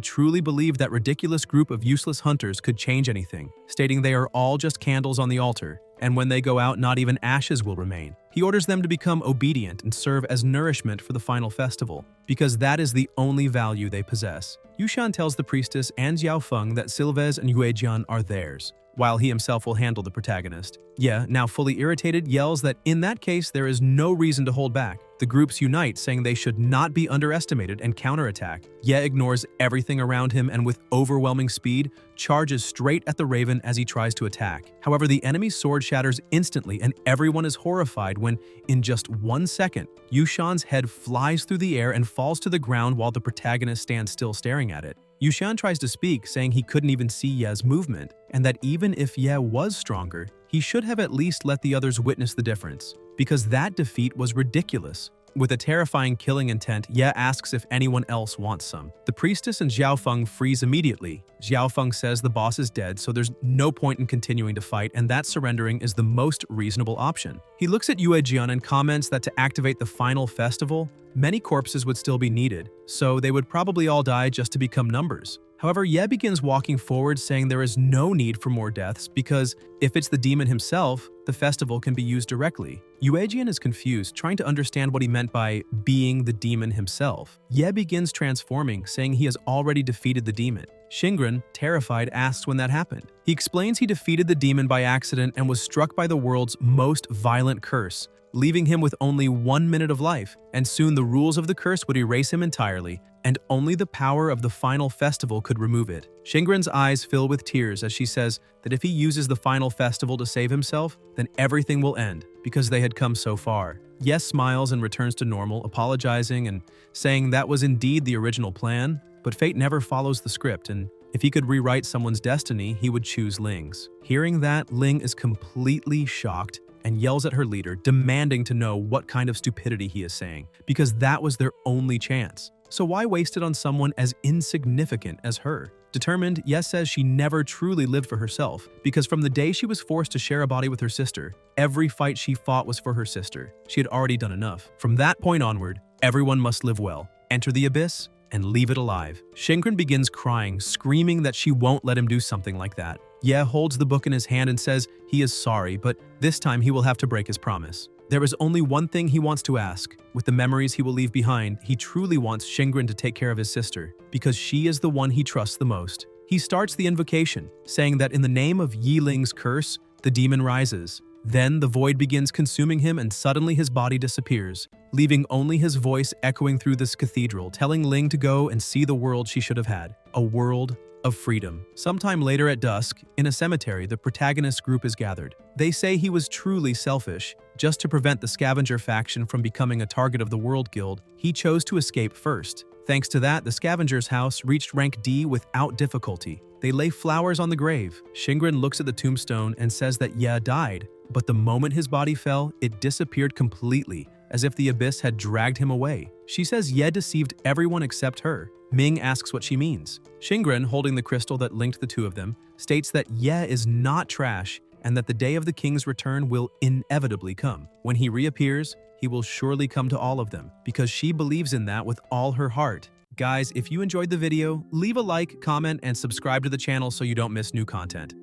truly believed that ridiculous group of useless hunters could change anything, stating they are all just candles on the altar, and when they go out, not even ashes will remain. He orders them to become obedient and serve as nourishment for the final festival, because that is the only value they possess. Yushan tells the priestess and Xiao Feng that Sylves and Yuejian are theirs, while he himself will handle the protagonist. Ye, now fully irritated, yells that in that case there is no reason to hold back. The groups unite, saying they should not be underestimated and counterattack. Ye ignores everything around him and with overwhelming speed, charges straight at the Raven as he tries to attack. However, the enemy's sword shatters instantly and everyone is horrified when, in just 1 second, Yushan's head flies through the air and falls to the ground while the protagonist stands still staring at it. Yushan tries to speak, saying he couldn't even see Ye's movement, and that even if Ye was stronger, he should have at least let the others witness the difference, because that defeat was ridiculous. With a terrifying killing intent, Ye asks if anyone else wants some. The priestess and Xiao Feng freeze immediately. Xiao Feng says the boss is dead, so there's no point in continuing to fight, and that surrendering is the most reasonable option. He looks at Yuejian and comments that to activate the final festival, many corpses would still be needed, so they would probably all die just to become numbers. However, Ye begins walking forward, saying there is no need for more deaths because if it's the demon himself, the festival can be used directly. Yuejian is confused, trying to understand what he meant by being the demon himself. Ye begins transforming, saying he has already defeated the demon. Shingrun, terrified, asks when that happened. He explains he defeated the demon by accident and was struck by the world's most violent curse, leaving him with only 1 minute of life, and soon the rules of the curse would erase him entirely, and only the power of the final festival could remove it. Shingrun's eyes fill with tears as she says that if he uses the final festival to save himself, then everything will end, because they had come so far. Yes smiles and returns to normal, apologizing and saying that was indeed the original plan, but fate never follows the script, and if he could rewrite someone's destiny, he would choose Ling's. Hearing that, Ling is completely shocked and yells at her leader, demanding to know what kind of stupidity he is saying, because that was their only chance. So why waste it on someone as insignificant as her? Determined, Yes says she never truly lived for herself, because from the day she was forced to share a body with her sister, every fight she fought was for her sister. She had already done enough. From that point onward, everyone must live well, enter the abyss, and leave it alive. Shingrun begins crying, screaming that she won't let him do something like that. Ye holds the book in his hand and says he is sorry, but this time he will have to break his promise. There is only one thing he wants to ask. With the memories he will leave behind, he truly wants Shingrun to take care of his sister, because she is the one he trusts the most. He starts the invocation, saying that in the name of Yi Ling's curse, the demon rises, Then the void begins consuming him and suddenly his body disappears, leaving only his voice echoing through this cathedral, telling Ling to go and see the world she should have had, a world of freedom. Sometime later at dusk, in a cemetery, the protagonist group is gathered. They say he was truly selfish. Just to prevent the Scavenger faction from becoming a target of the World Guild, he chose to escape first. Thanks to that, the Scavenger's house reached rank D without difficulty. They lay flowers on the grave. Shingren looks at the tombstone and says that Ye died, but the moment his body fell, it disappeared completely, as if the abyss had dragged him away. She says Ye deceived everyone except her. Ming asks what she means. Shingren, holding the crystal that linked the two of them, states that Ye is not trash and that the day of the king's return will inevitably come. When he reappears, he will surely come to all of them, because she believes in that with all her heart. Guys, if you enjoyed the video, leave a like, comment, and subscribe to the channel so you don't miss new content.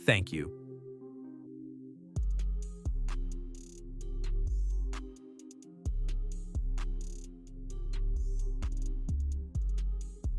Thank you.